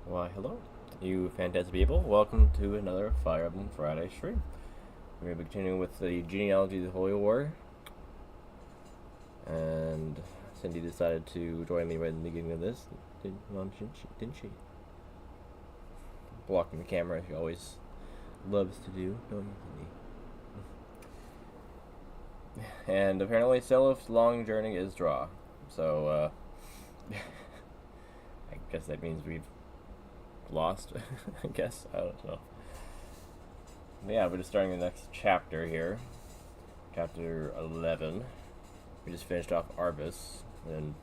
Why, hello, you fantastic people. Welcome to another Fire Emblem Friday stream. We're going to be continuing with the Genealogy of the Holy War. And Cindy decided to join me right in the beginning of this. Didn't she? Blocking the camera, she always loves to do, don't you, Cindy? And apparently Selif's long journey is draw. So, I guess that means we've lost, I guess. I don't know. Yeah, we're just starting the next chapter here. Chapter 11. We just finished off Arvis, and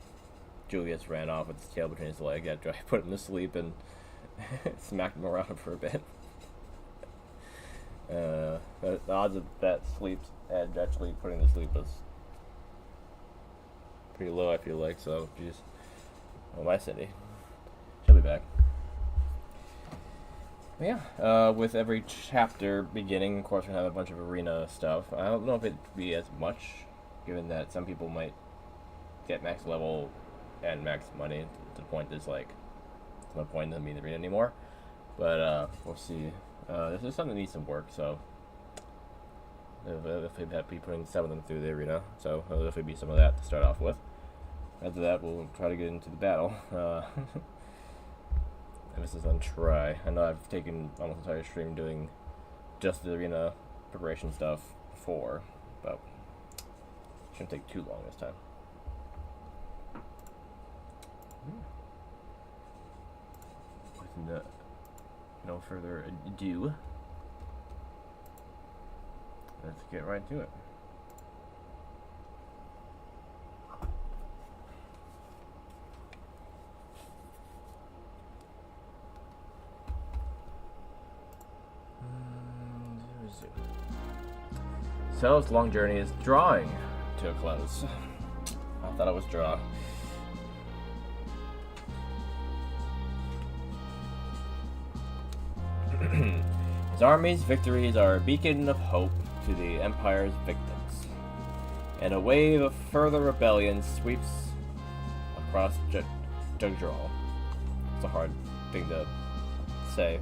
Julius ran off with his tail between his legs after I put him to sleep and smacked him around for a bit. The odds of that sleep and actually putting to sleep was pretty low, I feel like, so, jeez. Oh, my Cindy. She'll be back. Yeah, with every chapter beginning, of course, we have a bunch of arena stuff. I don't know if it'd be as much, given that some people might get max level and max money to the point there's like no point in them being in the arena anymore. But we'll see. This is something that needs some work, so if we'd be putting some of them through the arena, so there'll definitely be some of that to start off with. After that, we'll try to get into the battle. Emphasis on try. I know I've taken almost an entire stream doing just the arena preparation stuff before, but shouldn't take too long this time. With no further ado, let's get right to it. Selif's long journey is drawing to a close. I thought it was draw. His army's victories are a beacon of hope to the Empire's victims, and a wave of further rebellion sweeps across Jugdral. It's a hard thing to say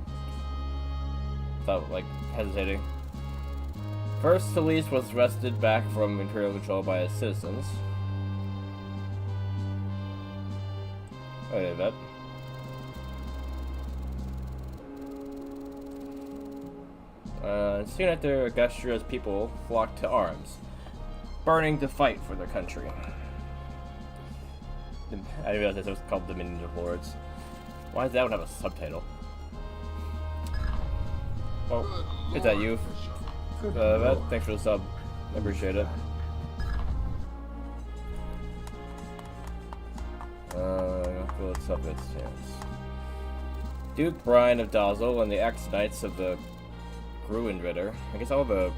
without, like, hesitating. First, Felice was wrested back from Imperial control by his citizens. Oh, yeah, that. Soon after, Augustra's people flocked to arms, burning to fight for their country. I didn't realize it was called Dominion of Lords. Why does that one have a subtitle? Oh, is that you? Thanks for the sub. I appreciate it. Let's up its chance. Duke Brian of Dazzle and the ex-knights of the Gruenritter. I guess all the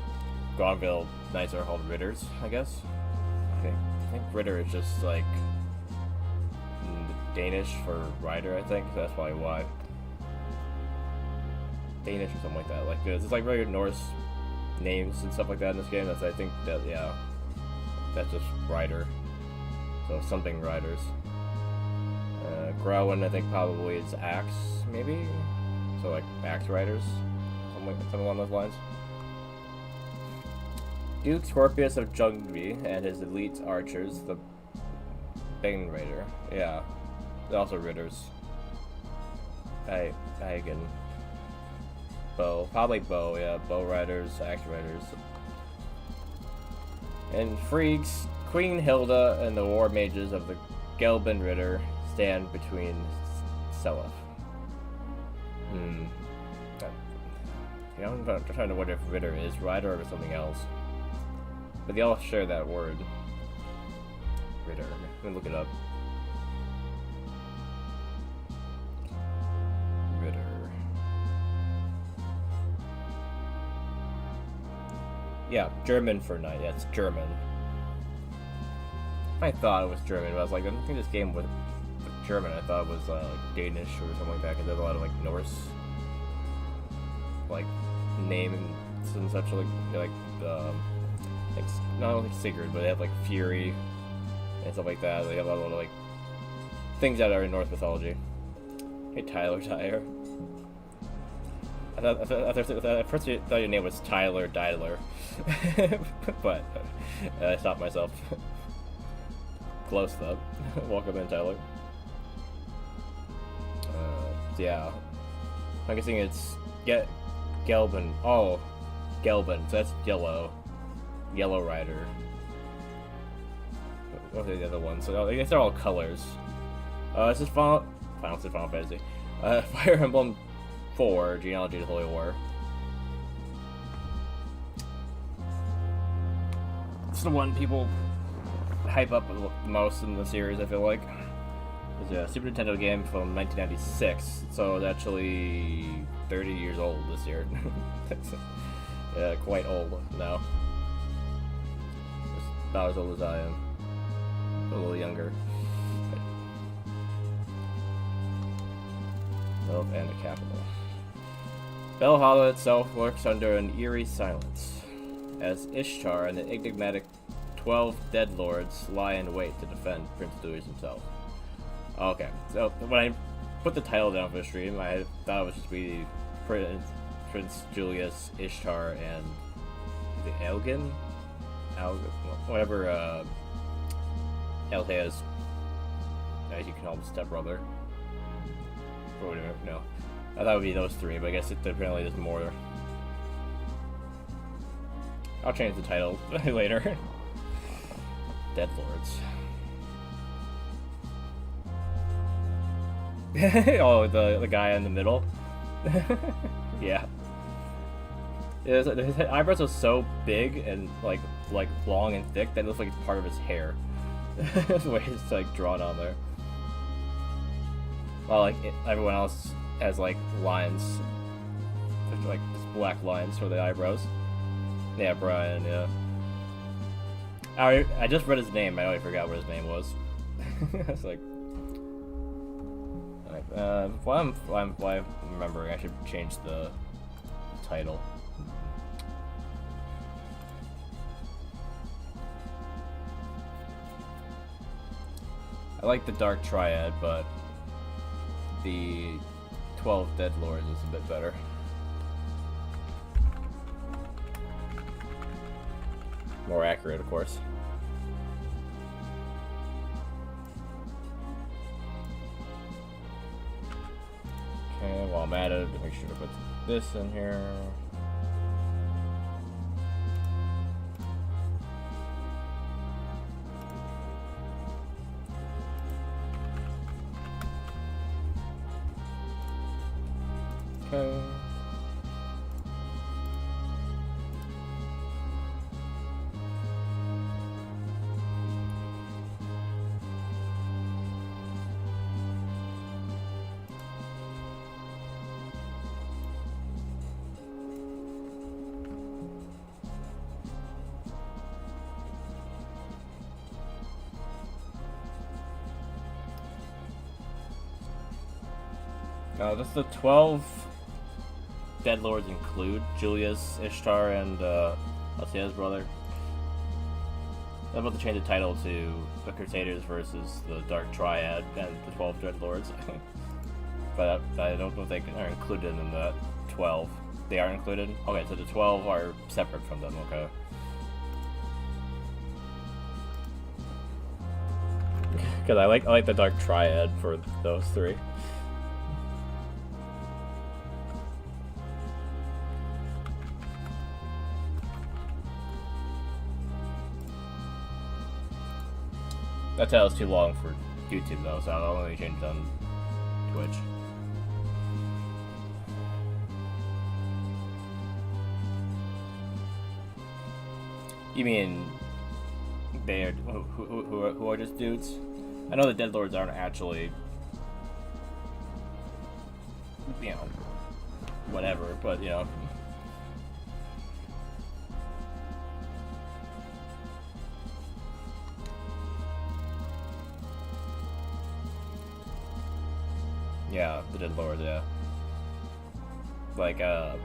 Gonville knights are called Ritters, I guess. I think Ritter is just like Danish for rider, I think. That's probably why. Danish or something like that. Like it's like very Norse names and stuff like that in this game. That's, I think that, yeah, that's just rider. So something riders. Growen, I think probably is axe, maybe. So like axe riders, something along those lines. Duke Scorpius of Jungby and his elite archers, the Bane Raider. Yeah, they're also ridders. Hagen. Bow, probably bow, yeah, bow riders, axe riders. And Freaks, Queen Hilda, and the war mages of the Gelben Ritter stand between Selif. I'm trying to wonder if Ritter is rider or something else. But they all share that word. Ritter. Let me look it up. Ritter. Yeah, German for knight. Yeah, it's German. I thought it was German, but I was like, I don't think this game was German. I thought it was Danish or something like that, because there's a lot of like Norse like names and such, like not like Sigurd, but they have like Fury and stuff like that. They have a lot of like things that are in Norse mythology. Hey, Tyler Dyer. At first I thought your name was Tyler Didler. But I stopped myself. Close though. Welcome in, Tyler. Yeah. I'm guessing it's Gelbin. Oh, Gelbin. So that's yellow. Yellow Rider. What are the other ones? So I guess they're all colors. This is Final Fantasy. Fire Emblem 4, Genealogy to Holy War. It's the one people hype up the most in the series, I feel like. It's a Super Nintendo game from 1996, so it's actually 30 years old this year. Yeah, quite old now. Just about as old as I am. A little younger. Love and a capital. Valhalla itself works under an eerie silence, as Ishtar and the enigmatic 12 dead lords lie in wait to defend Prince Julius himself. Okay, so when I put the title down for the stream, I thought it was just be Prince Julius, Ishtar, and the Elgin? Whatever, Althea's, as you can call him, stepbrother. Or whatever, no. I thought it would be those three, but I guess apparently there's more. I'll change the title later. Dead Lords. Oh, the guy in the middle? Yeah. His eyebrows are so big and like long and thick that it looks like it's part of his hair. The way it's like drawn on there. While like everyone else has like lines, like just black lines for the eyebrows. Yeah, Brian. Yeah. I just read his name. I already forgot what his name was. It's like. While I'm remembering, I should change the title. I like the Dark Triad, but the 12 Dead Lords is a bit better. More accurate, of course. Okay, while I'm at it, make sure to put this in here. Okay. Does the 12 Dead Lords include Julius, Ishtar, and Althea's brother? I'm about to change the title to the Crusaders versus the Dark Triad and the 12 Dead Lords. But I don't know if they are included in the 12. They are included? Okay, so the 12 are separate from them, okay. Because I like the Dark Triad for those three. That title's too long for YouTube though, so I'll only change it on Twitch. You mean they are who are just dudes? I know the Dead Lords aren't actually, you know, whatever, but you know. Yeah, the Dead Lords, yeah. Like, the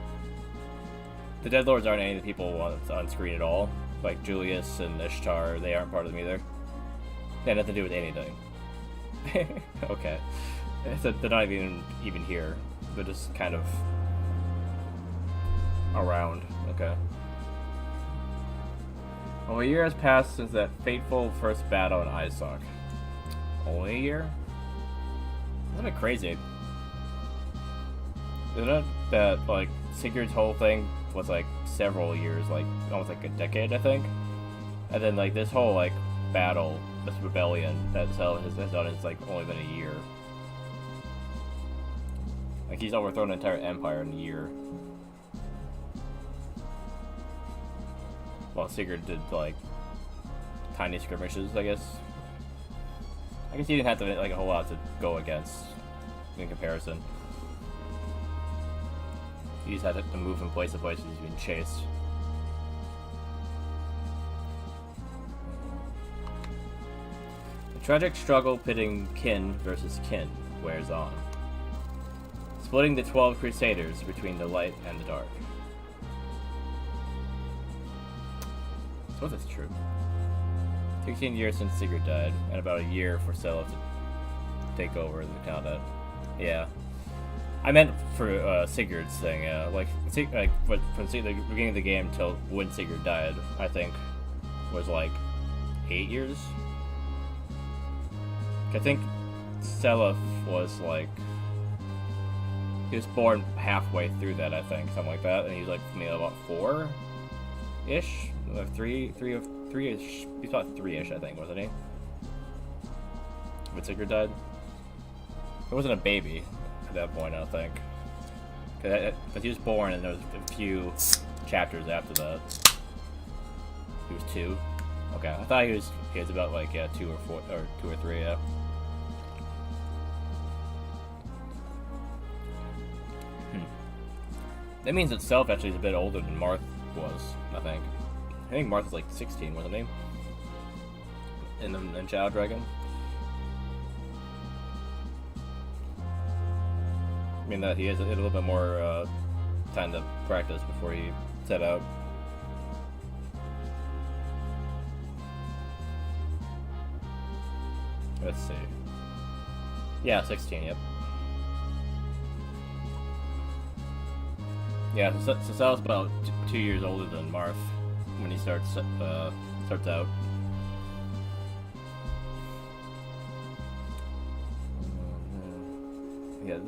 Dead Lords aren't any of the people on screen at all. Like, Julius and Ishtar, they aren't part of them either. They have nothing to do with anything. Okay. They're not even here. They're just kind of around. Okay. Well, a year has passed since that fateful first battle in Isaac. Only a year? That's a bit crazy. Isn't it that, like, Sigurd's whole thing was, like, several years, like, almost like a decade, I think? And then, like, this whole, like, battle, this rebellion that Cell has done is, like, only been a year. Like, he's overthrown an entire empire in a year. Well, Sigurd did, like, tiny skirmishes, I guess. I guess he didn't have to, like, a whole lot to go against in comparison. He just had to move from place to place as he's being chased. The tragic struggle pitting kin versus kin wears on, splitting the 12 Crusaders between the light and the dark. So that's true. 16 years since Sigurd died, and about a year for Sela to take over the Khanate. Yeah. I meant for Sigurd's thing, yeah. Like from the beginning of the game till when Sigurd died, I think, was like 8 years. I think Sela was like, he was born halfway through that, I think, something like that, and he was like maybe about 4-ish, three-ish. He's about 3-ish, I think, wasn't he? When Sigurd died, he wasn't a baby at that point, I don't think, because he was born and there was a few chapters after that. He was 2. Okay, I thought he was about like 2 or 4 or 2 or 3. Yeah. That means itself actually is a bit older than Marth was, I think. I think Marth was like 16, wasn't he? In Shadow Dragon. I mean that he has a little bit more time to practice before he set out. Let's see. Yeah, 16. Yep. Yeah, so Sal's about 2 years older than Marth when he starts out. Yeah,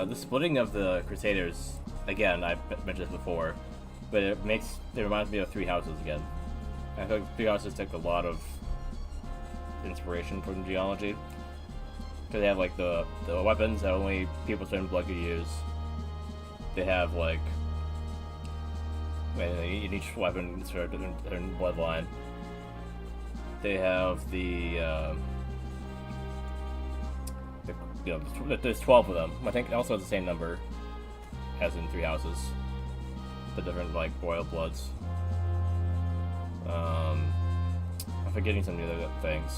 the splitting of the Crusaders, again, I mentioned this before, but it reminds me of Three Houses again. I think Three Houses took a lot of inspiration from Genealogy, because they have like the weapons that only people with certain blood could use. They have like, in each weapon sort of different bloodline. They have there's 12 of them. I think also has the same number as in Three Houses. The different like royal bloods. I'm forgetting some of the other things.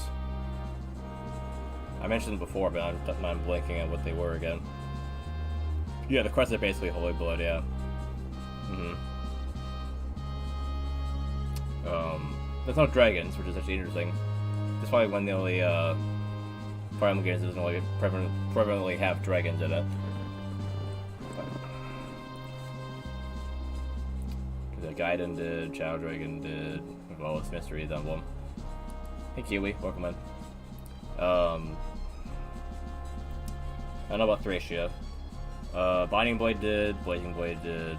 I mentioned them before, but I'm blanking on what they were again. Yeah, the crest are basically holy blood, yeah. There's no dragons, which is actually interesting. That's probably one of the only Fire Emblem games that doesn't really permanently have dragons in it. The Gaiden did, Shadow Dragon did, as well as Mystery's Emblem. Hey Kiwi, welcome in. I don't know about Thracia. Binding Blade did, Blazing Blade did,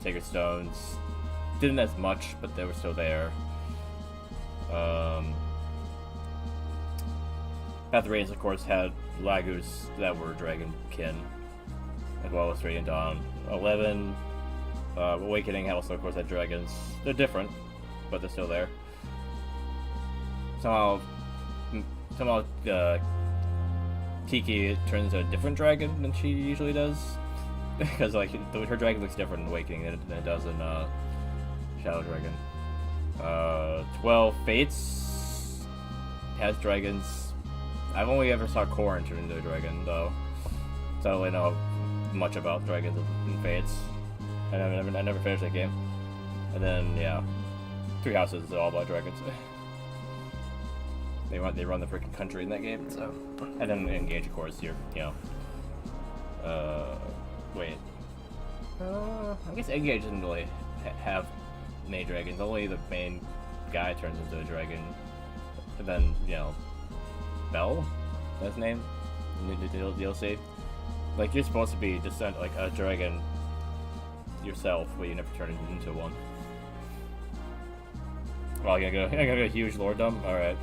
Sacred Stones didn't as much, but they were still there. Path of Radiance, of course, had Lagus that were Dragonkin, as well as Radiant Dawn. 11, Awakening also, of course, had dragons. They're different, but they're still there. Somehow, Kiki turns into a different dragon than she usually does, because like her dragon looks different in Awakening than it does in Shadow Dragon. 12 Fates has dragons. I've only ever saw Corrin turn into a dragon, though, so I don't really know much about dragons in Fates. I never finished that game. And then yeah, Three Houses is all about dragons. They run the freaking country in that game. So, and then Engage, of course, wait. I guess Engage doesn't really have many dragons. Only the main guy turns into a dragon. And then, Bell? That's his name? The DLC. Like, you're supposed to be just like a dragon yourself, but you never turn into one. Well, I gotta go huge lorddom? Alright.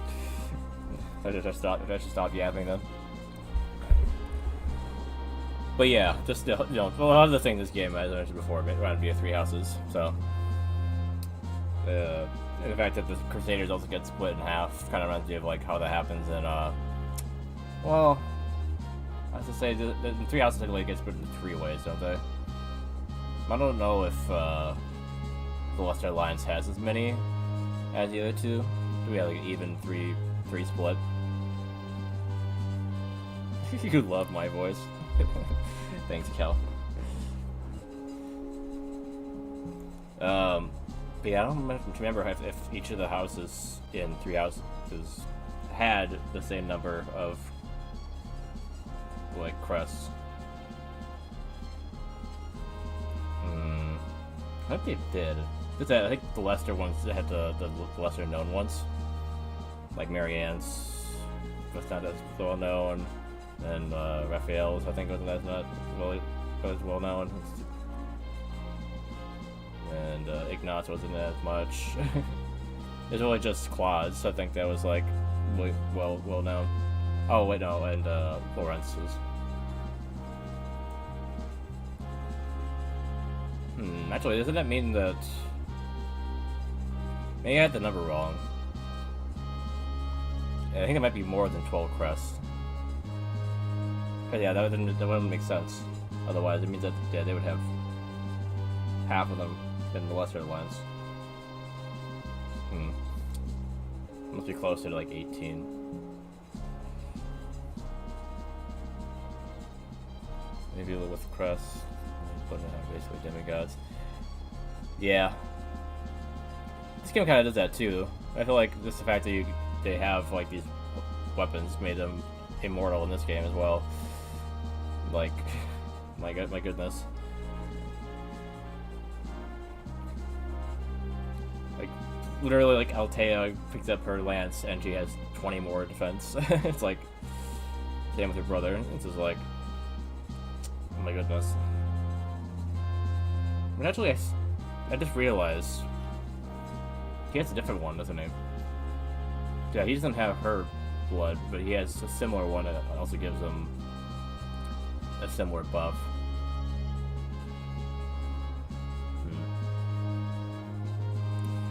I should stop yapping then. But yeah, just, a lot of the things this game, as I mentioned before, around via 3 houses, so. And the fact that the Crusaders also get split in half kind of reminds me of, like, how that happens in, well, I was to say, the 3 houses typically get split in 3 ways, don't they? I don't know if, the Western Alliance has as many as the other 2. Do we have, like, an even 3 split? You love my voice. Thanks, Kel. But yeah, I don't remember if each of the houses in 3 houses had the same number of, like, crests. I think they did. I think the lesser ones had the lesser known ones. Like Marianne's was not as well known. And Raphael's, I think, wasn't as not really as well known. And Ignatz wasn't as much. It's really just Claude's, I think that was like well known. Oh wait, no, and Lorenz's. Actually, doesn't that mean that maybe I had the number wrong? I think it might be more than 12 crests. But yeah, that wouldn't make sense. Otherwise, it means that they would have half of them in the Lesser Alliance. Must be closer to like 18. Maybe a little with Crest, but basically demigods. Yeah. This game kind of does that too. I feel like just the fact that they have like these weapons made them immortal in this game as well. Like, my goodness. Like, literally, like, Altea picks up her lance and she has 20 more defense. It's like, same with her brother. It's just like, oh my goodness. But actually, I just realized, he has a different one, doesn't he? Yeah, he doesn't have her blood, but he has a similar one that also gives him a similar buff.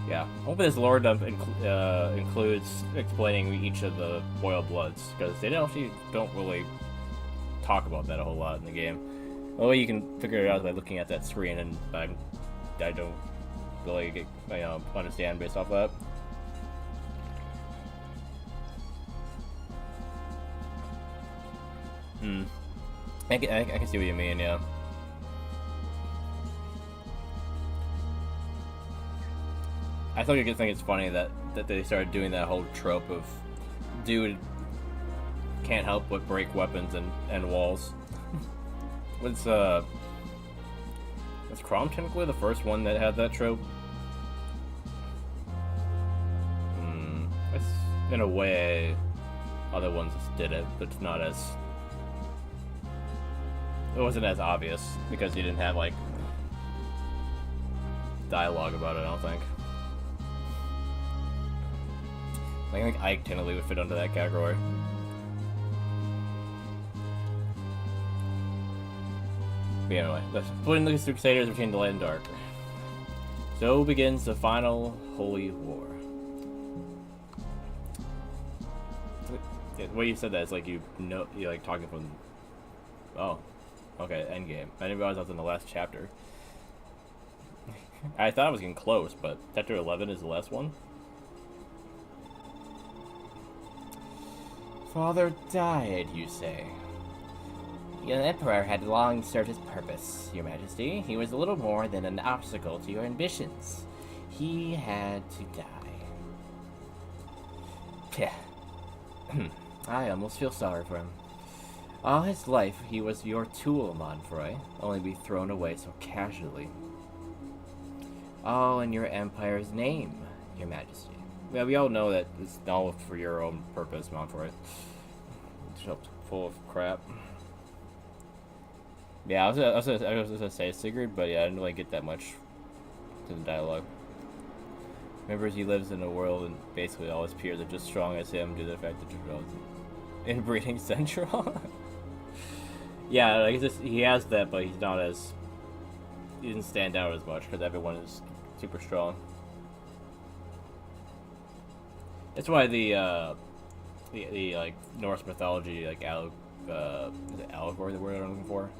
Yeah, hopefully this lore dump includes explaining each of the royal bloods, because they actually don't really talk about that a whole lot in the game. The way you can figure it out is by looking at that screen, and I don't really understand based off that. I can see what you mean, yeah. I thought you could think it's funny that they started doing that whole trope of dude can't help but break weapons and walls. Was Crom technically the first one that had that trope? It's, in a way, other ones just did it, but it's not as... It wasn't as obvious, because you didn't have, like, dialogue about it, I don't think. I think Ike technically would fit under that category. But anyway, let's put in the Crusaders between the light and dark. So begins the final Holy War. The way you said that, it's like you're like talking from... Oh. Okay, endgame. I didn't realize I was in the last chapter. I thought I was getting close, but chapter 11 is the last one. Father died, you say? The Emperor had long served his purpose, Your Majesty. He was a little more than an obstacle to your ambitions. He had to die. Yeah. I almost feel sorry for him. All his life, he was your tool, Monfroy, only to be thrown away so casually. All in your empire's name, your majesty. Yeah, we all know that it's all for your own purpose, Monfroy. It's full of crap. Yeah, I was gonna say Sigurd, but yeah, I didn't really get that much to the dialogue. Remember, he lives in a world and basically all his peers are just strong as him due to the fact that Drell is inbreeding central. Yeah, like he has that, but he's not as... He doesn't stand out as much because everyone is super strong. That's why the like Norse mythology, like is it allegory the word I'm looking for?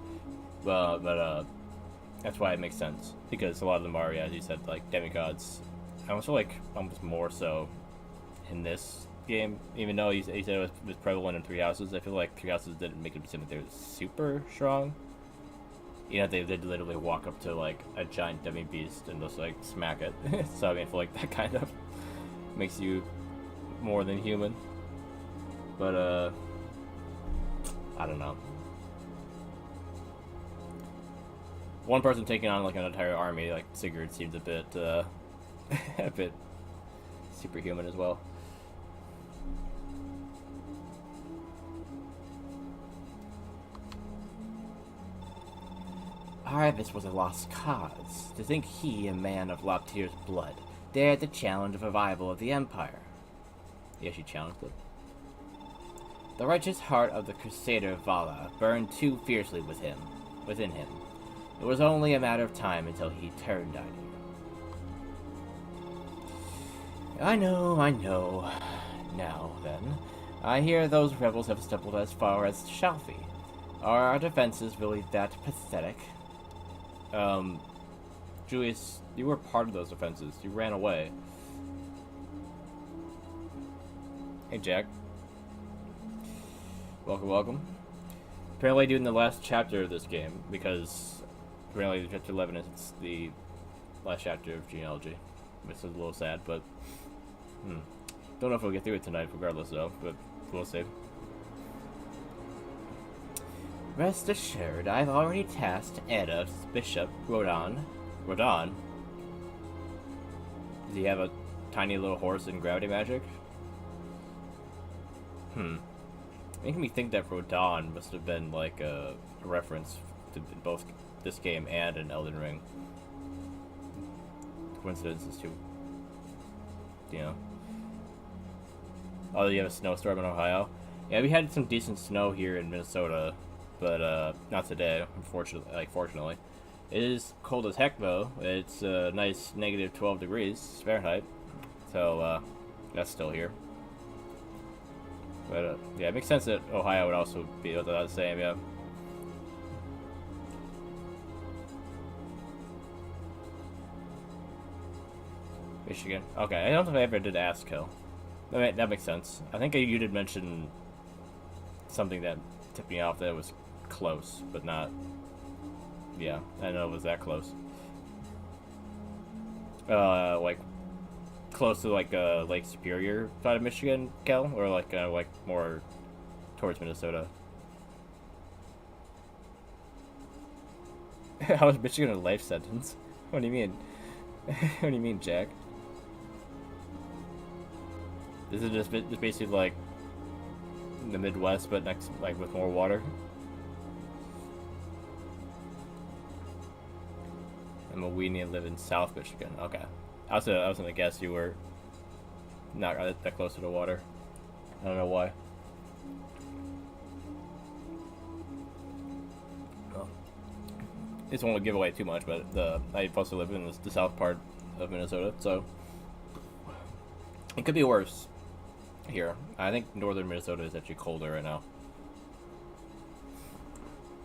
But that's why it makes sense, because a lot of them are, yeah, as you said, like demigods. I also like almost more so in this game, even though he said it was prevalent in Three Houses. I feel like Three Houses didn't make it seem like they're super strong. You know, they literally walk up to like a giant demi beast and just like smack it. So I mean, I feel like that kind of makes you more than human. But I don't know. One person taking on like an entire army, like Sigurd, seems a bit a bit superhuman as well. Arvis was a lost cause. To think he, a man of Loptier's blood, dared to challenge a revival of the Empire. Yes, she challenged it. The righteous heart of the Crusader Vala burned too fiercely within him. It was only a matter of time until he turned on you. I know. Now, then, I hear those rebels have stumbled as far as Shalfie. Are our defenses really that pathetic? Julius, you were part of those defenses. You ran away. Hey, Jack. Welcome. Apparently, during the last chapter of this game, because apparently chapter 11 is the last chapter of Genealogy, which is a little sad, but don't know if we'll get through it tonight, regardless, though. But we'll see. Rest assured, I've already tasked Edda, Bishop, Rodon. Does he have a tiny little horse and gravity magic? Making me think that Rodon must have been like a reference to both this game and an Elden Ring. Coincidences too. You know. Oh, you have a snowstorm in Ohio? Yeah, we had some decent snow here in Minnesota, but not today, unfortunately. Fortunately, it is cold as heck though. It's a nice negative 12 degrees Fahrenheit, so that's still here. But yeah, it makes sense that Ohio would also be the same. Yeah. Michigan. Okay, I don't think I ever did ask Hill. That makes sense. I think you did mention something that tipped me off that it was close, but not... Yeah, I didn't know it was that close. Like, close to, like, Lake Superior side of Michigan, Kel? Or, like more towards Minnesota? How is Michigan a life sentence? What do you mean? What do you mean, Jack? This is just basically like the Midwest, but next, like, with more water. I'm a weenie and live in South Michigan. Okay, I was gonna guess you were not that close to the water. I don't know why. Oh. This won't give away too much, but I also live in the south part of Minnesota, so it could be worse here. I think northern Minnesota is actually colder right now,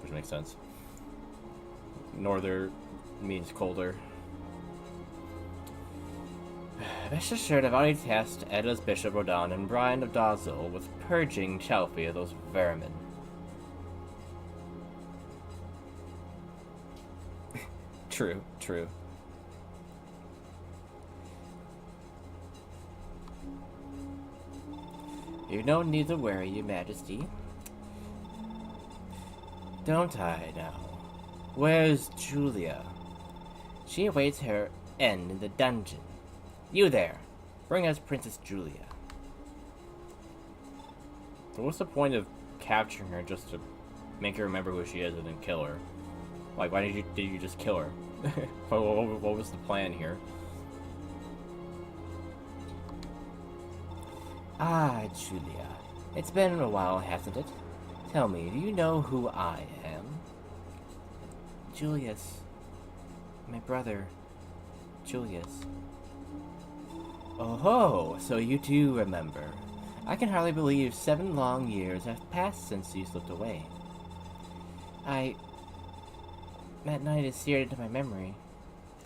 which makes sense. Northern means colder. Rest assured, I've already tasked Edda's Bishop Rodon and Brian of Dazil with purging Chalfie of those vermin. True. You no need to worry, Your Majesty. Don't I now? Where's Julia? She awaits her end in the dungeon. You there! Bring us Princess Julia. So what's the point of capturing her just to make her remember who she is and then kill her? Like, why did you just kill her? What was the plan here? Ah, Julia. It's been a while, hasn't it? Tell me, do you know who I am? Julius. My brother. Julius. Oh ho, so you do remember. I can hardly believe 7 long years have passed since you slipped away. That night is seared into my memory,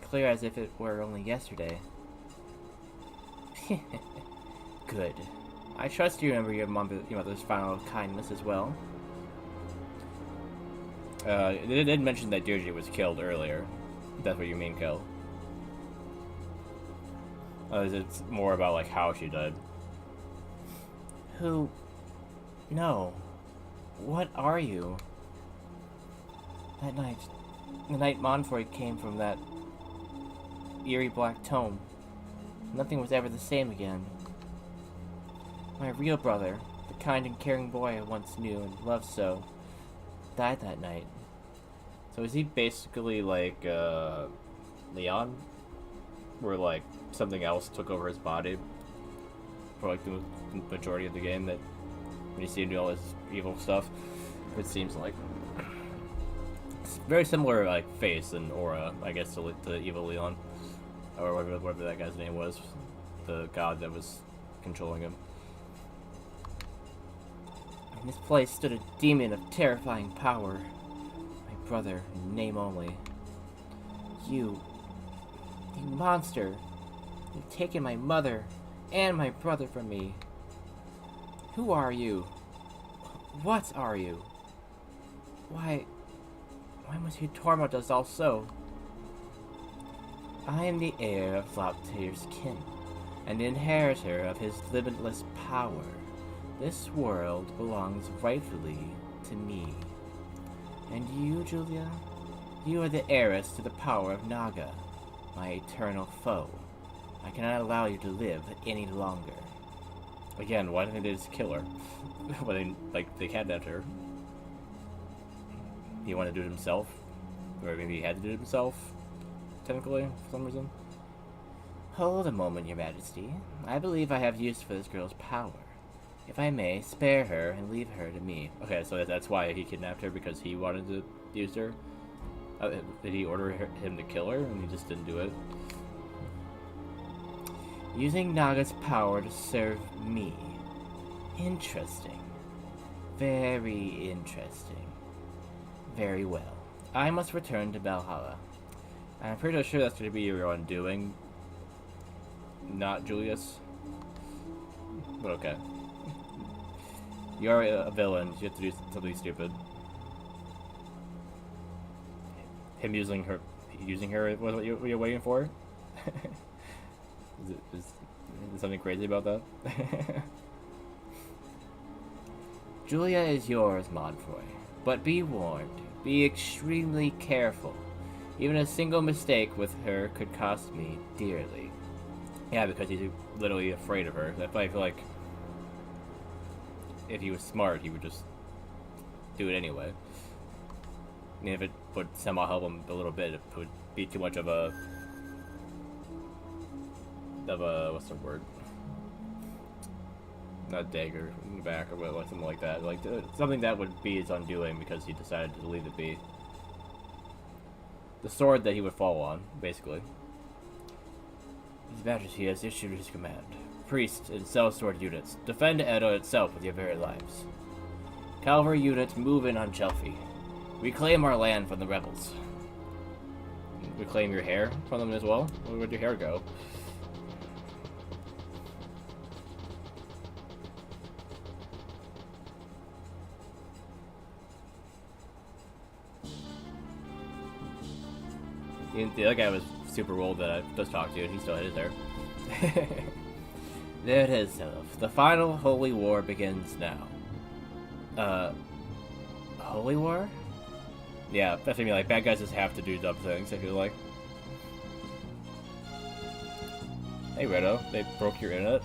clear as if it were only yesterday. Good. I trust you remember your mother's final kindness as well. They did mention that Deirdre was killed earlier. That's what you mean, kill. It's more about, like, how she died. Who? No. What are you? That night, the night Montfort came from that eerie black tome, nothing was ever the same again. My real brother, the kind and caring boy I once knew and loved so, died that night. So is he basically like, Leon? Where, like, something else took over his body for, like, the majority of the game, that when you see him do all this evil stuff, it seems like. It's very similar, like, face and aura, I guess, to evil Leon. Or whatever that guy's name was. The god that was controlling him. In this place stood a demon of terrifying power. My brother, in name only. You monster! You've taken my mother and my brother from me. Who are you? What are you? Why must you torment us all so? I am the heir of Floptier's kin, and the inheritor of his limitless power. This world belongs rightfully to me. And you, Julia? You are the heiress to the power of Naga, my eternal foe. I cannot allow you to live any longer. Again, why didn't they just kill her? When they kidnapped her. He wanted to do it himself? Or maybe he had to do it himself? Technically, for some reason. Hold a moment, Your Majesty. I believe I have use for this girl's power. If I may, spare her and leave her to me. Okay, so that's why he kidnapped her, because he wanted to use her? Did he order him to kill her, and he just didn't do it? Using Naga's power to serve me. Interesting. Very interesting. Very well. I must return to Valhalla. I'm pretty sure that's going to be your undoing. Not Julius. But okay. You're a villain. You have to do something stupid. Him using her was what you're waiting for? Is something crazy about that? Julia is yours, Montfort. But be warned. Be extremely careful. Even a single mistake with her could cost me dearly. Yeah, because he's literally afraid of her. I feel like if he was smart, he would just do it anyway. And if it would somehow help him a little bit, it would be too much of a what's the word? Not dagger in the back or what, something like that. Like something that would be his undoing because he decided to leave it be. The sword that he would fall on, basically. His Majesty has issued his command. Priests and sellsword units, defend Edda itself with your very lives. Cavalry units, move in on Chelsea. Reclaim our land from the rebels. Reclaim your hair from them as well? Where would your hair go? The other guy was super old that I just talked to, and he still had his hair. There it is, Self. The final holy war begins now. Holy war? Yeah, that's what I mean, like, bad guys just have to do dumb things, I feel like. Hey, Redo, they broke your internet.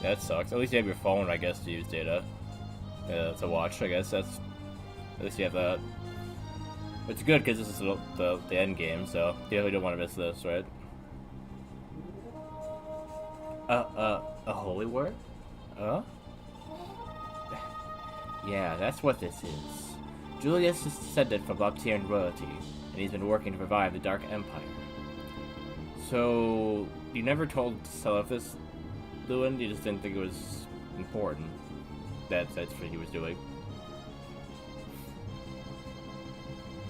That sucks. At least you have your phone, I guess, to use data. To watch, I guess. At least you have that. It's good, because this is the end game, so you definitely don't want to miss this, right? A holy war? Huh? Yeah, that's what this is. Julius is descended from Loptian royalty, and he's been working to revive the Dark Empire. So, you never told Self this, Lewin? You just didn't think it was important. That's what he was doing.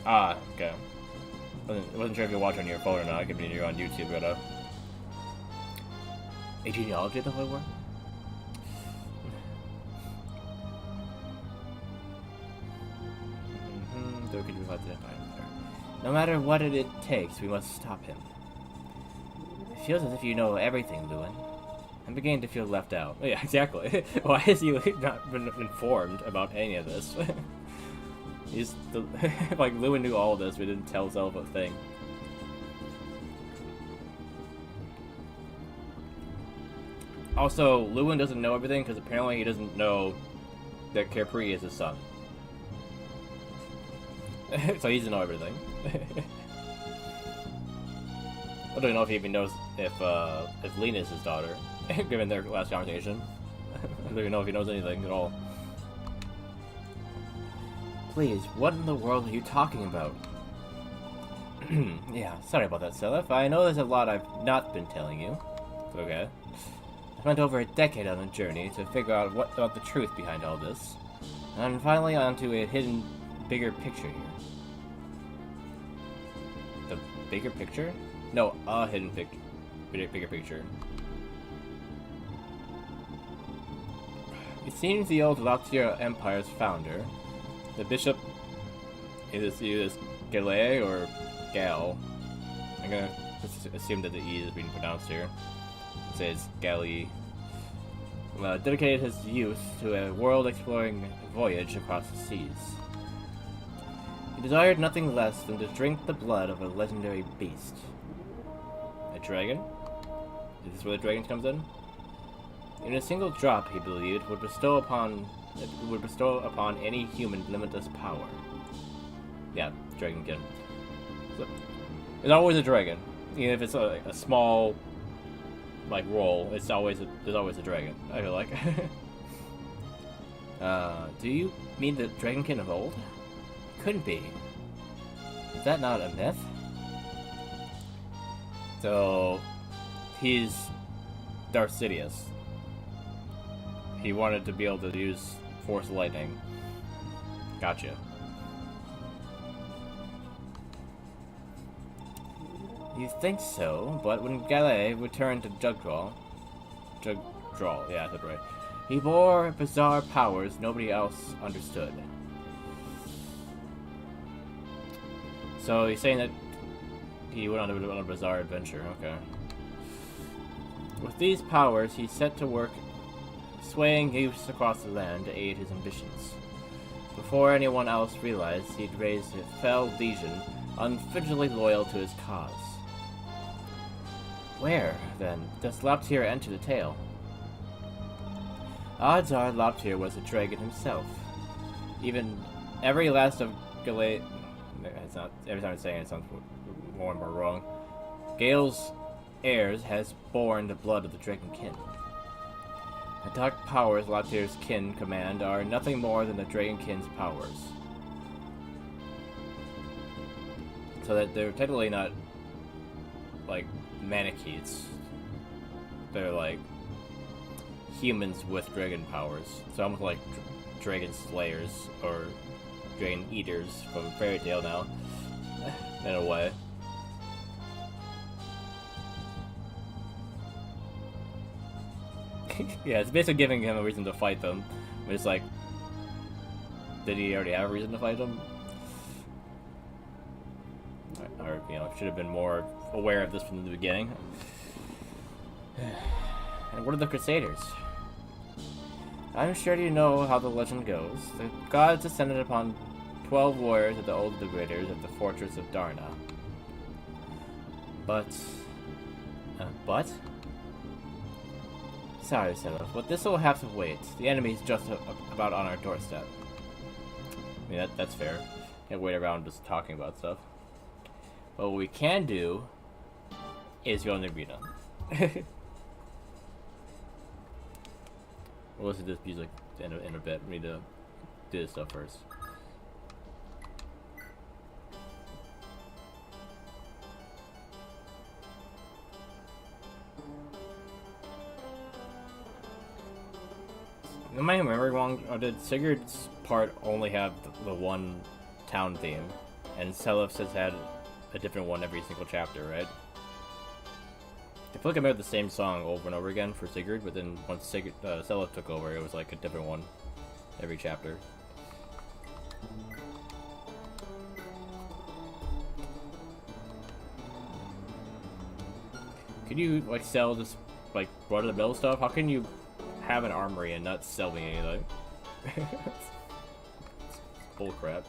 Ah, okay. Wasn't sure if you watch on your phone or not. It could be you're on YouTube, but a genealogy of the Holy War? Though could revive the Empire. No matter what it takes, we must stop him. It feels as if you know everything, Lewin. I'm beginning to feel left out. Oh, yeah, exactly. Why has he not been informed about any of this? Like, Lewin knew all of this, but didn't tell Zelda a thing. Also, Lewin doesn't know everything because apparently he doesn't know that Capri is his son. So he doesn't know everything. I don't know if he even knows if Lena is his daughter, given their last conversation. I don't even know if he knows anything at all. Please, what in the world are you talking about? Yeah, sorry about that, Selef. I know there's a lot I've not been telling you. It's okay. I spent over a decade on a journey to figure out what about the truth behind all this. And I'm finally onto a hidden, bigger picture here. The bigger picture? No, a hidden bigger picture. It seems the old Loptier Empire's founder, the bishop, either Galay or Gal. I'm gonna assume that the E is being pronounced here. It says Gali. Dedicated his youth to a world-exploring voyage across the seas. He desired nothing less than to drink the blood of a legendary beast. A dragon? Is this where the dragon comes in? In a single drop, he believed, would bestow upon any human limitless power. Yeah, dragonkin. So, it's always a dragon. Even if it's a small, like, roll, there's always a dragon, I feel like. Do you mean the dragonkin of old? Couldn't be. Is that not a myth? So, he's Darth Sidious. He wanted to be able to use Force Lightning. Gotcha. You think so, but when Galay returned to Jugdrawl, yeah, that's right, he bore bizarre powers nobody else understood. So he's saying that he went on a bizarre adventure, okay. With these powers, he set to work swaying youths across the land to aid his ambitions. Before anyone else realized, he'd raised a fell legion, unflinchingly loyal to his cause. Where, then, does Loptier enter the tale? Odds are Loptier was a dragon himself. Even every last of Galay... It's not, every time I'm saying it sounds more and more wrong. Gale's heirs has borne the blood of the dragonkin. The dark powers Loptier's kin command are nothing more than the dragonkin's powers. So that they're technically not, like, Manichees. They're like humans with dragon powers. So almost like dragon slayers or dragon eaters from Fairy Tail now, in a way. Yeah, it's basically giving him a reason to fight them. But it's like, did he already have a reason to fight them? Or, you know, should have been more aware of this from the beginning. And what are the Crusaders? I'm sure you know how the legend goes. The gods descended upon 12 warriors of the old liberators of the fortress of Darna. But... Sorry, Selos, but this will have to wait. The enemy's just about on our doorstep. I mean, that's fair. Can't wait around just talking about stuff. But what we can do is go in the arena. We'll listen to this music in a bit. We need to do this stuff first. Am I remembering wrong? Or did Sigurd's part only have the one town theme? And Selef's has had a different one every single chapter, right? I feel like I made the same song over and over again for Sigurd, but then once Selef took over, it was like a different one every chapter. Can you like sell this like run-of-the-mill stuff? How can you have an armory and not sell me anything? It's bull crap.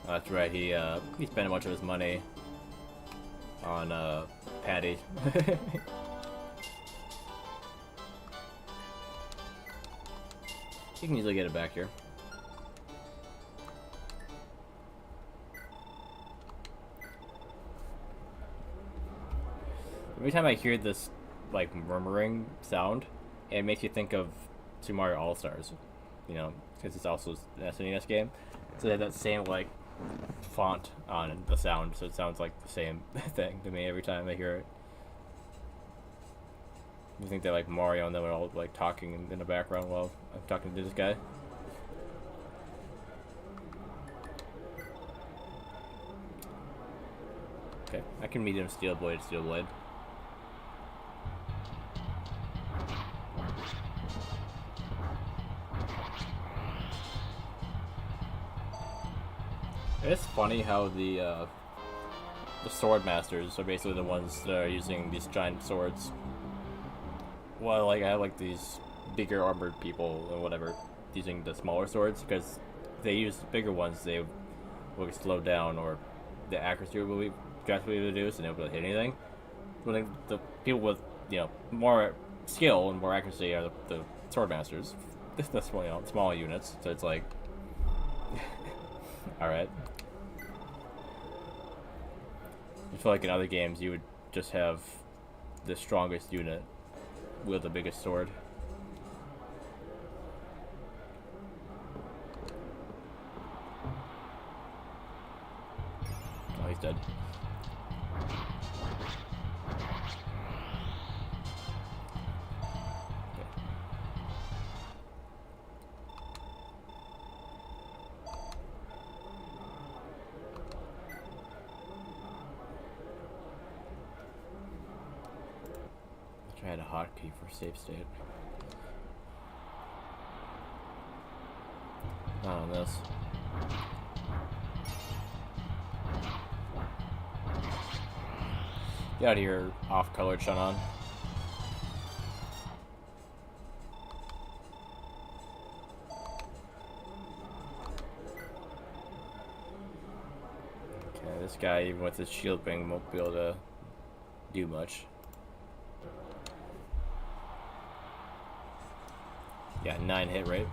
That's right, he spent a bunch of his money on Patty. You can easily get it back here. Every time I hear this like murmuring sound, it makes you think of Super Mario All-Stars, you know, because it's also an SNES game. So they have that same like font on the sound, so it sounds like the same thing to me every time I hear it. You think that like Mario and them are all like talking in the background while I'm talking to this guy? Okay, I can meet him steel blade. It's funny how the sword masters are basically the ones that are using these giant swords. Well, like I have like these bigger armored people or whatever using the smaller swords, because if they use the bigger ones, they will slow down, or the accuracy will be drastically reduced, and they won't be able to hit anything. But like, the people with more skill and more accuracy are the sword masters. The small units. So it's like, all right. I feel like in other games you would just have the strongest unit wield the biggest sword. Oh, he's dead. I had a hotkey for save state. Not on this. Get out of here, off-colored Shannon. Okay, this guy, even with his shield bang, won't be able to do much. Yeah, 9 hit rate.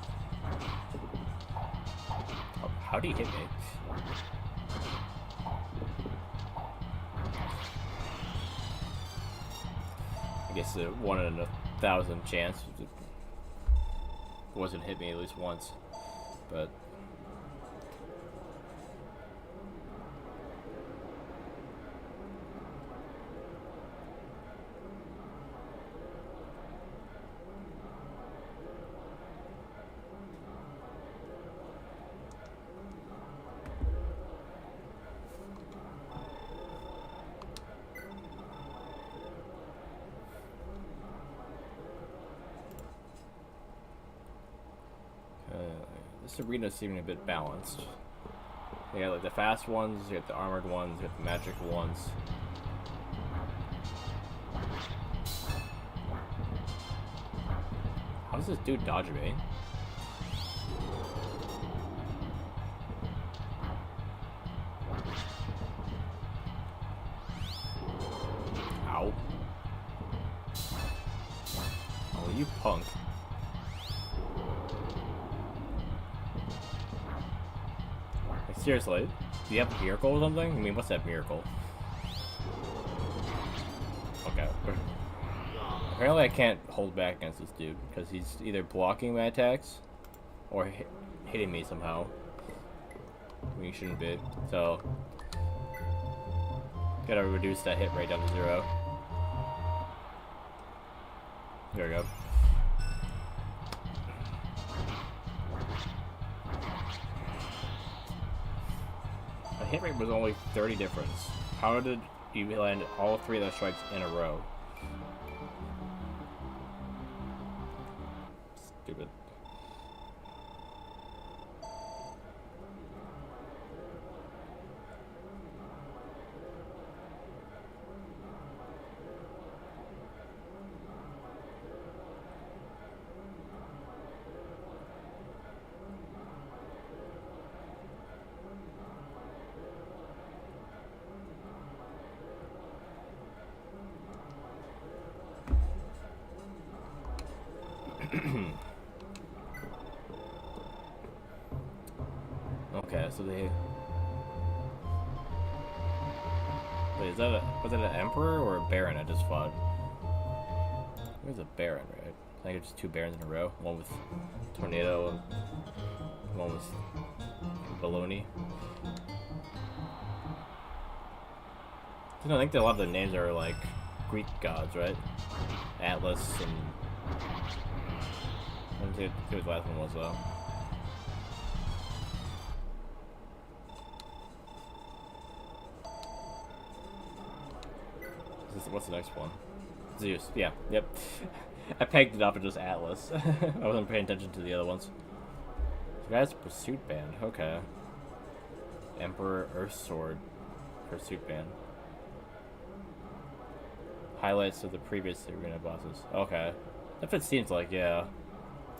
Oh, how'd he hit me? I guess a 1 in 1,000 chance. It wasn't hit me at least once, but. This arena's seeming a bit balanced. You got like the fast ones, you got the armored ones, you got the magic ones. How does this dude dodge me? Ow. Oh, you punk. Like, seriously? Do you have a miracle or something? I mean, what's that miracle? Okay. Apparently I can't hold back against this dude, because he's either blocking my attacks, or hitting me somehow. I mean, he shouldn't be. So, gotta reduce that hit rate down to 0. There we go. The hit rate was only 30 difference. How did you land all 3 of those strikes in a row? Stupid. Okay, so they... Wait, is that was that an emperor or a baron I just fought? It was a baron, right? I think it's just 2 barons in a row. One with tornado and one with baloney. I think that a lot of the names are like Greek gods, right? Atlas and... I don't see what the last one was though. What's the next one? Zeus. Yeah. Yep. I pegged it up at just Atlas. I wasn't paying attention to the other ones. The guy's pursuit band. Okay. Emperor Earth Sword pursuit band. Highlights of the previous arena bosses. Okay. That's what it seems like. Yeah.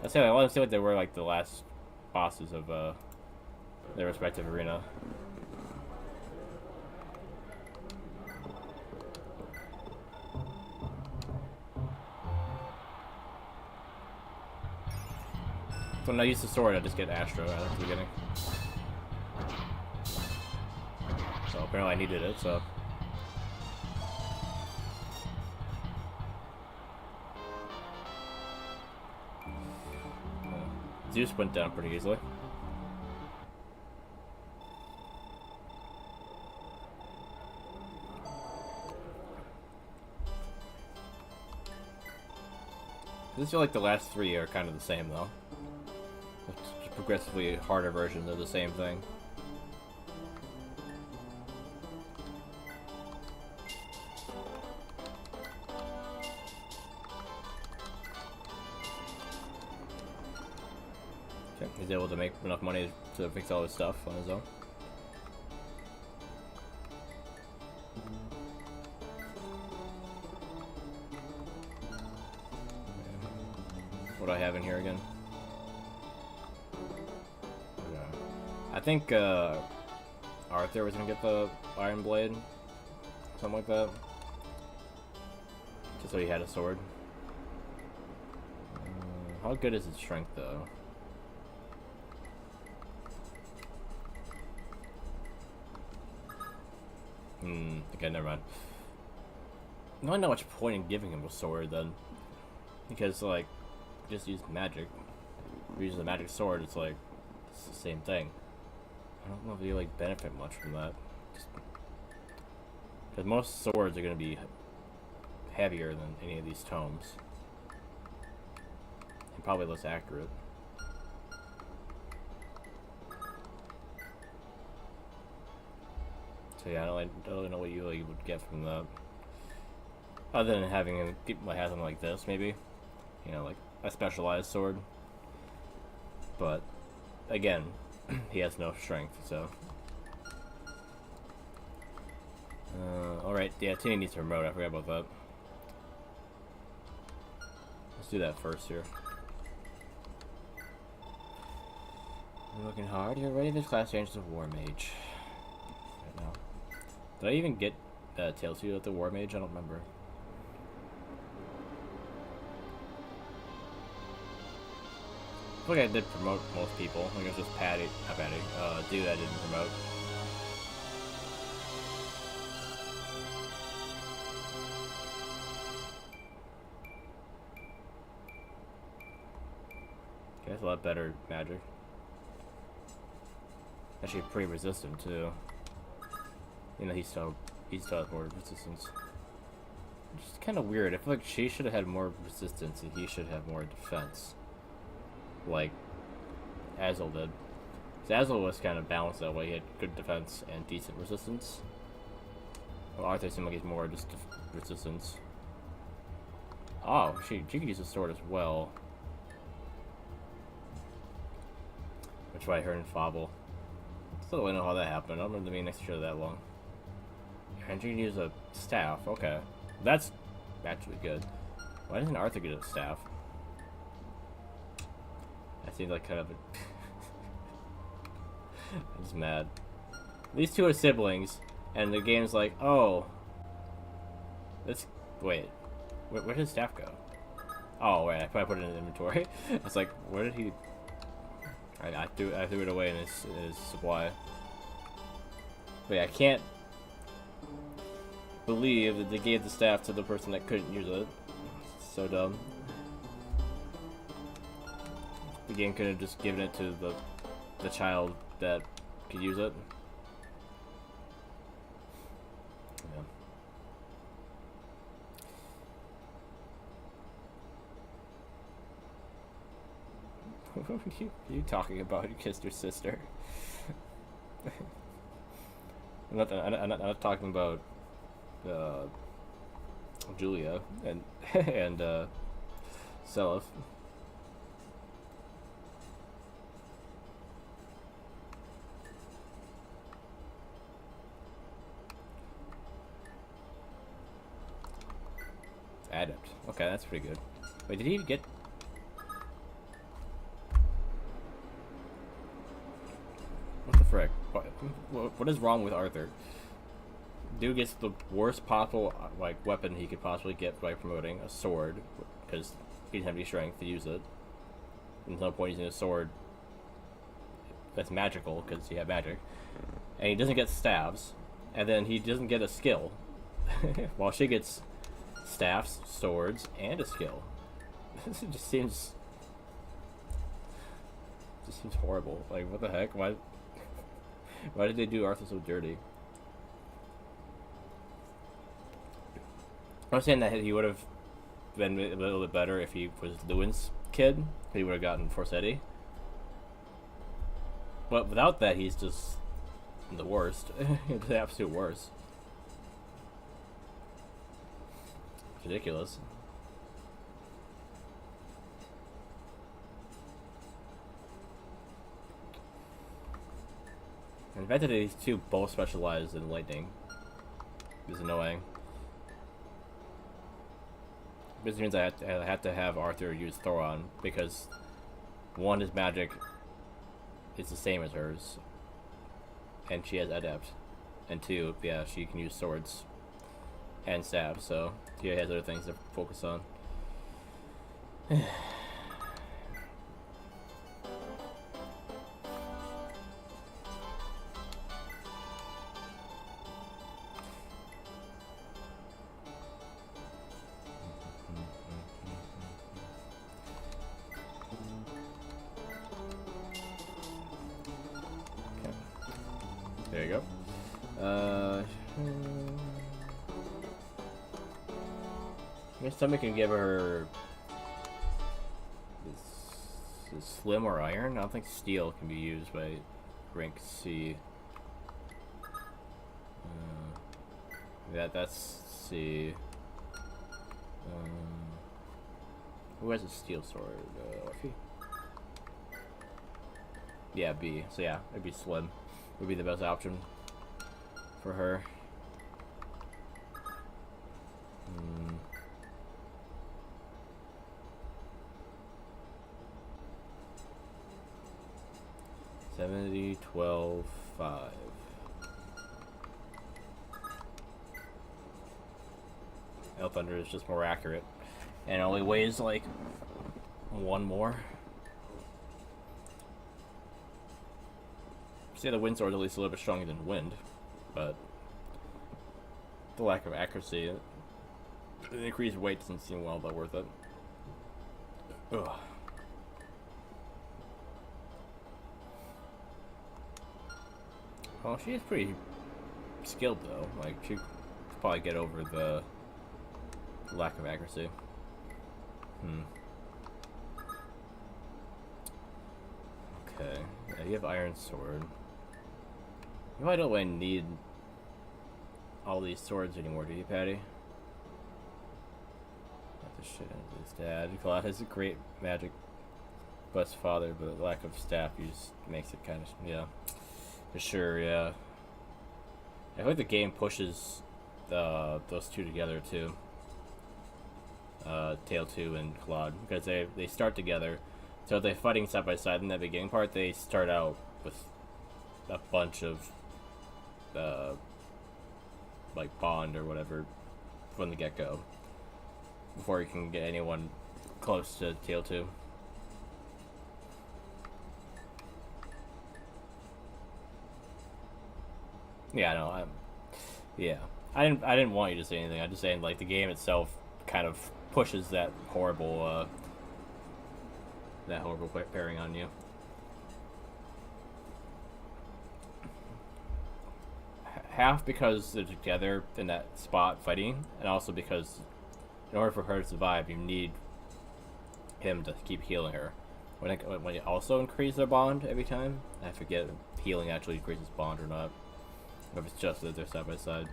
I say I want to see what they were like the last bosses of their respective arena. So when I use the sword, I just get Astro out at the beginning. So apparently I needed it, so... Zeus went down pretty easily. I just feel like the last 3 are kind of the same, though. It's progressively harder versions of the same thing. Okay, he's able to make enough money to fix all his stuff on his own. What do I have in here again? I think Arthur was gonna get the Iron Blade, something like that. Just so he had a sword. How good is his strength, though? Okay, never mind. Not much point in giving him a sword then, because like, just use magic. If you use a magic sword, it's like it's the same thing. I don't know if you like benefit much from that, because most swords are going to be heavier than any of these tomes, and probably less accurate. So yeah, I don't really know what you would get from that, other than having him have something like this, maybe, you know, like a specialized sword. But again, he has no strength, so. Alright, yeah, Tina needs to promote, I forgot about that. Let's do that first here. You're looking hard, you're ready. This class changes to War Mage. Right now. Did I even get Tail Suit at the War Mage? I don't remember. I feel like I did promote most people. I think it was just Patty, not Patty, dude I didn't promote. Okay, that's a lot better magic. Actually pretty resistant too. You know, he still has more resistance. Which is kind of weird. I feel like she should have had more resistance and he should have more defense. Like Azel did. Because Azel was kind of balanced that way. He had good defense and decent resistance. Well, Arthur seemed like he's more just resistance. Oh, she could use a sword as well. Which why her and Fable. Still don't really know how that happened. I don't remember them being next to each other that long. And she can use a staff. Okay. That's actually good. Why doesn't Arthur get a staff? That seems like kind of a... I'm just mad. These two are siblings, and the game's like, oh... Let's... Wait. Where did his staff go? Oh, wait, I probably put it in the inventory. It's like, where did he... I threw it away in his supply. But yeah, I can't believe that they gave the staff to the person that couldn't use it. It's so dumb. The game could have just given it to the child that could use it. Yeah. What are you talking about? You kissed your sister. I'm not talking about Julia and and Selef. Adept. Okay, that's pretty good. Wait, did he even get... What the frick? What is wrong with Arthur? Dude gets the worst possible like weapon he could possibly get by promoting a sword, because he didn't have any strength to use it. There's no point using a sword that's magical because he had magic, and he doesn't get staves, and then he doesn't get a skill, while she gets staffs, swords, and a skill. It just seems horrible. Like, what the heck? Why did they do Arthur so dirty? I'm saying that he would have been a little bit better if he was Lewin's kid. He would have gotten Forsetti. But without that, he's just the worst. The absolute worst. It's ridiculous. And the fact that these two both specialize in lightning is annoying. This means I have to have Arthur use Thoron, because one, his magic is the same as hers, and she has Adept, and two, yeah, she can use swords and staves, so he has other things to focus on. There you go. I guess somebody can give her this slim or iron. I don't think steel can be used by rank C. That's C. Who has a steel sword? Orphe? Yeah, B. So yeah, it'd be Slim. Would be the best option for her. 70, 12, 5. Elf Thunder is just more accurate. And it only weighs like 1 more. See, the Wind Sword is at least a little bit stronger than Wind. But the lack of accuracy, the increased weight doesn't seem well that worth it. Ugh. Well, she is pretty skilled though. Like, she could probably get over the lack of accuracy. Okay. Yeah, you have Iron Sword. You probably don't really need all these swords anymore, do you, Patty? Not the shit into his dad. Claude has a great magic blessed father, but the lack of staff just makes it kind of, yeah. For sure, yeah. I feel like the game pushes those two together too. Tail 2 and Claude, because they start together. So if they're fighting side by side in that beginning part, they start out with a bunch of like bond or whatever from the get-go before you can get anyone close to Tail 2. Yeah, no, yeah. I didn't want you to say anything. I'm just saying, like, the game itself kind of pushes that horrible pairing on you. Half because they're together in that spot fighting, and also because in order for her to survive, you need him to keep healing her. When it also increase their bond every time, I forget if healing actually increases bond or not. Or if it's just that they're side by side.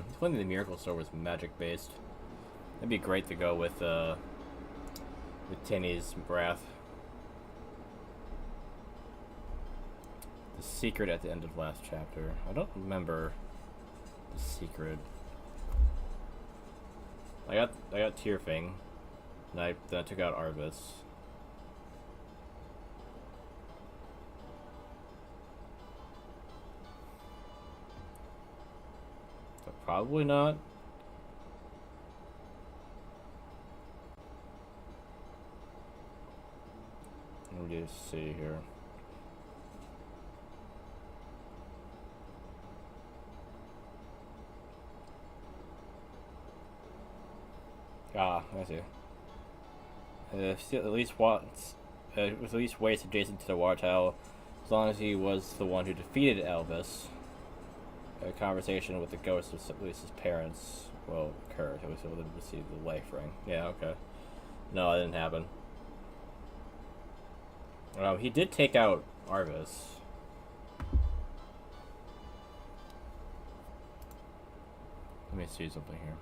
If only the Miracle Sword was magic based. That'd be great to go with Tinny's Wrath. The secret at the end of last chapter. I don't remember the secret. I got Tearfing, and then I took out Arvis. So probably not. Let me just see here. Ah, I see. At least once, with at least ways adjacent to the water tower, as long as he was the one who defeated Elvis. A conversation with the ghost of at least his parents will occur. He was able to receive the life ring. Yeah, okay. No, that didn't happen. He did take out Arvis. Let me see something here.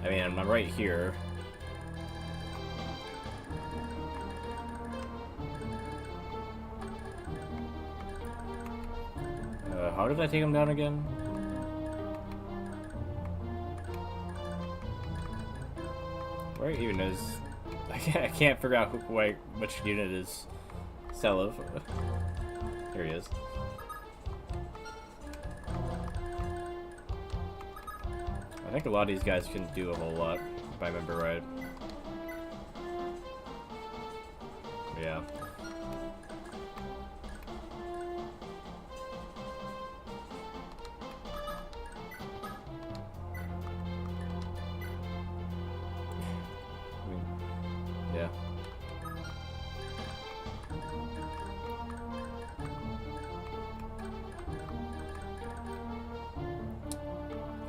I mean, I'm right here. How did I take him down again? Where even is... I can't figure out which unit is Selov. Here he is. I think a lot of these guys can do a whole lot, if I remember right. Yeah. Yeah.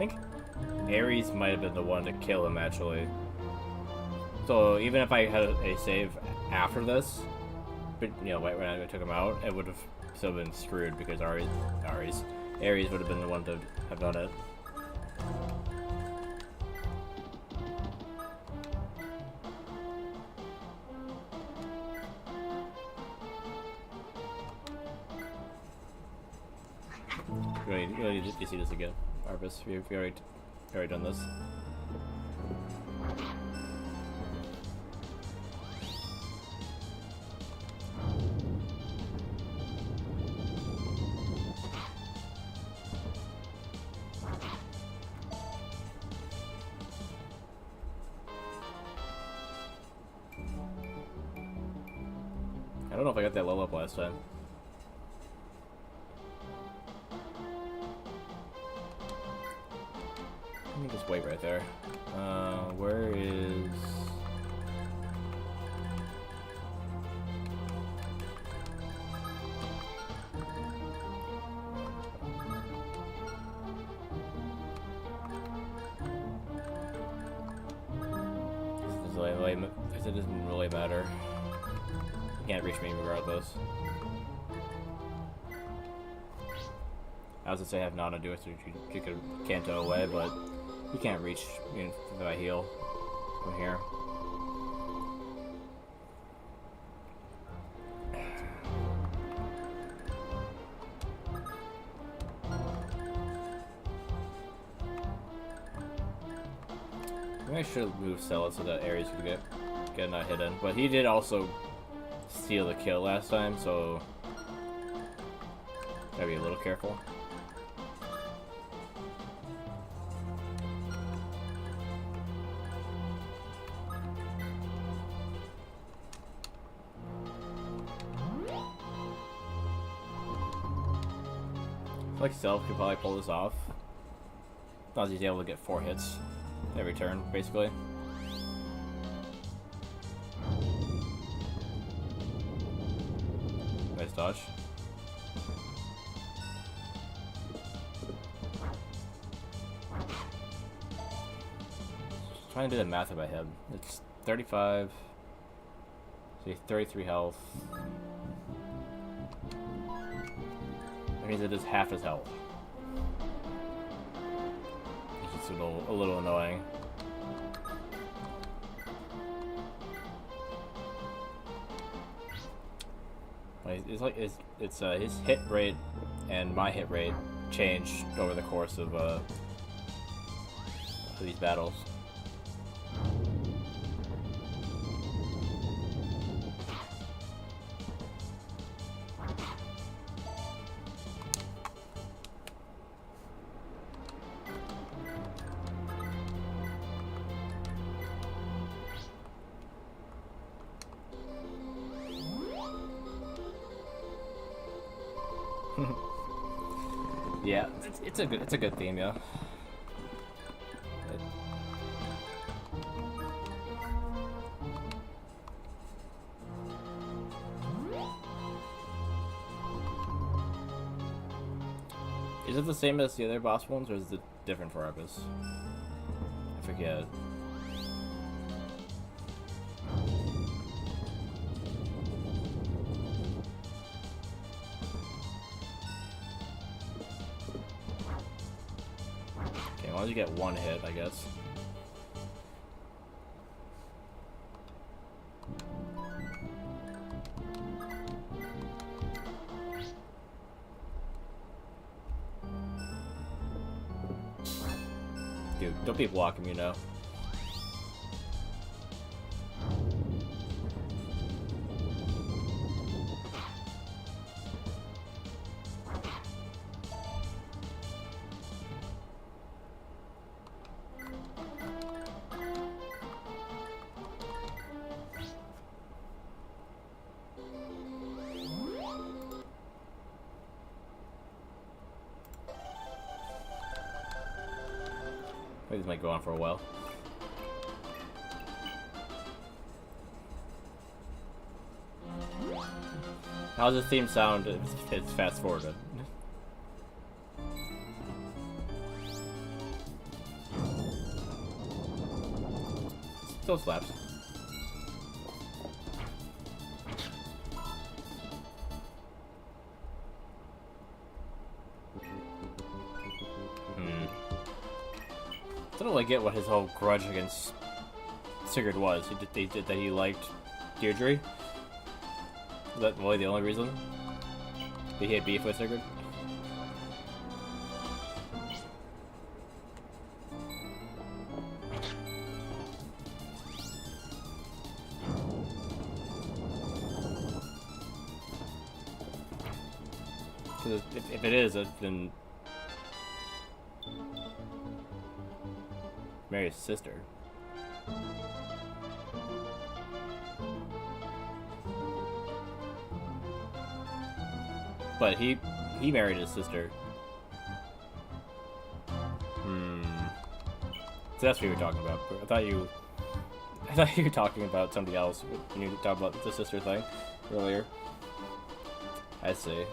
think Ares might have been the one to kill him, actually. So even if I had a save after this, but you know, when I took him out, it would have still been screwed because Ares would have been the one to have done it. You don't need to see this again, Arvis. We've already done this. I don't know if I got that level up last time. Let me just wait right there. Where is... It doesn't really matter. You can't reach me regardless. I was gonna say I have Nana do it so you could Kanto away, but you can't reach if I heal from here. Maybe I should move Stella so that Ares could get not hidden, but he did also steal the kill last time, so gotta be a little careful. Like Self could probably pull this off. As long as he's able to get 4 hits every turn, basically. Nice dodge. Just trying to do the math in my head. It's 35. See, 33 health. That means it is half his health. It's just a little annoying. It's like it's his hit rate and my hit rate changed over the course of these battles. Yeah, it's a good theme, yeah. Is it the same as the other boss ones, or is it different for Arvis? I forget. As long as you get 1 hit, I guess. Dude, don't be blocking me now. This might go on for a while. How does the theme sound if it's fast forwarded? still slaps. I don't really get what his whole grudge against Sigurd was. He did that he liked Deirdre. Is that really the only reason? Did he had beef with Sigurd? Because if it is, then Mary's sister. But he married his sister. So that's what you were talking about. I thought you were talking about somebody else when you talked about the sister thing earlier. I see.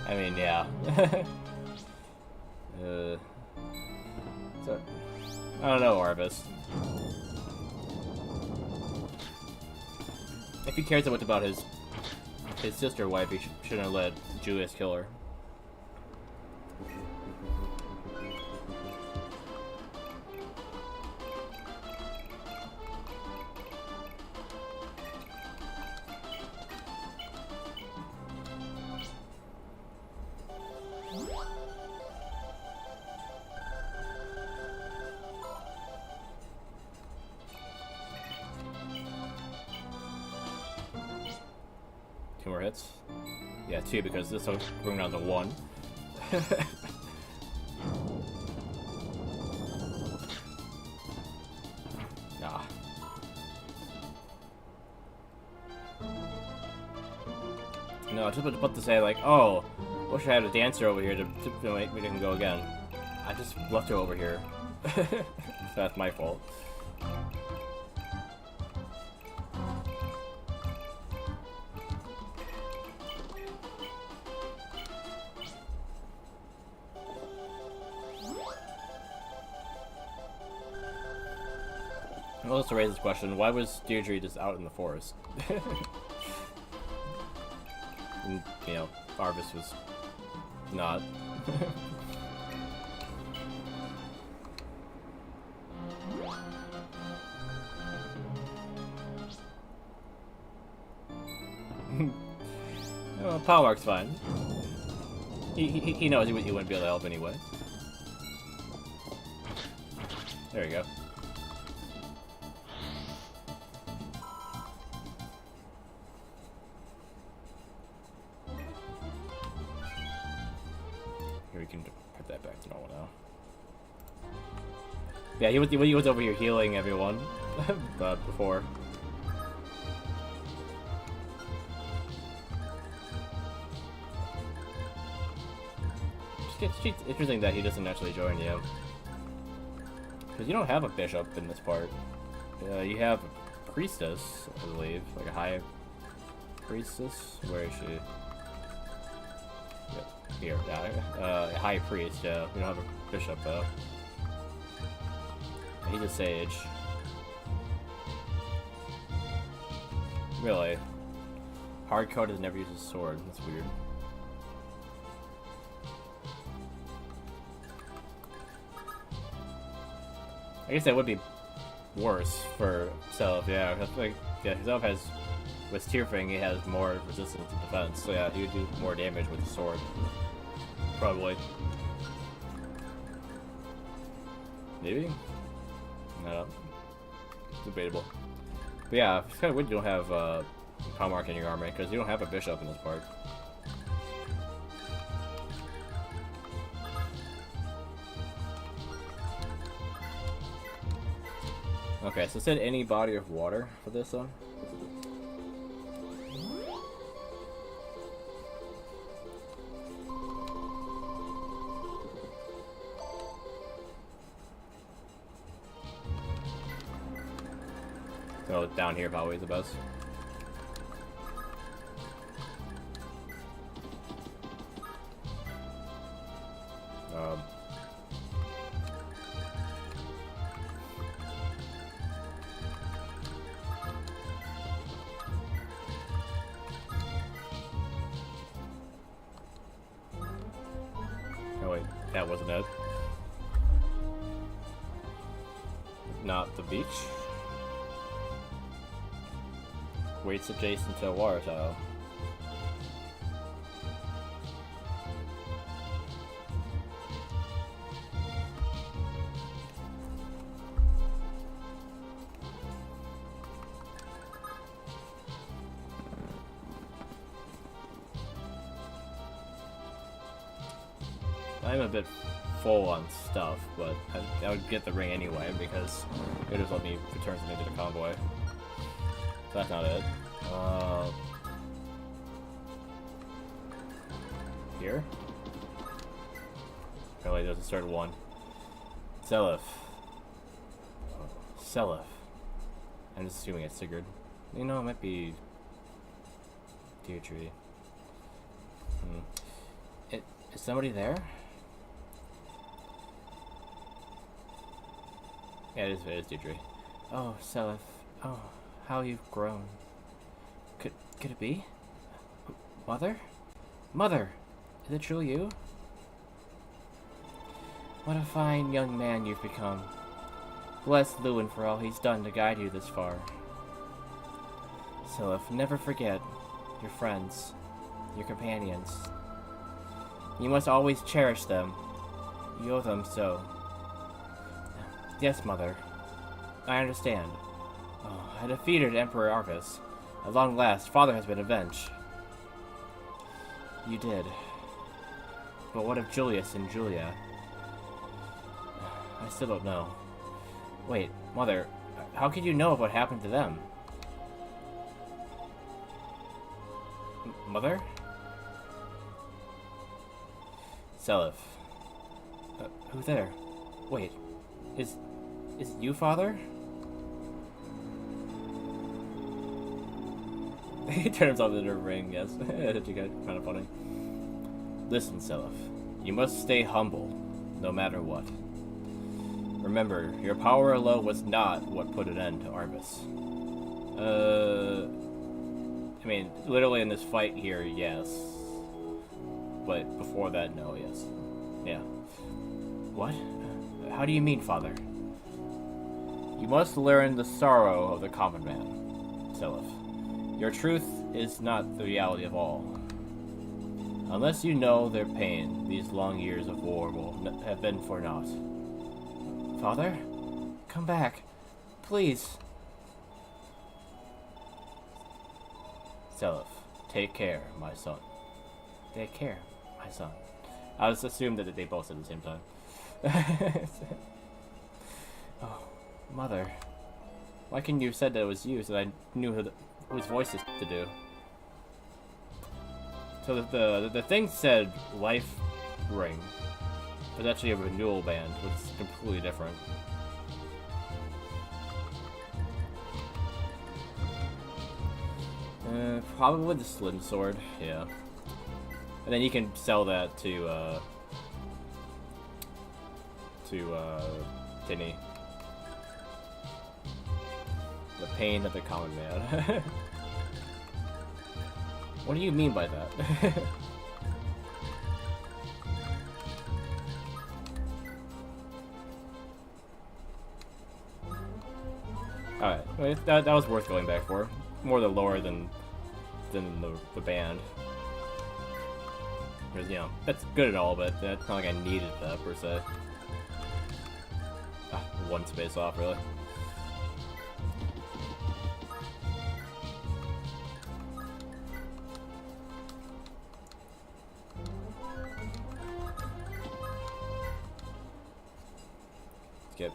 I mean, yeah. So, I don't know, Arvis. If he cares so much about his sister wife, he shouldn't have let Julius kill her. Two more hits? Yeah, two, because this one's going down to one. Ah. No, I was just about to say, like, oh, wish I had a dancer over here to make me go again. I just left her over here. So that's my fault. Well, let's raise this question. Why was Deirdre just out in the forest? And, you know, Arvis was not. Well, Palmark's fine. He knows he wouldn't be able to help anyway. There you go. We can put that back to normal now. Yeah, he was over here healing everyone before. It's interesting that he doesn't actually join you. Because you don't have a bishop in this part. You have a priestess, I believe. Like a high priestess? Where is she? Yep, here. A high priest, yeah. We don't have a bishop, though. He's a sage. Really? Hardcode has never used a sword. That's weird. I guess that would be worse for Self, yeah. Like, yeah, Self has, with Tearfang, he has more resistance to defense, so yeah, he would do more damage with the sword. Probably. Maybe? No. It's debatable. But yeah, it's kind of weird you don't have Palmark in your army, because you don't have a bishop in this part. Okay, so it said any body of water for this one. So down here probably is the best. That wasn't it. Not the beach. Waits adjacent to a water tile. I'm a bit full on stuff, but I would get the ring anyway because it just let me return something to the convoy. So that's not it. Here? Apparently there's a third one. Seliph. Seliph. I'm just assuming it's Sigurd. You know, it might be Deirdre. Is somebody there? Yeah, it is Deirdre. Oh, Seliph. Oh, how you've grown. Could it be? Mother? Mother! Is it truly you? What a fine young man you've become. Bless Lewin for all he's done to guide you this far. Seliph, never forget your friends, your companions. You must always cherish them. You owe them so. Yes, Mother. I understand. Oh, I defeated Emperor Arcus. At long last, Father has been avenged. You did. But what of Julius and Julia? I still don't know. Wait, Mother, how could you know what happened to them? Mother? Seliph. Who there? Wait, is it you, Father? He turns on the ring, yes. That's kind of funny. Listen, Seliph. You must stay humble, no matter what. Remember, your power alone was not what put an end to Arbus. I mean, literally in this fight here, yes. But before that, no, yes. Yeah. What? How do you mean, Father? You must learn the sorrow of the common man, Seliph. Your truth is not the reality of all. Unless you know their pain, these long years of war will have been for naught. Father? Come back. Please. Seliph, take care, my son. Take care, my son. I just assumed that they both said at the same time. Oh, Mother. Why couldn't you have said that it was you so that I knew whose voice to do? So the thing said life ring. It's actually a renewal band, which is completely different. Probably the slim sword, yeah. And then you can sell that to Tinny. The pain of the common man. What do you mean by that? Alright, that was worth going back for. More the lore than the band. Because, you know, that's good and all, but it's not like I needed that, per se. One space off, really. Skip.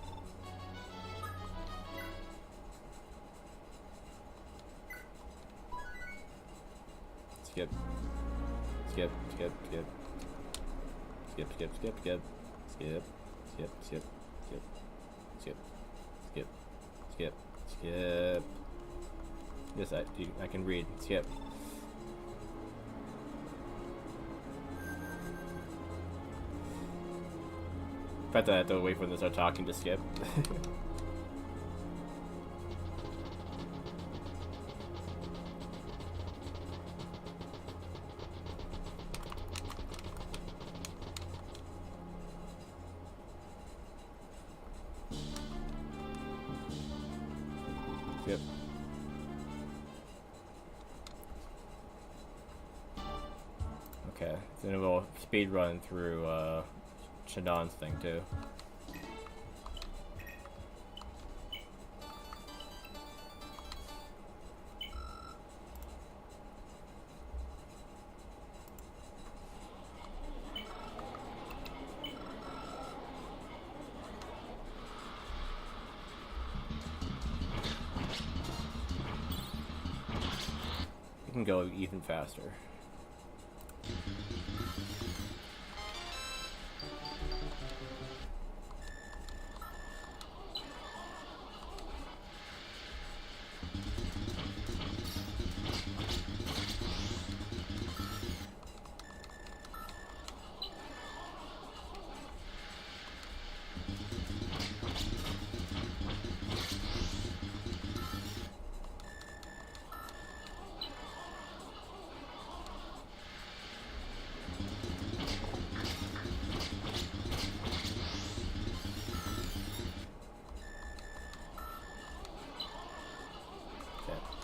Skip. Skip, skip, skip. Skip, skip, skip, skip. Skip, skip, skip, skip. Skip, skip, skip, skip. Yes, I can read. Skip. In fact, I have to wait for them to start talking to skip. Yep. Okay, then we'll speed run through Shadon's thing too. You can go even faster.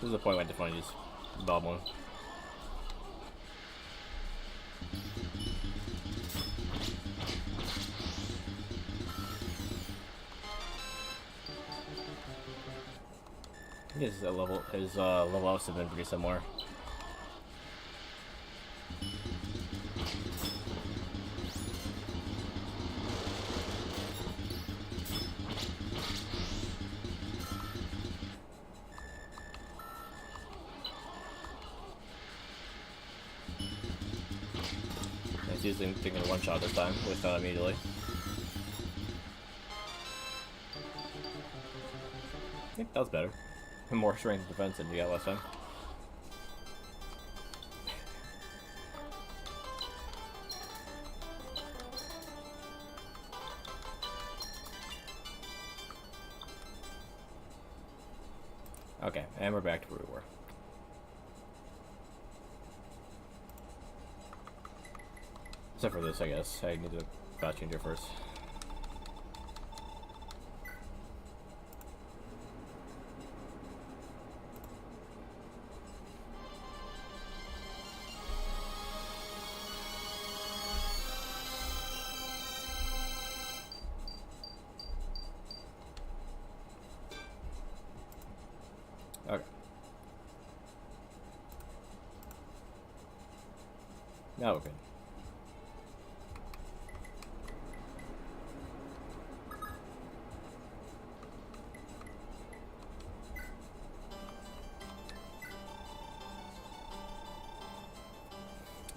This is the point where I define just bob one. I think his level ups have been pretty similar. He's using taking a one shot this time, with not immediately. I think that was better. More strength defense than you got last time. Okay, and we're back to where we were. Except for this, I guess. I need to batch changer first. Okay. Now we're good.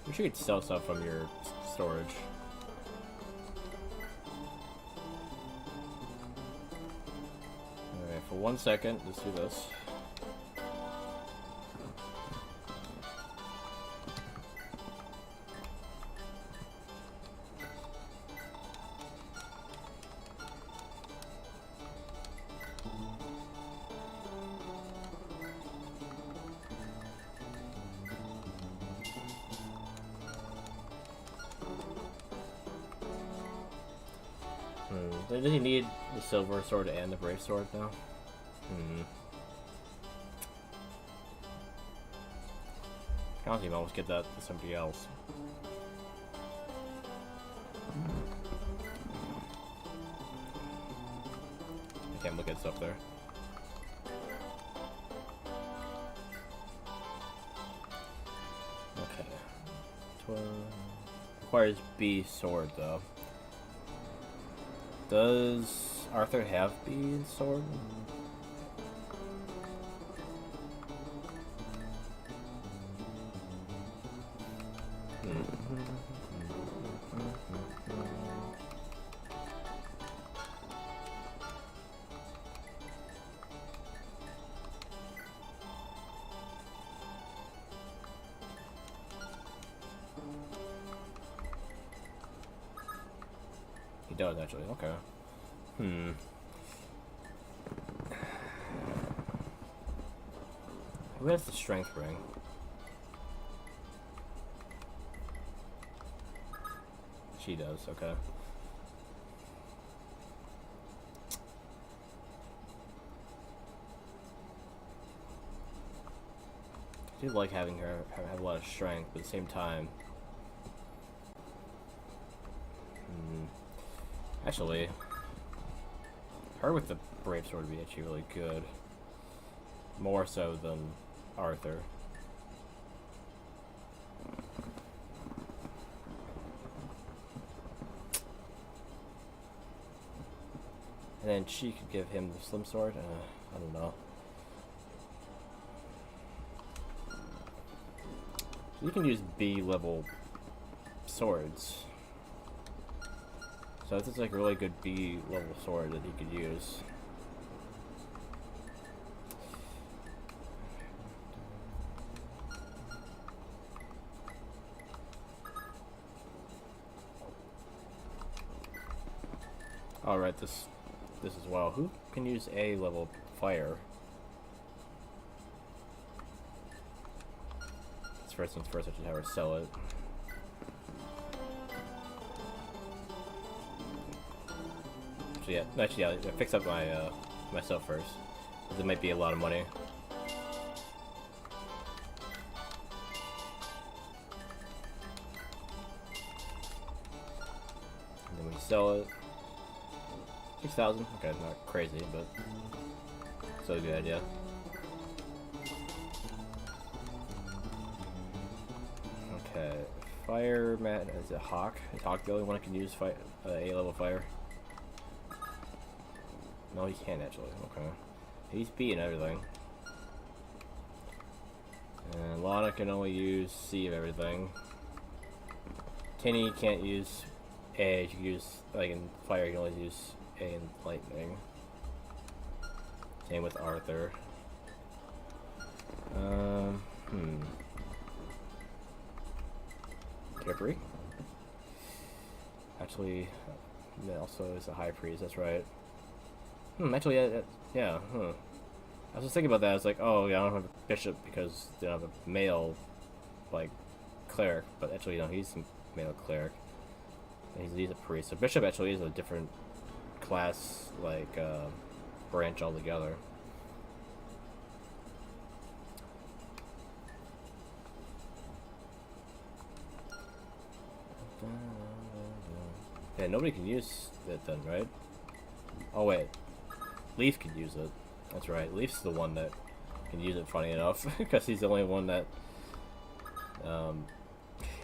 I'm sure you could sell stuff from your storage. Alright, for 1 second, let's do this. Does he need the silver sword and the brave sword now? Honestly, almost get that to somebody else. I can't look at stuff there. Okay. Requires B sword though. Does Arthur have B sword? He does actually, okay. Who has the strength ring? She does, okay. I do like having her have a lot of strength, but at the same time... Actually, her with the Brave Sword would be actually really good. More so than Arthur. And then she could give him the Slim Sword? I don't know. You can use B level swords. So this is like a really good B level sword that he could use. Alright, this as well. Who can use A level fire? First things first, I should have her sell it. Actually, yeah, fix up my myself first, because it might be a lot of money. And then we sell it. 6,000. Okay, not crazy, but still a good idea. Okay, Fireman is it Hawk? Is Hawk the only one that can use A level fire? No, he can't actually. Okay, he's B and everything. And Lana can only use C of everything. Tinny can't use A. She can use like in fire. You can only use A in lightning. Same with Arthur. Carefree. Actually, that also is a high priest. That's right. Actually, yeah. I was just thinking about that. I was like, oh yeah, I don't have a bishop because they don't have a male, like, cleric. But actually, no, he's a male cleric. And he's a priest. So bishop actually is a different class, like, branch altogether. Yeah, nobody can use it then, right? Oh wait, Leaf can use it. That's right, Leaf's the one that can use it, funny enough, because he's the only one that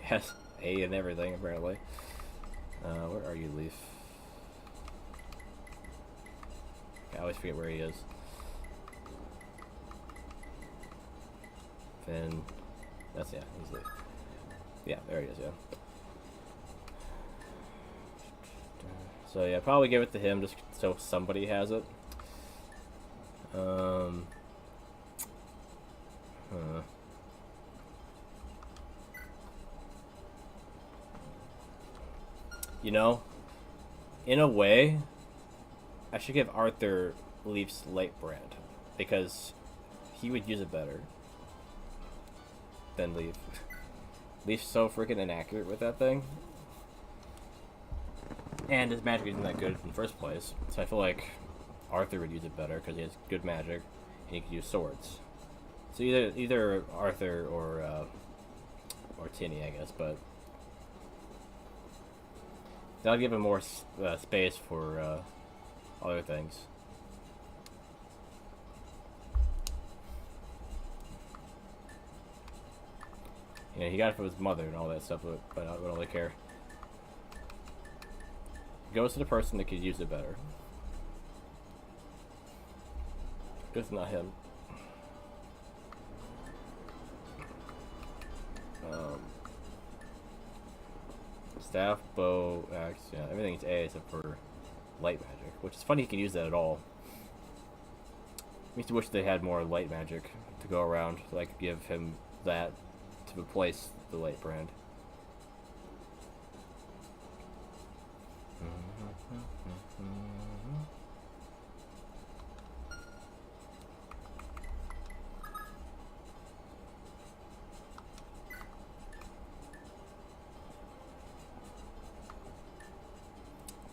has A and everything, apparently. Where are you, Leaf? I always forget where he is. Finn. That's, yeah, he's Leaf. Yeah, there he is, yeah. So yeah, probably give it to him just so somebody has it. You know, in a way, I should give Arthur Leaf's light brand because he would use it better than Leaf. Leaf's so freaking inaccurate with that thing. And his magic isn't that good in the first place, so I feel like Arthur would use it better because he has good magic and he can use swords. So either Arthur or Tinny, I guess, but that'll give him more space for other things. You know, he got it from his mother and all that stuff, but I don't really care. Goes to the person that could use it better. It's not him. Staff, bow, axe, yeah, everything's A except for light magic, which is funny he can use that at all. I used to wish they had more light magic to go around, so I could give him that to replace the light brand.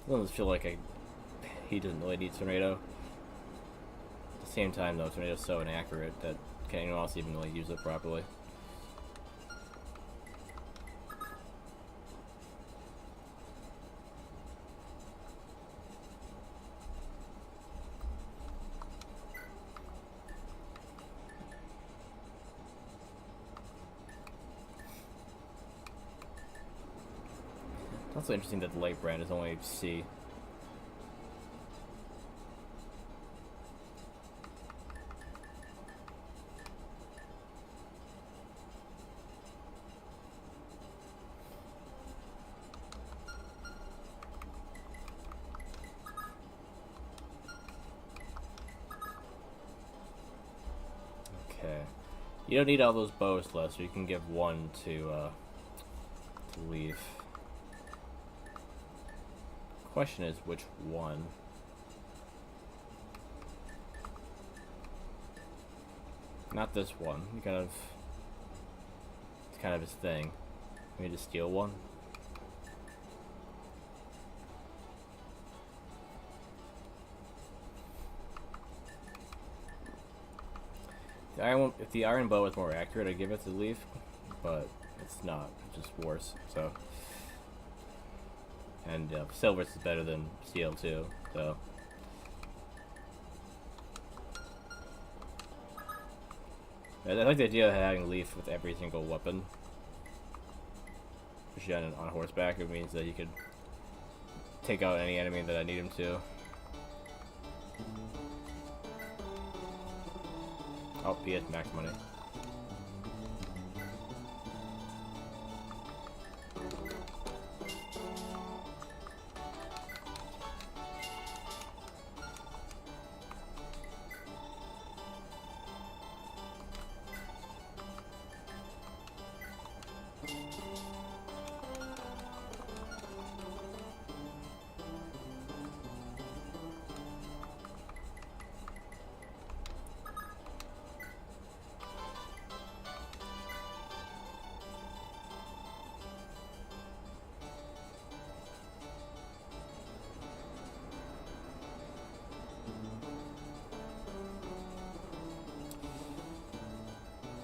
I don't feel like he doesn't really need Tornado. the same time, though, Tornado's so inaccurate that can't anyone else even really use it properly. It's also interesting that the light brand is only C. Okay. You don't need all those bows left, so you can give one to leave. Question is, which one? Not this one. It's kind of his thing. We need to steal one. If the iron bow was more accurate, I'd give it to Leaf, but it's not. It's just worse. So, and silver is better than steel too. So, I like the idea of having Leaf with every single weapon. Especially on horseback, it means that he could take out any enemy that I need him to. Oh, he has max money.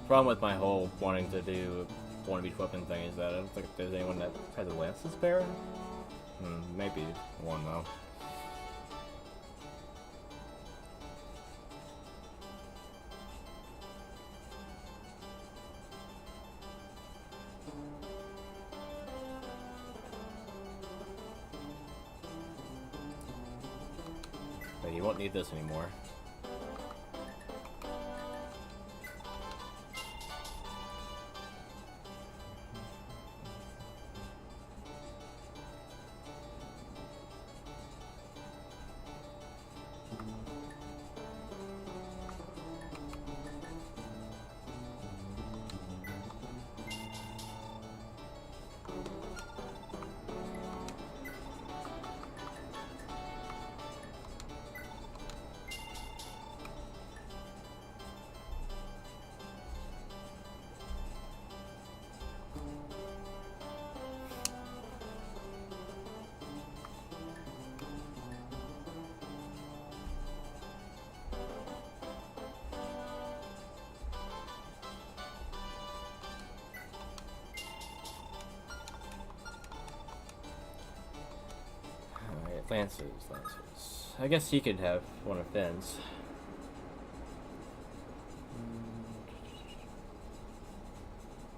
Problem with my whole wanting to do one of each weapon thing is that I don't think there's anyone that has a lance to spare. Maybe one though. But you won't need this anymore. Lances. I guess he could have one of Finn's.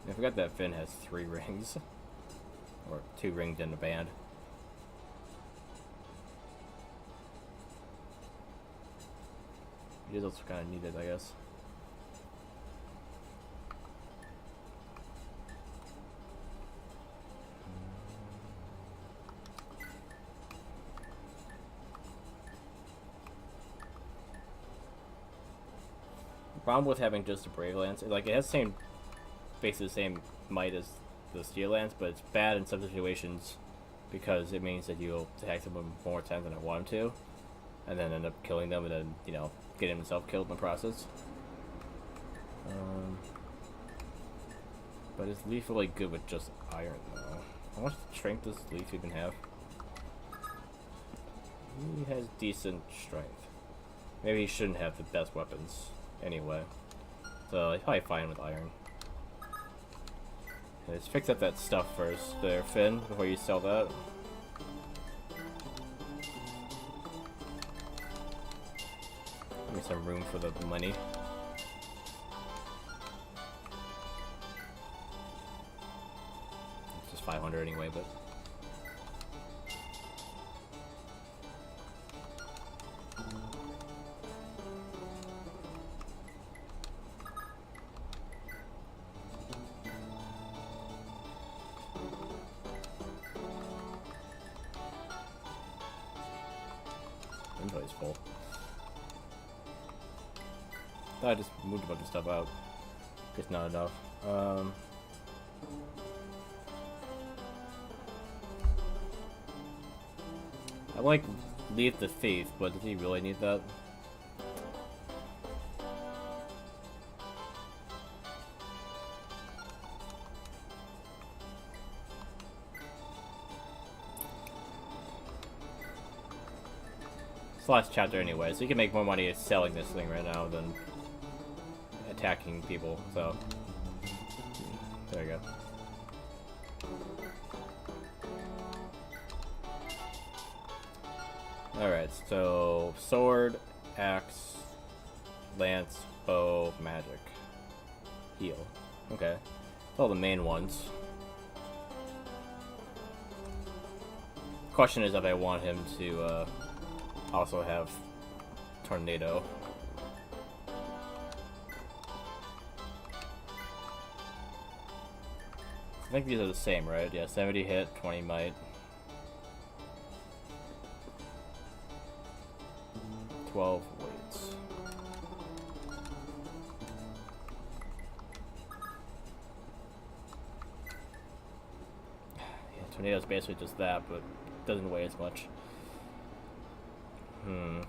I forgot that Finn has 3 rings. Or 2 rings in the band. He is also kind of needed, I guess. Problem with having just a Brave Lance, like it has basically the same might as the Steel Lance, but it's bad in some situations because it means that you'll attack someone more times than I want him to, and then end up killing them, and then getting himself killed in the process. But is Leaf really good with just iron though? How much strength does Leaf even have? He has decent strength. Maybe he shouldn't have the best weapons anyway. So he's probably fine with iron. Let's fix up that stuff first, there, Finn, before you sell that. Give me some room for the money. It's just 500 anyway, but... Inventory's full. Thought I just moved a bunch of stuff out. Guess not enough. I like Leave the Faith, but does he really need that? It's the last chapter anyway, so you can make more money selling this thing right now than attacking people, so there you go. Alright, so sword, axe, lance, bow, magic, heal. Okay, that's all the main ones. Question is if I want him to also have tornado. I think these are the same, right? Yeah, 70 hit, 20 might. 12 weights. Yeah, tornado's basically just that, but doesn't weigh as much. I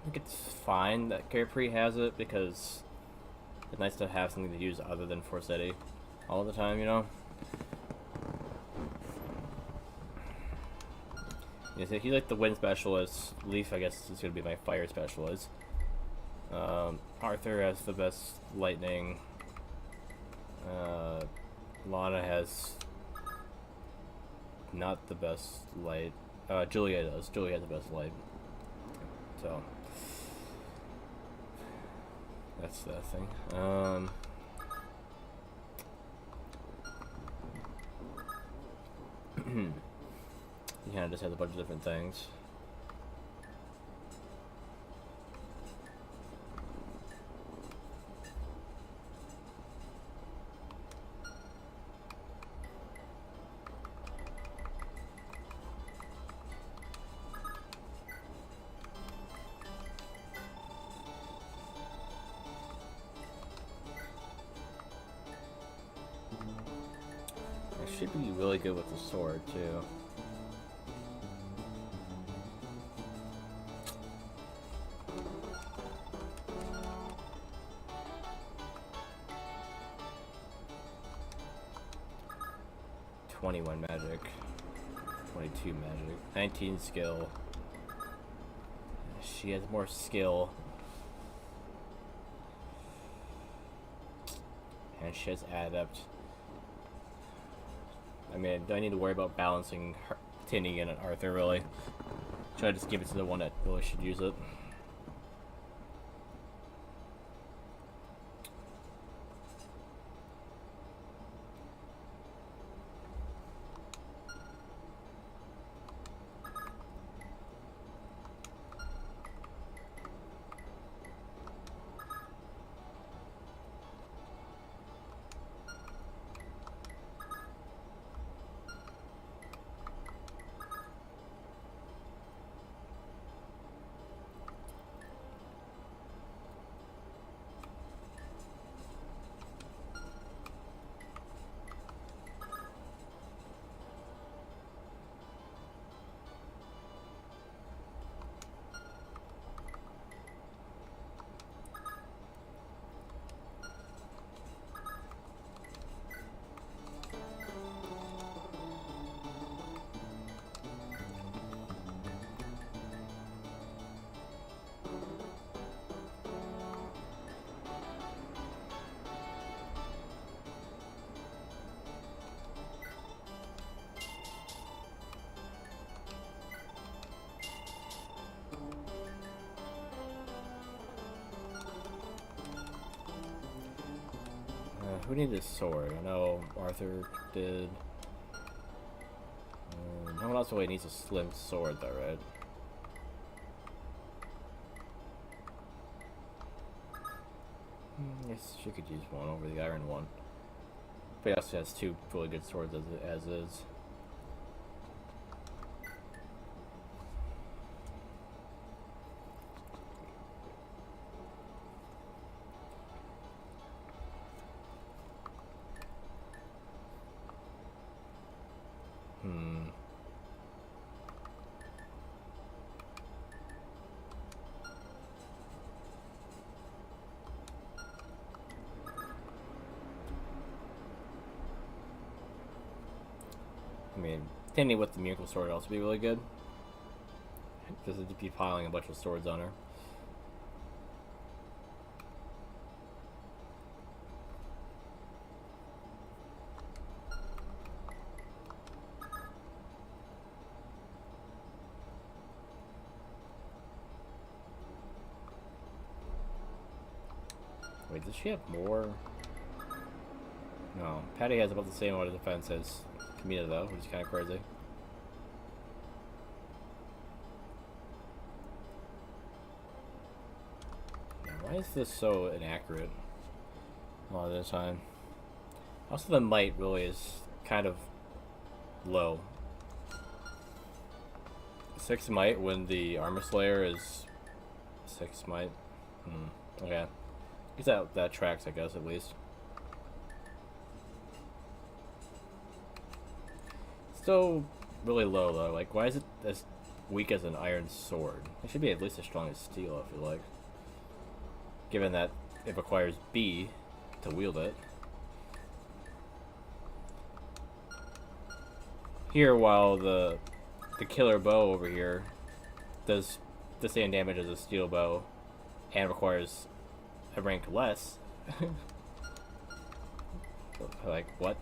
think it's fine that Carefree has it because it's nice to have something to use other than Forsetti all the time, you know? Yeah, so he's like the wind specialist. Leaf, I guess, is going to be my fire specialist. Arthur has the best lightning. Lana has not the best light. Julia does. Julia has the best light. So that's that thing. He kind of just has a bunch of different things. I should be really good with the sword too. Magic, 22 magic, 19 skill. She has more skill, and she has adept. I mean, do I need to worry about balancing her, Tinny and Arthur really? Should I just give it to the one that really should use it? who needed a sword? I know Arthur did. No one else really needs a slim sword, though, right? Yes, she could use one over the iron one. But he also has two really good swords as is. I mean, Tinny with the Miracle Sword would also be really good. Because it'd be piling a bunch of swords on her. Wait, does she have more? No. Patty has about the same amount of defense as Camila, though, which is kind of crazy. Now, why is this so inaccurate a lot of the time? Also, the might really is kind of low. 6 might when the Armor Slayer is 6 might. Okay. I guess that tracks, I guess, at least. Still really low, though. Like, why is it as weak as an iron sword? It should be at least as strong as steel, I feel like. Given that it requires B to wield it. Here, while the killer bow over here does the same damage as a steel bow and requires a rank less. Like, what?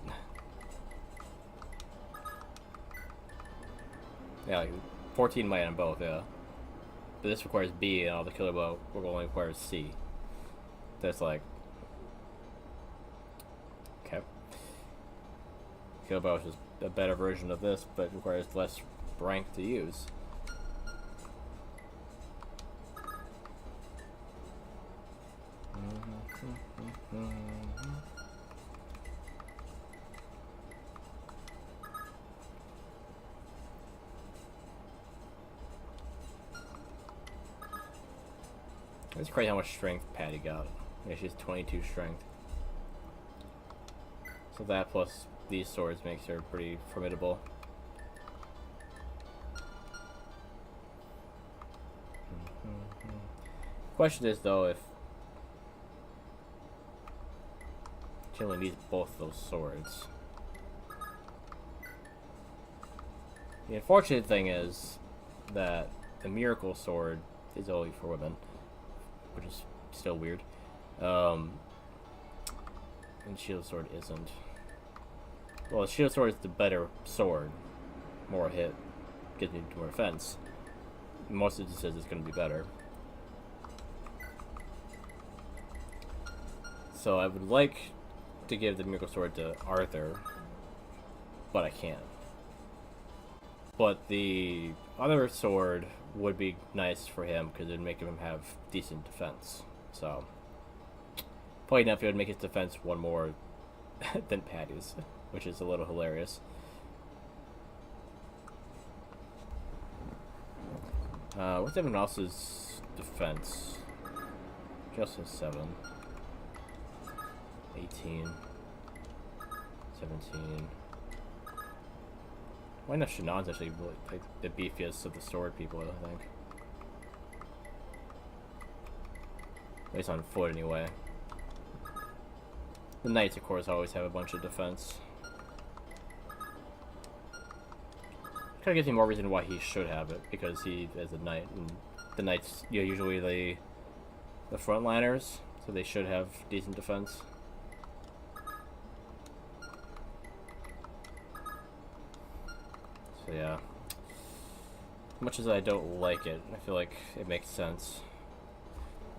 Yeah, like 14 might on both, yeah. But this requires B, and all the killer bow only requires C. That's like... Okay. Killer bow is just a better version of this, but requires less rank to use. It's crazy how much strength Patty got. Yeah, she has 22 strength. So that plus these swords makes her pretty formidable. Question is, though, if she only needs both those swords. The unfortunate thing is that the Miracle Sword is only for women, which is still weird. And Shield Sword isn't. Well, the Shield Sword is the better sword. More hit, gives me more defense. Most of it says it's going to be better. So I would like to give the Miracle Sword to Arthur, but I can't. But the other sword would be nice for him because it would make him have decent defense. So, probably enough it would make his defense one more than Patty's, which is a little hilarious. What's everyone else's defense? Just has 7. 18. 17. Why not Shanon's actually really, like, the beefiest of the sword people, I think. At least on foot, anyway. The knights, of course, always have a bunch of defense. Kind of gives me more reason why he should have it, because he is a knight, and the knights, you know, usually the frontliners, so they should have decent defense. So yeah, as much as I don't like it, I feel like it makes sense.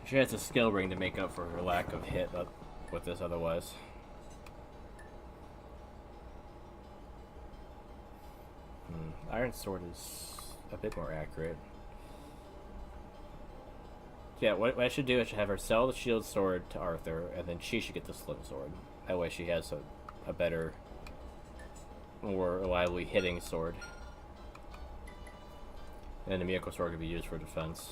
She has a skill ring to make up for her lack of hit with this otherwise. Iron Sword is a bit more accurate. Yeah, what I should do is have her sell the shield sword to Arthur, and then she should get the slim sword. That way she has a better, more reliably hitting sword. And the Miyako sword could be used for defense.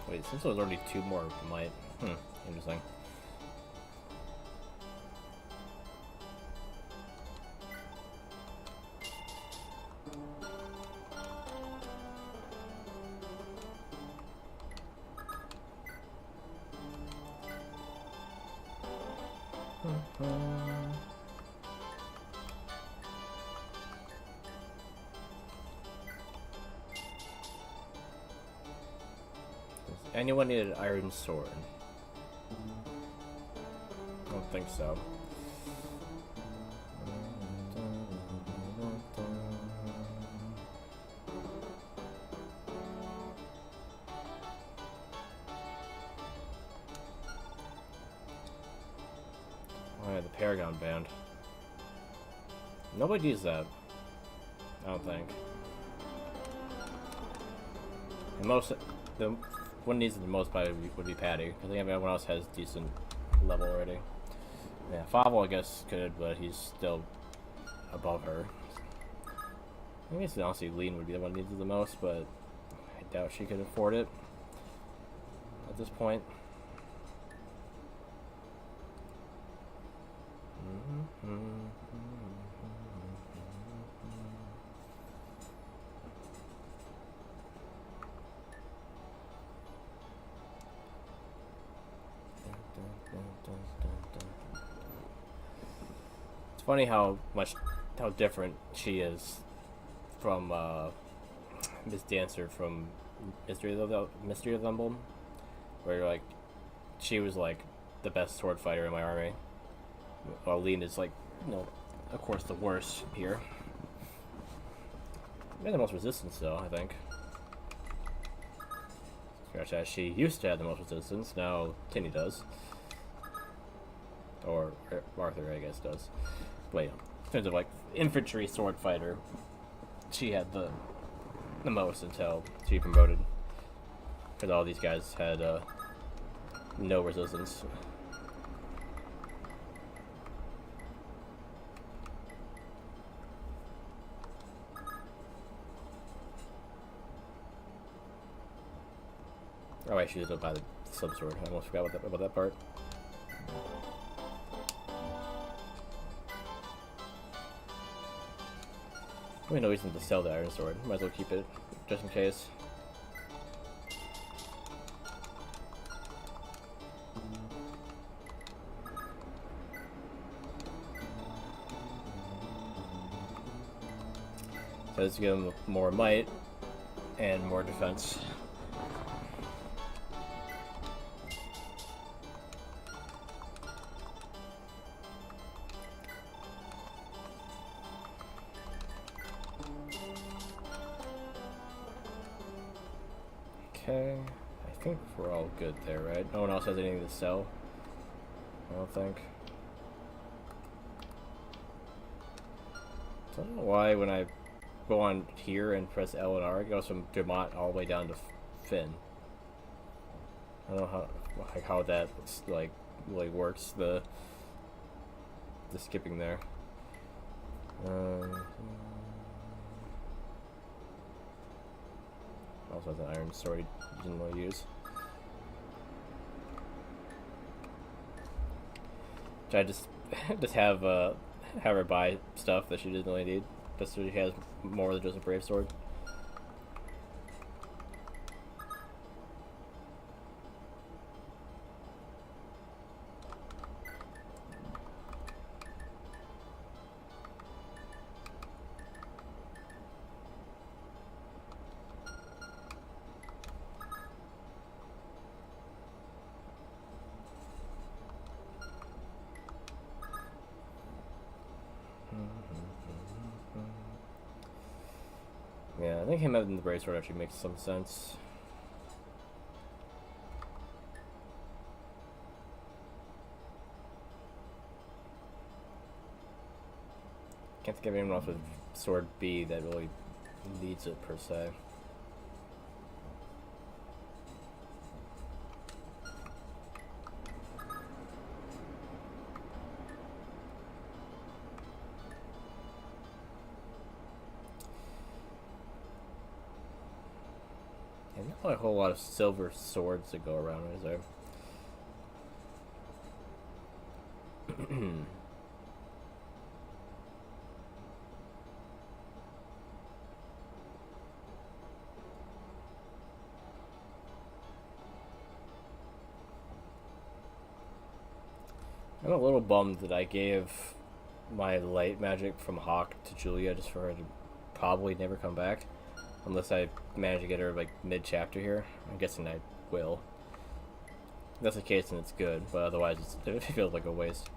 Wait, since there was already 2 more might. Interesting. Anyone need an iron sword? I don't think so. Oh yeah, the Paragon band. Nobody needs that. I don't think. And the one needs it the most probably would be Patty. I think everyone else has decent level already. Yeah, Favel I guess could, but he's still above her. I guess honestly Lean would be the one who needs it the most, but I doubt she could afford it at this point. It's funny how different she is from Miss Dancer from Mystery of the Emblem, where like she was like the best sword fighter in my army, while Lean is like, you know, of course the worst here. Maybe the most resistance though, I think. She used to have the most resistance, now Tinny does. Or Arthur, I guess, does. But yeah, in terms of like infantry sword fighter, she had the most until she promoted. Because all these guys had no resistance. Oh wait, she did it by the sub-sword. I almost forgot about that part. Really no reason to sell the iron sword. Might as well keep it, just in case. So let's give him more might and more defense. Okay, I think we're all good there, right? No one else has anything to sell? I don't think. I don't know why when I go on here and press L and R, it goes from Dermot all the way down to Finn. I don't know how that like really works, the skipping there. Also has an iron sword he didn't really use. Should I just have her buy stuff that she doesn't really need, just so she has more than just a brave sword? Yeah, I think him having the braceword actually makes some sense. Can't think of anyone else with sword B that really needs it per se. And not a whole lot of silver swords to go around, is there? I'm a little bummed that I gave my light magic from Hawk to Julia just for her to probably never come back. Unless I manage to get her like mid-chapter here. I'm guessing I will. If that's the case, then it's good, but otherwise it feels like a waste.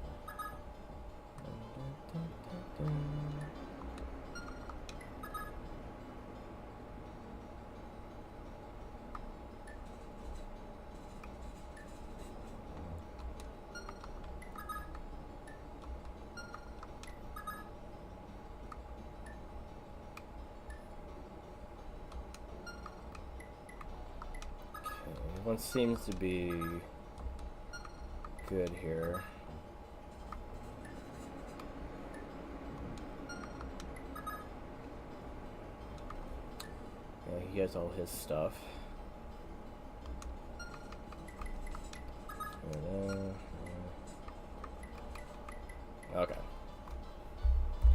One seems to be good here. Yeah, he has all his stuff. Okay.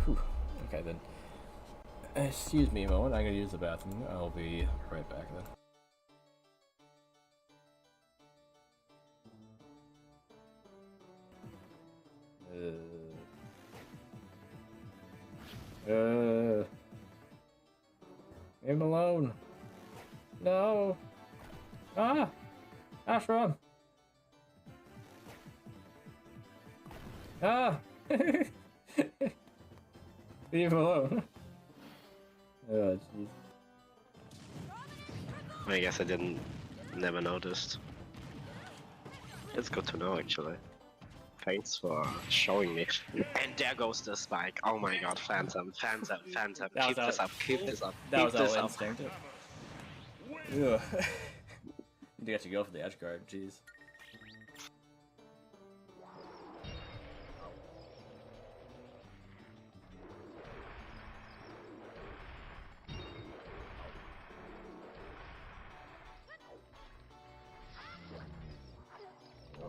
Whew. Okay then. Excuse me a moment, I'm gonna use the bathroom. I'll be right back then. Leave him alone. No. Ah! Ashram! Ah! Leave him alone. Oh, jeez. I guess I never noticed. It's good to know, actually. Thanks for showing me. And there goes the spike. Oh my god, Phantom. Keep this up, keep this up. That was all instinct. Ugh. You got to go for the edge guard, jeez.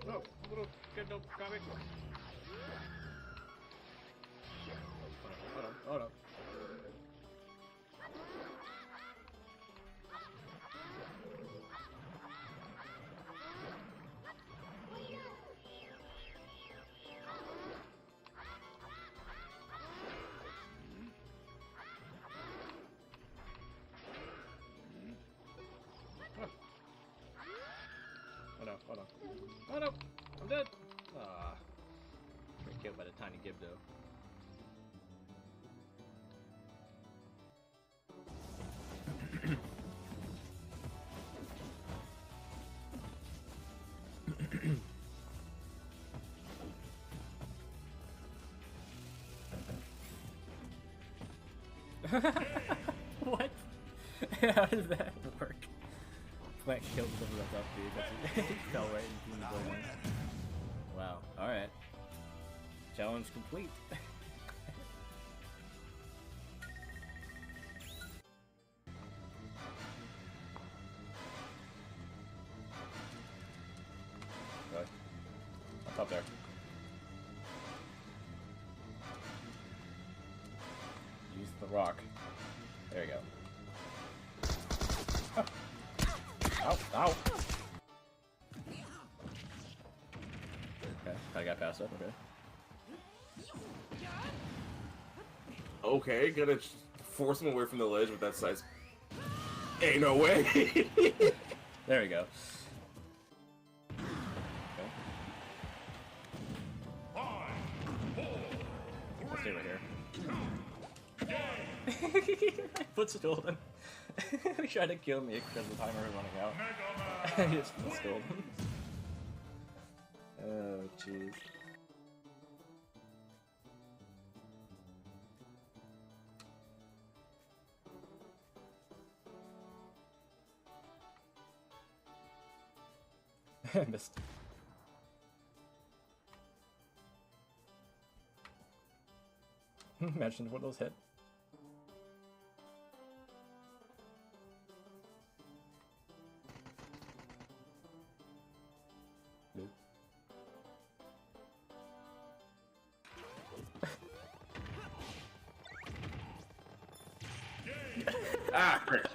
No, get no comic. Hold on. Oh no, I'm dead. Ah, got killed by the tiny Gibdo. What? How does that work? Plant killed some of that dude. He fell right into the building. Wow. Alright. Challenge complete. Really? What's up there? Use the rock. There you go. Oh. Ow, ow! Okay, I got past it, okay. Okay, gonna force him away from the ledge with that size. Ain't no way! There we go. Okay. I'll stay right here. Footstooled him. He tried to kill me because the timer was running out. I just footstooled him. Oh, jeez. I missed. Imagine what those hit. Nope. Ah, frick.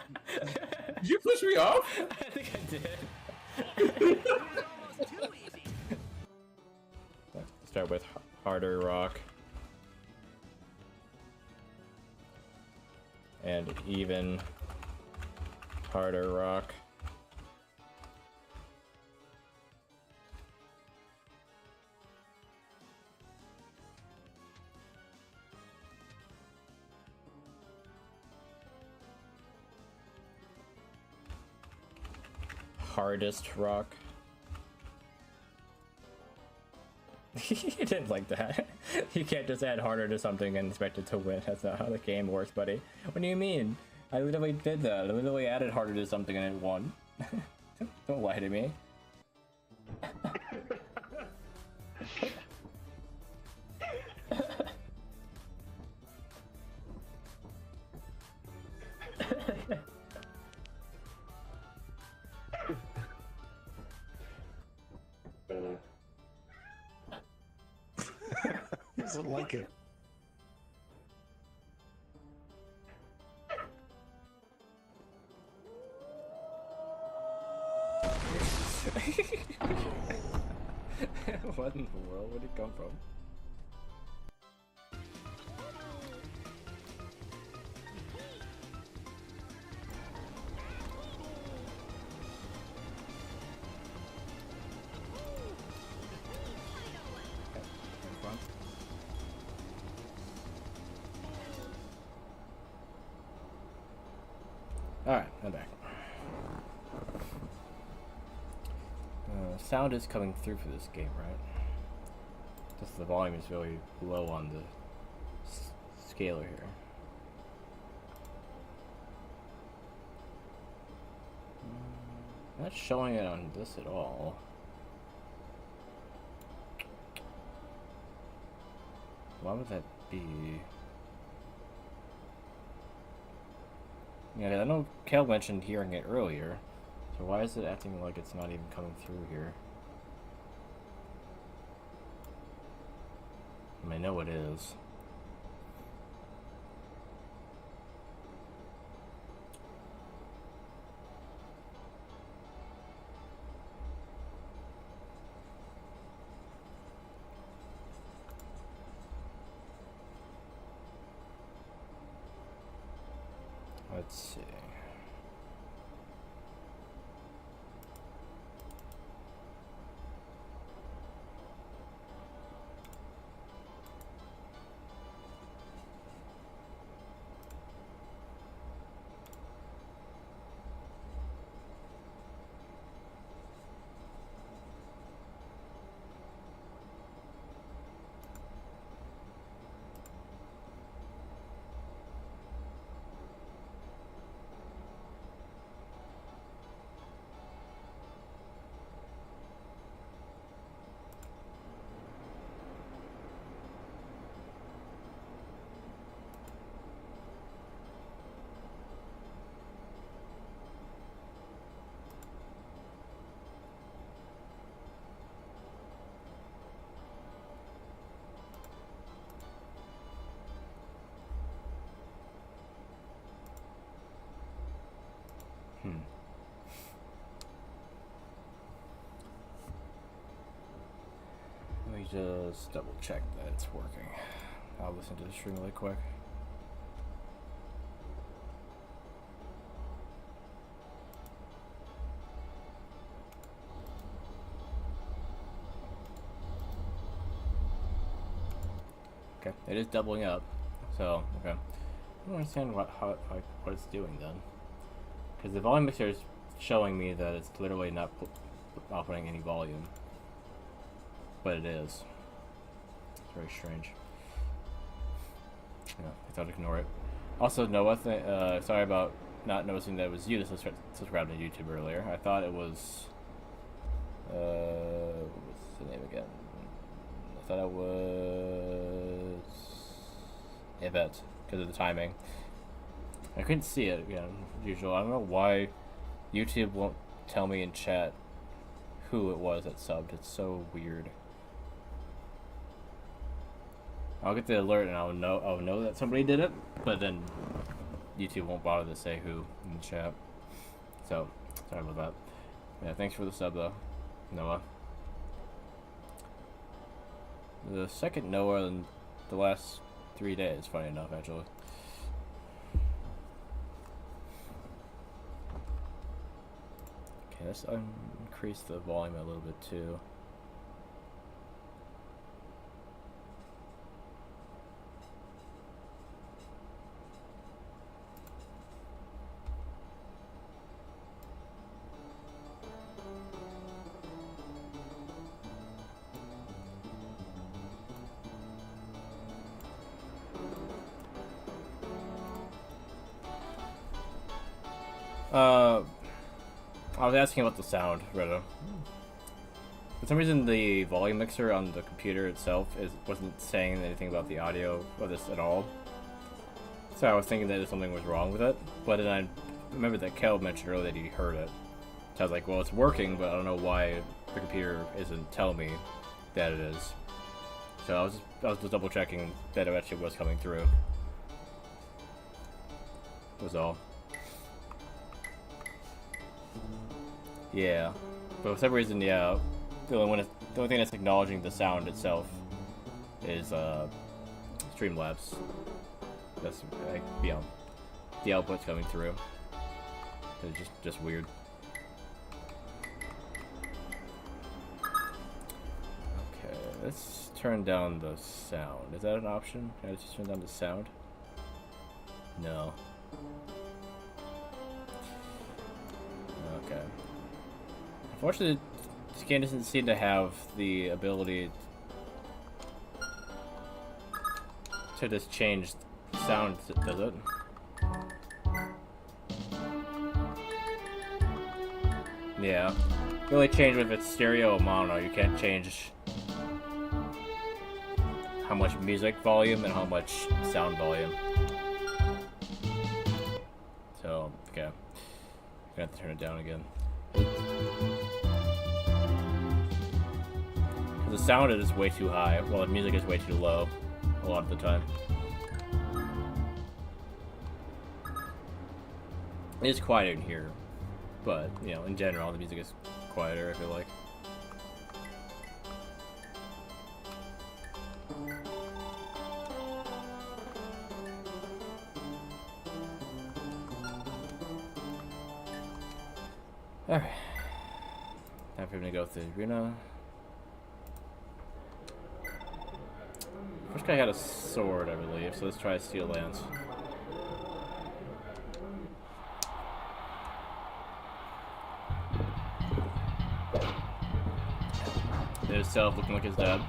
Did you push me off? I think I did. Start with harder rock. And even harder rock. Hardest rock. You didn't like that. You can't just add harder to something and expect it to win. That's not how the game works, buddy. What do you mean? I literally did that. I literally added harder to something and it won. Don't lie to me. Doesn't like it. What in the world would it come from? Alright, I'm back. Sound is coming through for this game, right? Just the volume is really low on the scaler here. Not showing it on this at all. Why would that be? Yeah, I know Kel mentioned hearing it earlier, so why is it acting like it's not even coming through here? I know it is. Let's see. Let me just double check that it's working. I'll listen to the stream really quick. Okay, it is doubling up. So, okay. don't understand what it's doing then. Because the volume mixer is showing me that it's literally not outputting any volume. But it is. It's very strange. Yeah, I thought I'd ignore it. Also, Noah, sorry about not noticing that it was you that subscribed to YouTube earlier. I thought it was... what's the name again? I thought it was... Yvette, because of the timing. I couldn't see it again, as usual. I don't know why YouTube won't tell me in chat who it was that subbed. It's so weird. I'll get the alert and I'll know that somebody did it, but then YouTube won't bother to say who in the chat. So, sorry about that. Yeah, thanks for the sub though, Noah. The second Noah in the last 3 days, funny enough, actually. Okay, let's increase the volume a little bit too. I was asking about the sound, Retta. For some reason, the volume mixer on the computer itself wasn't saying anything about the audio of this at all. So I was thinking that something was wrong with it. But then I remember that Kel mentioned earlier that he heard it. So I was like, well, it's working, but I don't know why the computer isn't telling me that it is. So I was just double checking that it actually was coming through. Was all. Yeah, but for some reason, yeah, the only thing that's acknowledging the sound itself is Streamlabs. That's like, you know, the output's coming through. It's just weird. Okay, let's turn down the sound. Is that an option? Can I just turn down the sound? No. Okay. Unfortunately, this game doesn't seem to have the ability to just change sound, does it? Yeah. You only change if it's stereo or mono. You can't change how much music volume and how much sound volume. So, okay. I'm gonna have to turn it down again. The sound is way too high, while the music is way too low a lot of the time. It is quieter in here, but, you know, in general, the music is quieter, I feel like. Alright. Time for him to go through the arena. First guy had a sword, I believe, so let's try Steel Lance. There's Self looking like his dad.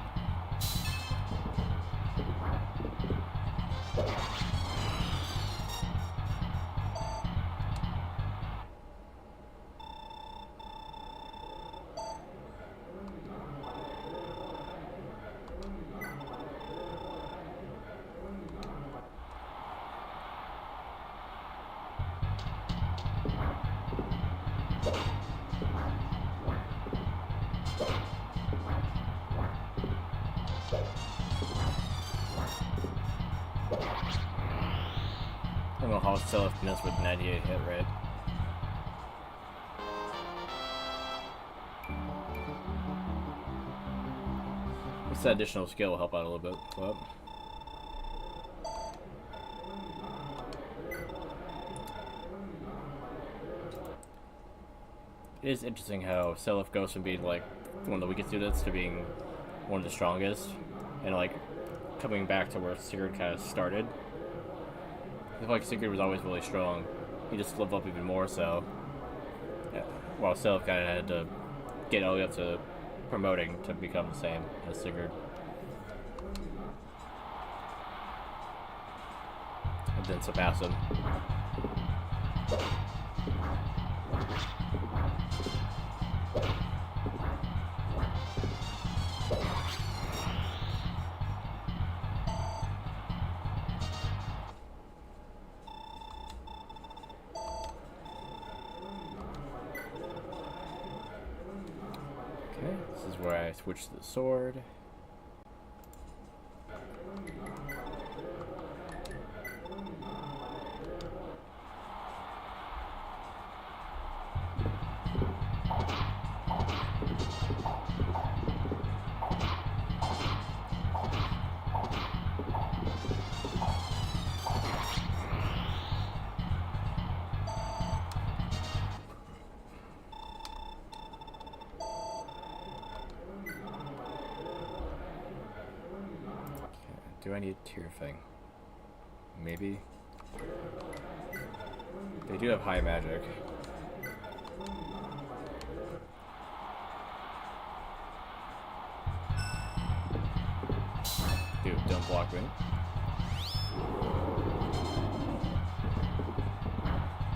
I don't know how Self missed with 98 hit rate. What's that additional skill will help out a little bit. Well, it is interesting how Self goes from being like one of the weakest units to being one of the strongest, and like coming back to where Sigurd kind of started. feel like Sigurd was always really strong. He just lived up even more so. Yeah. While Sylph kind of had to get all the way up to promoting to become the same as Sigurd. And then surpass him. Okay, this is where I switch to the sword. Do I need tier thing? Maybe. They do have high magic. Dude, don't block me.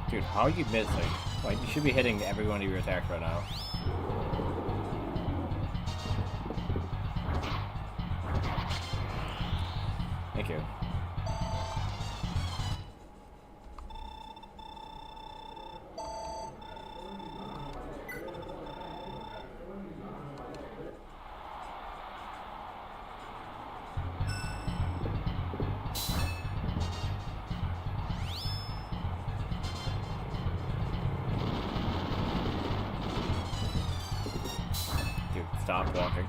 Dude, how are you missing? Like, you should be hitting every one of your attacks right now. Thank you. Dude, stop walking.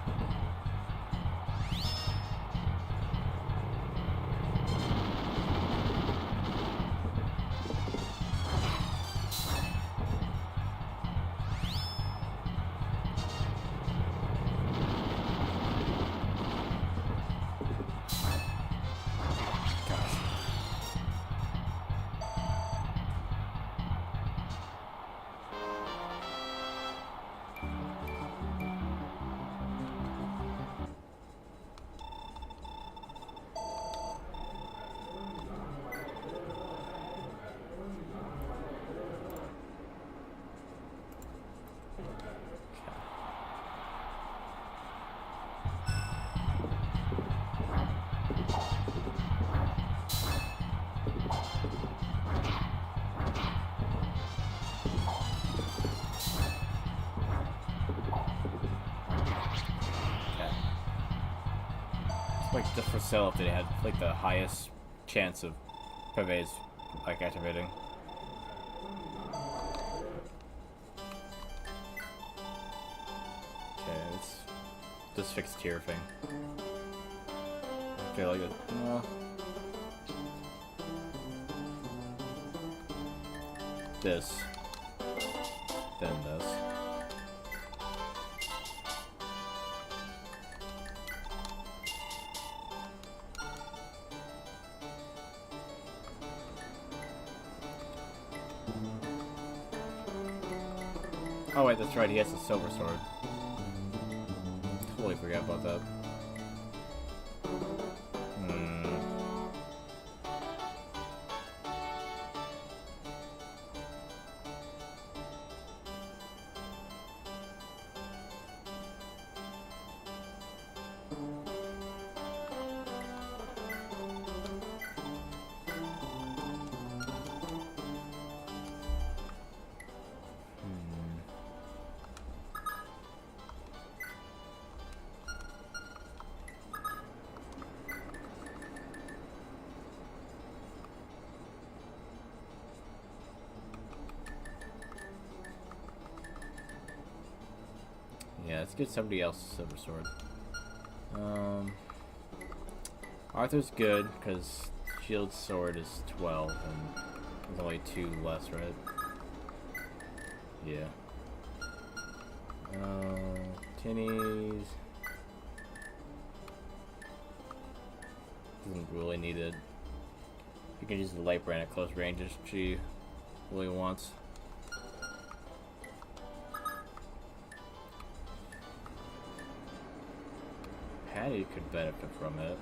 Like just for Sylph, they had like the highest chance of Pave's like activating. Okay, let's just fix tier thing. I feel like it. This, then this. Oh wait, that's right, he has a silver sword. Totally forgot about that. Yeah, let's get somebody else's silver sword. Arthur's good, because shield sword is 12, and there's only 2 less, right? Yeah. Tinnies. Isn't really needed. You can use the light brand at close range if she really wants. Patty could benefit from it.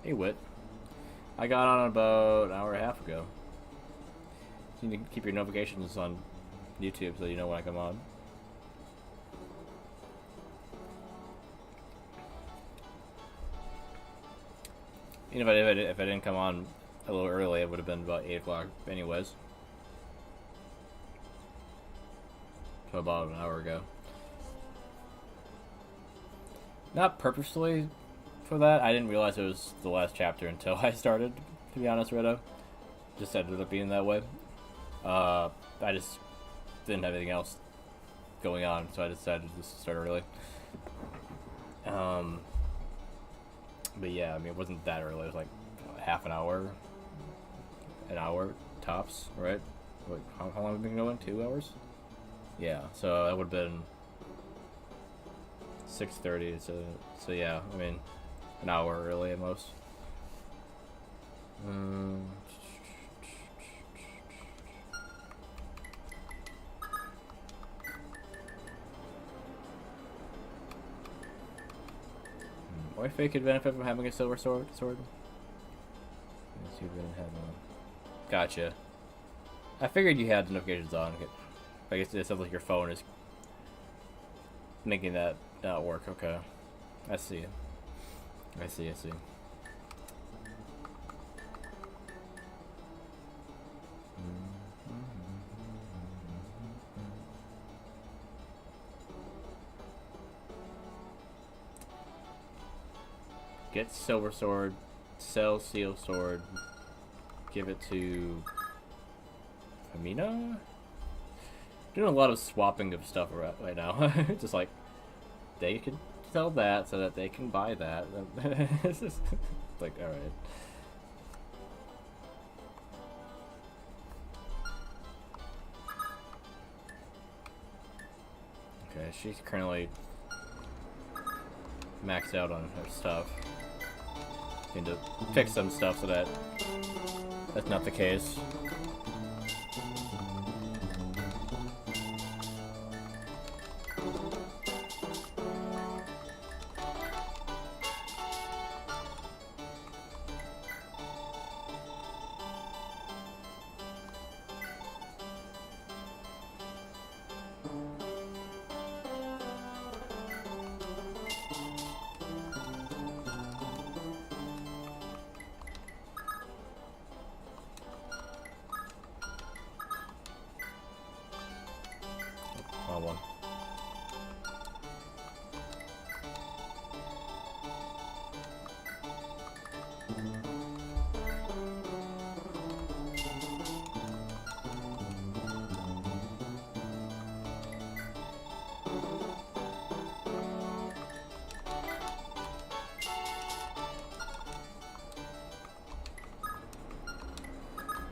Hey, Wit. I got on about an hour and a half ago. You need to keep your notifications on YouTube so you know when I come on. You know, if I didn't come on a little early, it would have been about 8 o'clock anyways. So about an hour ago. Not purposely for that. I didn't realize it was the last chapter until I started, to be honest, Redo. Just ended up being that way. I just didn't have anything else going on, so I decided to just start early. But yeah, I mean, it wasn't that early. It was like half an hour tops, right? Like, how long have we been going? 2 hours? Yeah, so that would have been 6:30. So yeah, I mean, an hour early at most. Wayfair could benefit from having a silver sword. Yes, you didn't have one. Gotcha. I figured you had the notifications on. I guess it sounds like your phone is making that not work. Okay. I see. I see. Get silver sword, sell seal sword, give it to Amina? Doing a lot of swapping of stuff right now. Just like, they can sell that so that they can buy that. It's just like, alright. Okay, she's currently maxed out on her stuff. Need to fix some stuff so that that's not the case. One.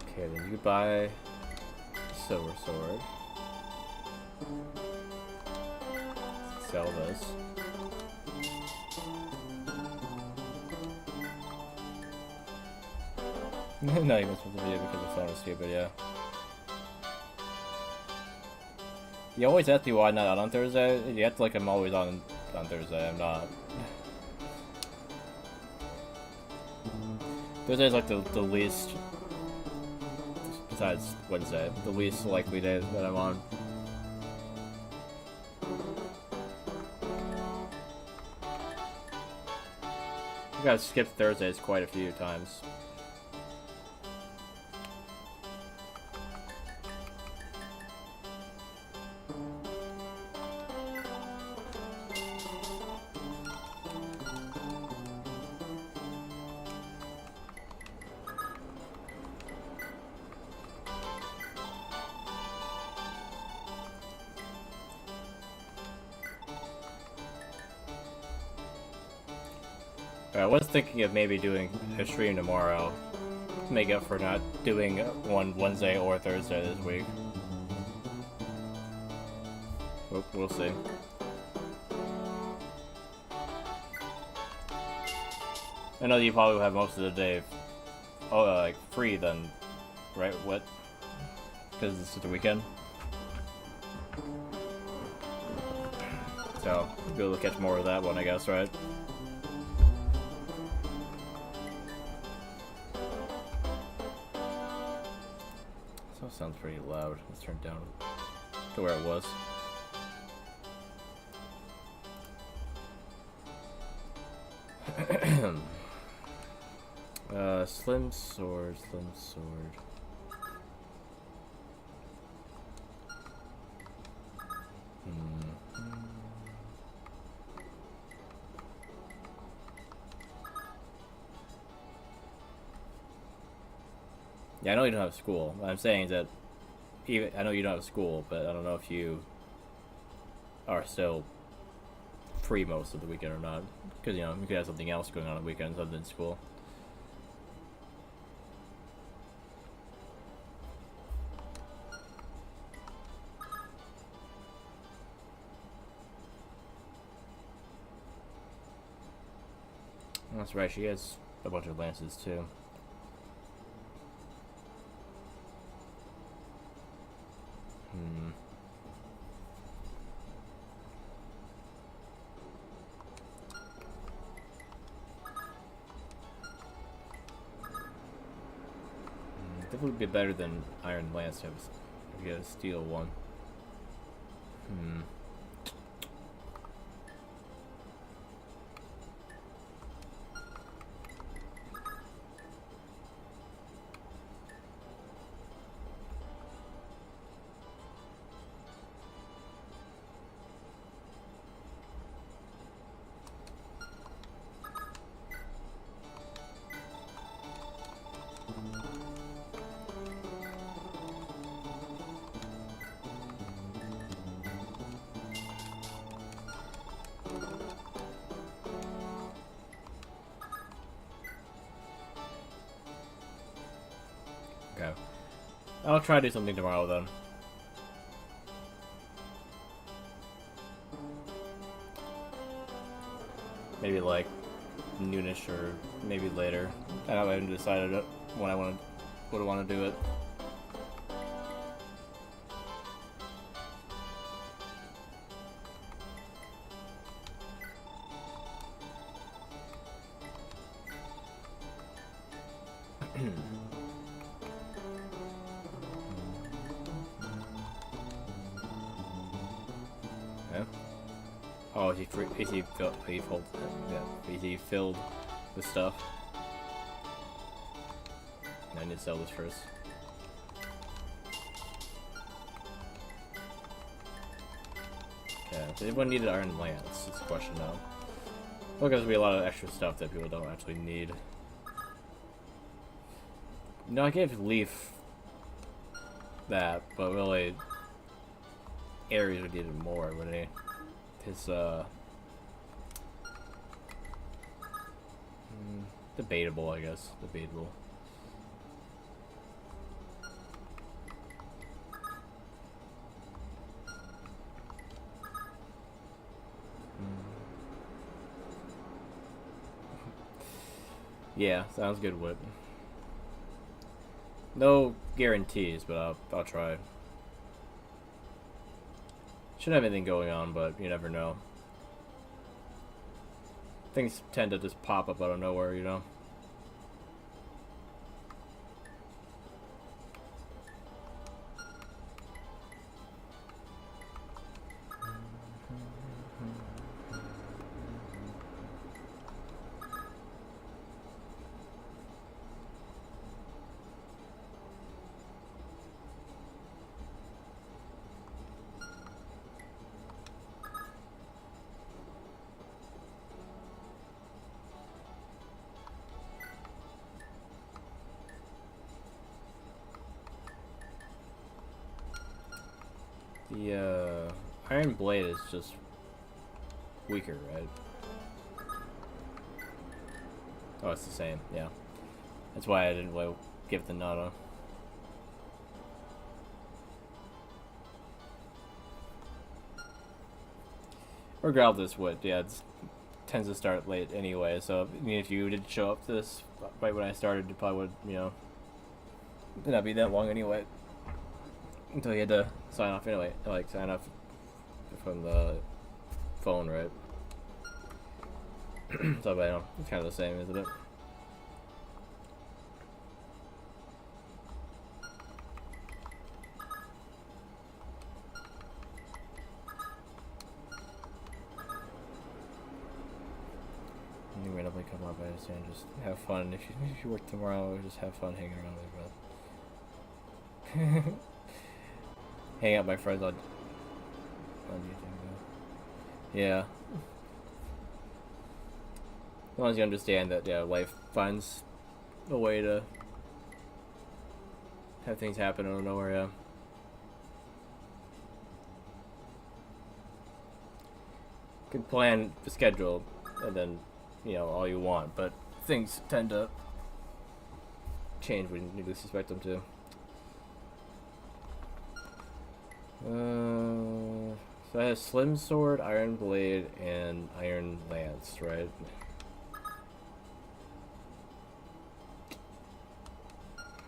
Okay, then you could buy silver sword. Sell this. Not even supposed to video because the phone is stupid, yeah. You always ask me why not out on Thursday. You have to like I'm always on Thursday. I'm not. Thursday is like the least, besides Wednesday, the least likely day that I'm on. I got skipped Thursdays quite a few times. I was thinking of maybe doing a stream tomorrow to make up for not doing one Wednesday or Thursday this week. We'll see. I know you probably have most of the day, like free then, right? What? Because this is the weekend. So be able to catch more of that one, I guess, right? So sounds pretty loud. Let's turn it down to where it was. Slim sword, slim sword. Yeah, I know you don't have school. What I'm saying is that I know you don't have school, but I don't know if you are still free most of the weekend or not. Because, you know, you could have something else going on the weekends other than school. That's right, she has a bunch of lances too. Definitely would be better than Iron Lance if you had a steel one. Okay. I'll try to do something tomorrow then. Maybe like noonish or maybe later. I haven't decided when I want to do it. Oh, is he free? Is he filled? Yeah, is he filled with stuff? I need to sell this first. Yeah, does anyone need an Iron Lance? It's a question now. Well, there's gonna be a lot of extra stuff that people don't actually need. No, I gave Leaf that, but really, Ares would need it more, wouldn't he? His, debatable, I guess. Debatable. Yeah, sounds good, Whip. No guarantees, but I'll try. Shouldn't have anything going on, but you never know. Things tend to just pop up out of nowhere, you know? The Iron Blade is just weaker, right? Oh, it's the same, yeah. That's why I didn't give it the Nana. Regardless, what? Yeah, tends to start late anyway, so I mean, if you did show up to this right when I started, it probably would, you know, not be that long anyway. Until you had to sign off anyway, like sign off from the phone, right? So, but I know, it's kind of the same, isn't it? You randomly come up, I understand, just have fun. If you work tomorrow, just have fun hanging around with bro. Hang out with my friends on YouTube. Yeah. As long as you understand that, yeah, life finds a way to have things happen out of nowhere, yeah. You can plan the schedule and then, you know, all you want, but things tend to change when you least suspect them to. So I have Slim Sword, Iron Blade, and Iron Lance, right?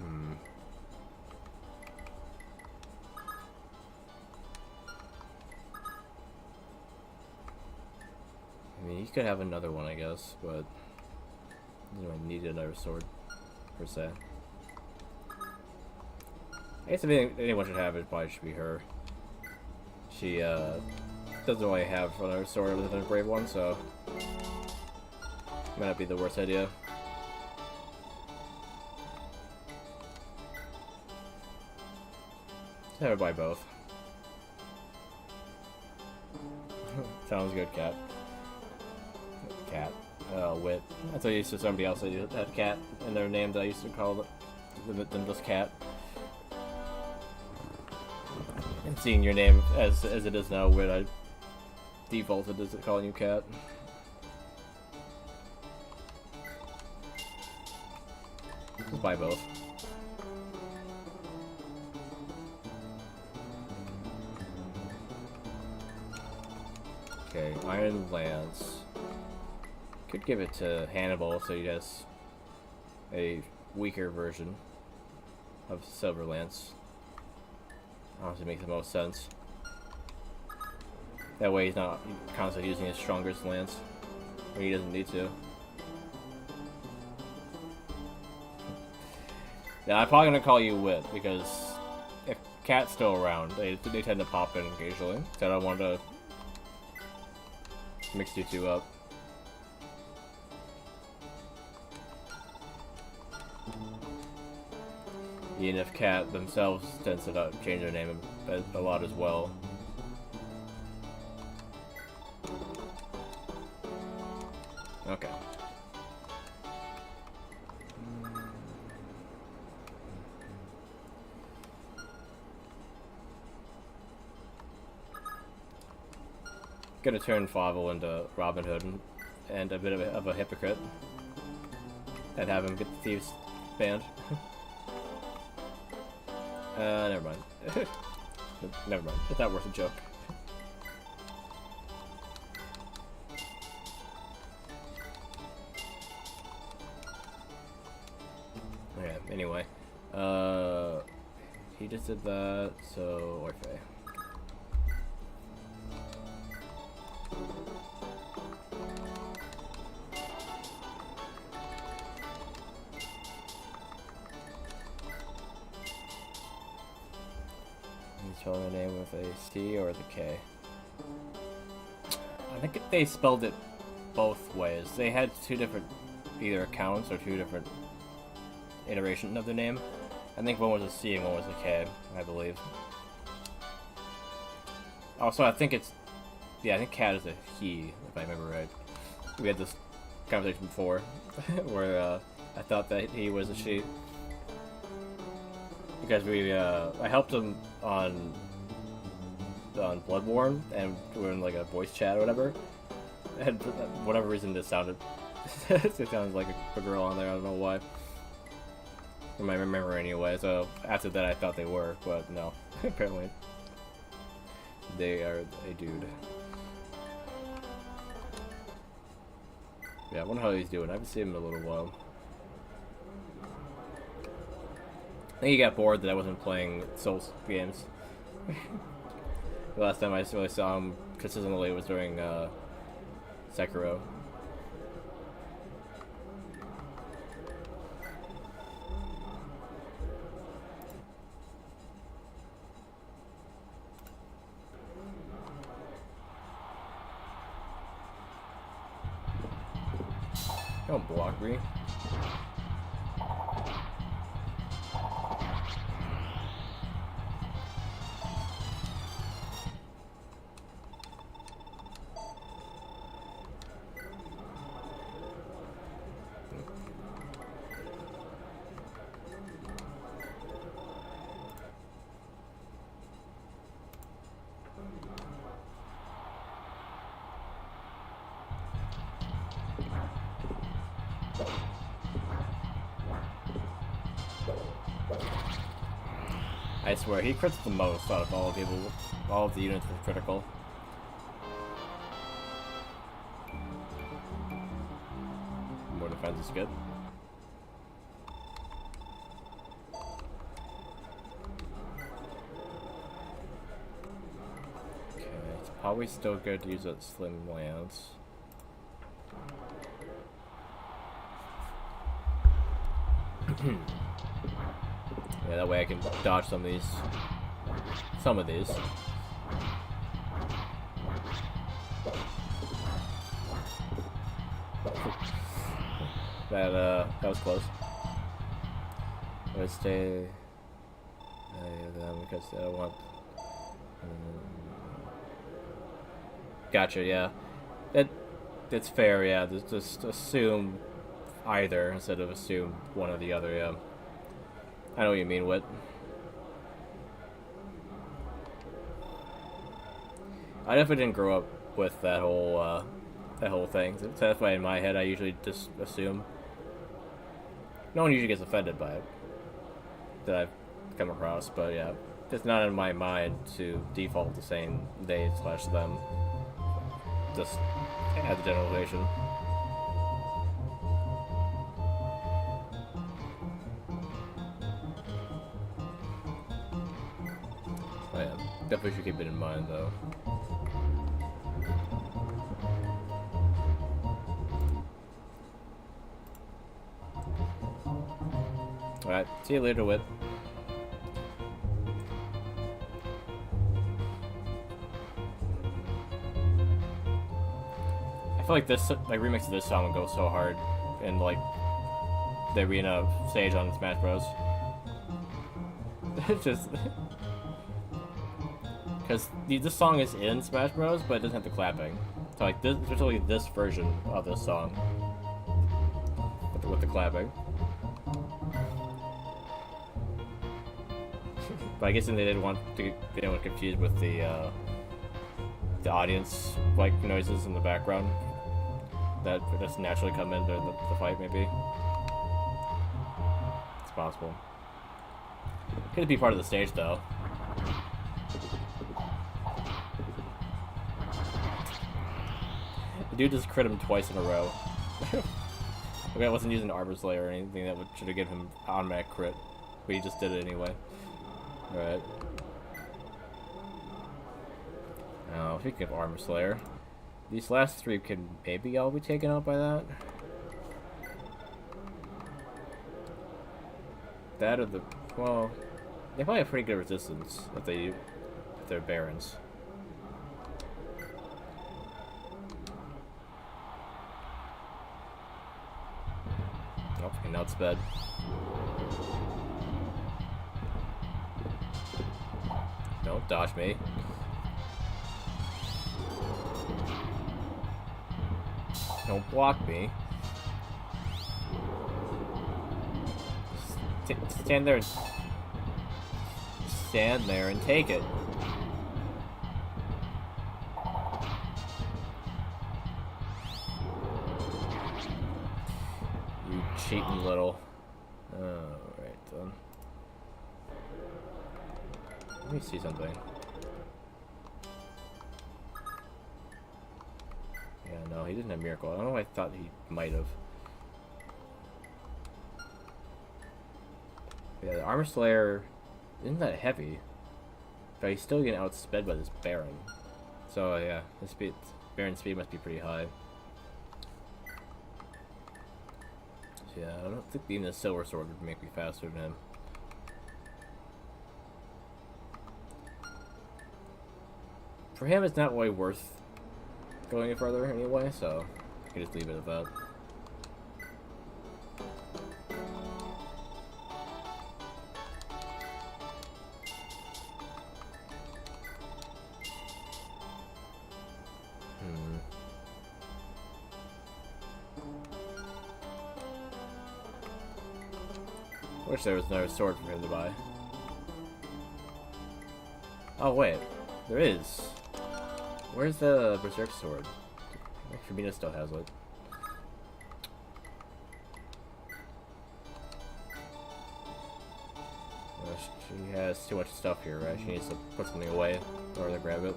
I mean, you could have another one, I guess, but you don't need another sword, per se. I guess if anyone should have it, probably should be her. She, doesn't really have another sword other than a brave one, so might not be the worst idea. Just have her buy both. Sounds good, Cat. Cat. Wit. That's what I used to somebody else that had Cat in their names. I used to call them just Cat. And seeing your name as it is now, Wit, I defaulted as calling you Cat. Just buy both. Okay, Iron Lance. Could give it to Hannibal, so he has a weaker version of Silver Lance. Honestly, makes the most sense. That way he's not constantly using his strongest lance when he doesn't need to. Yeah, I'm probably gonna call you Wit, because if Cat's still around, they tend to pop in occasionally. So I don't want to mix you two up. Even if Cat themselves tends to not change their name a lot as well. Okay. Gonna turn Fable into Robin Hood and a bit of a hypocrite. And have him get the thieves banned. Never mind. Never mind. It's not worth a joke. Okay, anyway. He just did that, so Orphe. Spelling the name with a C or the K. I think they spelled it both ways. They had two different either accounts or two different iterations of the name. I think one was a C and one was a K, I believe. Also, I think it's... Yeah, I think Cat is a he, if I remember right. We had this conversation before, where I thought that he was a she. Because I helped him on Bloodborne, and we were in like a voice chat or whatever, and for whatever reason it sounded like a girl on there. I don't know why. I might remember anyway. So after that, I thought they were, but no, apparently they are a dude. Yeah, I wonder how he's doing. I haven't seen him in a little while. I think he got bored that I wasn't playing Souls games. The last time I really saw him consistently was during Sekiro. Don't block me. I swear, he crits the most out of all people. All of the units were critical. More defense is good. Okay, it's probably still good to use that slim lance. Yeah, that way I can dodge some of these. That was close. Let's stay because I don't want. Gotcha. Yeah, that's fair. Yeah, just assume either instead of assume one or the other. Yeah. I know what you mean, Wit. I definitely didn't grow up with that whole thing. So that's why in my head I usually just assume. No one usually gets offended by it that I've come across, but yeah, it's not in my mind to default to saying they/them. Just as a generalization. Oh yeah, definitely should keep it in mind though. Alright, see you later, Whip. I feel like this remix of this song would go so hard in like the arena stage on Smash Bros. It's just because this song is in Smash Bros, but it doesn't have the clapping. So like there's only this version of this song with the clapping. But I guess they didn't want to get anyone confused with the audience like noises in the background that just naturally come in during the fight. Maybe it's possible. Could be part of the stage though. The dude just crit him twice in a row. Okay, I wasn't using Armor Slayer or anything that should have given him automatic crit, but he just did it anyway. Alright. Now, speaking of Armor Slayer, these last three can maybe all be taken out by that. That or the... well... they probably have pretty good resistance if they're Barons. Oh, and now it's bad. Don't dodge me. Don't block me. Stand there. Stand there and take it. You cheating little. Alright then. Let me see something. Yeah, no, he didn't have Miracle. I don't know why I thought he might have. Yeah, the Armor Slayer isn't that heavy, but he's still getting outsped by this Baron. So yeah, his speed, Baron's speed must be pretty high. So, yeah, I don't think even the Silver Sword would make me faster than him. For him, it's not really worth going any further anyway, so I can just leave it at that. Wish there was another sword for him to buy. Oh wait, there is. Where's the Berserk sword? I think Fabina still has it. She has too much stuff here, right? She needs to put something away in order to grab it.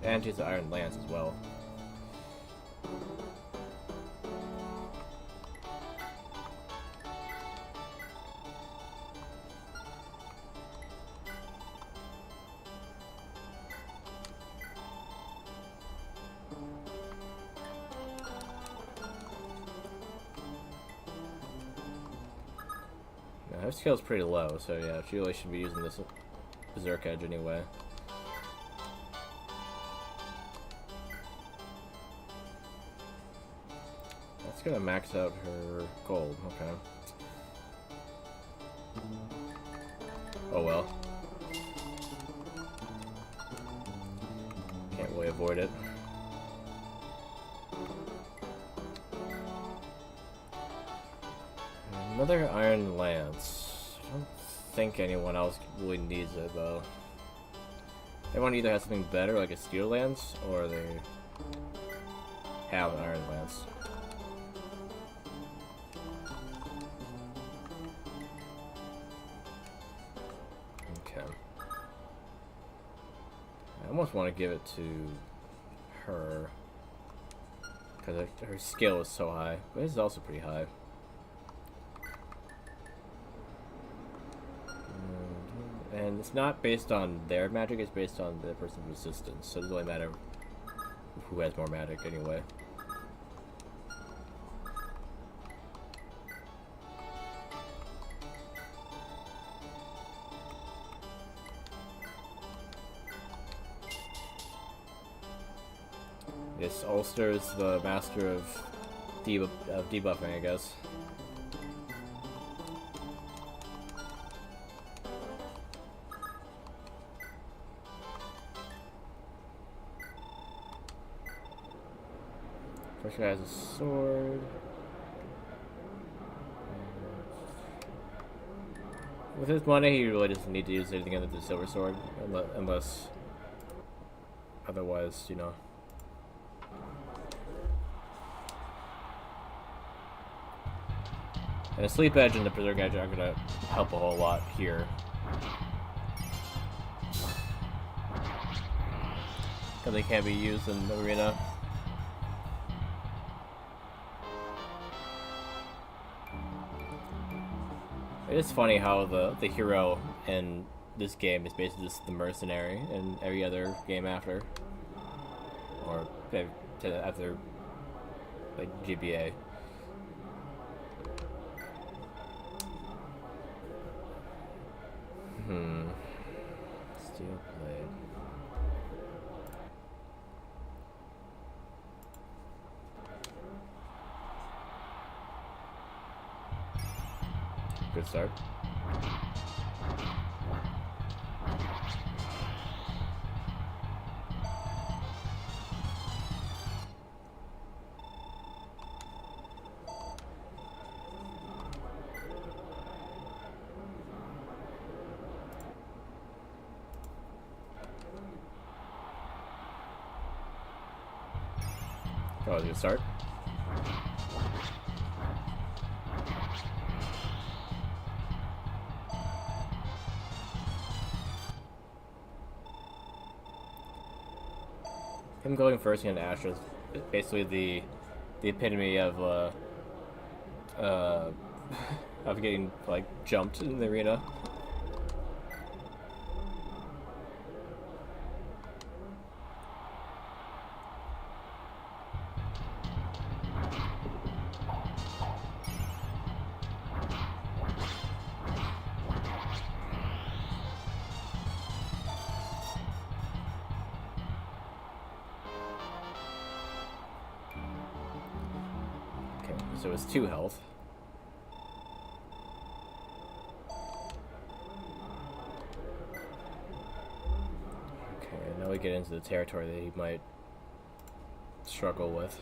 And she has the Iron Lance as well. Her skill's pretty low, so yeah, she really should be using this Berserk Edge anyway. That's gonna max out her gold, okay. Oh well. Can't really avoid it. Another Iron Lance. I don't think anyone else really needs it, though. Everyone either has something better, like a Steel Lance, or they have an Iron Lance. Okay. I almost want to give it to her, because her skill is so high, but this is also pretty high. And it's not based on their magic, it's based on the person's resistance, so it doesn't really matter who has more magic anyway. This Ulster is the master of debuffing, I guess. First guy has a sword. With his money, he really doesn't need to use anything other than the silver sword, unless otherwise, you know. And a Sleep Edge and the Berserk Edge are gonna help a whole lot here. Because they can't be used in the arena. It's funny how the hero in this game is basically just the mercenary in every other game after. Or after, like, GBA. Steel blade. Good start. That was a good start. Him going first against Astra is basically the epitome of of getting like jumped in the arena. So it's 2 health. Okay, now we get into the territory that he might struggle with.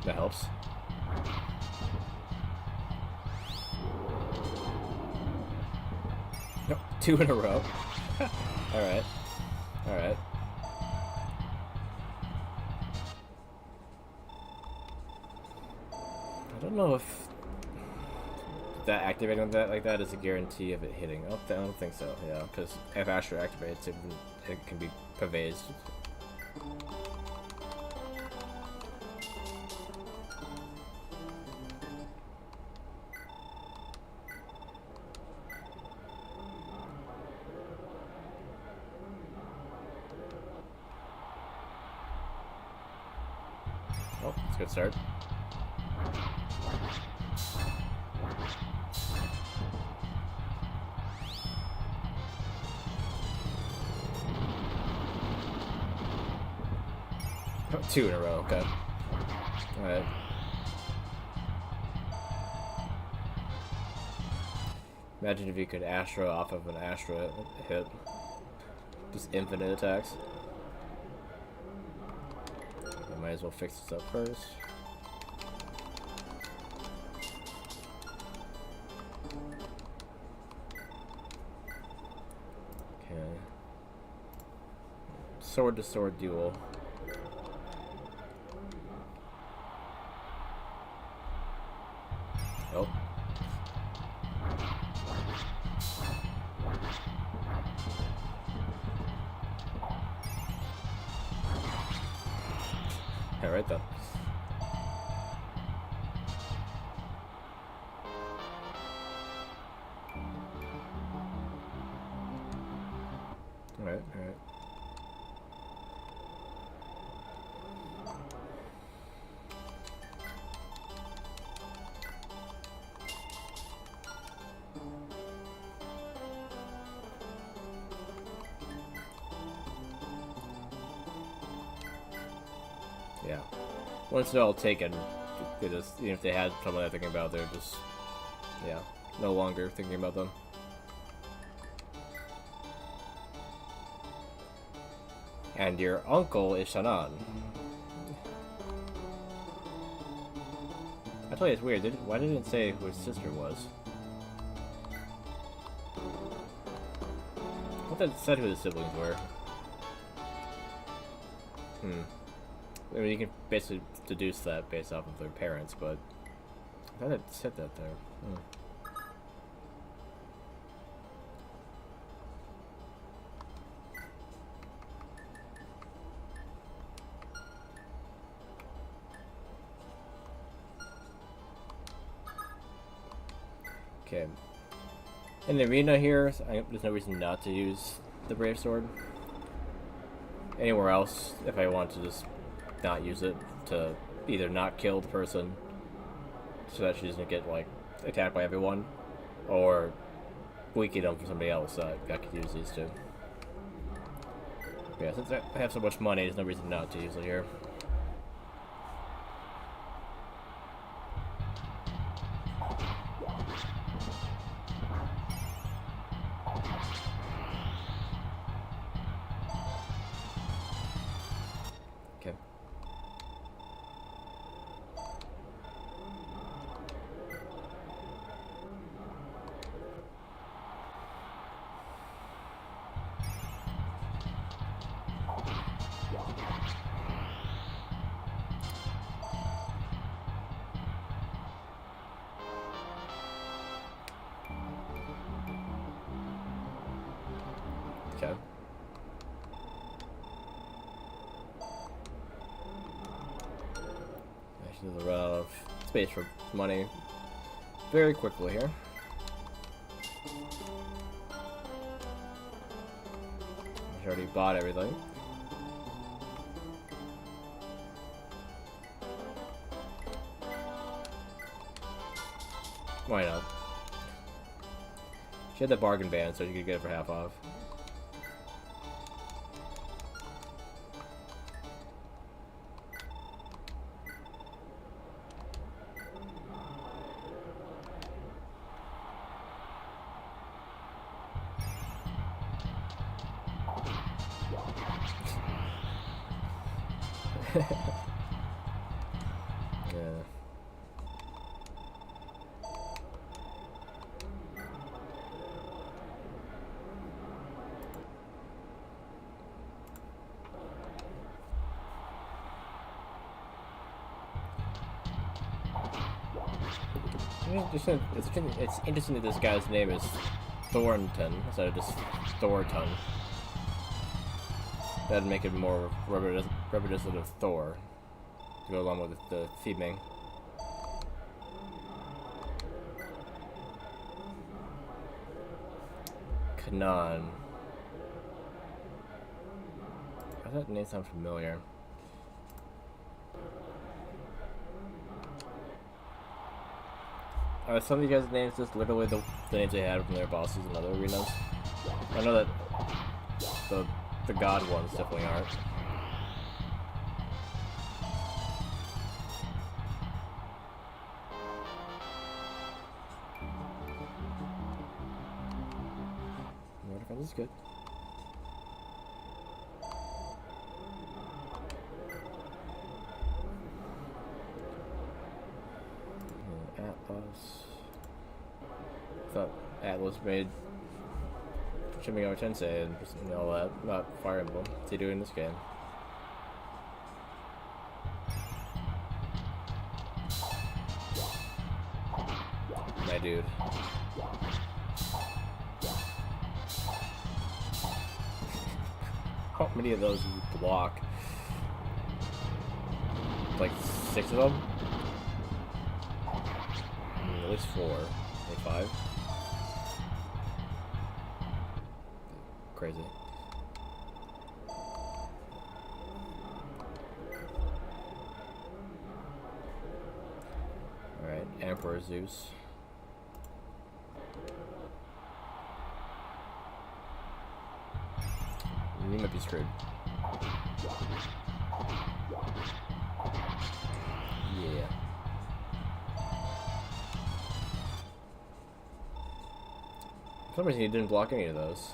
That helps. Nope, 2 in a row. Alright. Alright. I don't know if that activating that like that is a guarantee of it hitting. I don't think so. Yeah, because if Astra activates, it can be pervaded. Oh, that's a good start. Oh, 2 in a row, okay. Alright. Imagine if you could Astra off of an Astra hit. Just infinite attacks. I might as well fix this up first. Okay. Sword to sword duel. Oh. Yeah, right then. Alright, alright. Yeah. Once they're all taken, they just, even if they had someone they're thinking about, they're just, yeah, no longer thinking about them. And your uncle is Shannon. I tell you, it's weird. Why didn't it say who his sister was? I thought it said who the siblings were. I mean, you can basically deduce that based off of their parents, but I thought it said that there. Okay. In the arena here, there's no reason not to use the Brave Sword. Anywhere else, if I want to just not use it to either not kill the person so that she doesn't get like attacked by everyone, or weaken them for somebody else, I could use these two. Yeah, since I have so much money, there's no reason not to use it here. Okay. Okay. Actually, there's a lot of space for money very quickly here. I already bought everything. Why not? She had the bargain ban, so you could get it for half off. Yeah. It's interesting that this guy's name is Thornton instead of just Thornton. That'd make it more representative of Thor to go along with the theming. Kanan. Why does that name sound familiar? Are some of you guys' names just literally the names they had from their bosses in other arenas? I know that the god ones definitely aren't. More defense is good. Atlas. I thought Atlas made Shin Megami Tensei and all that, not Fire Emblem. What's he doing in this game? My dude. How many of those do you block? Like 6 of them? At least 4, maybe 5. Crazy. Alright, Emperor Zeus. You might be screwed. Yeah. For some reason he didn't block any of those.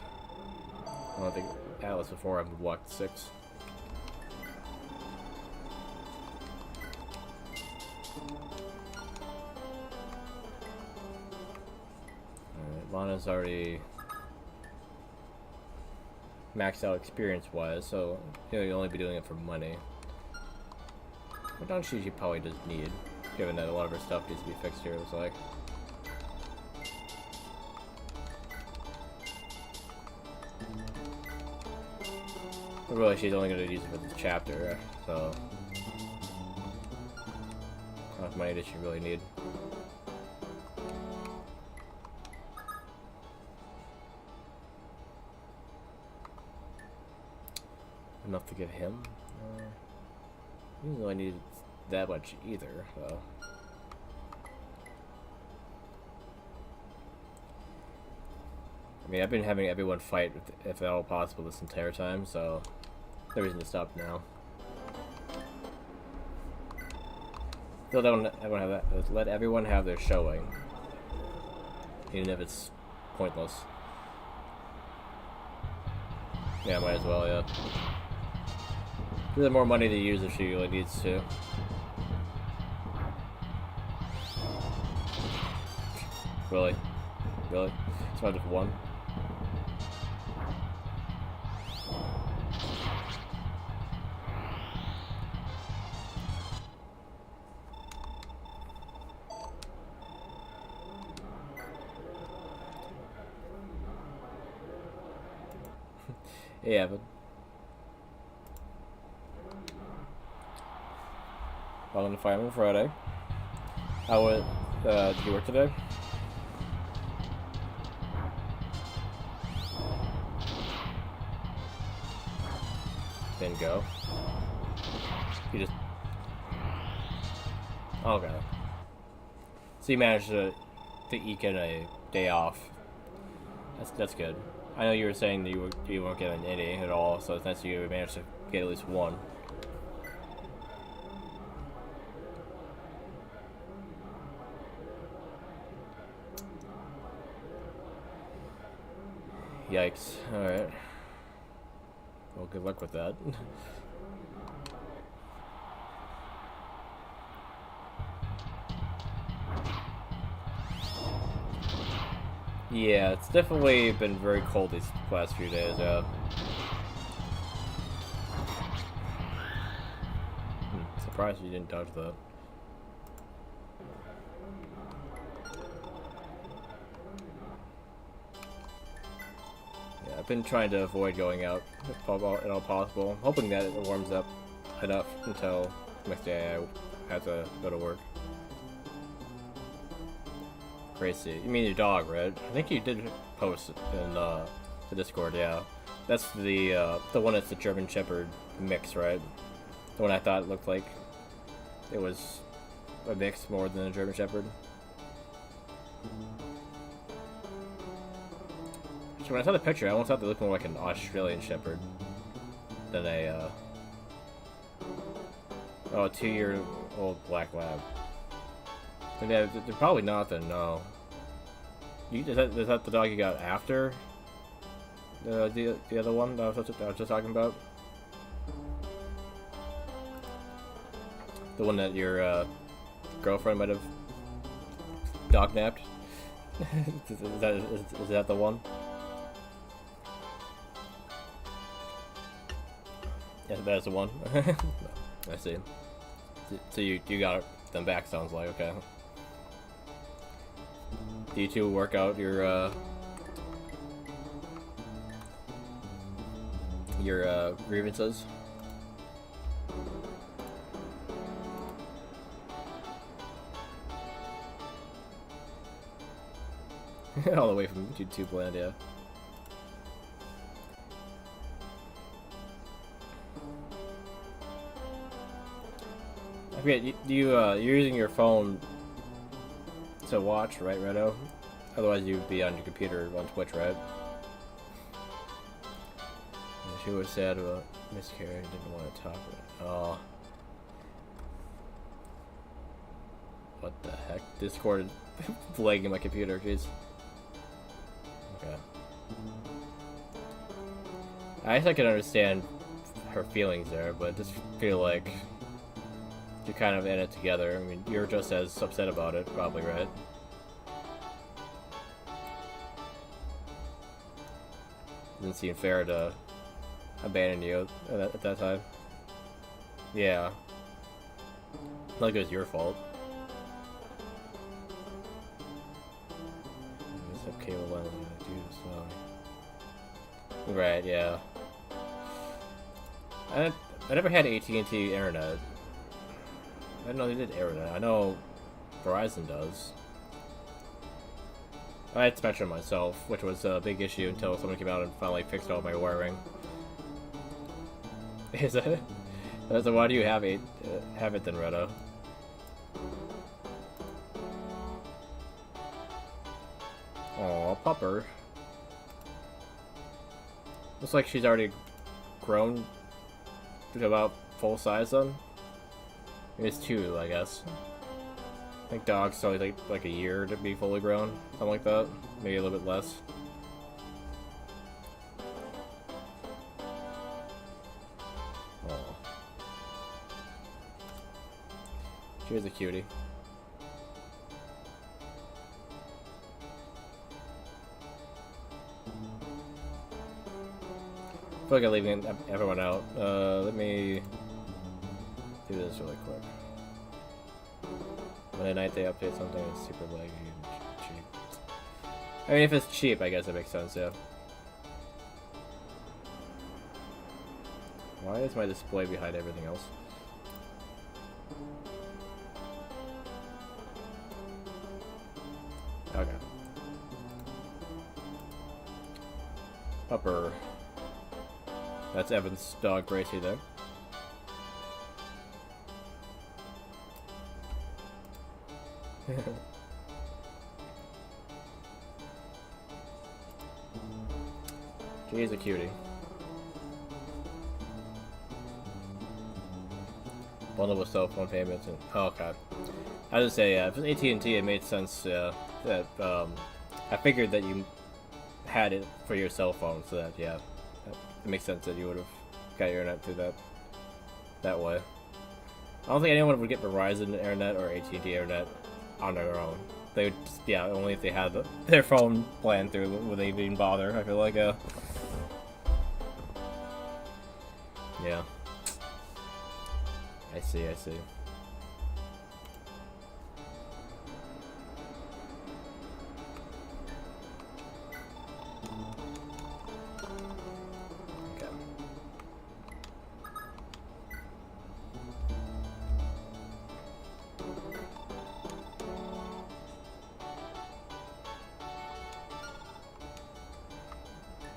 I don't think Atlas before I've blocked 6. Alright, Lana's already maxed out experience-wise, so you'll only be doing it for money. But don't she probably does need, given that a lot of her stuff needs to be fixed here, it looks like. But really, she's only going to use it for this chapter, so how much money does she really need? Enough to give him? He doesn't really need that much either, though. I mean, I've been having everyone fight, if at all possible, this entire time, so no reason to stop now. Let everyone have their showing, even if it's pointless. Yeah, might as well, yeah. Give her more money to use if she really needs to. Really? Really? It's not just one? Yeah, but welcome to Fire Emblem Friday. How was? Did you work today? Didn't go. You just. Okay. So you managed to eke in a day off. That's good. I know you were saying that you weren't getting any at all, so it's nice that you managed to get at least one. Yikes. Alright. Well, good luck with that. Yeah, it's definitely been very cold these last few days, yeah. Surprised you didn't dodge that. Yeah, I've been trying to avoid going out if at all possible. I'm hoping that it warms up enough until next day I have to go to work. Crazy. You mean your dog, right? I think you did post in the Discord, yeah. That's the one that's the German Shepherd mix, right? The one I thought looked like it was a mix more than a German Shepherd. Actually, when I saw the picture, I almost thought they looked more like an Australian Shepherd than a a 2-year-old black lab. They're probably not then, no. Is that the dog you got after the other one that I was just talking about? The one that your girlfriend might have dog napped? is that the one? Yeah, that's the one. I see. So you got them back, sounds like, okay. Do you two work out your grievances? All the way from YouTube land, yeah. I forget, you're using your phone to watch, right, Redo? Otherwise you'd be on your computer on Twitch, right? Yeah, she was sad about miscarriage, didn't want to talk about it. Oh. What the heck? Discord is lagging my computer, jeez. Okay. I guess I can understand her feelings there, but I just feel like you're kind of in it together. I mean, you're just as upset about it, probably, right? Didn't seem fair to abandon you at that time. Yeah. Not like it was your fault. It's okay with what I'm gonna do, so. Right, yeah. I never had AT&T internet. I didn't know they did internet. I know Verizon does. I had Spectrum myself, which was a big issue until someone came out and finally fixed all my wiring. Is that? So why do you have it then, Redo? Aw, pupper. Looks like she's already grown to about full size then. It's 2, I guess. I think dogs only take like a year to be fully grown, something like that. Maybe a little bit less. Oh. She was a cutie. I feel like I'm leaving everyone out. Let me do this really quick. Monday night they update something that's super laggy and cheap. I mean, if it's cheap, I guess it makes sense, yeah. Why is my display behind everything else? Okay. Upper. That's Evan's dog, Gracie, there. She's a cutie. Bundle with cell phone payments and oh god. I was say if it was AT&T, it made sense that I figured that you had it for your cell phone, so that it makes sense that you would have got your internet through that way. I don't think anyone would get Verizon internet or AT&T internet on their own. They would just, only if they had their phone plan through would they even bother. I feel like yeah. I see. Okay.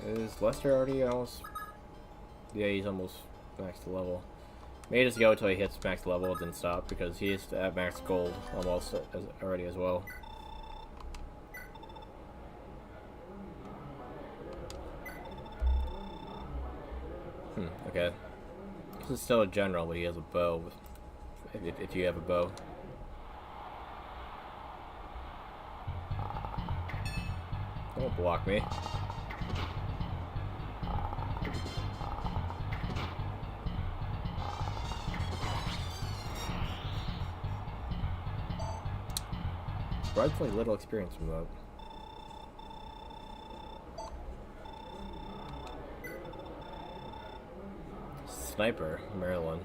Is Lester already almost? Yeah, he's almost max level. May just go until he hits max level, then stop because he is at max gold almost already as well. Okay. This is still a general, but he has a bow. If you have a bow. Don't block me. Relatively little experience from that. Sniper, Maryland.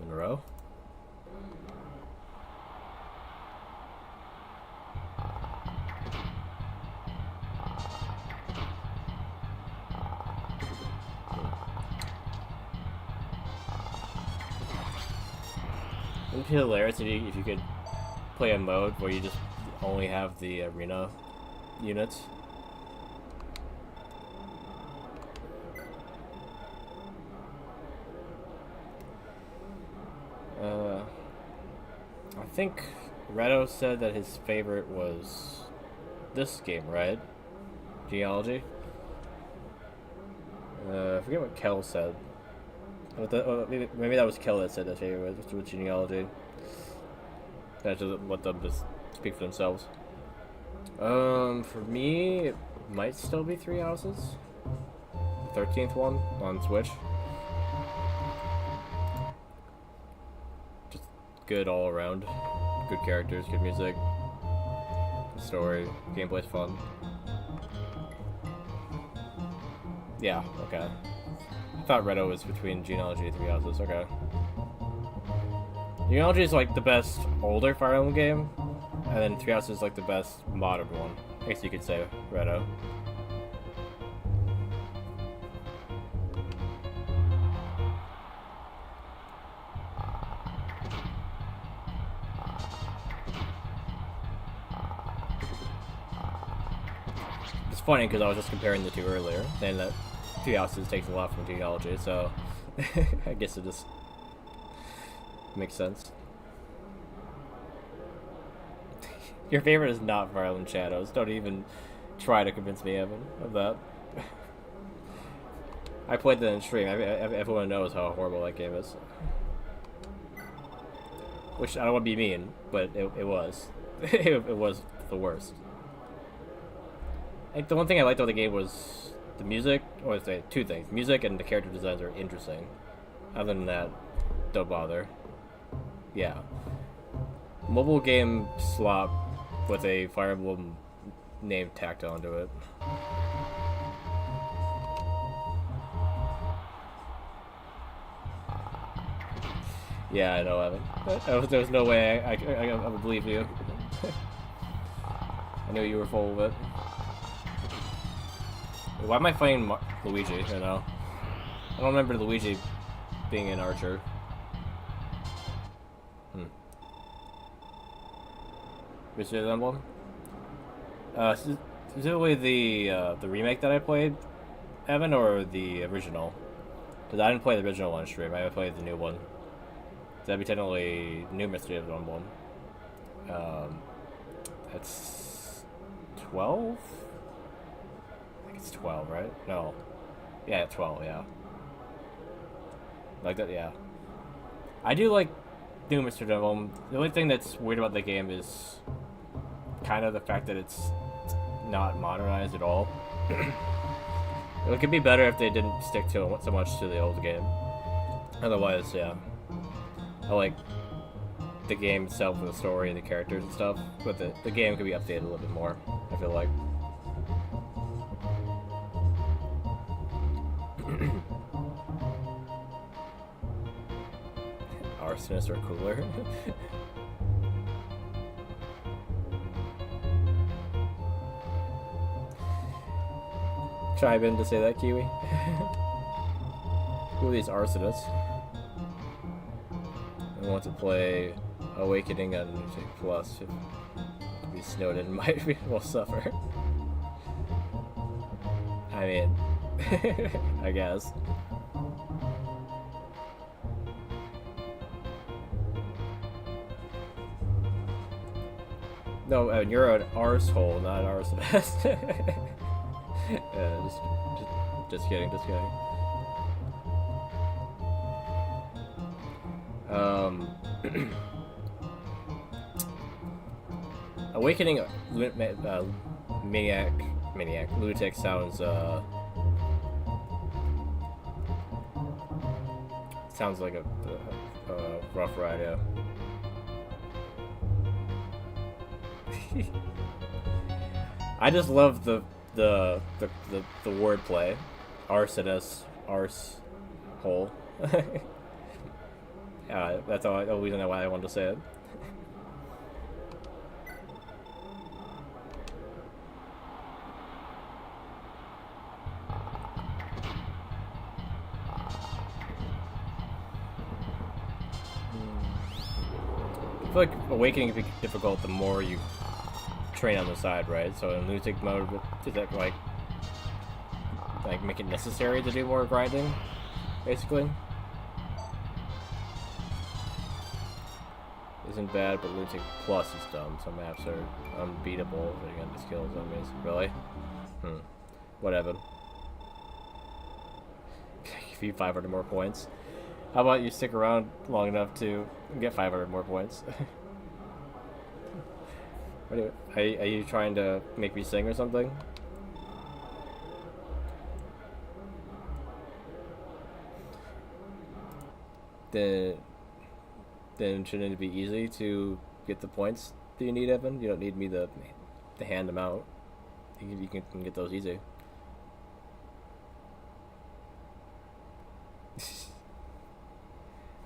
Monroe? It would be hilarious if you could play a mode where you just only have the arena units. I think Redo said that his favorite was this game, right? Genealogy? I forget what Kel said. Maybe that was Kel that said his favorite was Genealogy. That's just let them just speak for themselves. For me, it might still be Three Houses. 13th one on Switch. Just good all around. Good characters, good music, good story, gameplay's fun. Yeah, okay. I thought Redo was between Genealogy and Three Houses, okay. Genealogy is like the best older Fire Emblem game, and then Three Houses is like the best modern one. I guess you could say Redo. It's funny because I was just comparing the two earlier, saying that Three Houses takes a lot from Genealogy, so I guess it just makes sense. Your favorite is not Fire Emblem Shadows. Don't even try to convince me, Evan, of that. I played that in stream. Everyone knows how horrible that game is. Which, I don't want to be mean, but it was. It was the worst. I think the one thing I liked about the game was the music, or I'd say two things. Music and the character designs are interesting. Other than that, don't bother. Yeah. Mobile game slop with a Fire Emblem name tacked onto it. Yeah, I know, Evan. There was no way I would believe you. I knew you were full of it. Why am I fighting Luigi, you know? I don't remember Luigi being an archer. Crusaders Emblem? Specifically the remake that I played, Evan, or the original? Because I didn't play the original on stream, I played the new one. So that'd be technically new Crusaders Emblem. That's 12? I think it's 12, right? No. Yeah, 12, yeah. Like that, yeah. I do like new Crusaders Emblem. The only thing that's weird about the game is kind of the fact that it's not modernized at all. It could be better if they didn't stick to so much to the old game. Otherwise, yeah. I like the game itself with the story and the characters and stuff, but the game could be updated a little bit more, I feel like. Arsonists are cooler. Chime in to say that, Kiwi. Who are these arsonists? I want to play Awakening on Music Plus. If to be Snowden might be will suffer. I mean, I guess. No, you're an arsehole, not an arsonist. Just kidding, just kidding. Awakening Maniac Lunatic sounds sounds like a rough ride, yeah. I just love the wordplay. Arsonist, arse hole. That's all. The reason why I wanted to say it. I feel like Awakening can be difficult the more you train on the side, right? So in lunatic mode, does that like make it necessary to do more grinding, basically? Isn't bad, but lunatic plus is dumb. Some maps are unbeatable if you got the skills on me. Really? Whatever. Give you 500 more points. How about you stick around long enough to get 500 more points? Are you trying to make me sing or something? Then shouldn't it be easy to get the points that you need, Evan? You don't need me to hand them out. You can get those easy.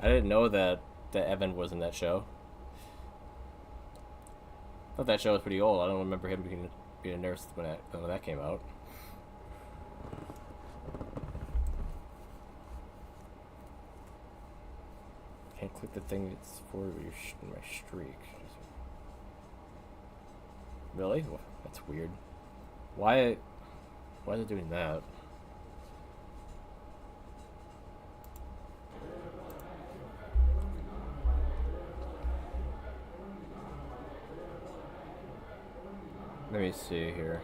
I didn't know that Evan was in that show. I thought that show was pretty old. I don't remember him being a nurse when that came out. Can't click the thing that's for my streak. Really? That's weird. Why is it doing that? Let me see here.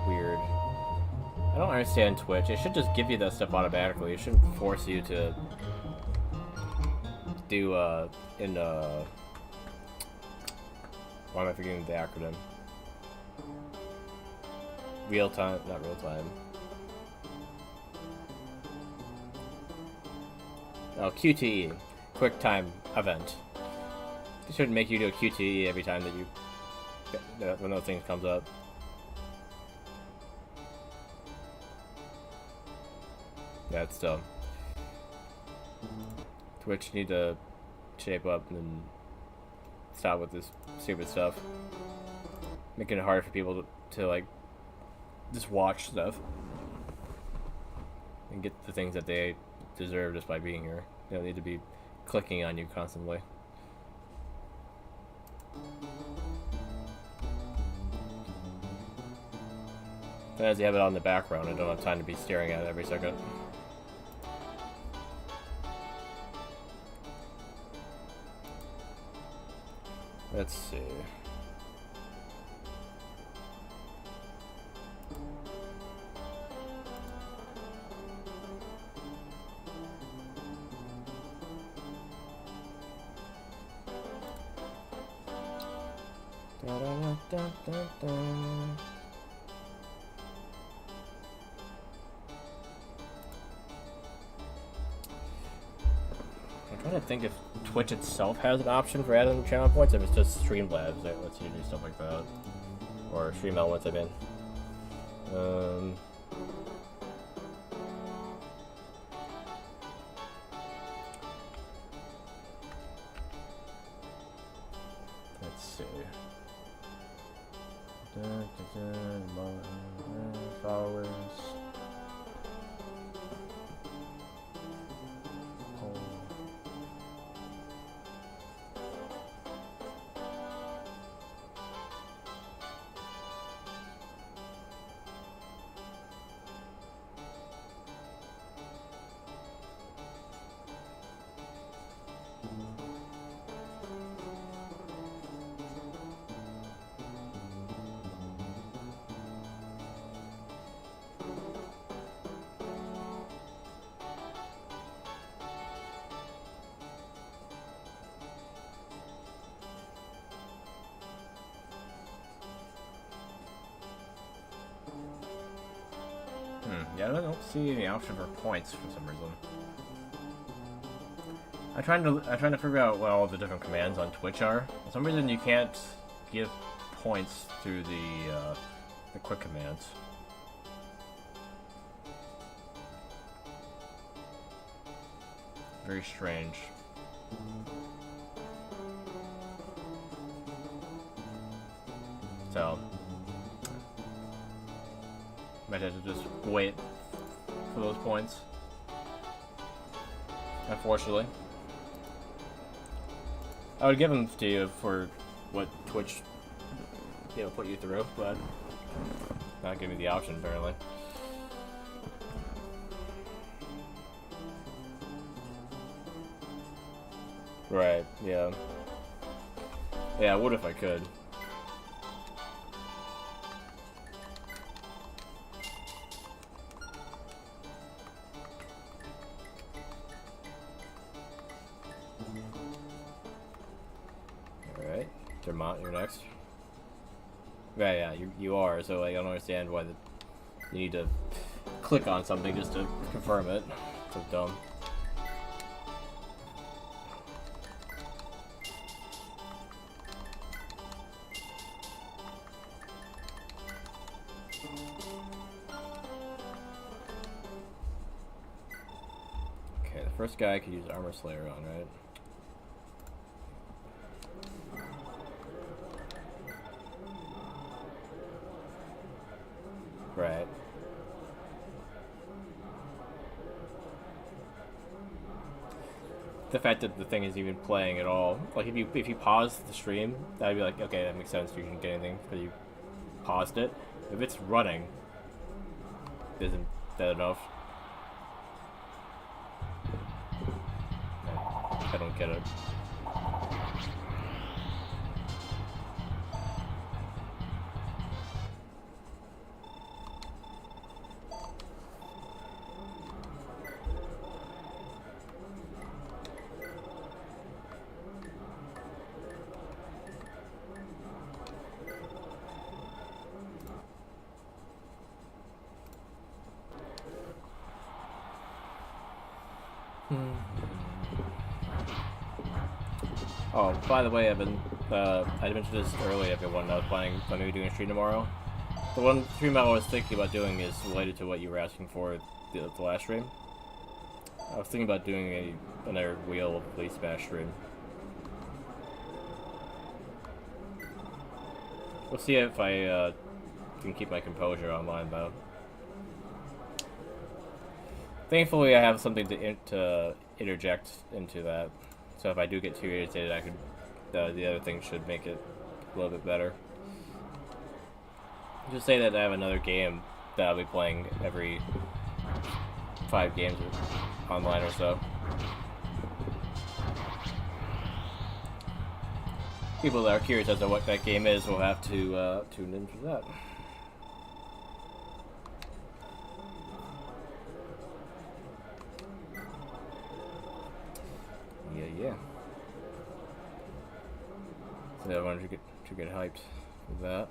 Weird. I don't understand Twitch. It should just give you that stuff automatically. It shouldn't force you to do why am I forgetting the acronym? Real time, not real time. Oh, QTE, quick time event. It shouldn't make you do a QTE every time that when those things comes up. Yeah, it's dumb. Twitch need to shape up and stop with this stupid stuff. Making it hard for people to like just watch stuff and get the things that they deserve just by being here. They don't need to be clicking on you constantly. And as you have it on the background, I don't have time to be staring at it every second. Let's see. I'm trying to think if Twitch itself has an option for adding channel points, if it's just Streamlabs that lets you do stuff like that. Or Stream Elements, I mean. Let's see. Followers. Yeah, I don't see any option for points for some reason. I'm trying to figure out what all the different commands on Twitch are. For some reason, you can't give points through the quick commands. Very strange. So, might have to just wait for those points. Unfortunately, I would give them to you for what Twitch, put you through, but not giving me the option apparently. Right? Yeah. Yeah, I would if I could. Dermont, you're next. Yeah, you are, so I don't understand why you need to click on something just to confirm it. So dumb. Okay, the first guy I could use Armor Slayer on, right? Right. The fact that the thing is even playing at all, like if you pause the stream, that'd be like, okay, that makes sense. You can get anything because you paused it. If it's running, isn't that enough? I don't get it. Oh, by the way, Evan, I mentioned this earlier, everyone. I was planning on maybe doing a stream tomorrow. The one stream I was thinking about doing is related to what you were asking for the last stream. I was thinking about doing another Wheel of Police Smash stream. We'll see if I can keep my composure online, though. Thankfully, I have something to interject into that. So if I do get too irritated, I could. The other thing should make it a little bit better. Just say that I have another game that I'll be playing every 5 games online or so. People that are curious as to what that game is will have to tune in for that. Yeah. So everyone should get hyped with that.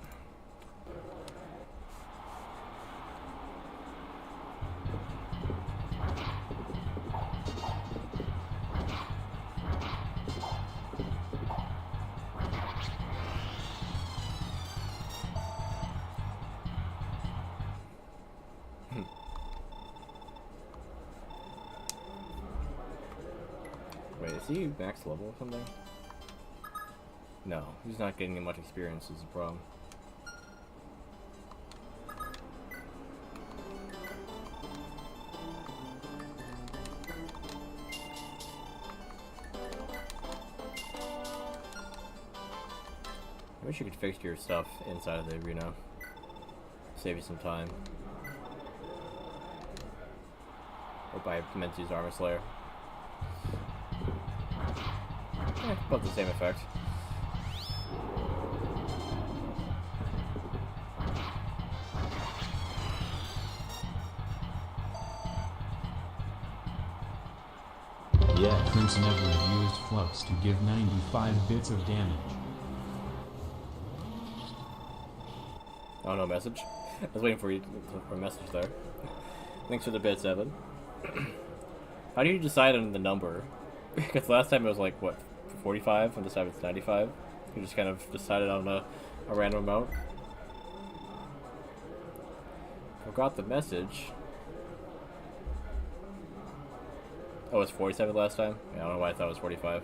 Wait, is he max level or something? No, he's not getting much experience is the problem. I wish you could fix your stuff inside of the arena. Save you some time. Hope I meant to use Armor Slayer. About the same effect. Yeah, Prince never used Flux to give 95 bits of damage. Oh, no message? I was waiting for you for a message there. Thanks for the bits, Evan. How do you decide on the number? Because last time it was like, what, 45, and this time it's 95? You just kind of decided on a random amount? Forgot the message. Oh, it was 47 last time? Yeah, I don't know why I thought it was 45.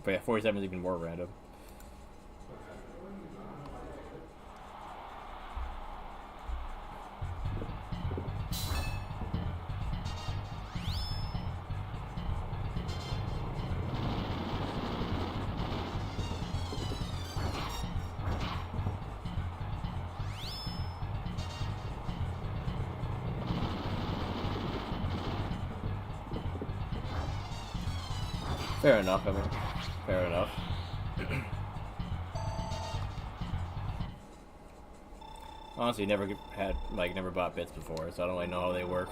But yeah, 47 is even more random. Fair enough, I mean, fair enough. Honestly, never bought bits before, so I don't really know how they work.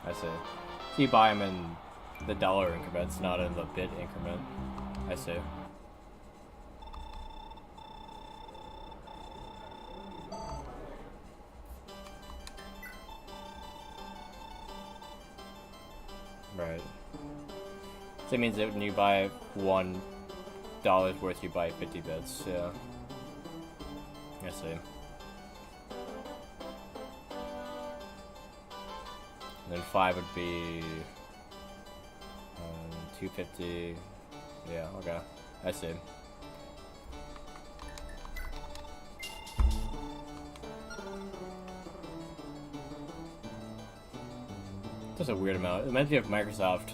I see. So you buy them in the dollar increments, not in the bit increment. I see. Right. So it means that when you buy $1 worth, you buy 50 bits. Yeah. I see. And then 5 would be 250. Yeah, okay. I see. That's a weird amount. It reminds me of Microsoft.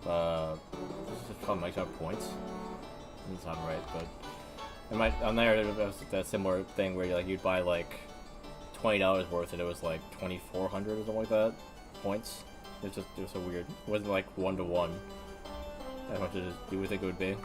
It's called Microsoft Points. That's not right, but on there was that similar thing where you'd buy like $20 worth, and it was like 2,400 or something like that. Points. It was so weird. It wasn't like 1-to-1. How much did you think it would be?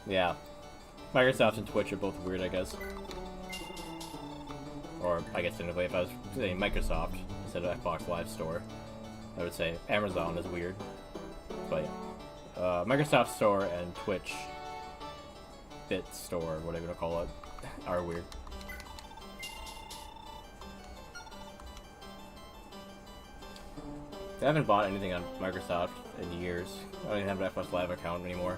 Yeah. Microsoft and Twitch are both weird, I guess. Or, I guess, technically, if I was saying Microsoft instead of Xbox Live Store, I would say Amazon is weird. But yeah. Microsoft Store and Twitch Bit Store, whatever you want to call it, are weird. I haven't bought anything on Microsoft in years. I don't even have an Xbox Live account anymore.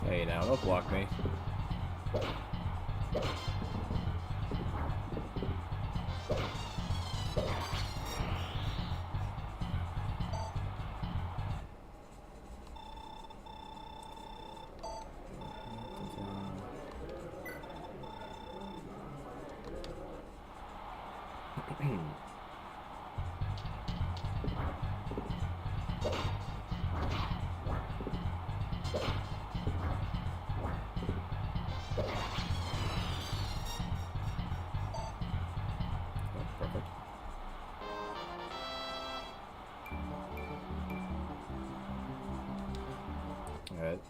Hey now, don't block me. Perfect. Alright.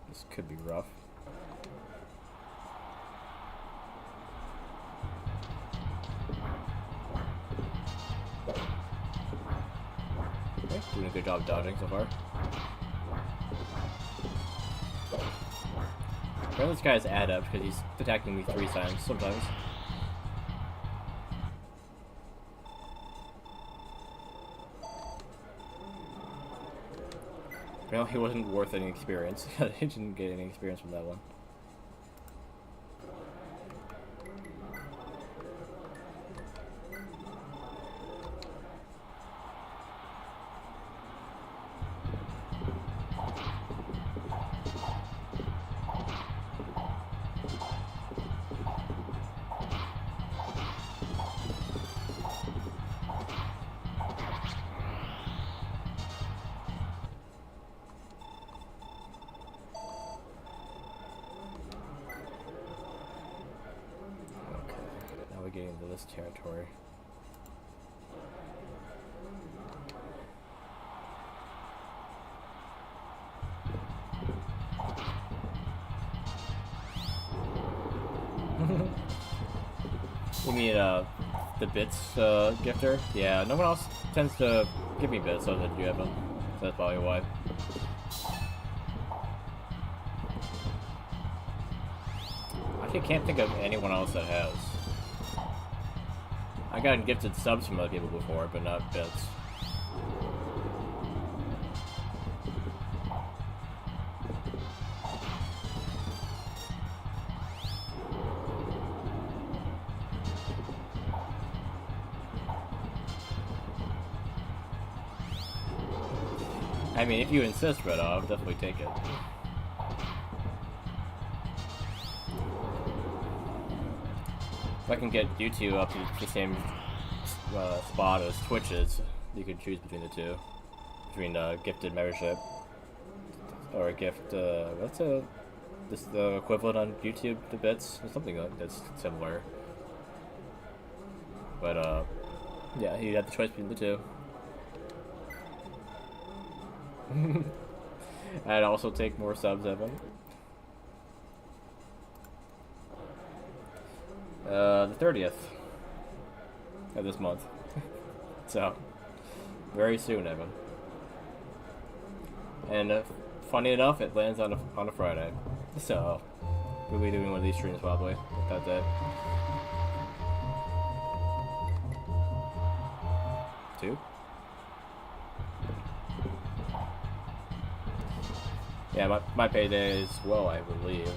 This could be rough. Okay, doing a good job dodging so far. Apparently this guy's Edda because he's attacking me 3 times sometimes. Well, he wasn't worth any experience. He didn't get any experience from that one. Getting into this territory. You mean the bits gifter? Yeah, no one else tends to give me bits other than you have them. So that's probably why. I actually can't think of anyone else that has. I gotten gifted subs from other people before, but not bits. I mean, if you insist, Red, I'll definitely take it. If I can get YouTube up to the same spot as Twitch is, you can choose between the two. Between gifted membership or a gift. What's the equivalent on YouTube to bits? Or something like that's similar. But yeah, you have the choice between the two. I'd also take more subs, Evan. The 30th of this month. So, very soon, Evan. And funny enough, it lands on a Friday. So, we'll be doing one of these streams probably that day. 2? Yeah, my payday is well, I believe.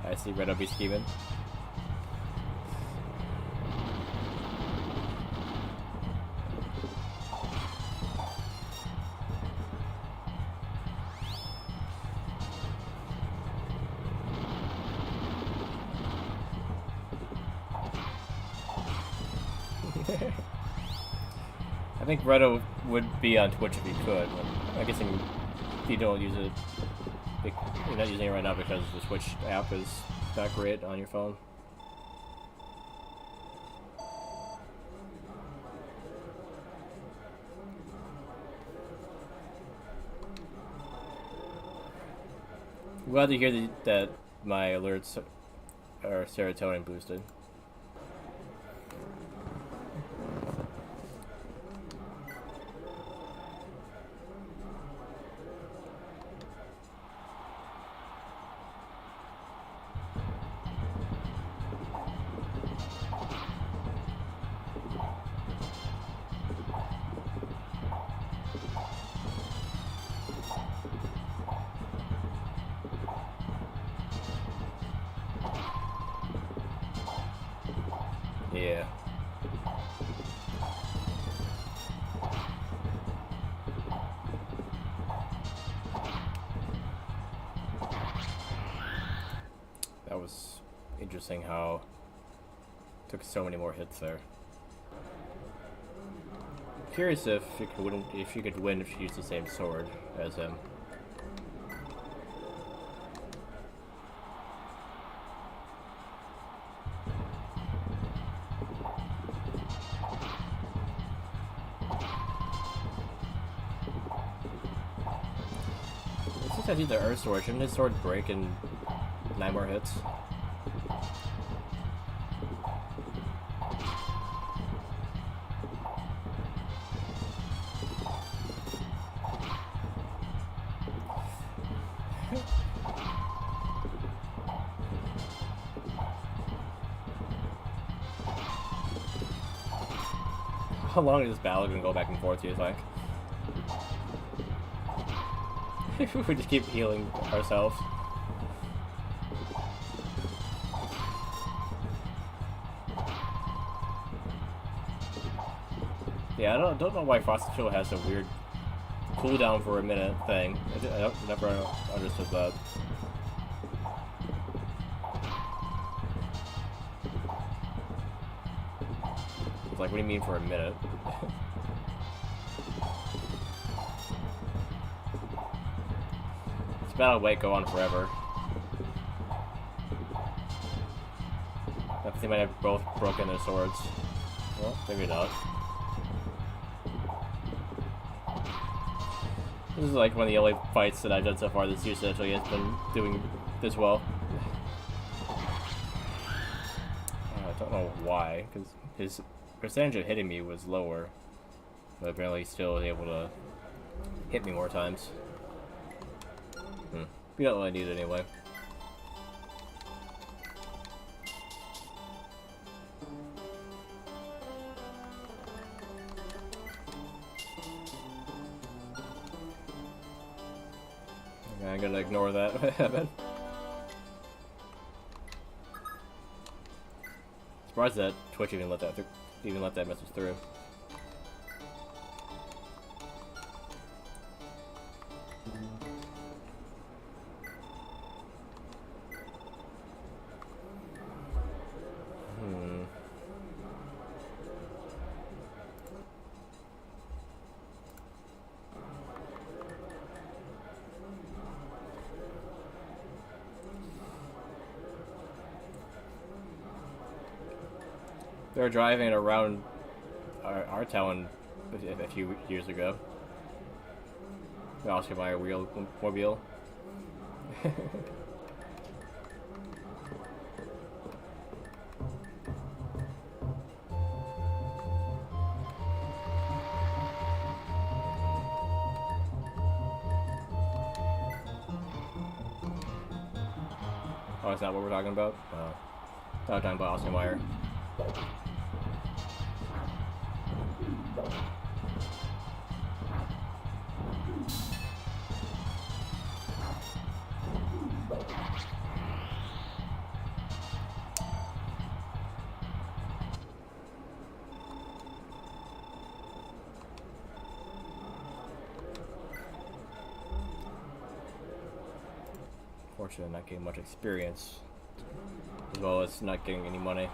I see Red be scheming. I think Redo would be on Twitch if he could, but I'm guessing you don't use it. You're not using it right now because the Switch app is not great on your phone. I'm glad to hear that my alerts are serotonin boosted. Yeah. That was interesting how it took so many more hits there. Curious if you could win if you used the same sword as him. Since I need the Earth Sword, shouldn't his sword break in 9 more hits? How long is this battle gonna go back and forth, do you think? We just keep healing ourselves. Yeah, I don't know why Frosted Chill has a weird cooldown for a minute thing. I never understood that. It's like, what do you mean for a minute? This battle might go on forever. They might have both broken their swords. Well, maybe not. This is like one of the only fights that I've done so far this year that actually has been doing this well. I don't know why, because his percentage of hitting me was lower, but apparently he's still able to hit me more times. We don't really need it anyway. I'm gonna ignore that. Surprised that Twitch even let that message through. They were driving around our town a few years ago. Oscar Mayer wheelmobile. Oh, is that what we're talking about? No, I'm talking about Oscar Mayer. Unfortunately, not getting much experience, as well as not getting any money.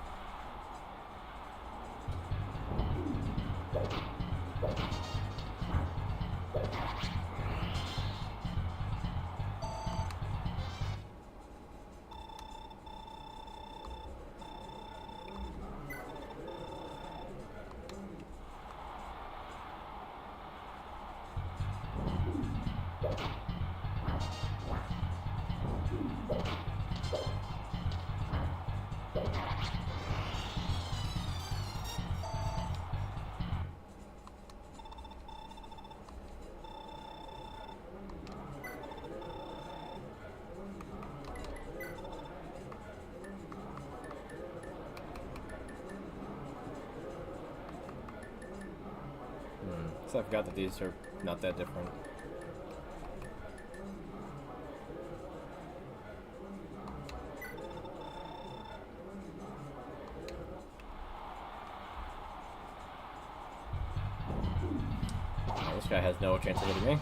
So I forgot that these are not that different. Oh, this guy has no chance of hitting me.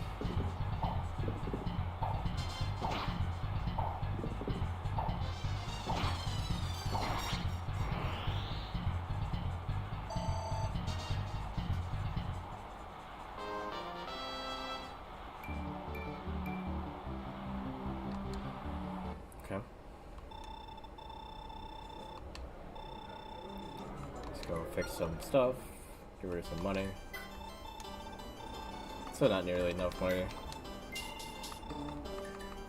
Okay. Let's go fix some stuff. Get rid of some money. Still not nearly enough money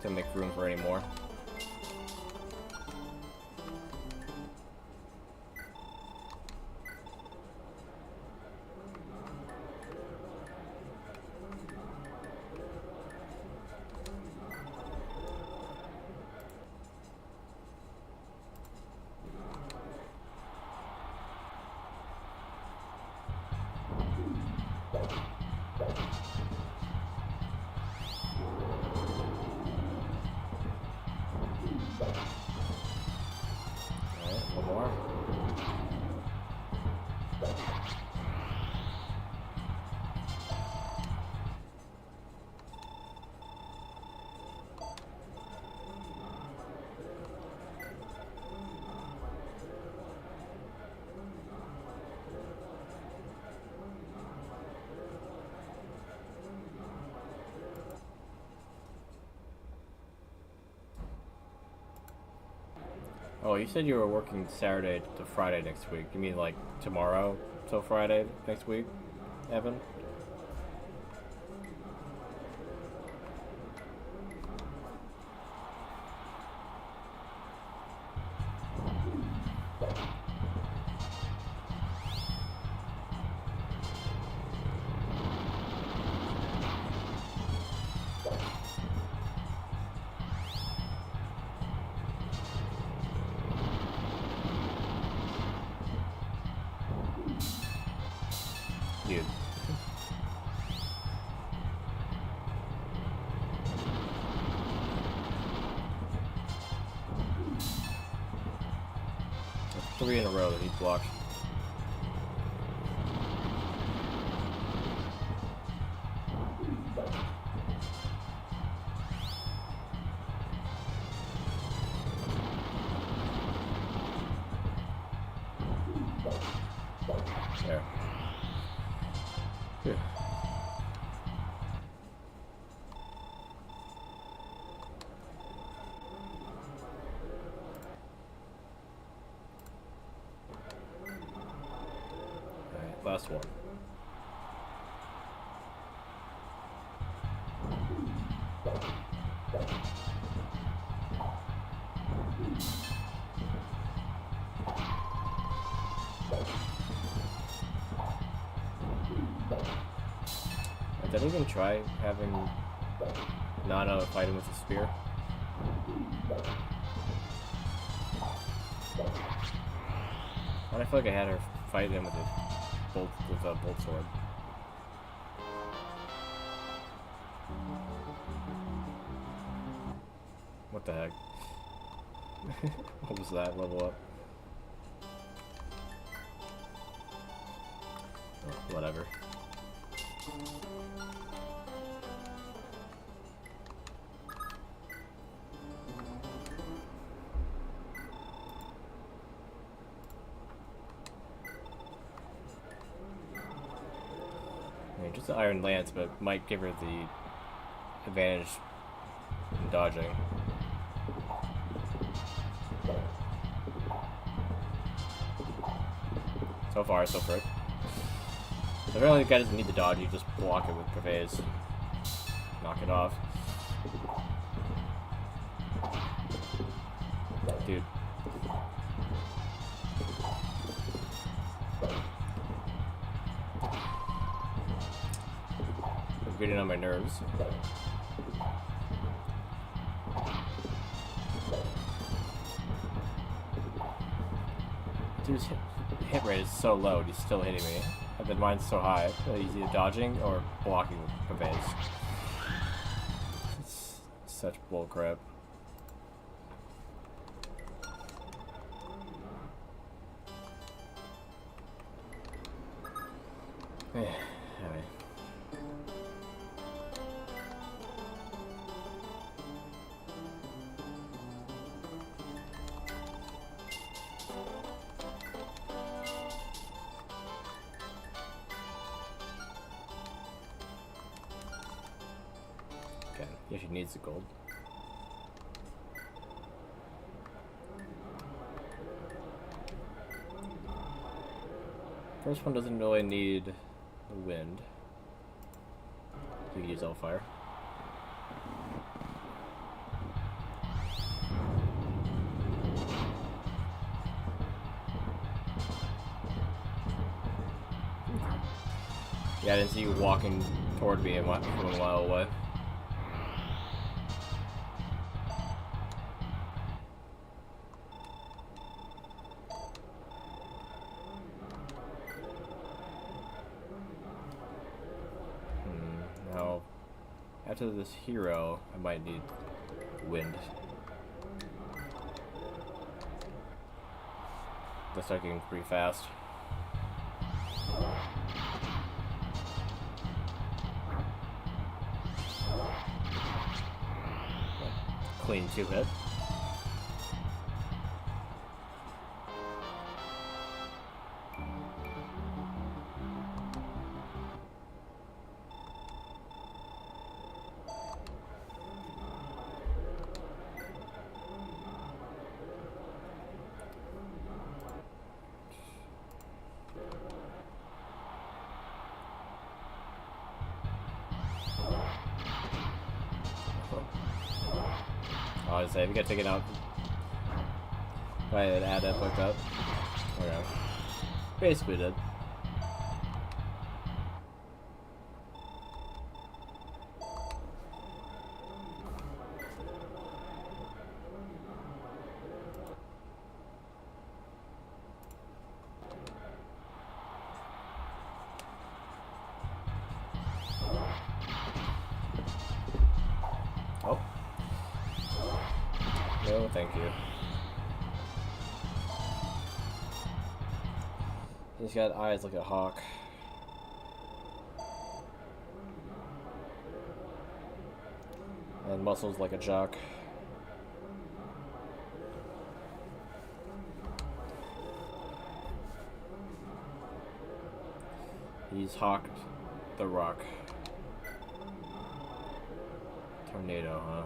to make room for any more. Oh, you said you were working Saturday to Friday next week. You mean like tomorrow till Friday next week, Evan? Dude. That's 3 in a row that he blocked. There. Phew. Alright, last one. Did I even try having Nana fight him with a spear? Why do I feel like I had her fight him with a bolt sword? What the heck? What was that? Level up. Oh, whatever. I mean, just the Iron Lance, but might give her the advantage in dodging. So far, so good. Apparently the guy doesn't need to dodge, you just block it with Prevaise. Knock it off. Dude. It's getting on my nerves. Dude's hit rate is so low, he's still hitting me. And then mine's so high that he's either dodging or blocking the base. It's such bullcrap. Alright. Okay, yeah, she needs the gold. First one doesn't really need the wind. You can use Hellfire. Yeah, I didn't see you walking toward me from a mile away. Now, after this hero, I might need wind. They'll start getting pretty fast. Clean 2-hit. I was saying, we got taken out by an Edda picked up. Okay. Basically did. Oh. No, thank you. He's got eyes like a hawk. And muscles like a jock. He's hawked the rock. Tornado, huh?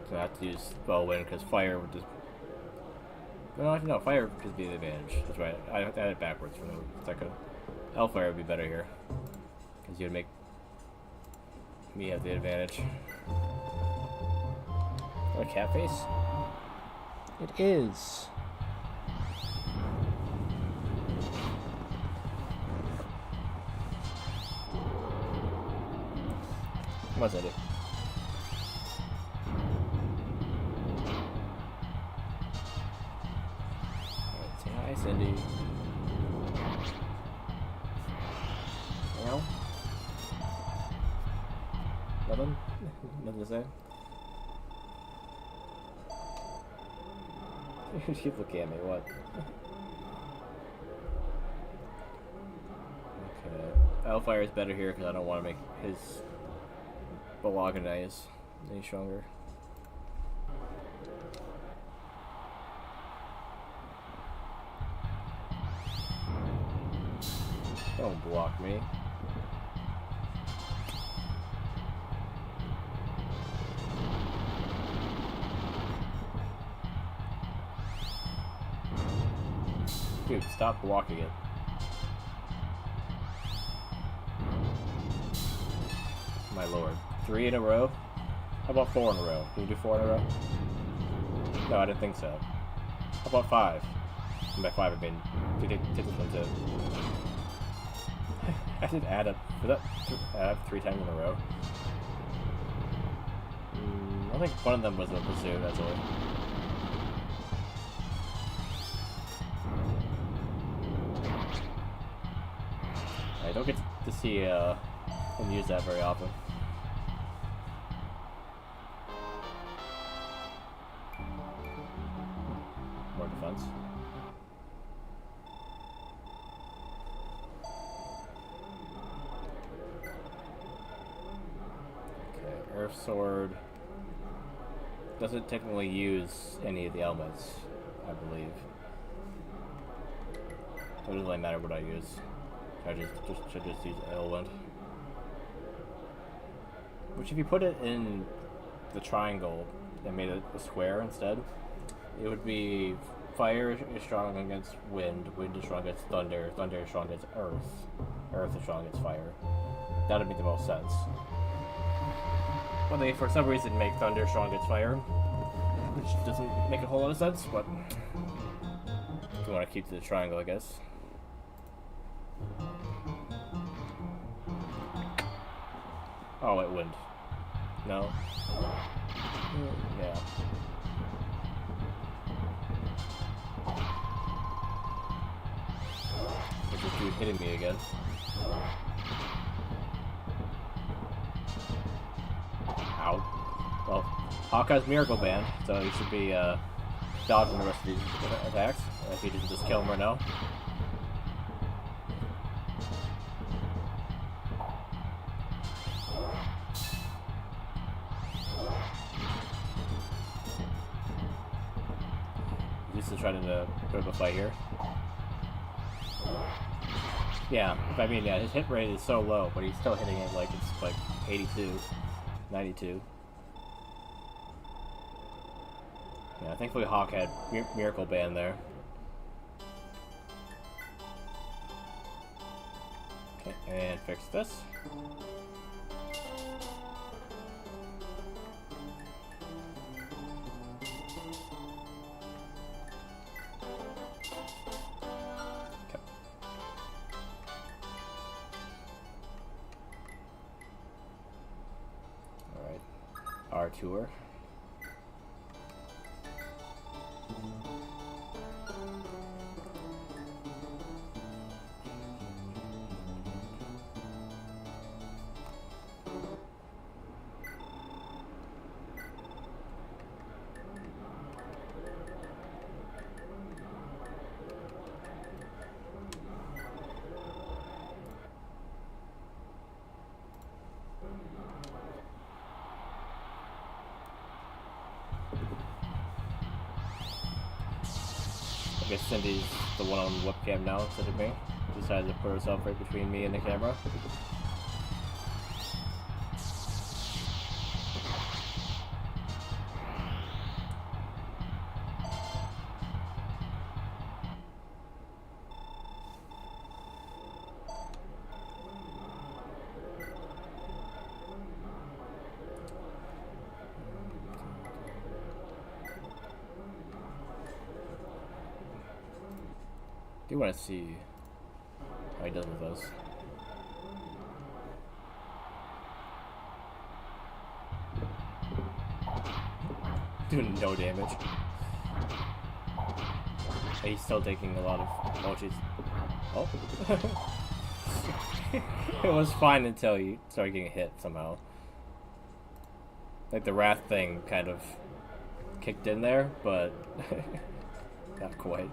So I have to use Spellwind because fire would just. No, fire would just be the advantage. That's right. I had it backwards for a second. Hellfire would be better here because you'd make me have the advantage. A cat face? It is. What's that do? Alright, say hi, Cindy. Meow. Nothing? Nothing to say? You keep looking at me, what? Okay. Hellfire is better here because I don't want to make his Balagonize any stronger. Don't block me. Dude, stop blocking it. My lord. 3 in a row? How about 4 in a row? Can you do 4 in a row? No, I didn't think so. How about 5? And by 5 I mean take this one too. I did add up. Was that 3 times in a row? I think one of them was a pursuit, that's all. I don't get to see him use that very often. More defense. Okay, Earth Sword doesn't technically use any of the elements, I believe. So it doesn't really matter what I use. I should just use Elwind. Which if you put it in the triangle and made it a square instead, it would be fire is strong against wind, wind is strong against thunder, thunder is strong against earth, earth is strong against fire. That would make the most sense. But they, for some reason, make thunder strong against fire, which doesn't make a whole lot of sense, but if you want to keep to the triangle, I guess. Oh, wait, wind. No. Yeah. There's this dude hitting me again. Ow. Well, Hawkeye's Miracle Band, so he should be dodging the rest of these attacks. If he didn't just kill him right now. He's trying to put up a fight here. Yeah, I mean, yeah, his hit rate is so low, but he's still hitting it like it's like 82, 92. Yeah, thankfully Hawk had Miracle Band there. Okay, and fix this. Our tour. I guess Cindy's the one on the webcam now instead of me. Decided to put herself right between me and the camera. I do want to see how he does with those. Doing no damage. He's still taking a lot of... Oh, jeez. Oh. It was fine until you started getting hit somehow. Like the wrath thing kind of kicked in there, but not quite.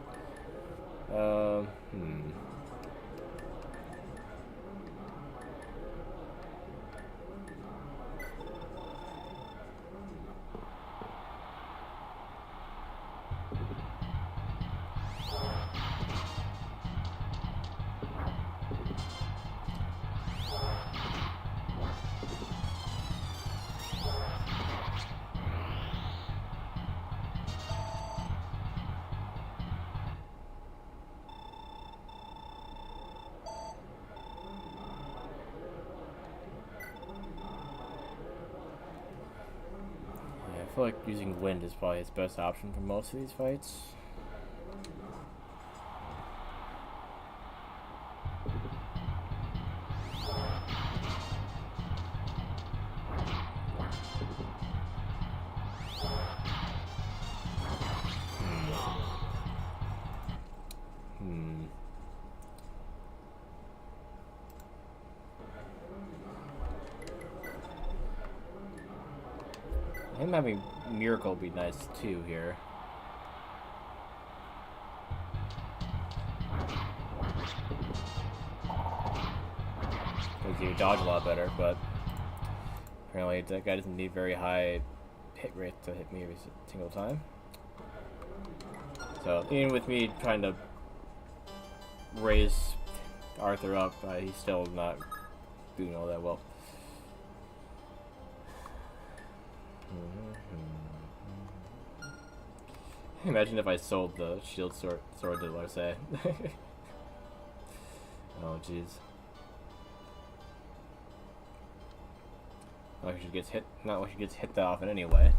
feel like using wind is probably his best option for most of these fights. Him having Miracle would be nice too here. Because you dodge a lot better, but apparently that guy doesn't need very high hit rate to hit me every single time. So even with me trying to raise Arthur up, he's still not doing all that well. Imagine if I sold the shield sword to Larse. Oh jeez. Not like she gets hit. Not like she gets hit that often anyway.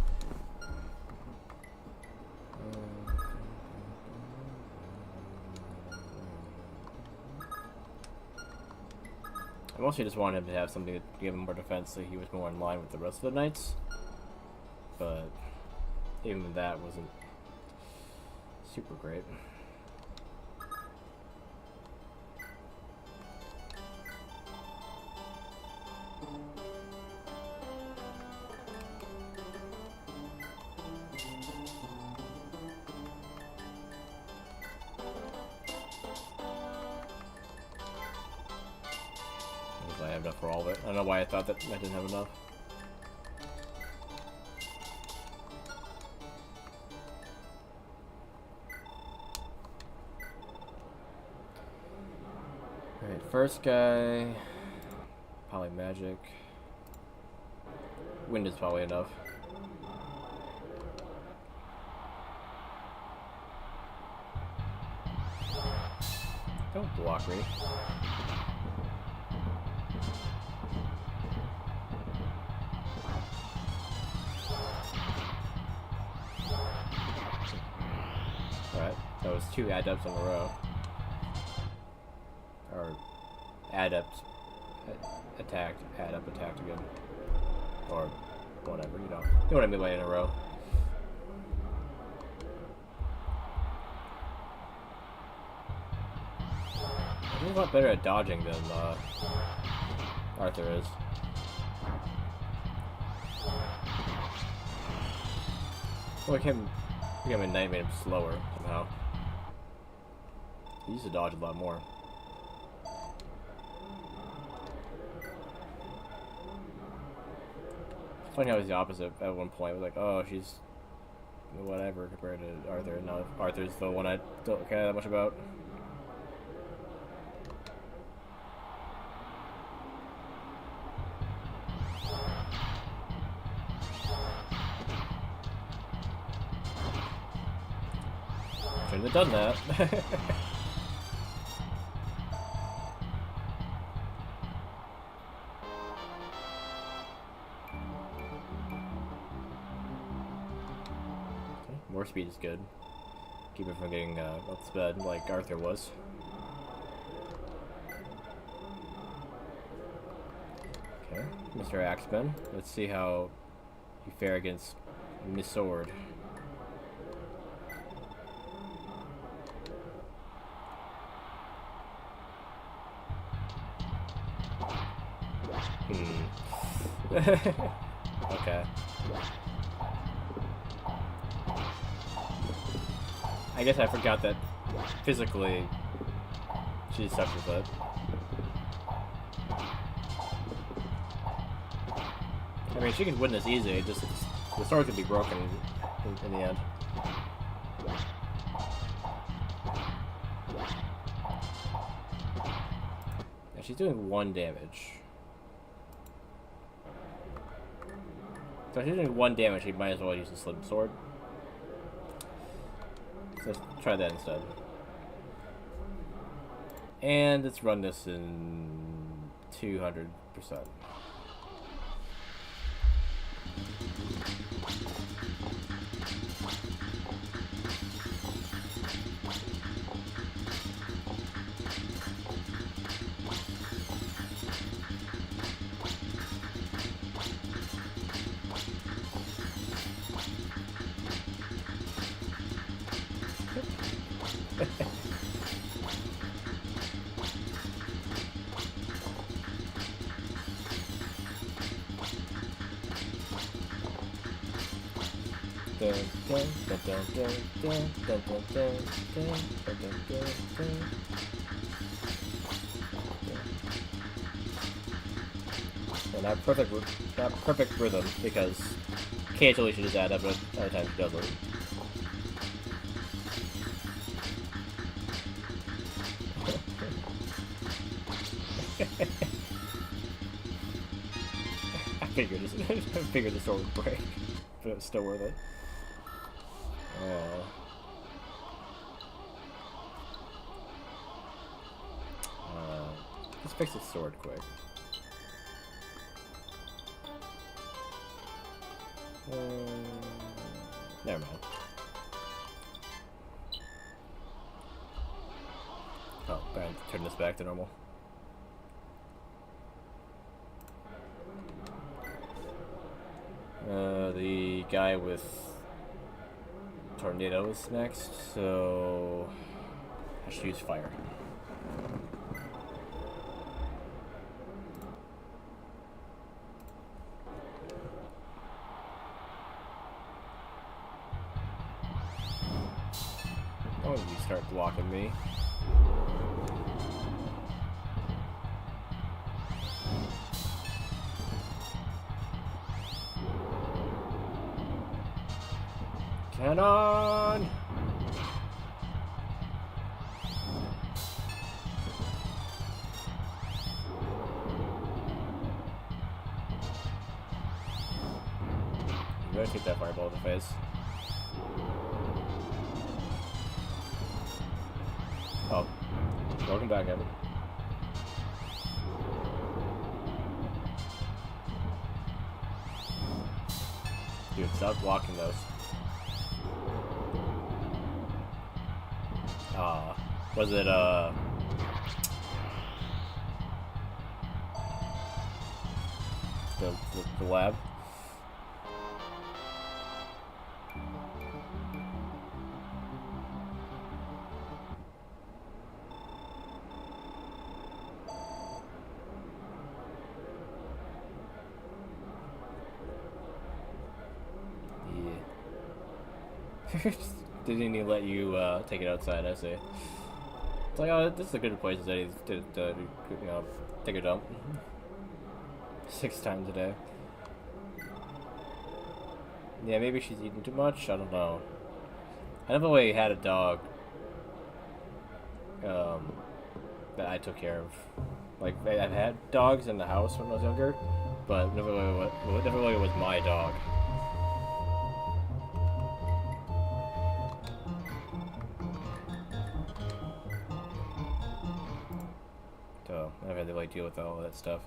I mostly just wanted him to have something to give him more defense, so he was more in line with the rest of the knights. But even that wasn't super great. I have enough for all of it. I don't know why I thought that I didn't have enough. Alright, first guy. Probably magic. Wind is probably enough. Don't block me. Alright, that was 2 adepts in a row. Or adept attacked, adept attacked again. Or whatever, you know what I mean by in a row. He's a lot better at dodging than Arthur is. Like him becoming knight made him slower somehow. He used to dodge a lot more. It's funny how he's the opposite at one point. It was like, oh, she's whatever compared to Arthur. Now Arthur's the one I don't care that much about. Shouldn't have done that. More speed is good. Keep it from getting up to bed like Arthur was. Okay, Mr. Axeman. Let's see how you fare against Miss Sword. Okay. I guess I forgot that physically she sucks with it. I mean, she can win this easy, it just the sword could be broken in the end. And she's doing 1 damage. So if she's doing 1 damage, she might as well use the slim sword. So let's try that instead. And let's run this in 200%. dun, dun, dun, dun, dun, dun, dun, dun, dun, dun, dun, dun, dun. And not perfect rhythm, because occasionally she does that, but other times she doesn't. I figured this sword would break, but it was still worth it. Let's fix the sword quick. Never mind. Oh, I have to turn this back to normal. The guy with tornadoes next, so I should use fire. Oh, you start blocking me. Cannon! I'm gonna take that fireball in the face. Oh. Welcome back, Evan. Dude, stop blocking those. Was it, the lab? Yeah. Didn't even let you take it outside, I see. It's like, oh, this is a good place to you know, take a dump. 6 times a day. Yeah, maybe she's eating too much, I don't know. I never really had a dog that I took care of. Like, I've had dogs in the house when I was younger, but never really was my dog. So I've had to like deal with all of that stuff.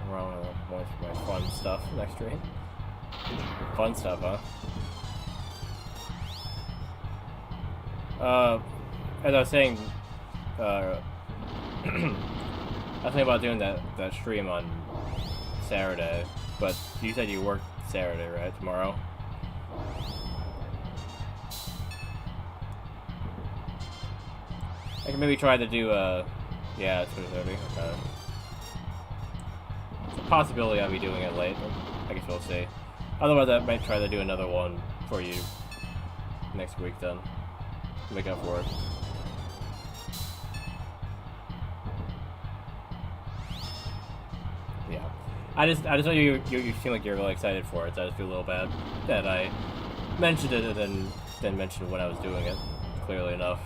Around more for my fun stuff next stream. Fun stuff, huh? As I was saying, I was thinking about doing that stream on Saturday, but you said you work Saturday, right? Tomorrow? I can maybe try to do yeah, it's 2:30. Okay. It's a possibility I'll be doing it late. I guess we'll see. Otherwise, I might try to do another one for you next week then. Make up for it. Yeah. I just know you seem like you're really excited for it, so I just feel a little bad that I mentioned it and then didn't mention when I was doing it, clearly enough.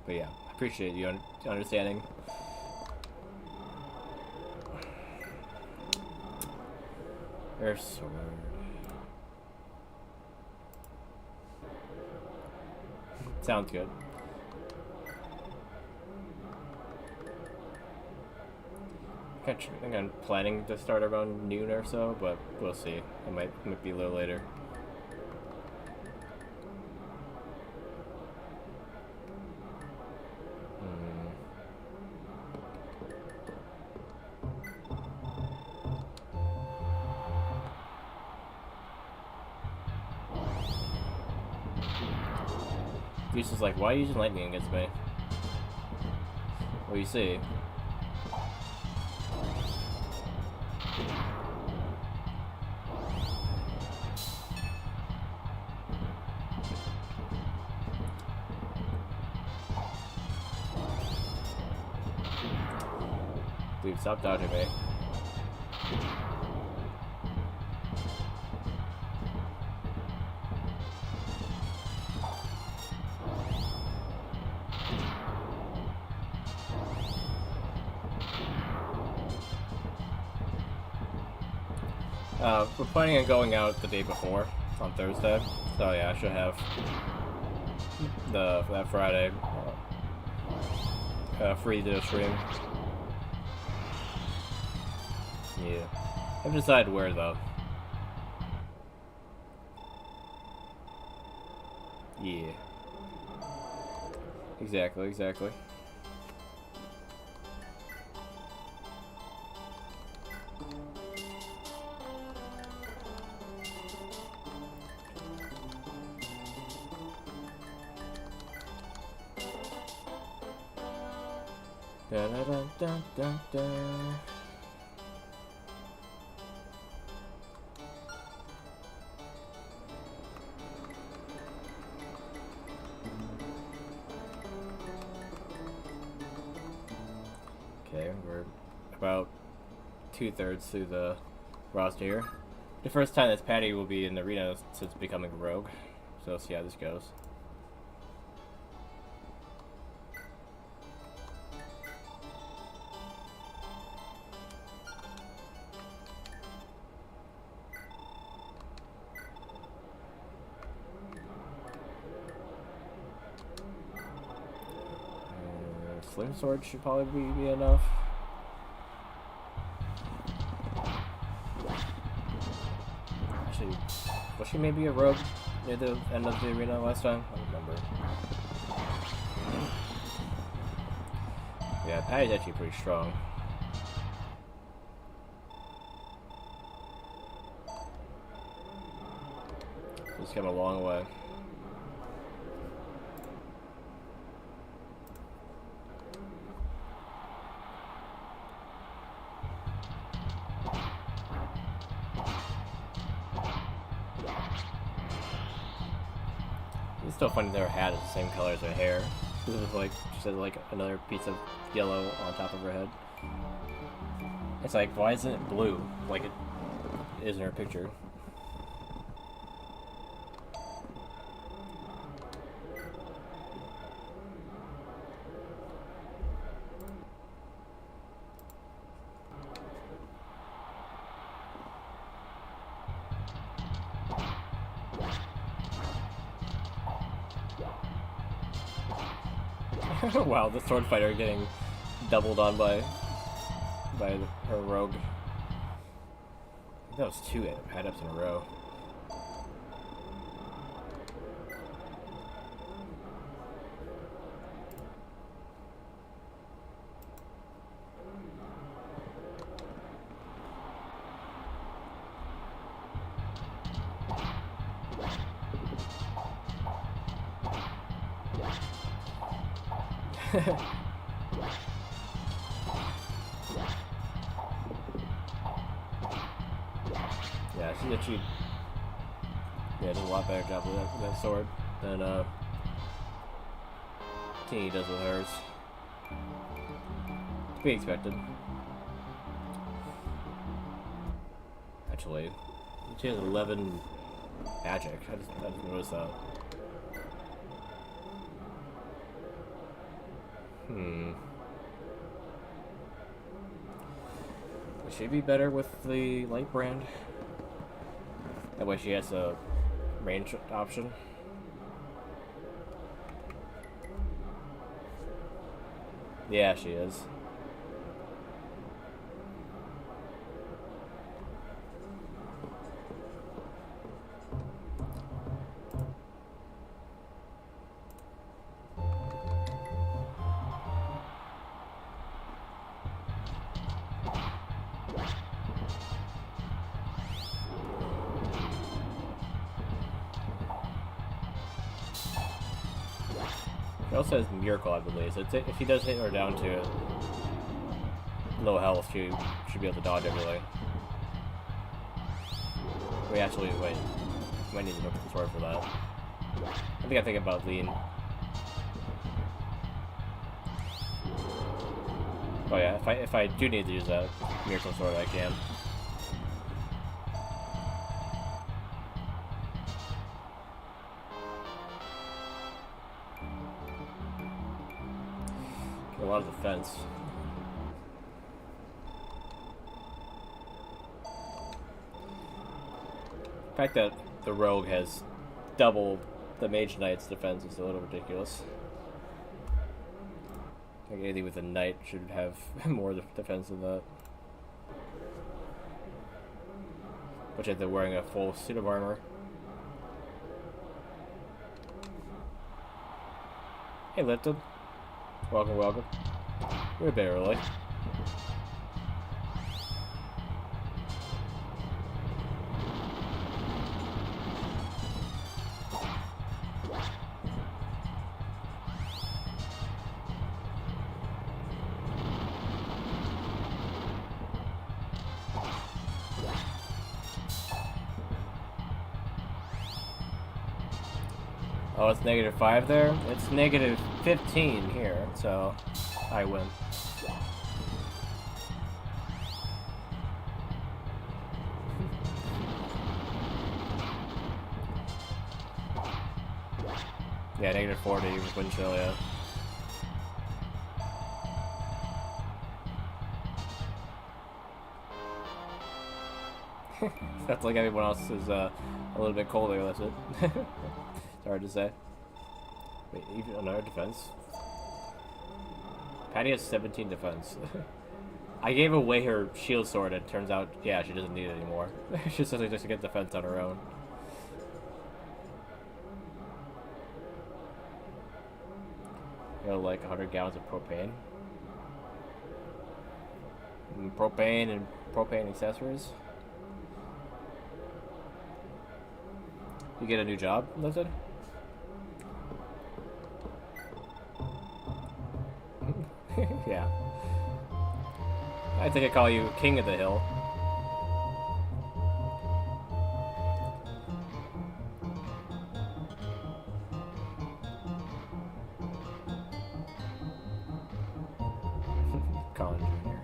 But yeah, I appreciate you understanding. Their sword. Sounds good. I think I'm planning to start around noon or so, but we'll see. It might be a little later. He's just like, why are you using lightning against me? Well, you see. Dude, stop dodging me. We're planning on going out the day before, on Thursday. So yeah, I should have that Friday free to stream. Yeah. I haven't decided where though. Yeah. Exactly. Da da da da da da. Okay, we're about 2/3 through the roster here. The first time that Patty will be in the arena since becoming a rogue. So let's see how this goes. Slim sword should probably be enough. Actually, was she maybe a rogue near the end of the arena last time? I don't remember. Yeah, Patty's actually pretty strong. She's come a long way. It's still funny that her hat is the same color as her hair. It was like she had like another piece of yellow on top of her head. It's like, why isn't it blue like it is in her picture? Wow, the sword fighter getting doubled on by her rogue. I think that was 2 head-ups in a row. Yeah, she actually did a lot better job with that sword than Teeny does with hers. To be expected. Actually, she has 11 magic. I just noticed that. Would she be better with the light brand? That way she has a range option. Yeah, she is. It also has Miracle, I believe. So if he does hit her down to low health, she should be able to dodge everything. Wait, actually, wait. I might need to look at the sword for that. I think I'm thinking about lean. Oh yeah, if I do need to use that Miracle Sword, I can. Get a lot of defense. The fact that the rogue has double the Mage Knight's defense is a little ridiculous. I think anything with a knight should have more defense than that. But yet they're wearing a full suit of armor. Hey Lipton. Welcome, welcome. You're a bit early. Oh, it's -5 there? It's -15 here, so I win. Yeah, -40 with wind chill, yeah. That's like everyone else is a little bit colder, that's it. It's hard to say. Wait, even another defense? Patty has 17 defense. I gave away her shield sword and it turns out, yeah, she doesn't need it anymore. She's just to get defense on her own. You know, like 100 gallons of propane. Propane and propane accessories. You get a new job, Lizard? Yeah. I think I call you King of the Hill. Colin Jr.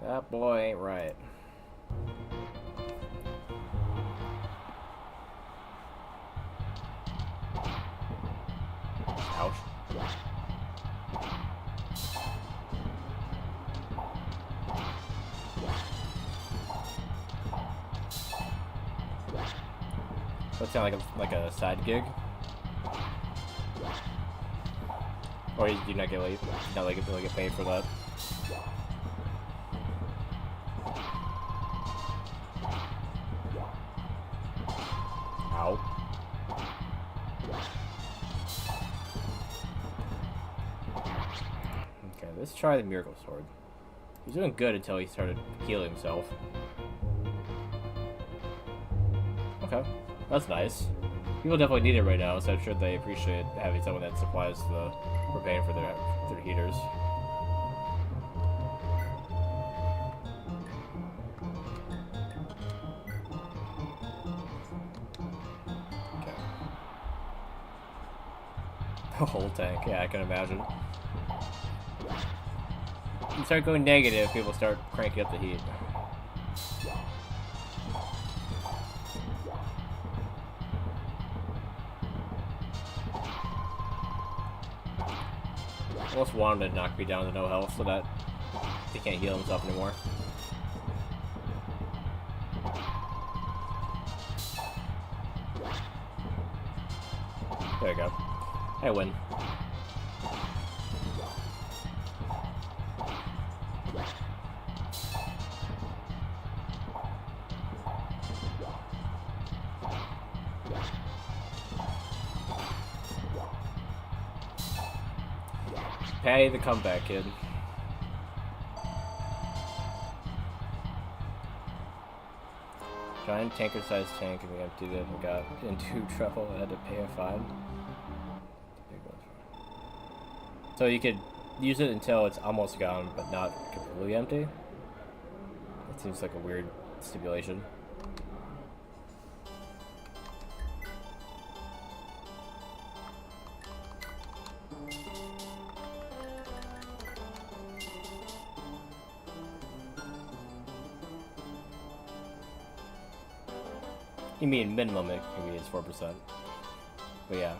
That boy ain't right. Ouch. That sounds like a side gig. Or you do not get get paid for that. Ow. Okay, let's try the Miracle Sword. He's doing good until he started healing himself. Okay, that's nice. People definitely need it right now, so I'm sure they appreciate having someone that supplies the propane for their heaters. Okay. The whole tank, yeah, I can imagine. You start going negative, people start cranking up the heat. I almost wanted to knock me down to no health so that he can't heal himself anymore. There you go. I win. Patty the comeback kid. Giant tanker-sized tank, and we emptied it and got into trouble and had to pay a fine. So you could use it until it's almost gone, but not completely empty. That seems like a weird stipulation. You mean minimum it can be is 4%. But yeah.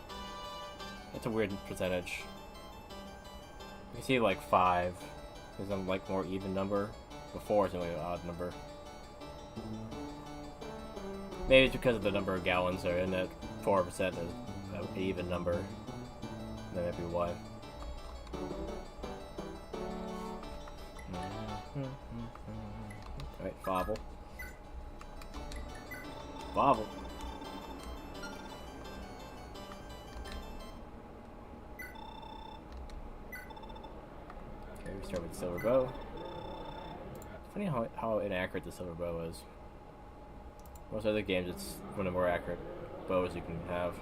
It's a weird percentage. You can see like 5 is a like more even number. Before it's only an odd number. Maybe it's because of the number of gallons that are in it. 4% is an even number. That might be why. Alright, Fobble. Fobble. Okay, we start with the silver bow. Funny how inaccurate the silver bow is. Most other games, it's one of the more accurate bows you can have.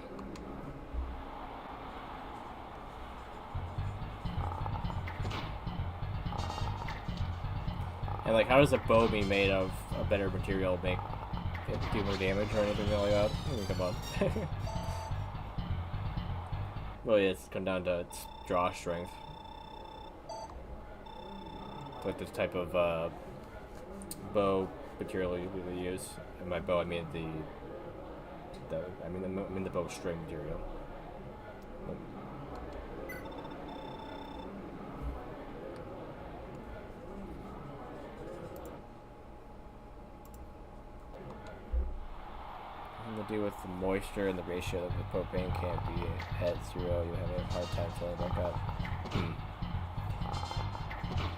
And like, how does a bow be made of a better material make it do more damage or anything like that? I mean, come on. Really, it's come down to its draw strength. Like this type of bow material you really use. And by bow, I mean the bow string material. To do with the moisture and the ratio of the propane can't be at 0, you have a hard time filling back up.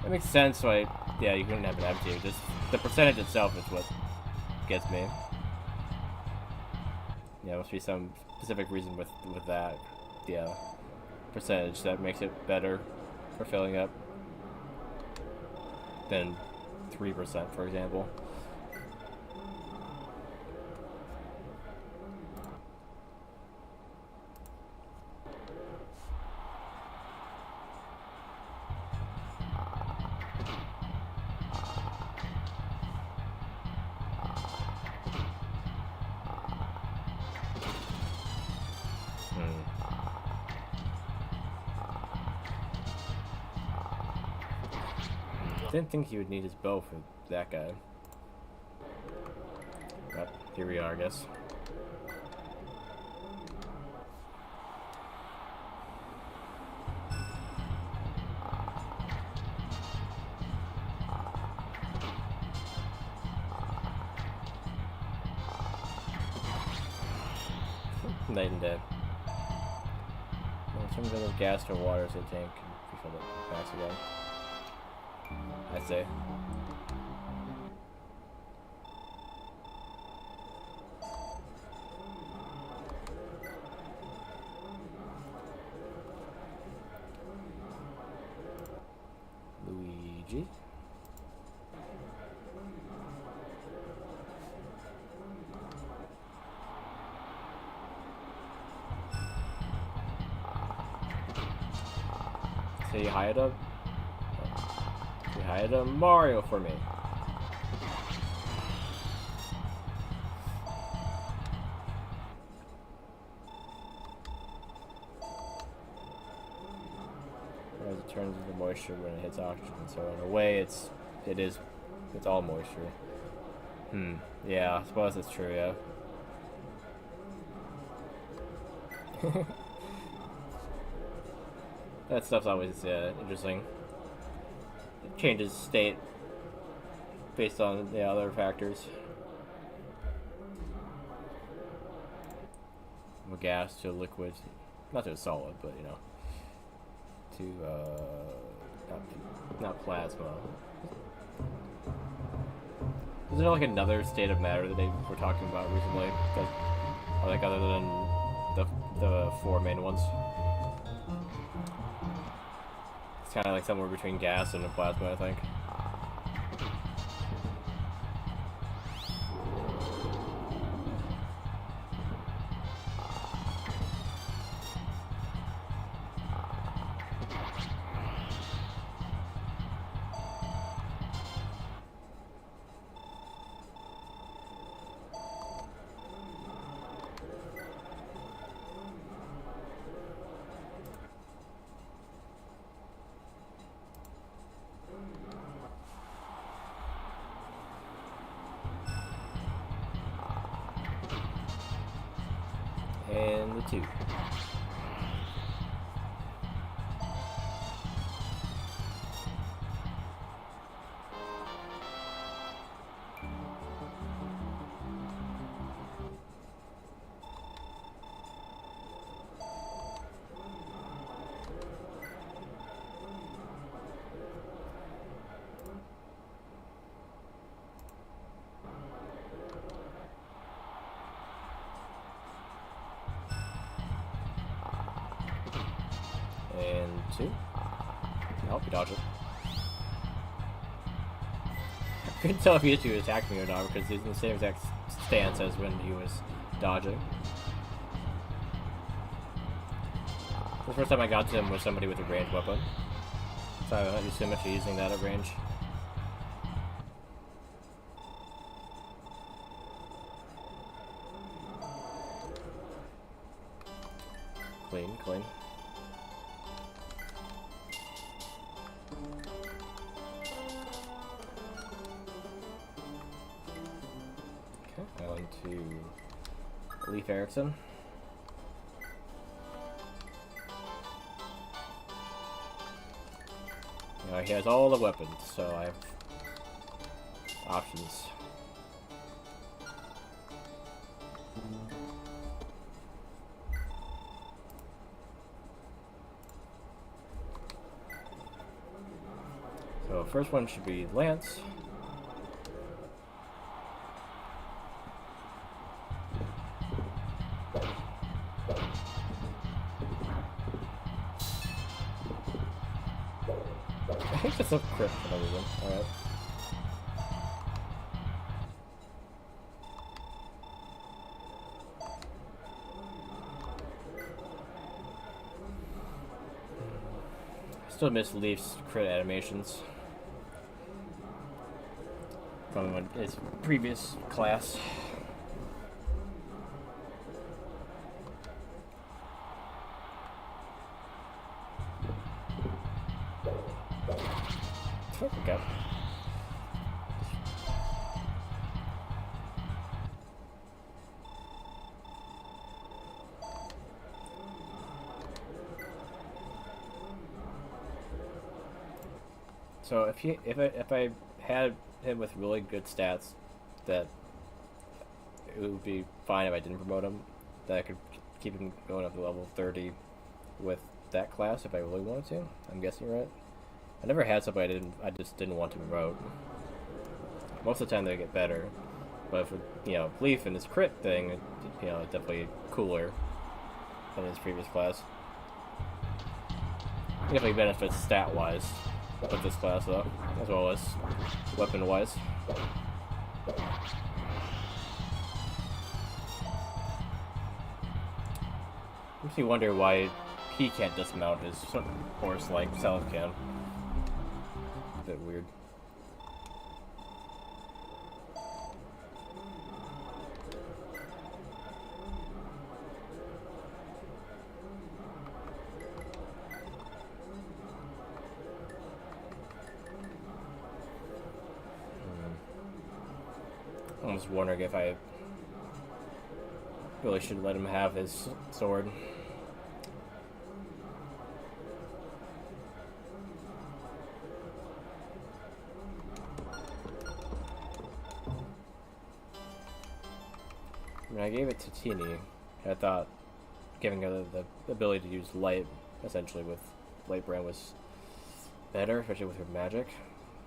That makes sense, right? Yeah, you couldn't have it empty. Just the percentage itself is what gets me. Yeah, must be some specific reason with that. Yeah, percentage that makes it better for filling up than 3%, for example. Didn't think he would need his bow for that guy. But here we are, I guess. Night and day. Well, some bit of gas or water so the tank can refill it fast again. I say. Luigi. Say hi to Mario for me. As it turns into moisture when it hits oxygen, so in a way it's all moisture. Yeah, I suppose that's true, yeah. That stuff's always interesting. It changes state based on the other factors. From a gas to a liquid, not to a solid, but you know, to not plasma. Is there like another state of matter that they were talking about recently? Like other than the 4 main ones? It's kind of like somewhere between gas and a plasma, I think. And the 2. And 2. Nope, he dodged it. I couldn't tell if he actually attacked me or not because he's in the same exact stance as when he was dodging. The first time I got to him was somebody with a ranged weapon. So I assume if you're using that at range. Clean, clean. Okay, on to Leif Erikson. Now he has all the weapons, so I have options. So first one should be Lance. I think that's a crit for no reason. Alright. Still miss Leaf's crit animations from his previous class. Okay. So if I had him with really good stats, that it would be fine if I didn't promote him. That I could keep him going up to level 30 with that class if I really wanted to. I'm guessing, right? I never had somebody I just didn't want to promote. Most of the time they get better, but for Leaf and his crit thing, it's definitely cooler than his previous class. It definitely benefits stat wise with this class though, as well as weapon wise. Makes me wonder why he can't dismount his horse like Salif can. A bit weird. I was wondering if I really should let him have his sword. I mean, I gave it to Teeny. I thought giving her the ability to use light, essentially with Light Brand, was better, especially with her magic.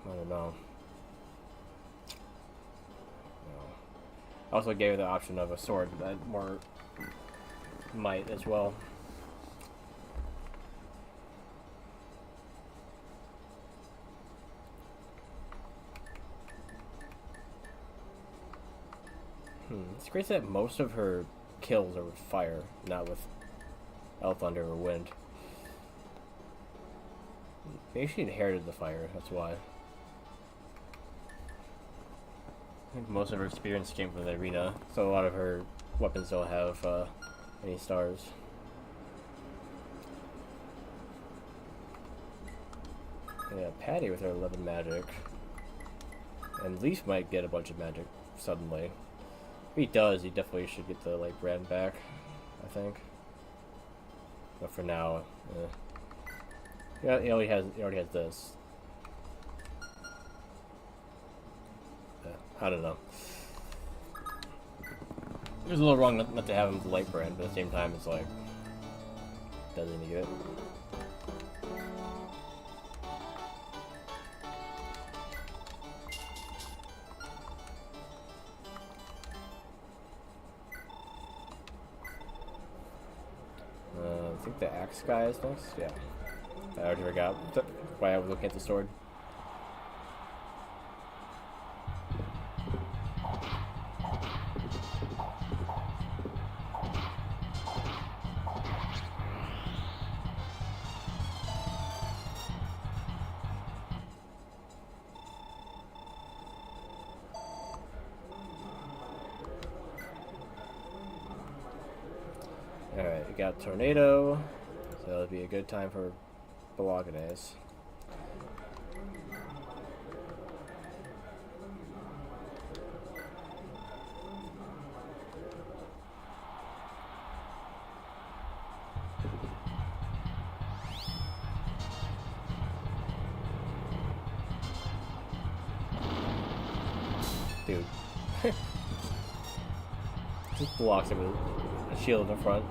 I don't know. I also gave her the option of a sword that had more might as well. It's crazy that most of her kills are with fire, not with thunder or wind. Maybe she inherited the fire, that's why. I think most of her experience came from the arena, so a lot of her weapons don't have any stars. Yeah, Patty with her 11 magic. And Leaf might get a bunch of magic suddenly. If he does, he definitely should get the Light Brand back. I think. But for now, yeah, he already has this. I don't know. It was a little wrong not to have him the light brand, but at the same time, it's like, doesn't he get it? I think the axe guy is next. Yeah, I already forgot why I was looking at the sword. Alright, we got Tornado, so that'll be a good time for Bolognese. Dude. Just blocks him with a shield in the front.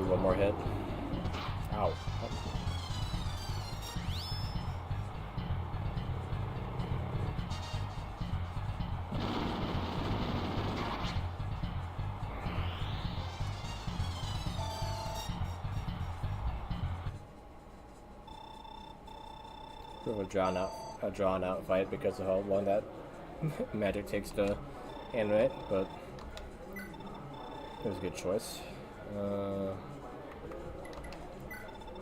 One more hit. Ow. Sort of a drawn out fight because of how long that magic takes to animate, but it was a good choice.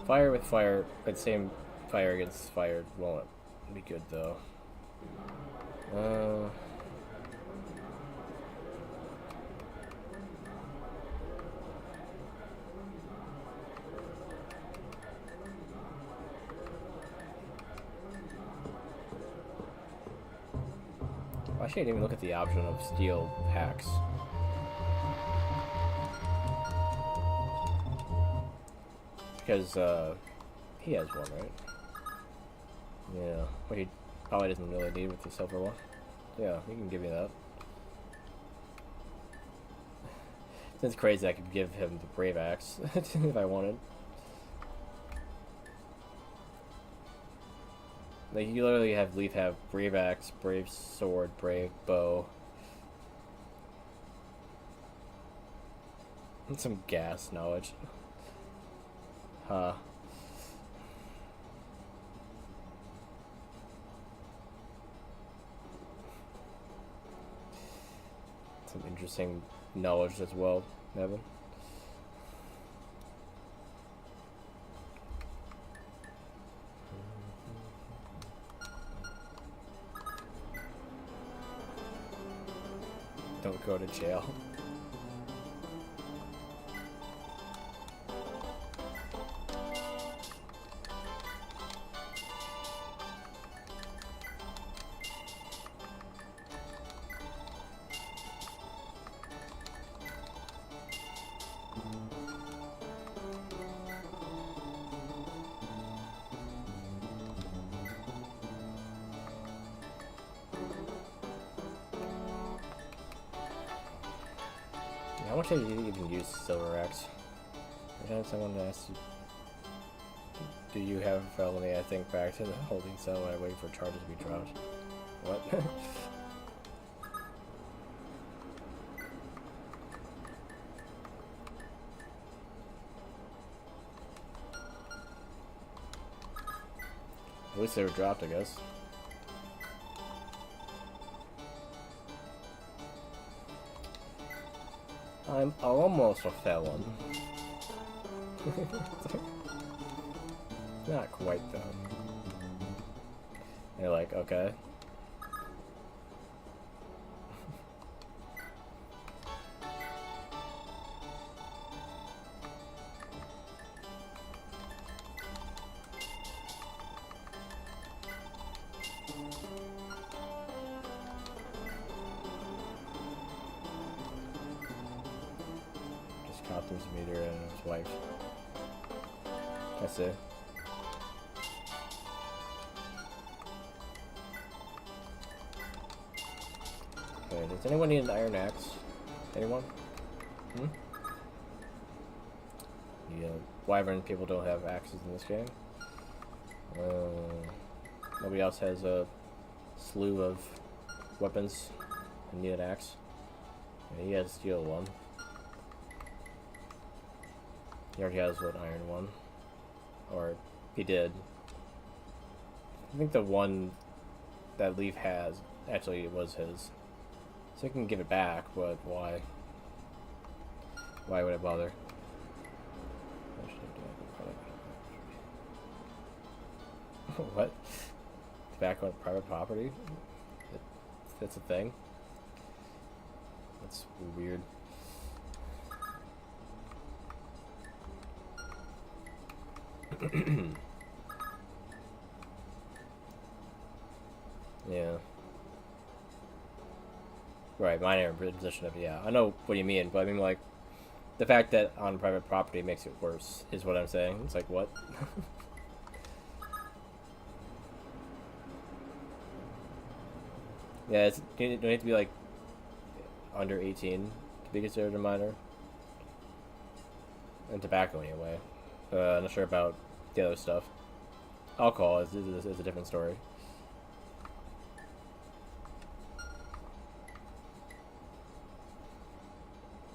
Fire with fire, but same fire against fire won't be good though. Actually, I didn't even look at the option of steel hacks. Because, he has one, right? Yeah, but he probably doesn't really need with the silver one. Yeah, he can give me that. It's crazy I could give him the Brave Axe if I wanted. Like, you literally have Leaf have Brave Axe, Brave Sword, Brave Bow. And some gas knowledge. Huh. Some interesting knowledge as well, Evan. Don't go to jail. How much did you even use Silver Axe? I had someone ask you, do you have a felony? I think back to the holding cell when I wait for charges to be dropped. What? At least they were dropped, I guess. I'm almost a felon. Not quite, though. And you're like, okay. Captain's meter and his wife. I see. Okay, does anyone need an iron axe? Anyone? Hmm? Yeah, wyvern people don't have axes in this game. Nobody else has a slew of weapons and need an axe. Yeah, he has a steel one. He already has an iron one. Or, he did. I think the one that Leaf has, actually it was his. So he can give it back, but why? Why would it bother? What? Back on private property? That's a thing? That's weird. Yeah. Right, minor position of, yeah. I know what you mean, but I mean, like, the fact that on private property makes it worse is what I'm saying. It's like, what? Yeah, it's, don't you have to be, like, under 18 to be considered a minor? And tobacco, anyway. I'm not sure about the other stuff. Alcohol is a different story.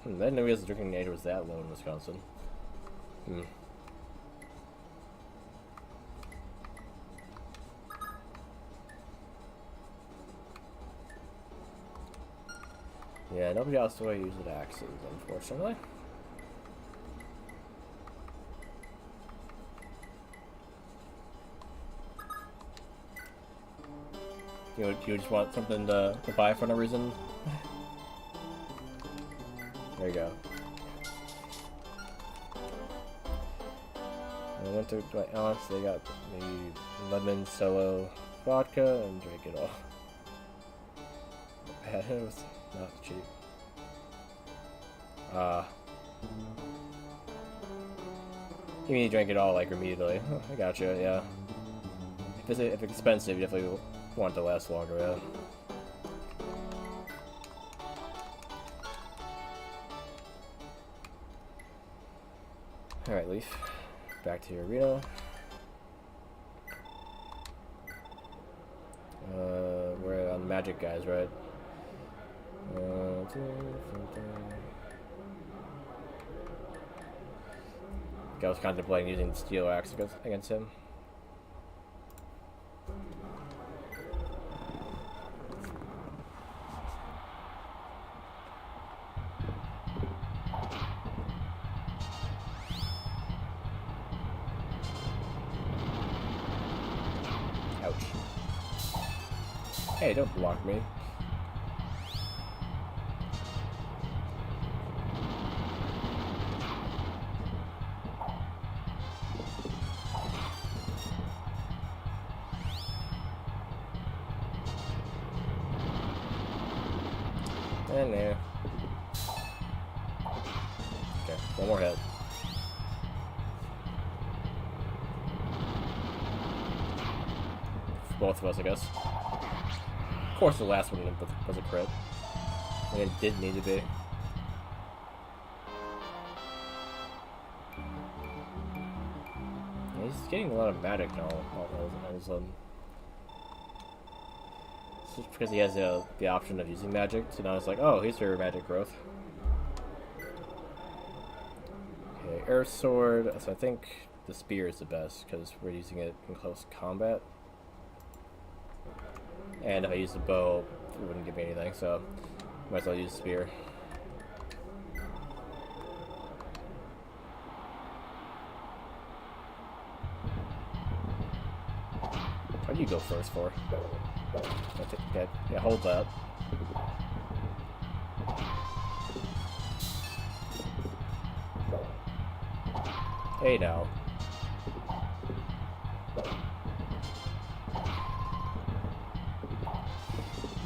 I didn't realize the drinking age was that low in Wisconsin. Yeah, nobody else really uses axes, unfortunately. You just want something to buy for no reason? There you go. I went to my aunt's, they got me lemon solo vodka and drank it all. It was not cheap. You mean you drank it all like immediately? Huh, I gotcha, yeah. If it's expensive, you definitely want it to last longer, yeah. Alright, Leaf. Back to your arena. We're on the magic guys, right? I was contemplating using the steel axe against him. Ouch. Hey, don't block me. And there. Okay, one more hit. For both of us, I guess. Of course, the last one was a crit. And it did need to be. Yeah, he's getting a lot of magic now. All of a sudden. Just because he has the option of using magic, so now it's like, oh, here's your magic growth. Okay, air sword. So I think the spear is the best because we're using it in close combat. And if I use the bow, it wouldn't give me anything, so might as well use the spear. What do you go first for? Okay, yeah, hold that. Hey now.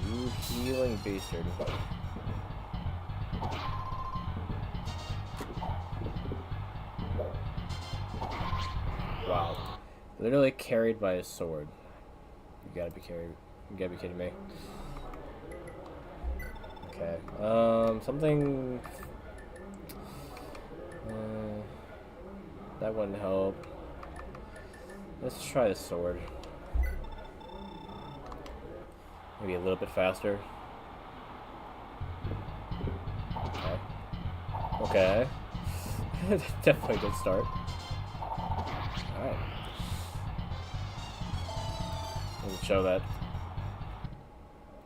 You healing bastard. Wow. Literally carried by a sword. You gotta be carried. You gotta be kidding me. Okay. Something. That wouldn't help. Let's try the sword. Maybe a little bit faster. Okay. Okay. Definitely a good start. Alright. Doesn't show that.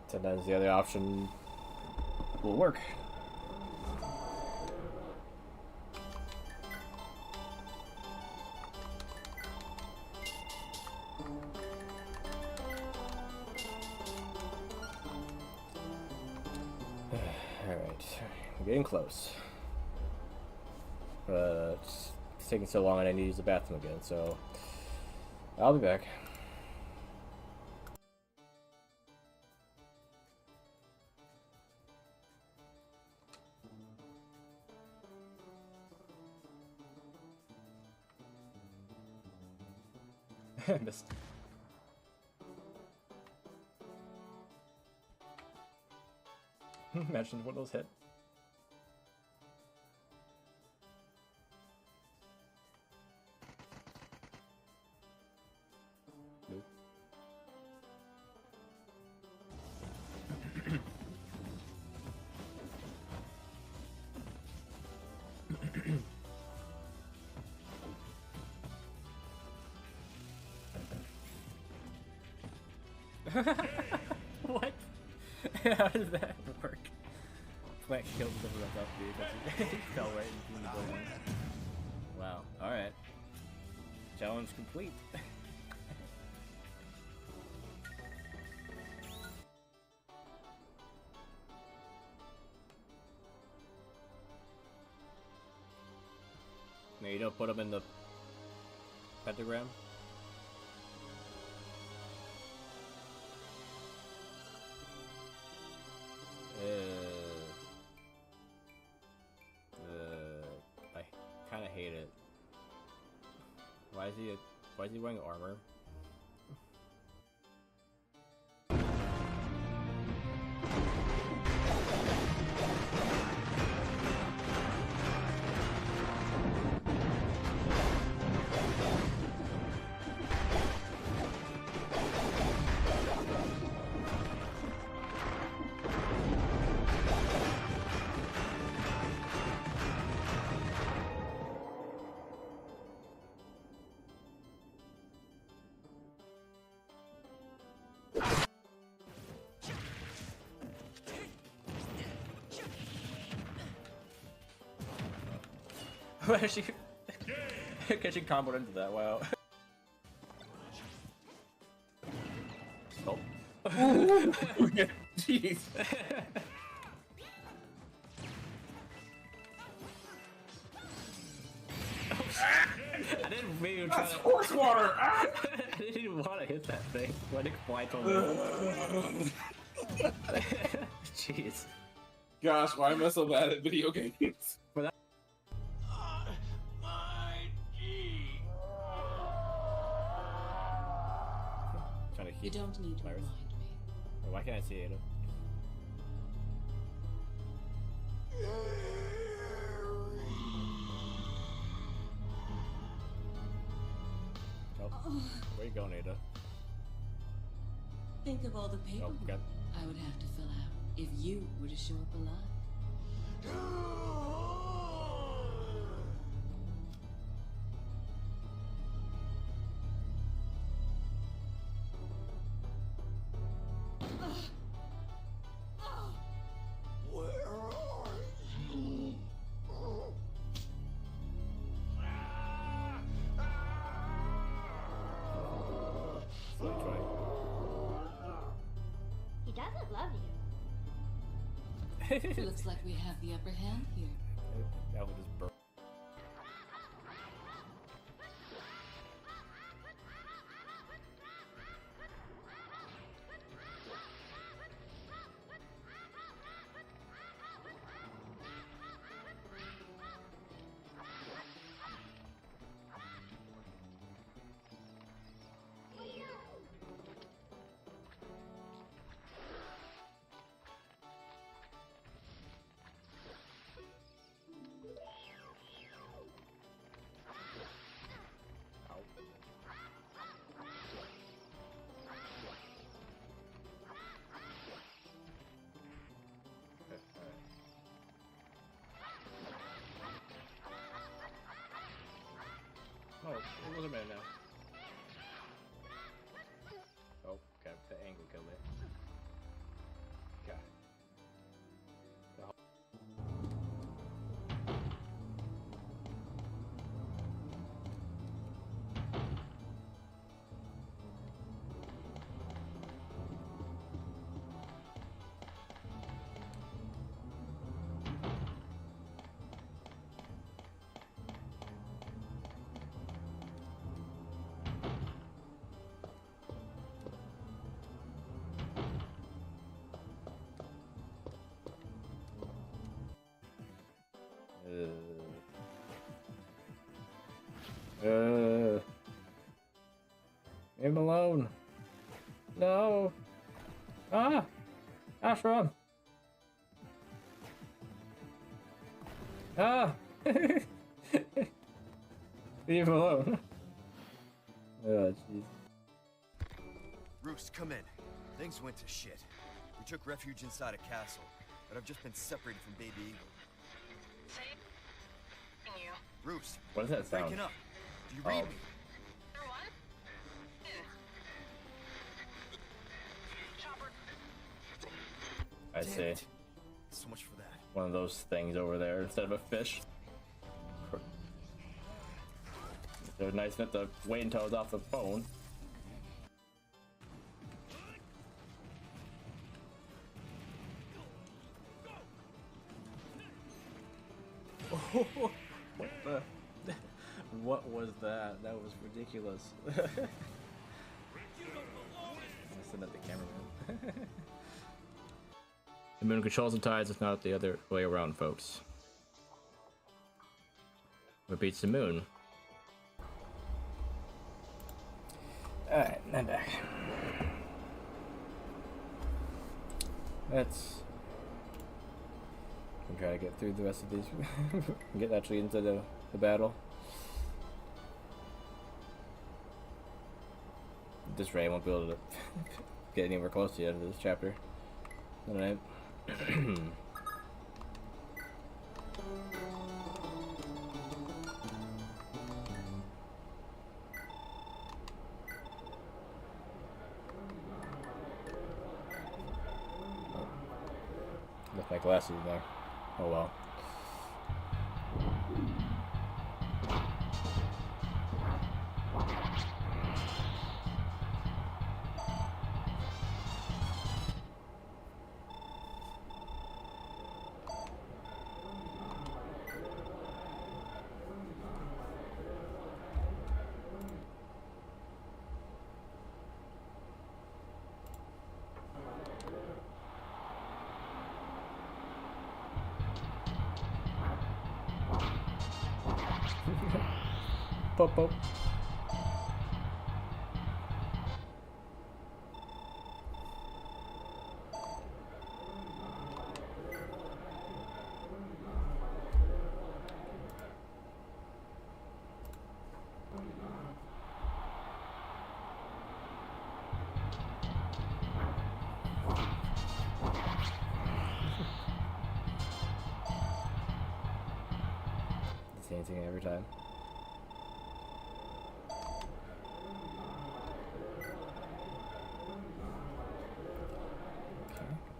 Sometimes the other option will work. Alright, we're getting close. But it's taking so long and I need to use the bathroom again, so I'll be back. Missed. Imagine one of those hit. Nope. What? How does that work? Plant killed someone else off because he fell right into the building. Wow. Alright. Challenge complete. No, you don't put them in the pentagram? I kind of hate it. Why is he wearing armor? She comboed into that, wow. Oh. Jeez. I didn't even try That's to. horse water! Ah! I didn't even want to hit that thing. Let it fly towards me. Jeez. Gosh, why am I so bad at video games? Trying to You keep don't need to virus. remind me. Why can't I see Ada? Oh, where you going, Ada? Think of all the Oh, paperwork got. I would have to fill out if you were to show up alive. Slowly try. doesn't love you. Looks like we have the upper hand here. That would just burn. Oh, it was a minute now. Oh, okay, the angle killed it. Got it. Leave him alone. No. Ah! Ashram! Ah! Leave him alone. Oh, jeez. Roost, come in. Things went to shit. We took refuge inside a castle, but I've just been separated from Baby Eagle. You. Roost, What does that sound? breaking up. Do you read me? Number one? Chopper. I Damn see. it. So much for that. One of those things over there instead of a fish. They're nice enough to wait until it's off the phone. What the? What was that? That was ridiculous. I sent at the cameraman. The moon controls the tides, if not the other way around, folks. What beats the moon? Alright, I'm back. Let's try to get through the rest of these. Get actually into the battle. This Ray won't be able to get anywhere close to the end of this chapter. Alright. Left my glasses in there. Oh well. Pop pop. Same thing every time.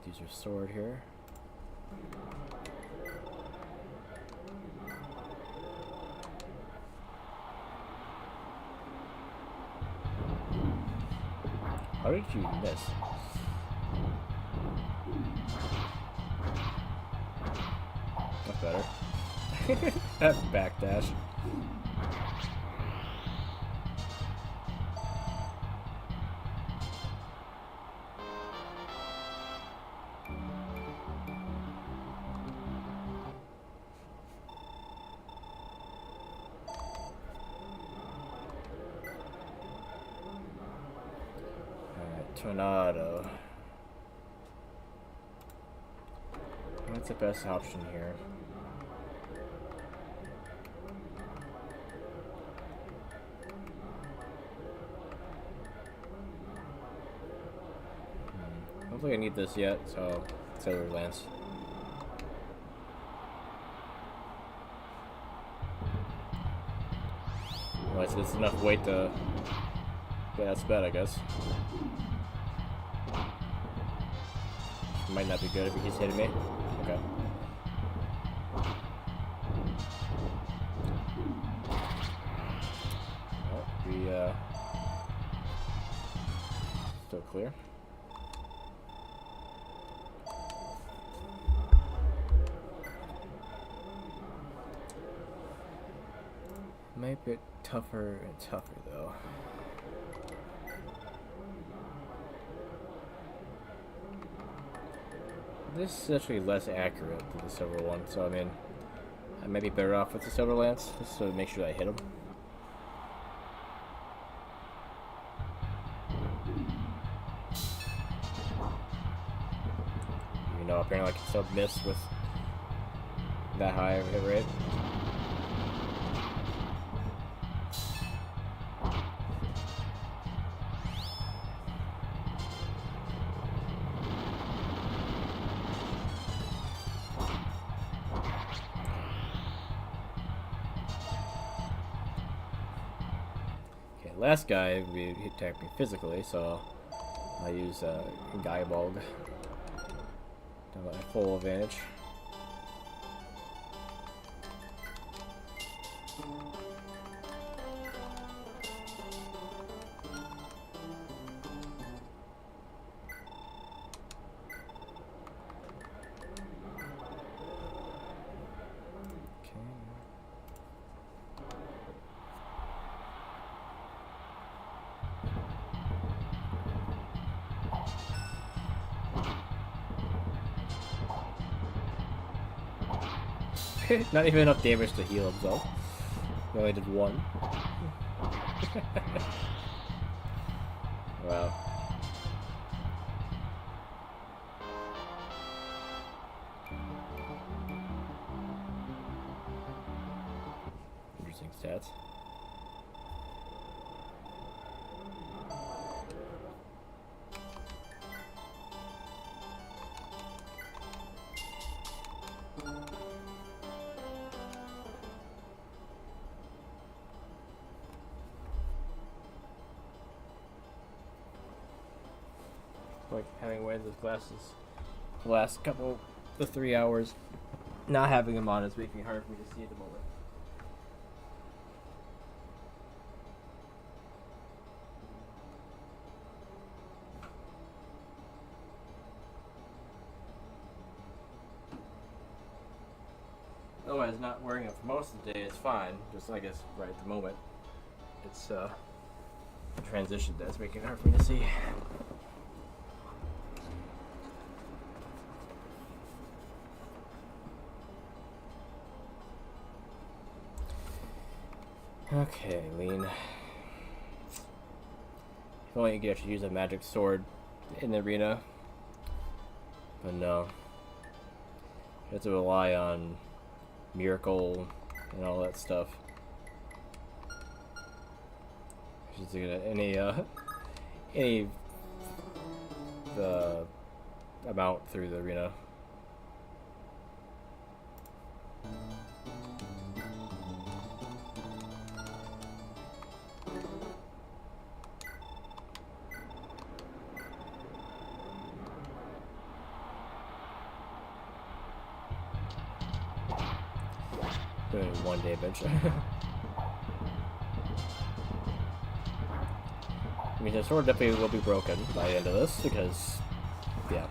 Use your sword here. How did you miss? better. That backdash. Alright, Tornado. What's the best option here? I don't think I need this yet, so Sailor Lance. Well, so it's enough weight to get out of bed, I guess. Might not be good if he's hitting me. Okay. Well, we still clear. Might be tougher and tougher though. This is actually less accurate than the silver one, so I mean, I may be better off with the silver lance, just to make sure I hit him. You know, apparently I can still miss with that high of a hit rate. Last guy, he attacked me physically, so I use Guybulg to my full advantage. Not even enough damage to heal himself. He only did one. Wow. Interesting stats. Like having wearing those glasses the last the 3 hours, not having them on is making it hard for me to see at the moment. Otherwise, not wearing them for most of the day is fine. Just I guess right at the moment, it's the transition that's making it hard for me to see. Okay, Lean. If only you could actually use a magic sword in the arena. But no. You have to rely on Miracle and all that stuff. Just to get any amount through the arena. Doing 1 damage. I mean, the sword definitely will be broken by the end of this, because, yeah.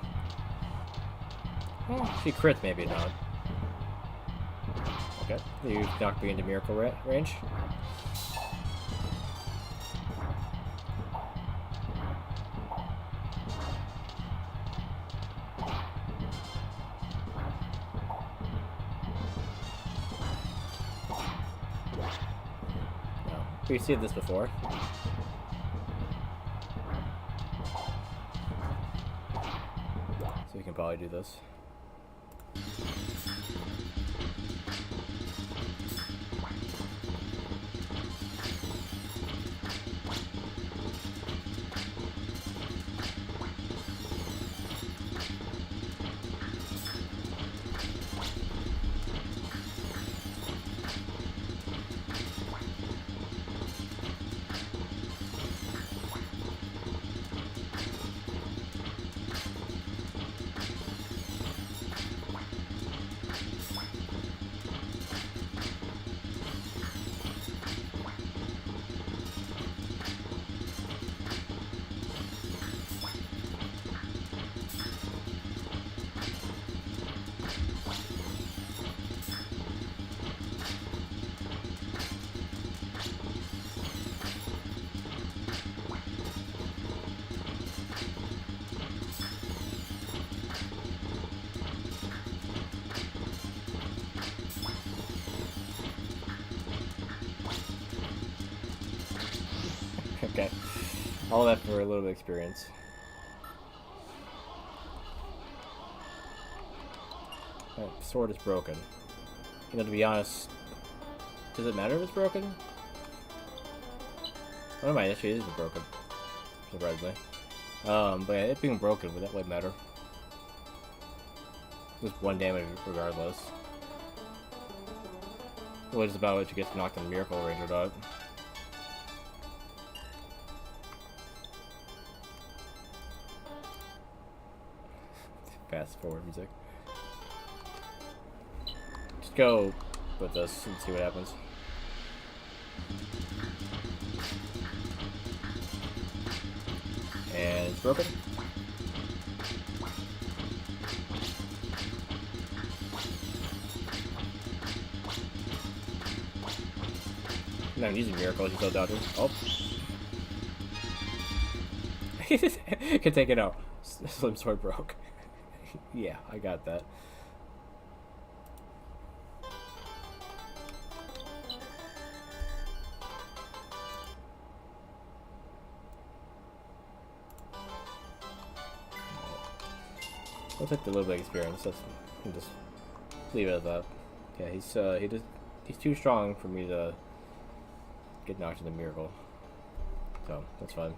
Well, she crit, maybe not. Okay, you knocked me into miracle range. No, we've seen this before. So we can probably do this. Okay. All that for a little bit of experience. That sword is broken. You know, to be honest, does it matter if it's broken? Oh, no, actually it isn't broken. Surprisingly. But yeah, it being broken, would that really matter? Just one damage regardless. What is about it to get knocked in miracle range or not? Fast forward music. Just go with this and see what happens. And it's broken. No, I'm using miracles, you still dodging. Oh. Can take it out. Slim sword broke. Yeah, I got that. I'll take the little bit of experience. Let's just leave it at that. Yeah, he's too strong for me to get knocked into miracle. So that's fine.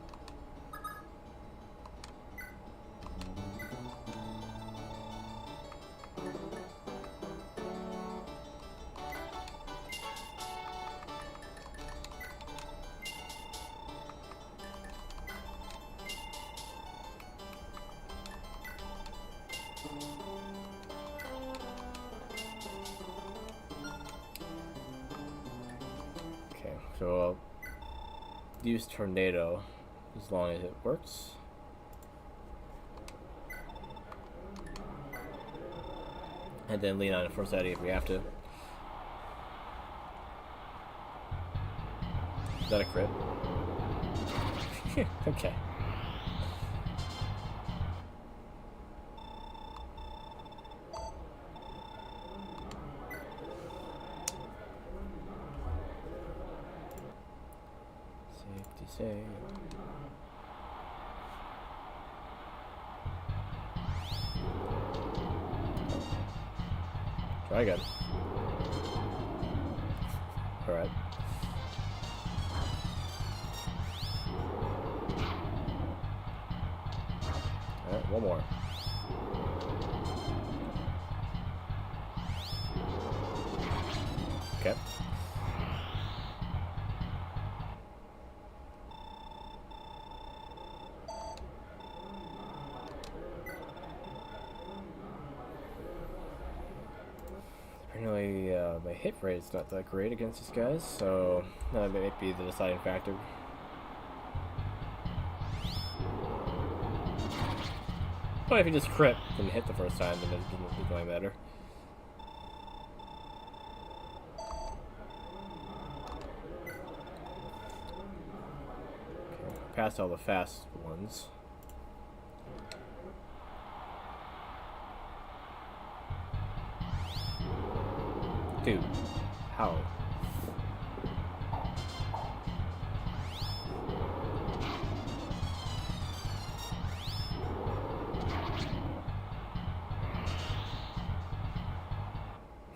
So I'll use Tornado as long as it works. And then lean on Forseti if we have to. Is that a crit? Okay. Save. Try again. Alright. Alright, one more. Okay. Apparently, my hit rate's not that great against these guys, so that might be the deciding factor. But if you just crit and hit the first time, then it doesn't really matter. past all the fast ones. Dude, how?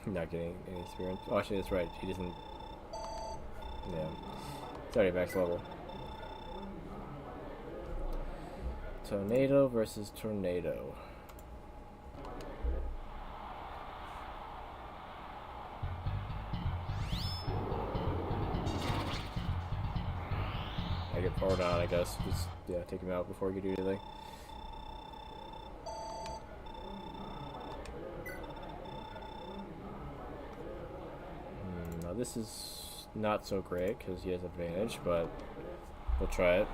Not getting any experience. Oh, actually, that's right. He doesn't. Yeah. It's already max level. Tornado versus tornado. I get powered on, I guess. Just, yeah, take him out before you do anything. Now this is not so great because he has advantage, but we'll try it.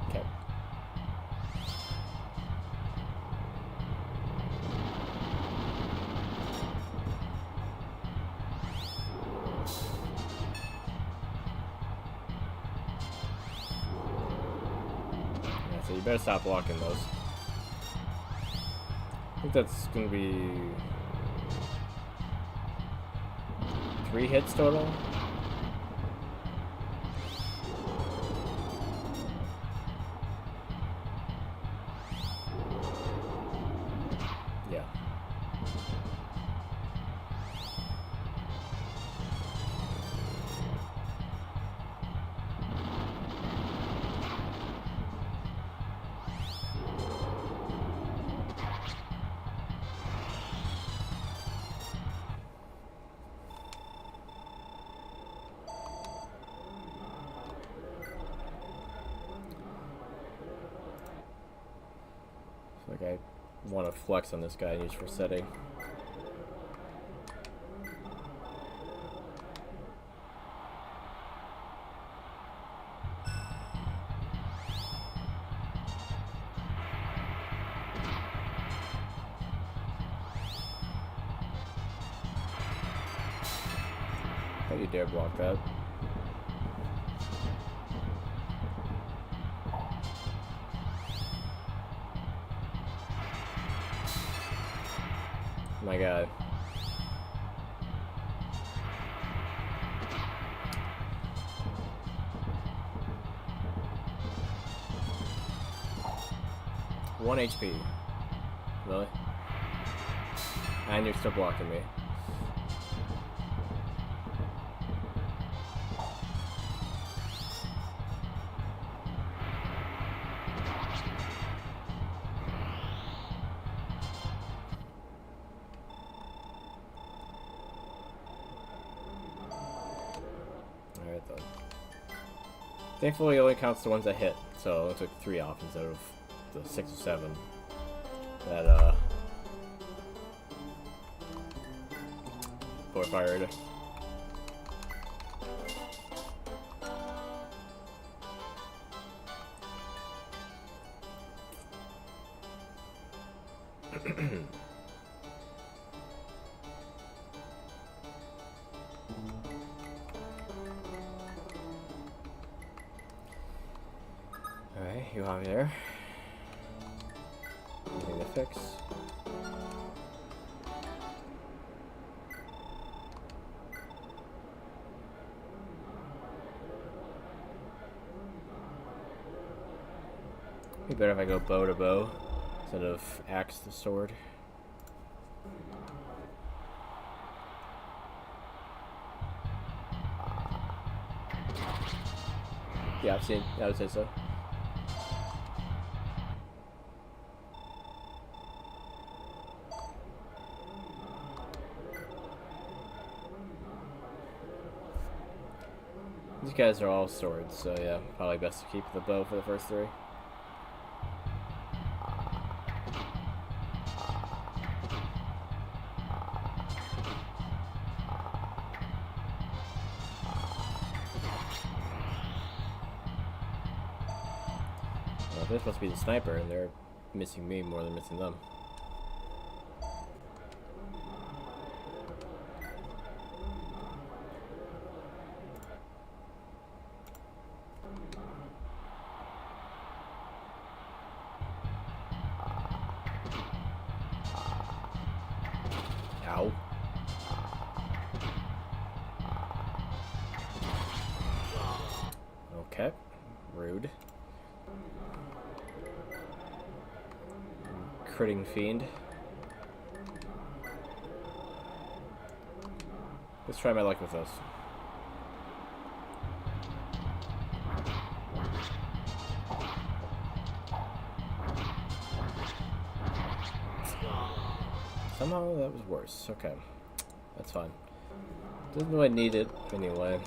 Okay. Yeah, so you better stop blocking those. I think that's gonna be 3 hits total. Yeah. Like I want to flex on this guy and use for setting. How do you dare block that? My God. One HP. Really? And you're still blocking me. Alright then. Thankfully it only counts the ones that hit, so I only took 3 off instead of the 6 or 7 that for Fire Emblem. Alright, you have me there. Anything to fix? Be better if I go bow to bow instead of axe to sword. Yeah, I've seen. I would say so. These guys are all swords, so yeah, probably best to keep the bow for the first 3. Well, they're supposed to be the sniper, and they're missing me more than missing them. Okay. Rude. Critting fiend. Let's try my luck with this. Somehow that was worse. Okay. That's fine. Doesn't really need it anyway.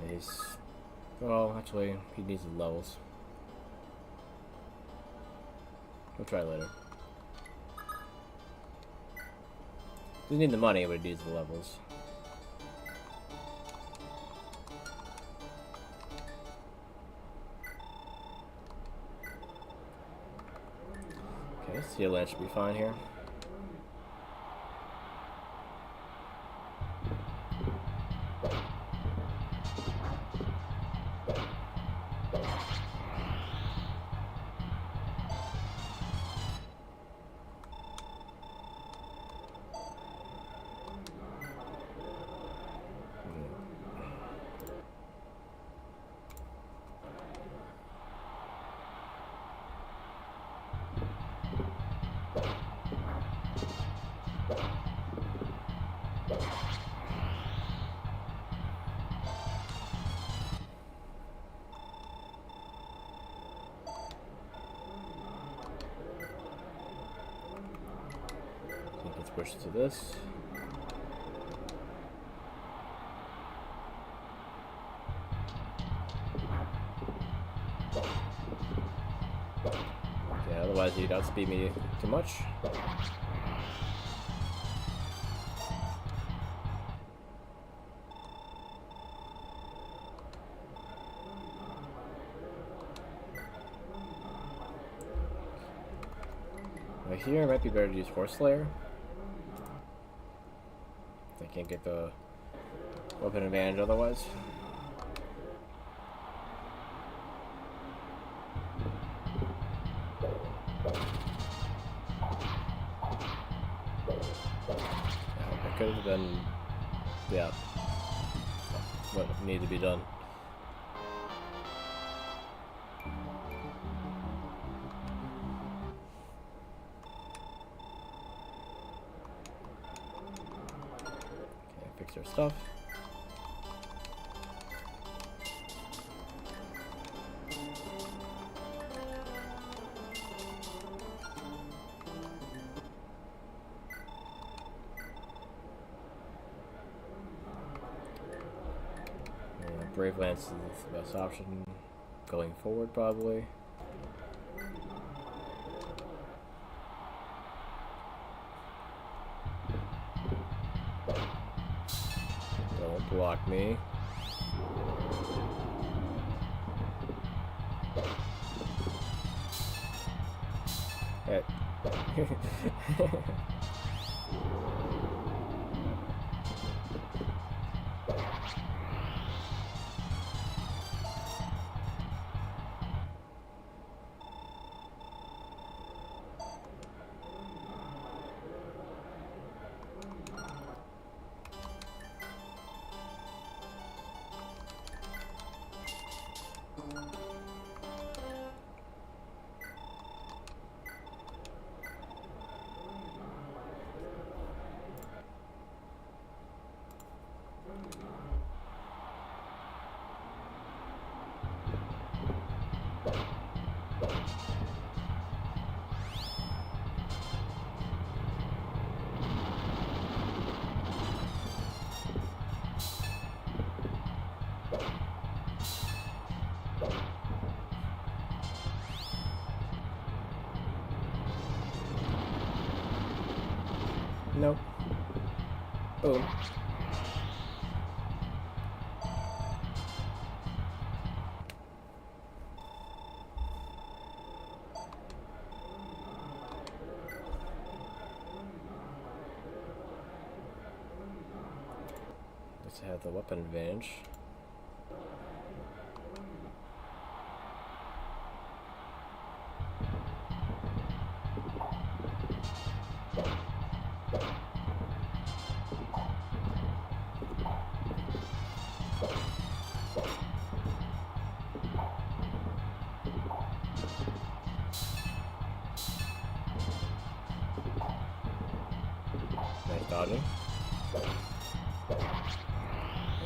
He's... Well, actually, he needs the levels. We'll try later. Doesn't need the money, but he needs the levels. Okay, Steel Lance should be fine here. Let's push to this. Yeah, otherwise he'd outspeed me too much. Right here, it might be better to use Horse Slayer. I can't get the weapon advantage otherwise. That could have been, yeah, what needed to be done. Fix our stuff. Brave Lance is the best option going forward, probably. Don't block me. Hey. Nope. Boom. Let's have the weapon advantage. dodging.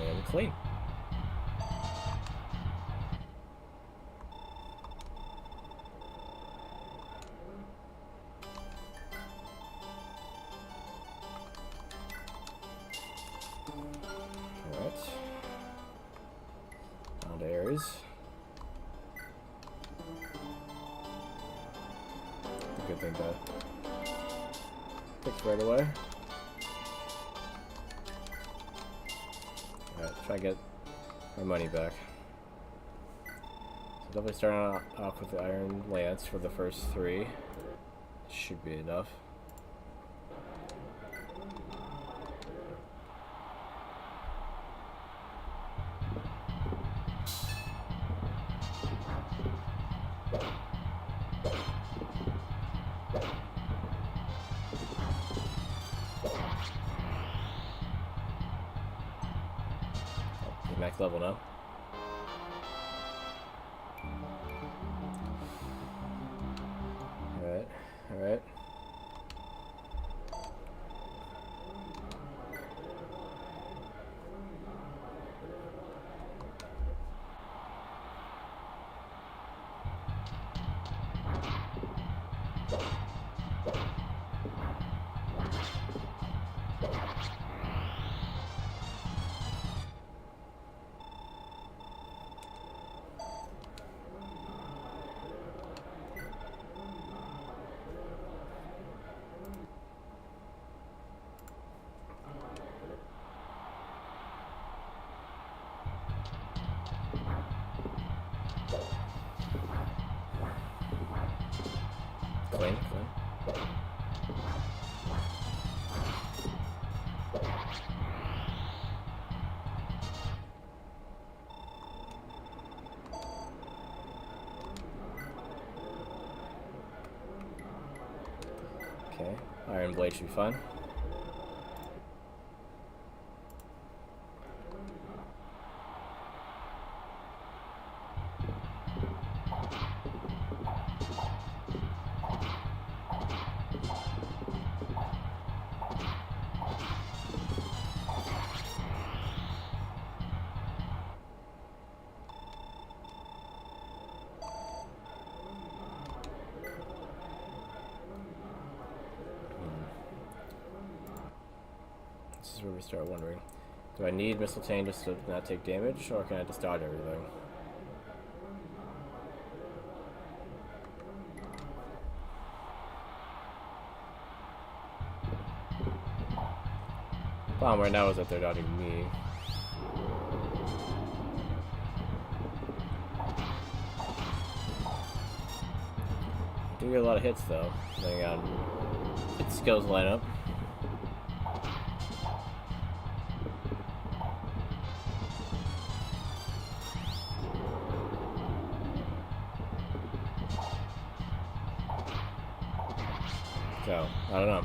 And clean. Alright. Down to Ares. Good thing to fix right away. Alright, try to get our money back. So definitely starting off with the Iron Lance for the first 3. Should be enough. Max level now. Alright, alright. Clean, clean. Okay, Iron Blade should be fine. This is where we start wondering. Do I need Mistletoe just to not take damage, or can I just dodge everything? Problem right now is that they're dodging me. I do get a lot of hits though, depending on its skills line up. So, I don't know.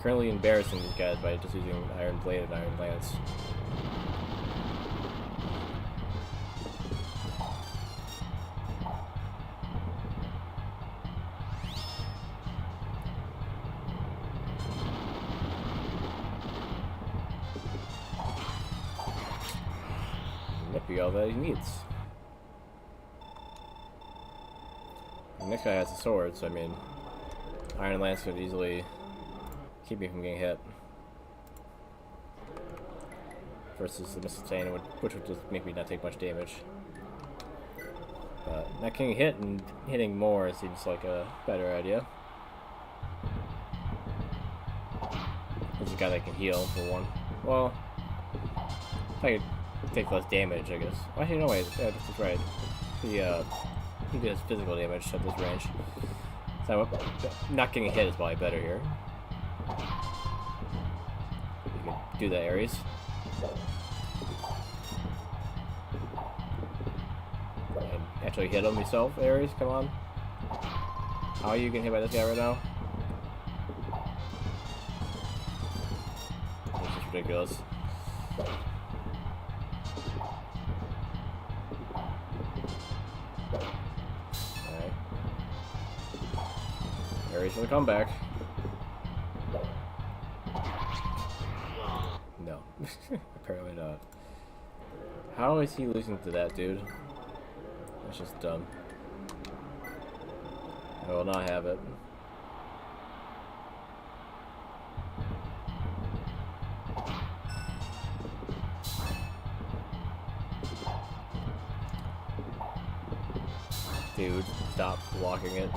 Currently embarrassing these guys by just using Iron Blade and Iron Lance. Might be all that he needs. The next guy has a sword, so I mean, Iron Lance could easily keep me from getting hit. Versus the Mistletoe, which would just make me not take much damage. But not getting hit and hitting more seems like a better idea. There's a guy that can heal for one. Well, if I could take less damage, I guess. Well, actually, no, wait, yeah, this is right. He does physical damage at this range. So not getting hit is probably better here. You can do that, Ares. And actually hit him yourself, Ares, come on. How are you getting hit by this guy right now? This is ridiculous. Alright. Ares for the comeback. No. Apparently not. How is he losing to that dude? That's just dumb. I will not have it. Dude, stop blocking it.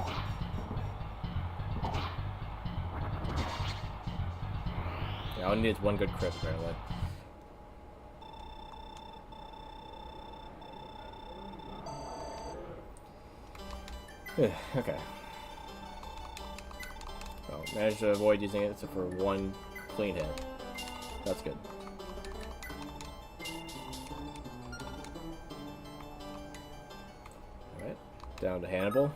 Yeah, all I need is one good crit, apparently. Okay. Well, managed to avoid using it except for one clean hit. That's good. Alright, down to Hannibal.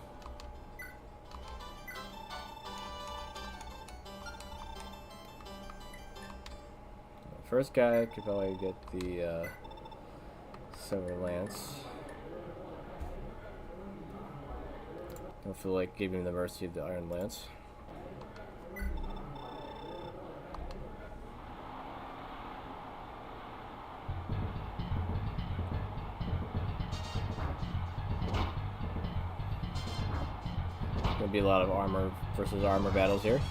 First guy could probably get the Silver Lance. Don't feel like giving him the mercy of the Iron Lance. Gonna be a lot of armor versus armor battles here.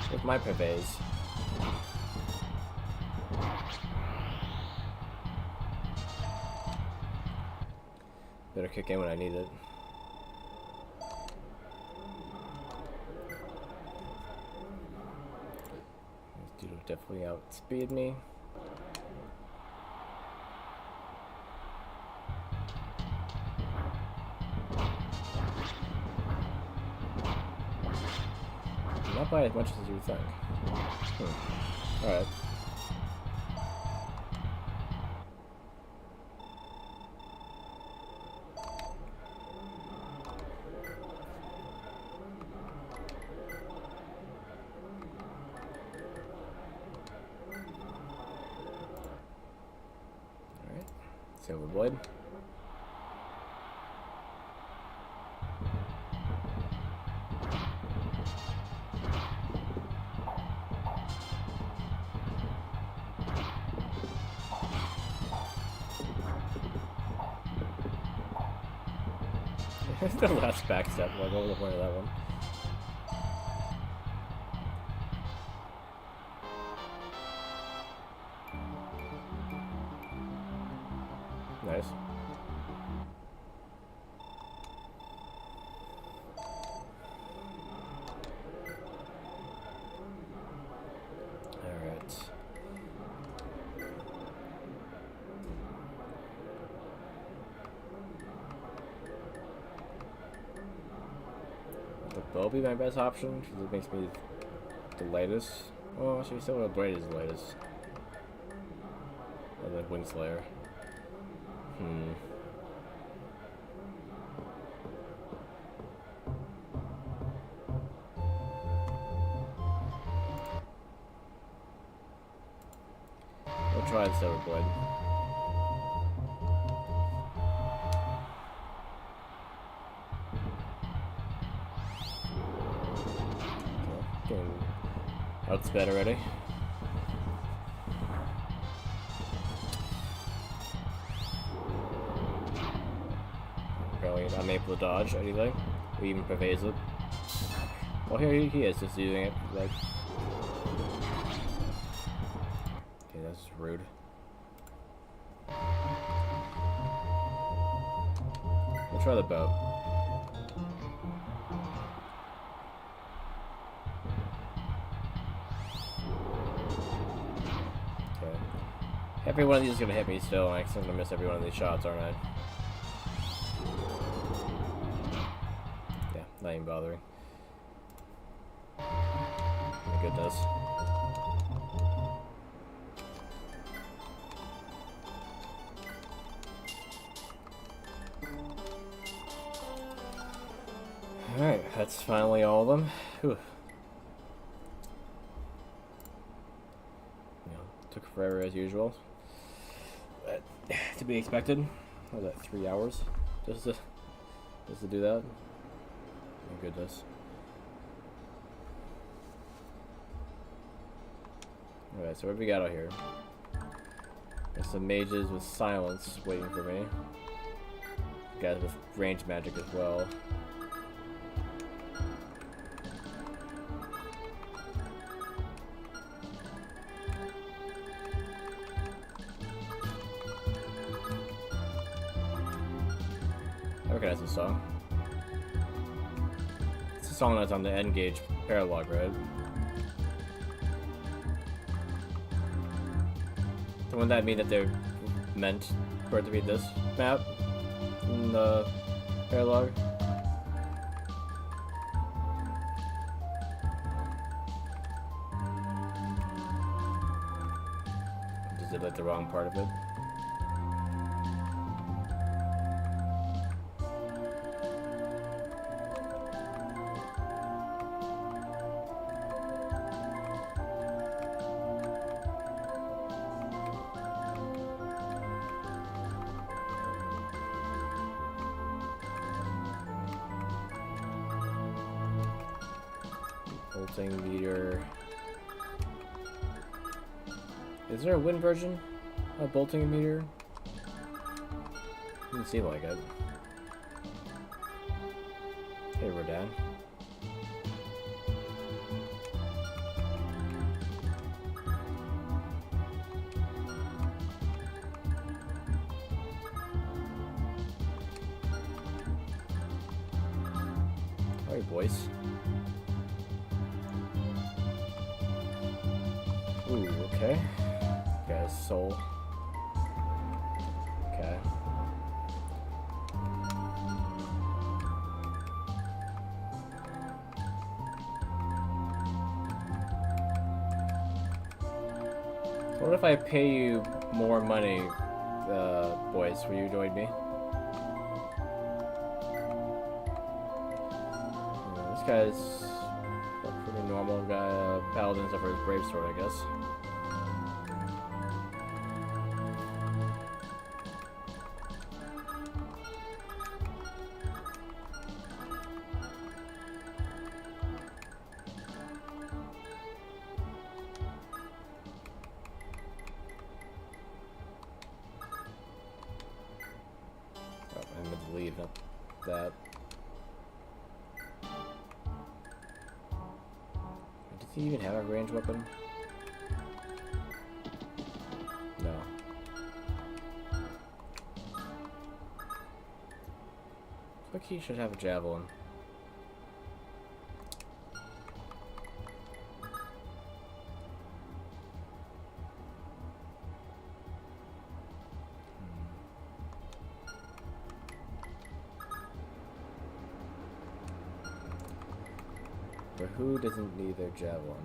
With my purveyors. Better kick in when I need it. This dude will definitely outspeed me. Not by as much as you think. Alright. Alright. Silver Blade. The last backstep, like, what was the point of that one? Nice. Alright. The bow be my best option because it makes me the latest. Oh, actually, Silver Blade is the latest. And then Wingslayer. We'll try the Silver Blade. Outsped already. Apparently I'm able to dodge anything, or even pervades it. Well, here he is, just using it, like... Okay, that's rude. We'll try the boat. Okay. Every one of these is gonna hit me still, and I'm gonna miss every one of these shots, aren't I? Yeah, not even bothering. My goodness. Alright, that's finally all of them. Whew. You know, took forever as usual. But to be expected. What was that, 3 hours? Just to do that? My goodness. Alright, so what do we got out here? There's some mages with silence waiting for me. Guys with range magic as well. I recognize this song. It's a song that's on the N-Gage paralog, right? Wouldn't that mean that they're meant for it to be this map in the paralog? Just did like the wrong part of it. Bolting meter. Is there a wind version of bolting meter? Doesn't seem like it. Hey, Rodan. Alright, boys. Ooh, okay. Guy's soul. Okay. What if I pay you more money, boys? Will you join me? This guy's a pretty normal guy, paladin except for his brave sword, I guess. Oh, I meant to leave, not that. Does he even have a ranged weapon? No. Looks like he should have a javelin. But who doesn't need their javelin?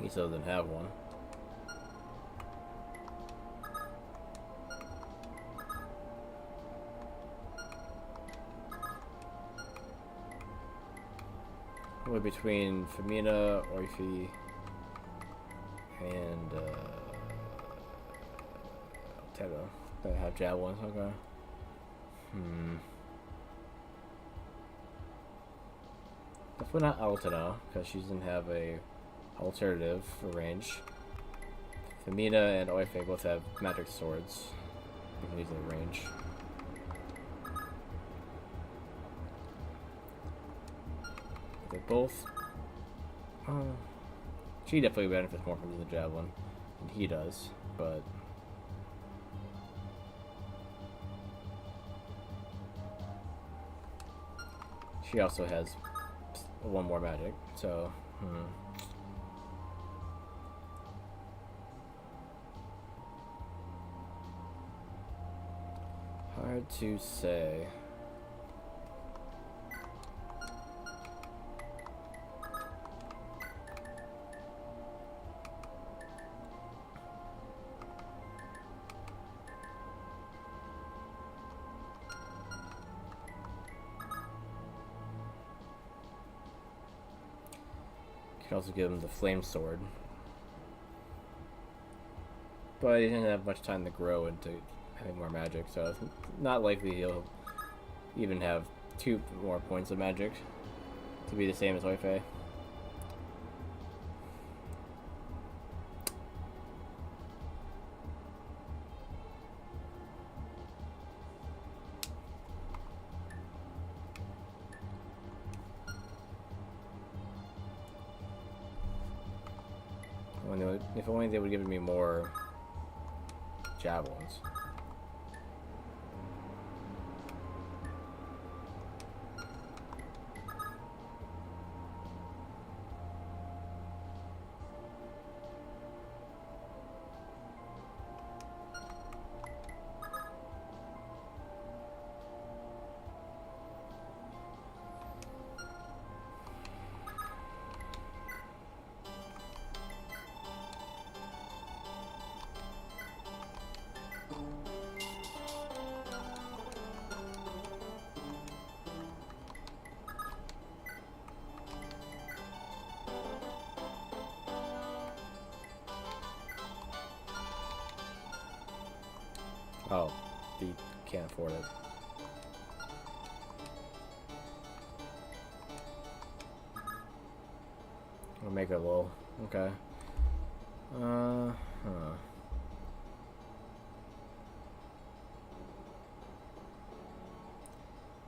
He still doesn't have one. We're between Femina, Orphe, and Tera that have javelins. Okay. Definitely not Altena, because she doesn't have a alternative for range. Femina and Orphe both have magic swords. You can easily range. They both. She definitely benefits more from the javelin than he does, but. She also has one more magic, so. Hard to say. Could also give him the flame sword, but he didn't have much time to grow into having more magic, so it's not likely he'll even have 2 more points of magic to be the same as Wei-Fei. If only they would give me more javelins. Oh, he can't afford it. I'll make it low. Okay.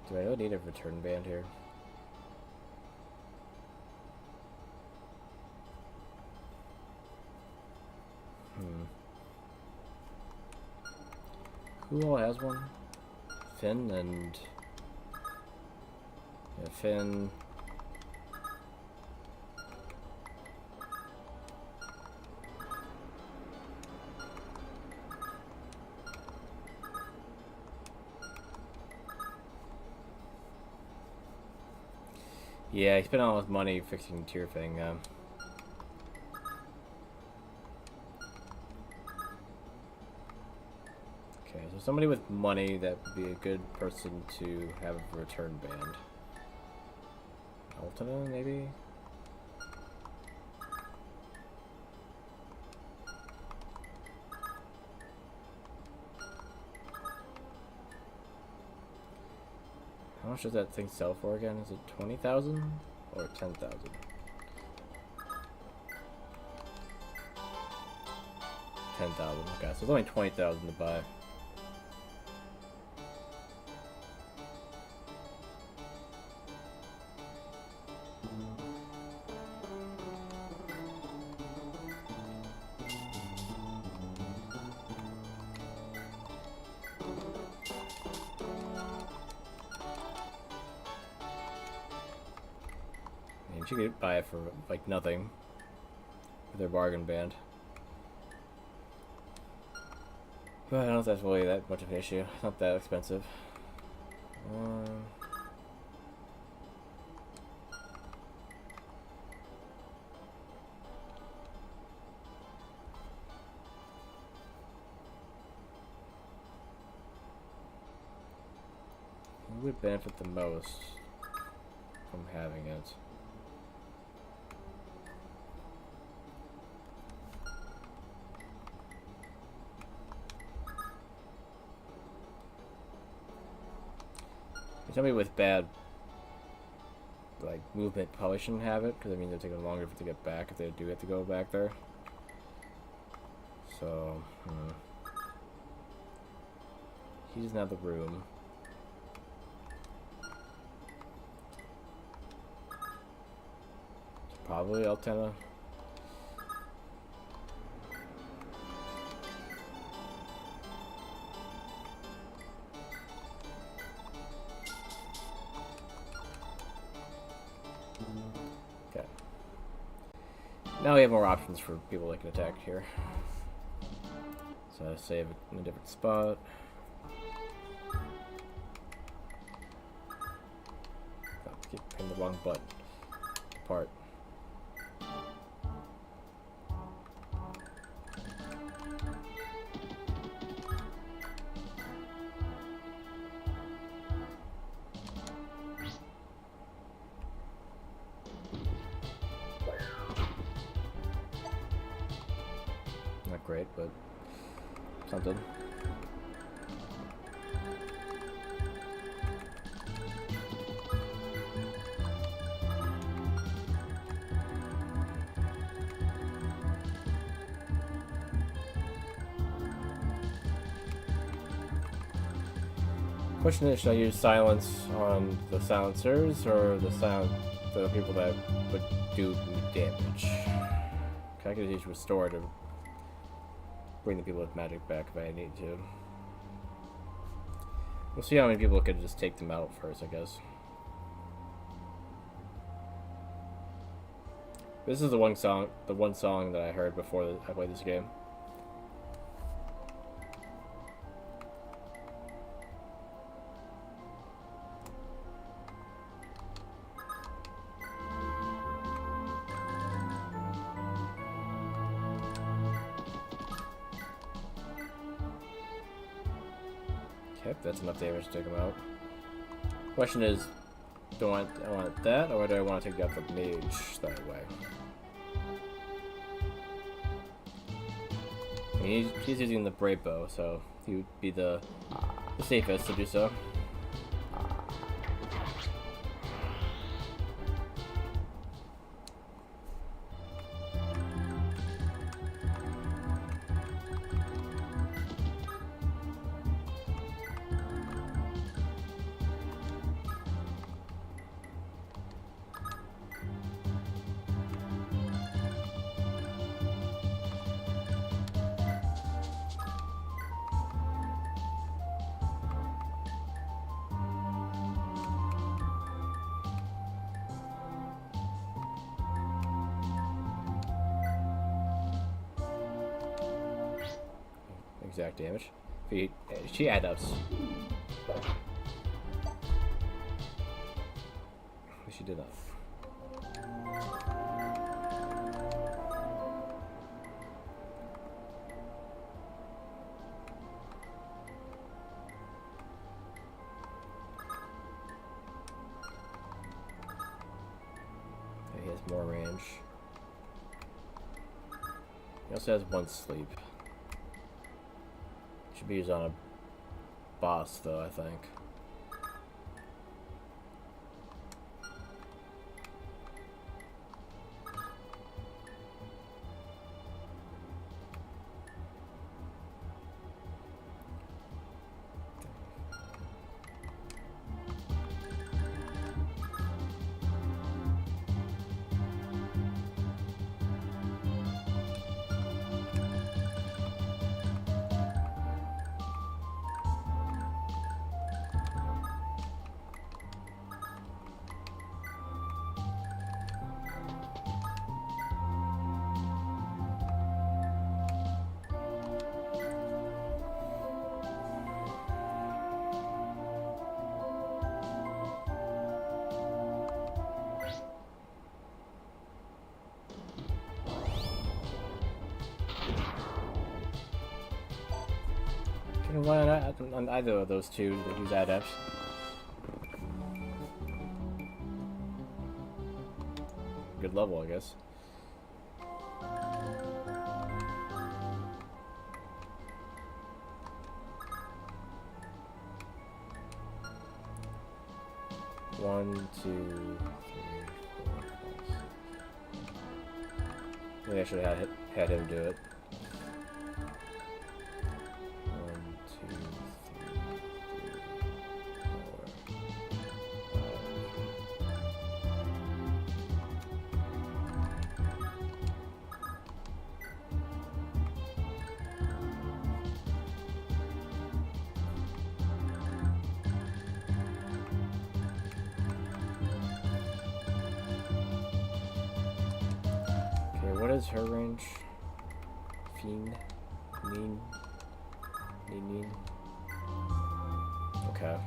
Do I really need a return band here? Who all has one? Finn and... Yeah, Finn... Yeah, he spent all his money fixing Tier thing. Okay, so somebody with money that would be a good person to have a return band. Altana, maybe? How much does that thing sell for again? Is it 20,000 or 10,000? 10,000. Okay, so it's only 20,000 to buy. You could buy it for like nothing with their bargain band. But I don't know if that's really that much of an issue. It's not that expensive. Who would benefit the most from having it? Somebody with bad, like, movement probably shouldn't have it, because I mean they're taking longer to get back if they do have to go back there. So, he doesn't have the room. Probably Altena. Okay. Now we have more options for people that can attack here. So I save it in a different spot. Keep hitting the wrong button. Part. Not great, but something. Question is, should I use silence on the silencers or the people that would do damage? I could use restore to bring the people with magic back if I need to. We'll see how many people could just take them out first, I guess. This is the one song that I heard before I played this game. Okay, that's enough damage to take him out. Question is, do I want that, or do I want to take out the mage that way? I mean, he's using the brave bow, so he would be the safest to do so. Exact damage. She add ups. She did not. Okay, he has more range. He also has one sleep. Should be used on a boss, though, I think. Why not on either of those two that use adepts? Good level, I guess. One, two, three, 4, 5, 6. Maybe I should have had him do it. 1, 2, 3, what is her range? Fiend? Mean? Mean? Okay.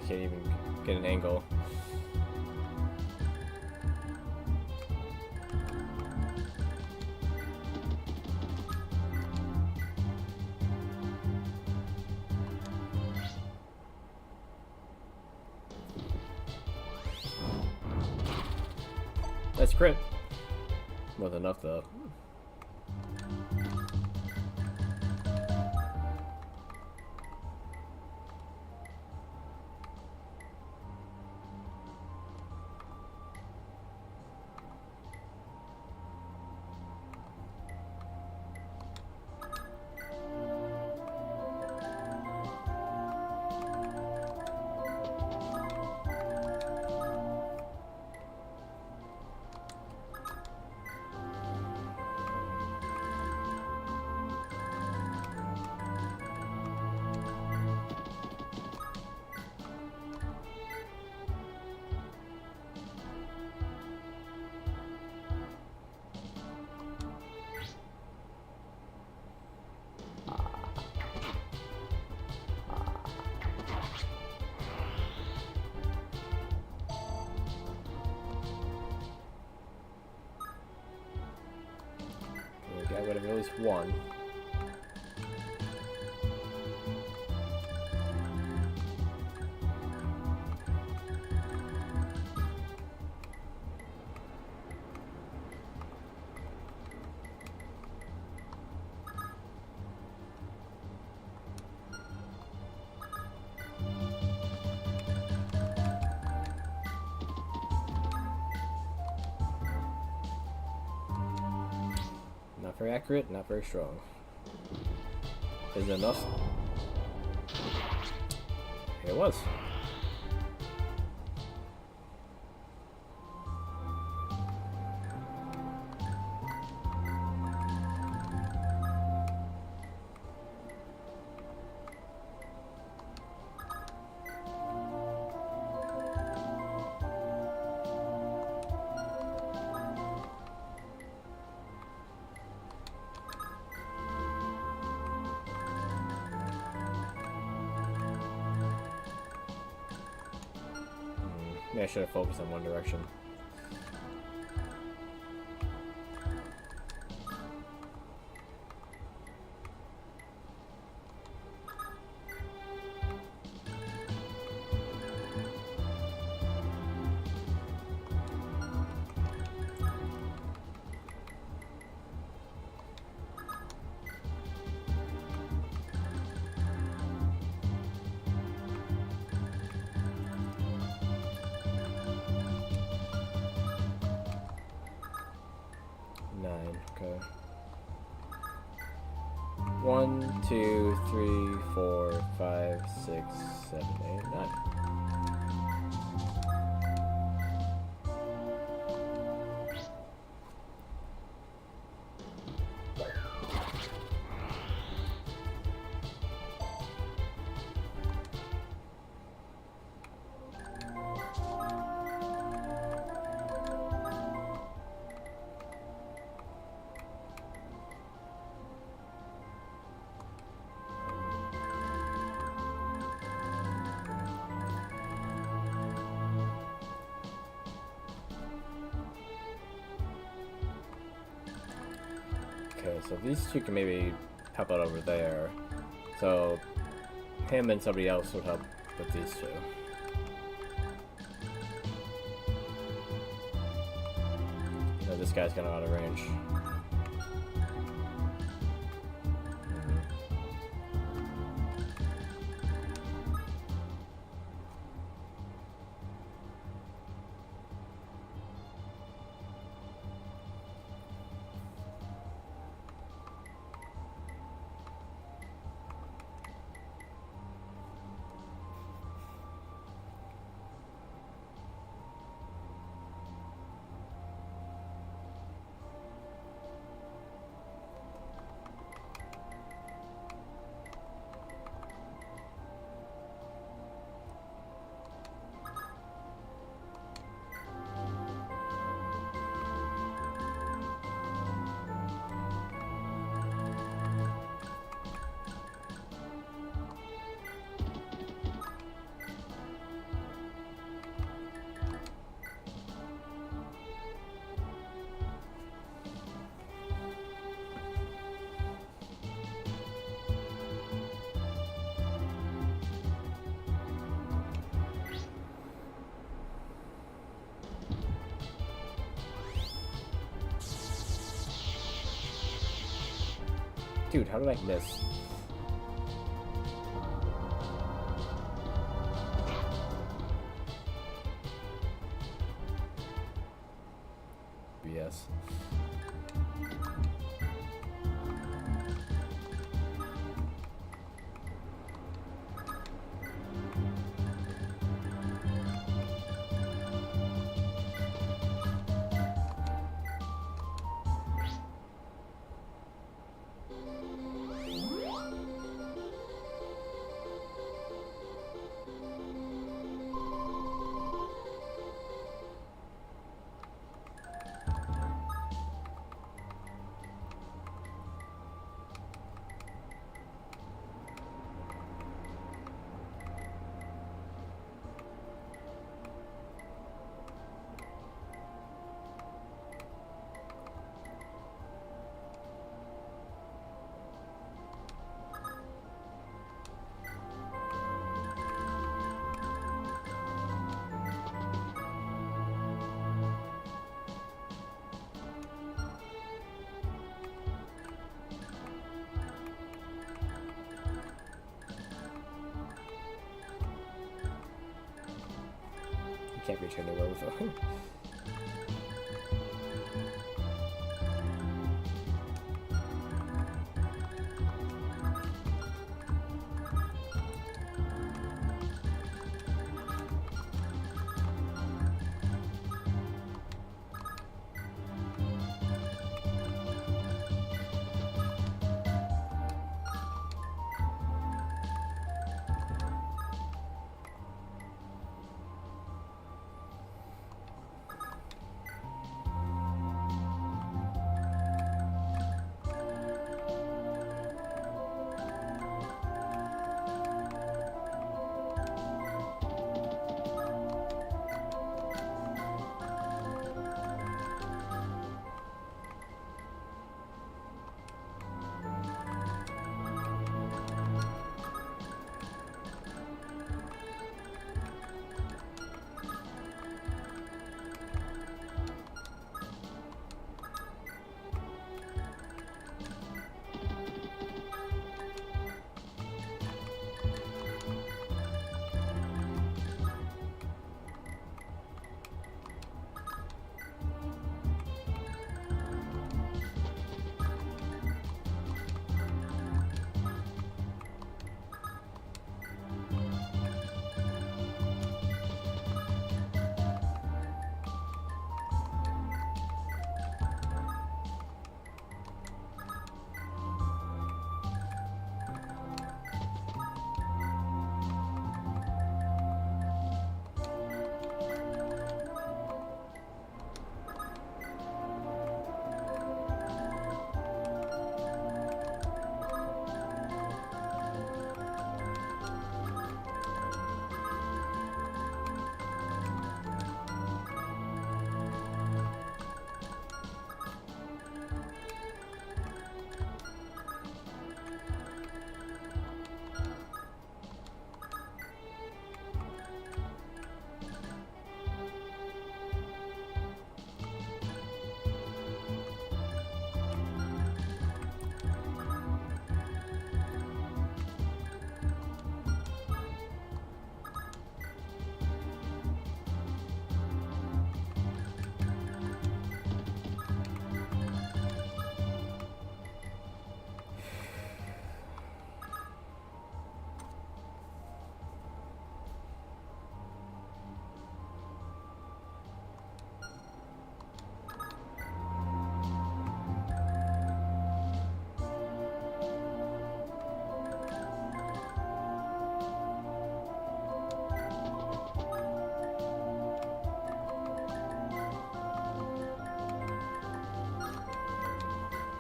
Can't even get an angle. That's crit. Wasn't enough though. I would have at least one. Not very accurate, not very strong. Is it enough? It was. Maybe I should have focused on one direction. Okay. 1, 2, 3, 4, 5, 6, 7, 8, 9. Okay, so these two can maybe help out over there. So him and somebody else would help with these two. You know, this guy's kind of out of range. Dude, how did I miss? BS. Can't reach anywhere with it.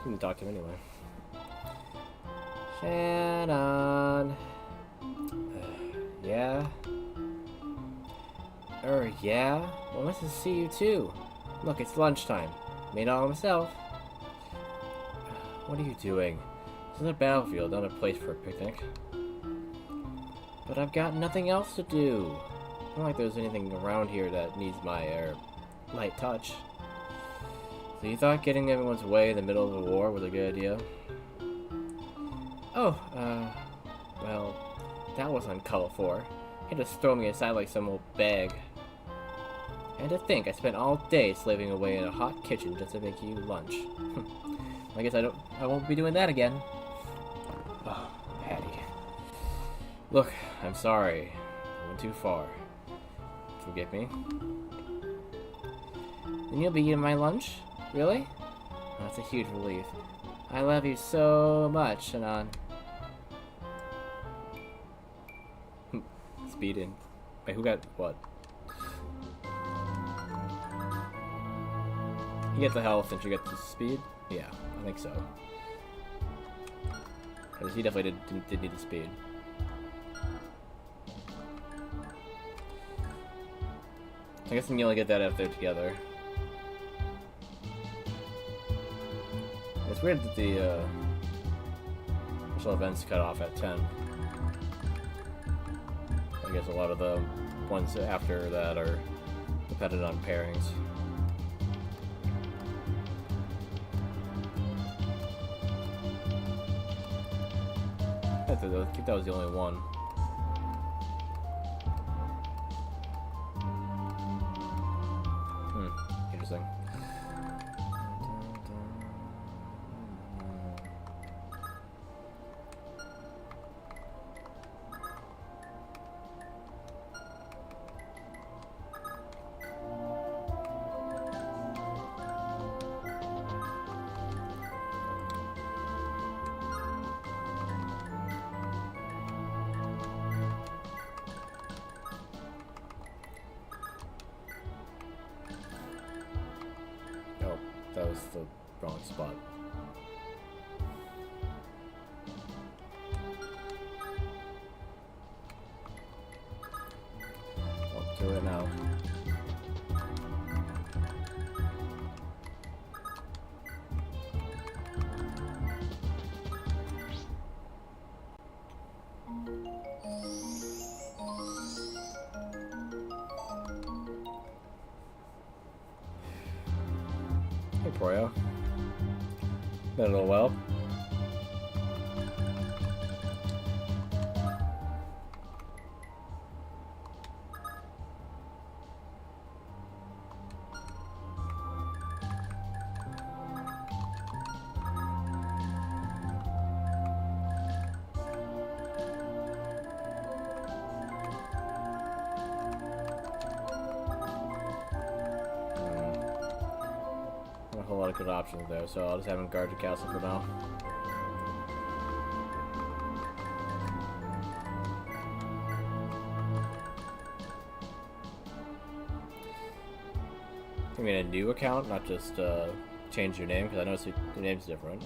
You can talk to him anyway. Shannon. Yeah? Yeah? Well, nice to see you too. Look, it's lunchtime. Made all myself. What are you doing? This is a battlefield, not a place for a picnic. But I've got nothing else to do. It's not like there's anything around here that needs my, light touch. So you thought getting everyone's way in the middle of a war was a good idea? Oh, well, that was uncalled for. He just throw me aside like some old bag. And to think, I spent all day slaving away in a hot kitchen just to make you lunch. I guess I won't be doing that again. Oh, Patty. Look, I'm sorry. I went too far. Forgive me. Then you'll be eating my lunch? Really? Oh, that's a huge relief. I love you so much, Shannon. Speed in. Wait, who got what? You get the health and you get the speed? Yeah, I think so. Because he definitely did need the speed. I guess you only get that if they're together. It's weird that the special events cut off at 10. I guess a lot of the ones after that are dependent on pairings. I think that was the only one. Interesting. Oh, that was the wrong spot. Walk through it now. Hey, Porio. Been a little while. Not a whole lot of good options there, so I'll just have him guard the castle for now. I mean, a new account, not just change your name, because I noticed your name's different.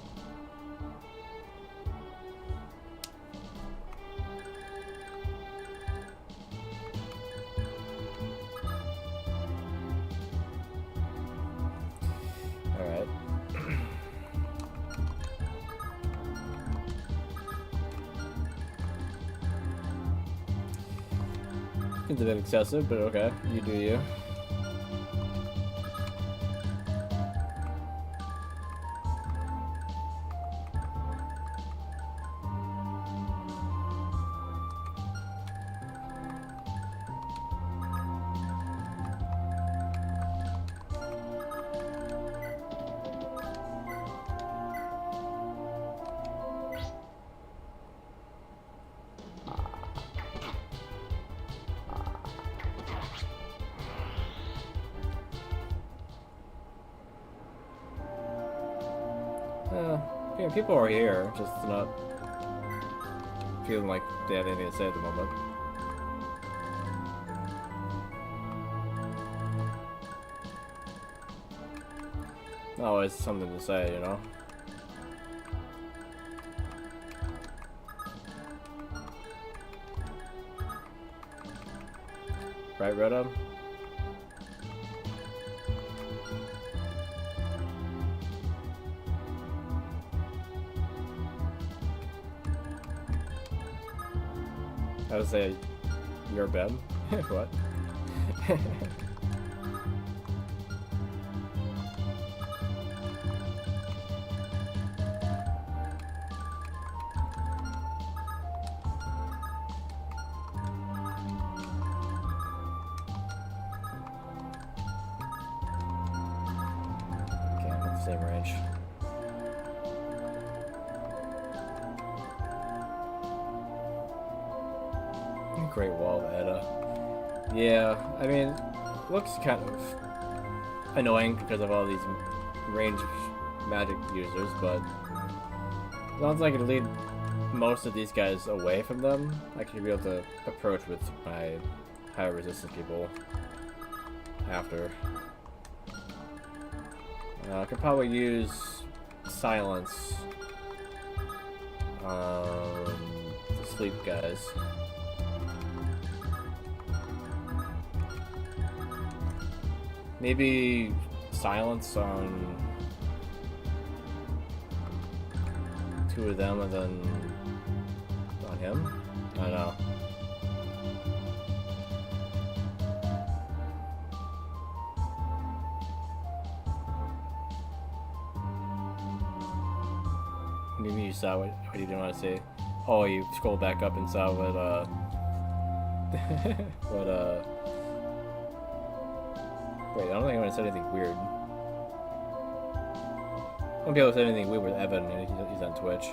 Alright. It's a bit excessive, but okay. You do you. Yeah, people are here, just not feeling like they have anything to say at the moment. Always something to say, you know? Right, Rhoda? I would say, your bed? What? same range. Great Wall of Edda. Yeah, I mean, looks kind of annoying because of all these range magic users, but as long as I can lead most of these guys away from them, I should be able to approach with my higher resistance people after. I could probably use silence the sleep guys. Maybe silence on 2 of them and then on him? I don't know. Maybe you saw what you didn't want to say. Oh, you scrolled back up and saw what, wait, I don't think I want to say anything weird. I won't be able to say anything weird with Evan, he's on Twitch.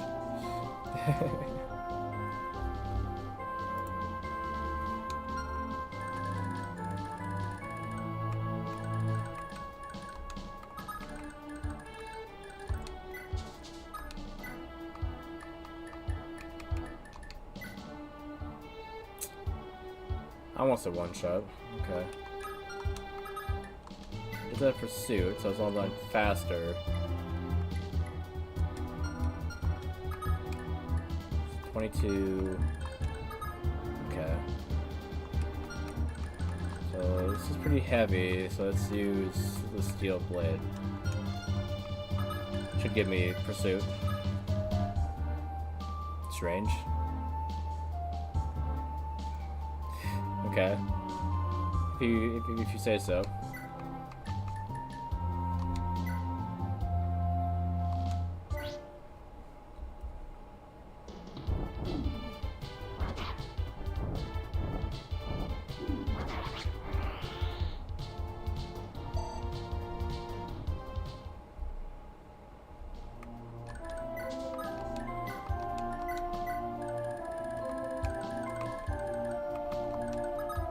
Almost a one-shot. Okay. Is that pursuit? So it's all done faster. 22. Okay. So this is pretty heavy. So let's use the steel blade. Should give me pursuit. Strange. Okay. If you say so.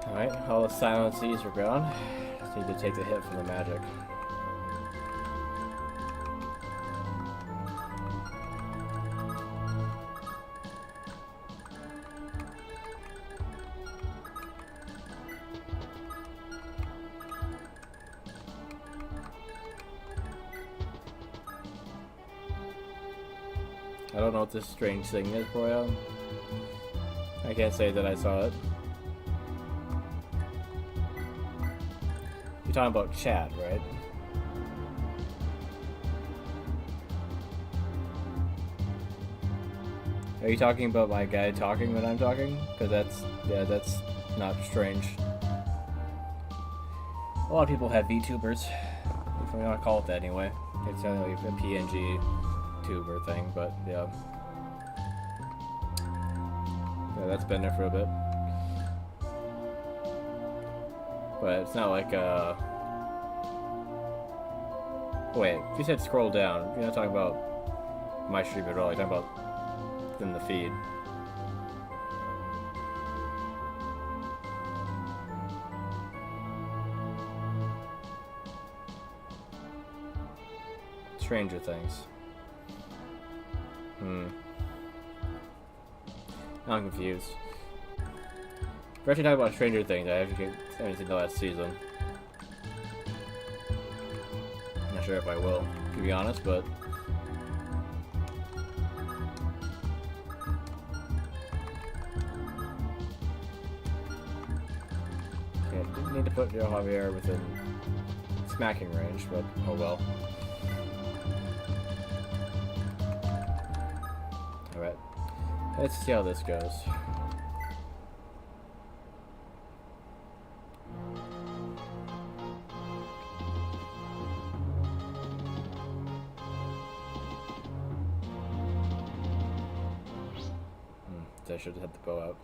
Alright, all the silences are gone. Just need to take the hit from the magic. I don't know what this strange thing is, Boyle. I can't say that I saw it. You're talking about chat, right? Are you talking about my guy talking when I'm talking? Because that's not strange. A lot of people have VTubers, if we want to call it that anyway. It's only a PNG tuber thing, but yeah. Yeah, that's been there for a bit. But it's not like, wait, if you said scroll down, you're not talking about my stream at all, you're talking about in the feed. Stranger Things. I'm confused. We're actually talking about Stranger Things. I haven't seen the last season. I'm not sure if I will, to be honest, but okay, didn't need to put Joe Javier within smacking range, but oh well. Alright. Let's see how this goes. I should have had the bow out.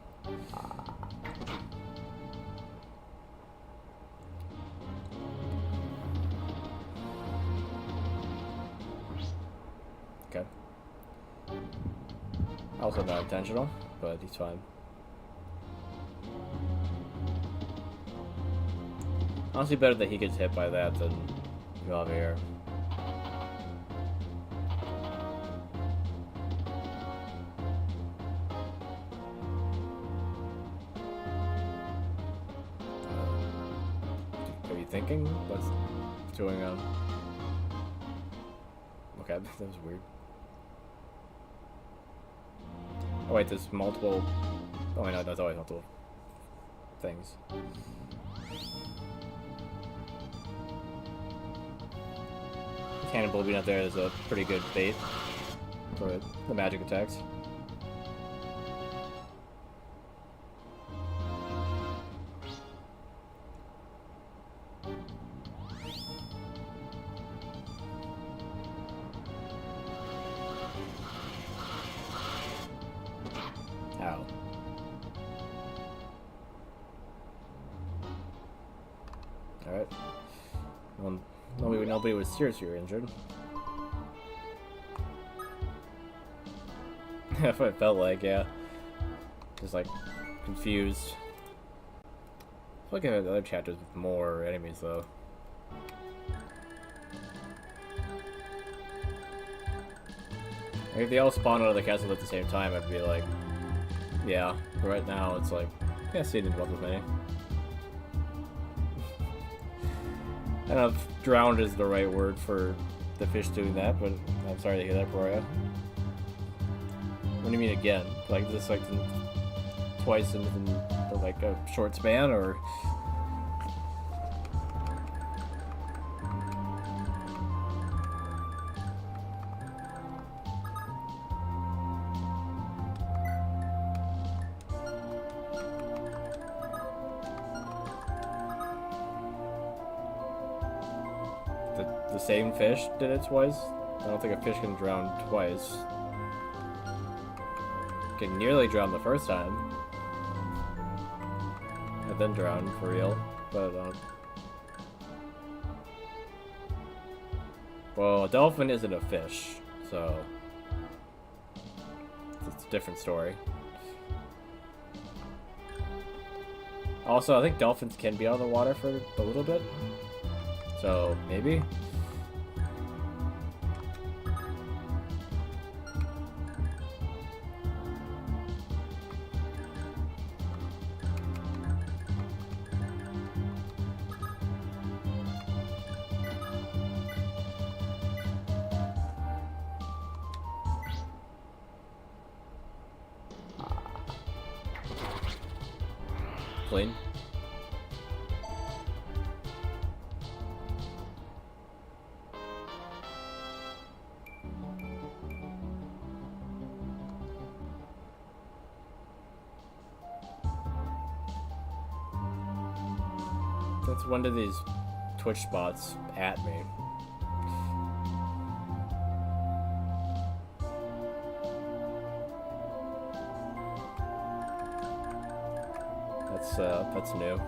Okay. Also not intentional, but he's fine. Honestly, better that he gets hit by that than go over here. Are you thinking? What's going on? Okay, that was weird. Oh wait, there's multiple... Oh wait, no, there's always multiple things. Cannonball being up there is a pretty good bait for the magic attacks. Ow. Alright. Nobody was seriously injured. That's what it felt like, yeah. Just like confused. I feel like I have other chapters with more enemies though. Like, if they all spawn out of the castle at the same time, I'd be like, yeah. But right now, it's like, yeah, see them both as many. I don't know if drowned is the right word for the fish doing that, but I'm sorry to hear that, Broya. What do you mean again? Like this, like twice in like a short span, or? The same fish did it twice? I don't think a fish can drown twice. Can nearly drown the first time. And then drown for real. But, well, a dolphin isn't a fish, so... It's a different story. Also, I think dolphins can be out of the water for a little bit. So, maybe? Clean. That's one of these Twitch spots at me. That's new.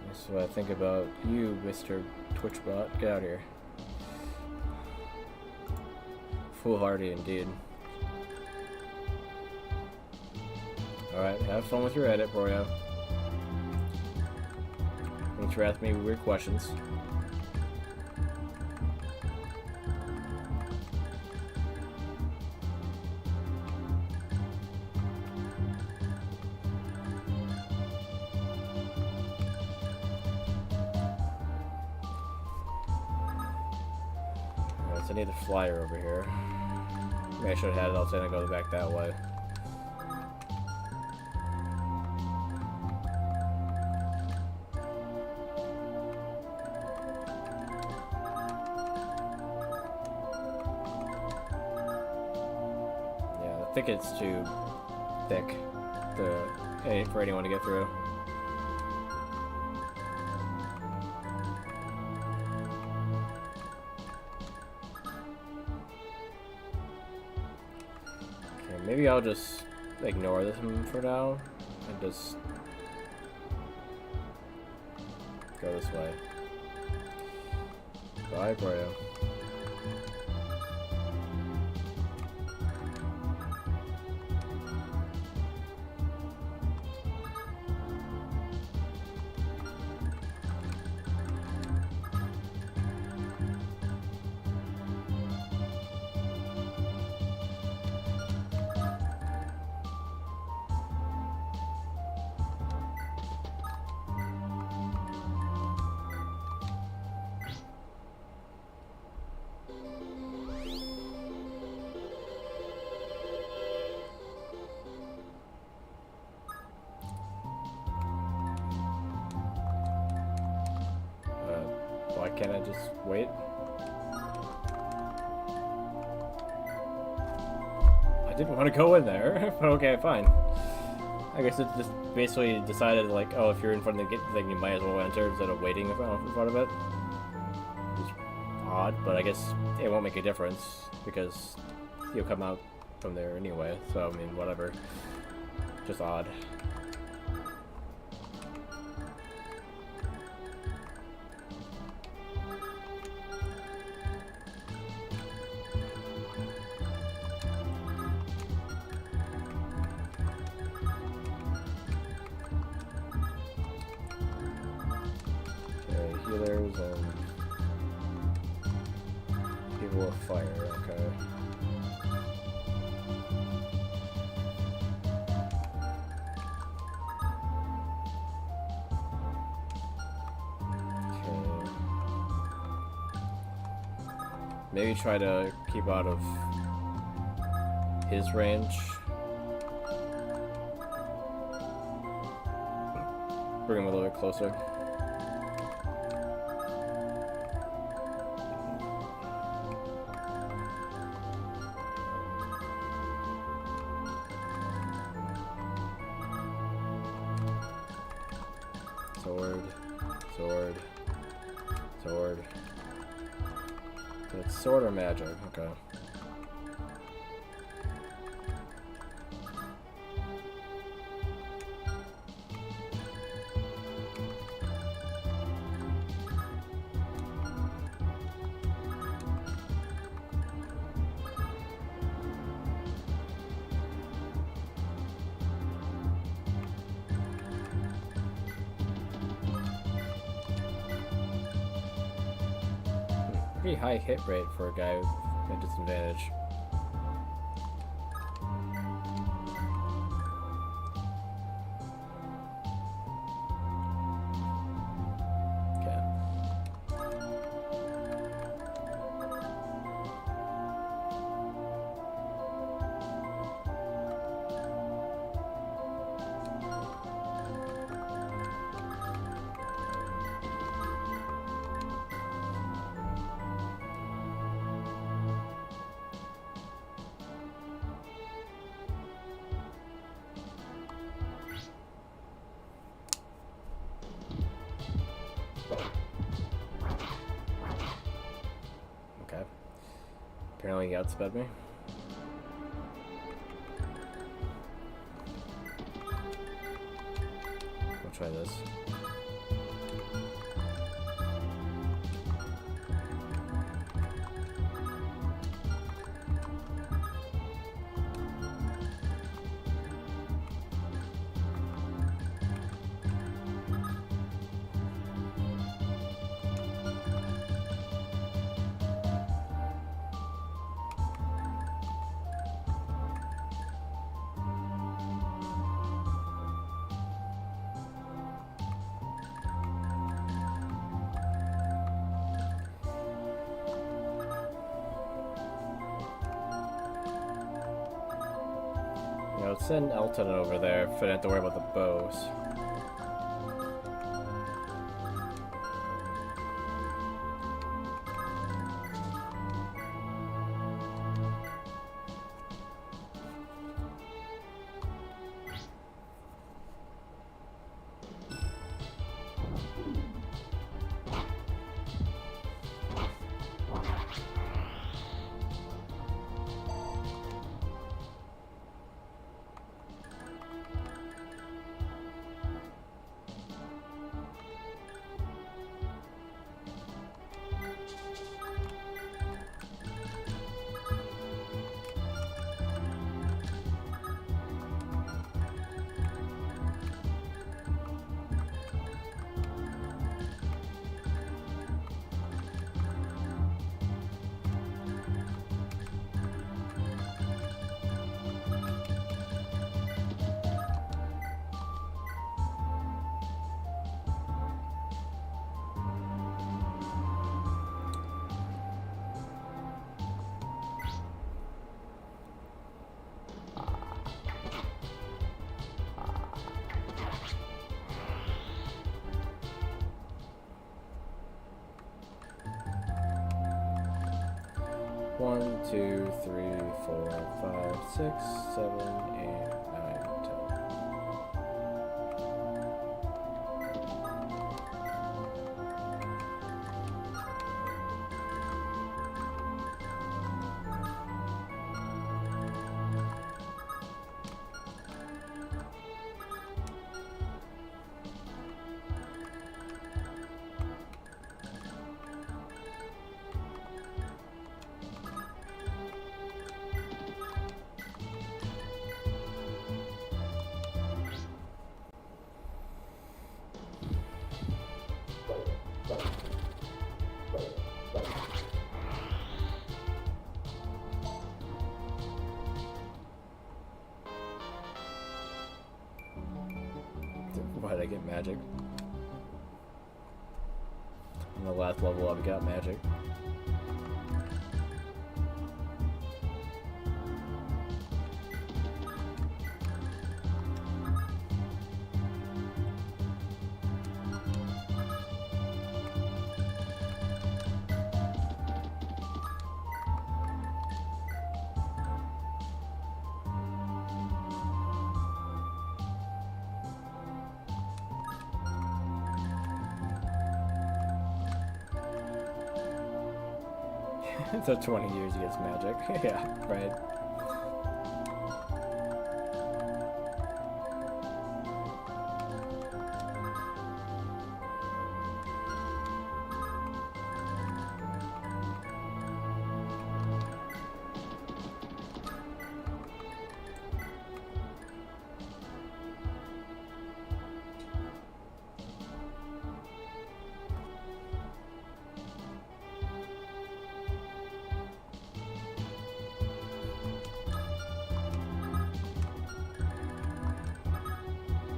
That's what I think about you, Mr. Twitchbot. Get out of here. Foolhardy indeed. Alright, have fun with your edit, Broyo. Thanks for asking me weird questions. Alright, so I need the flyer over here. Maybe I should have had it outside and go back that way. I think it's too thick for anyone to get through. Maybe I'll just ignore this one for now and just go this way. Bye, Brea. Why can't I just wait? I didn't want to go in there, but okay, fine. I guess it just basically decided, like, oh, if you're in front of the thing, you might as well enter instead of waiting in front of it. It's odd, but I guess it won't make a difference, because you'll come out from there anyway, so, I mean, whatever. Just odd. Healers and people with fire, okay. Okay. Maybe try to keep out of his range. Bring him a little bit closer. Sword, sword, sword. So it's sword or magic, okay. Pretty high hit rate for a guy at disadvantage. Apparently he outsped me. We'll try this. Let's send Elton over there if I don't have to worry about the bows. 1, 2, 3, 4, 5, 6, 7, 8, 9, 10. Why did I get magic? On the last level I've got magic. So 20 years he gets magic. Yeah, right.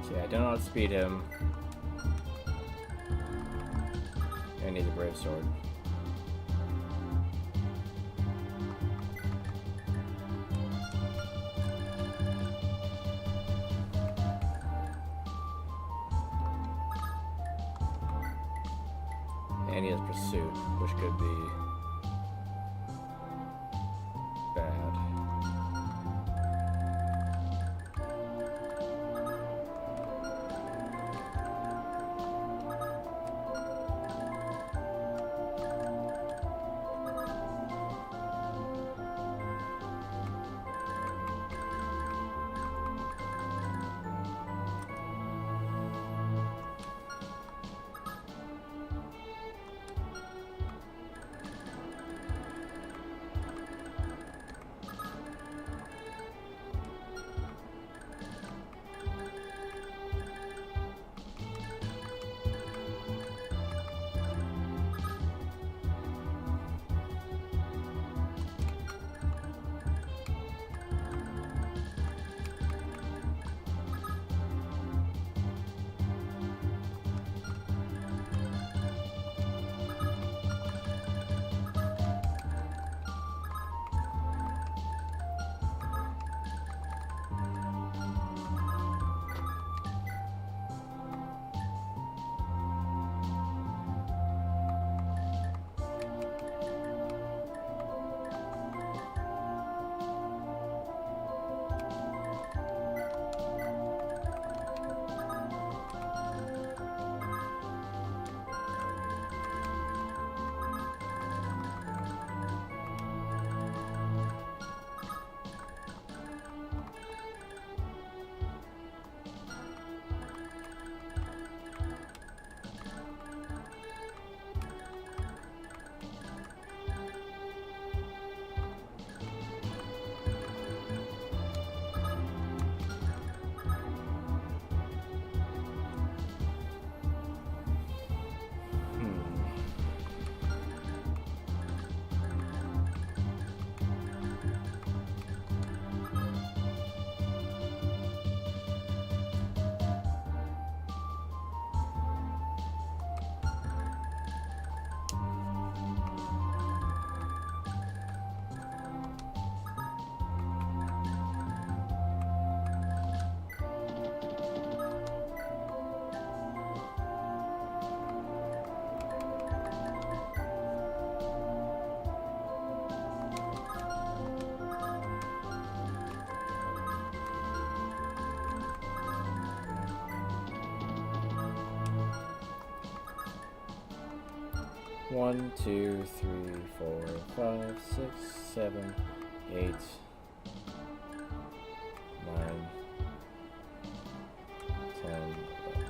Okay, I don't outspeed him. I need a brave sword. And he has pursuit, which could be bad. 1, 2, 3, 4, 5, 6, 7, 8, 9, 10, 11.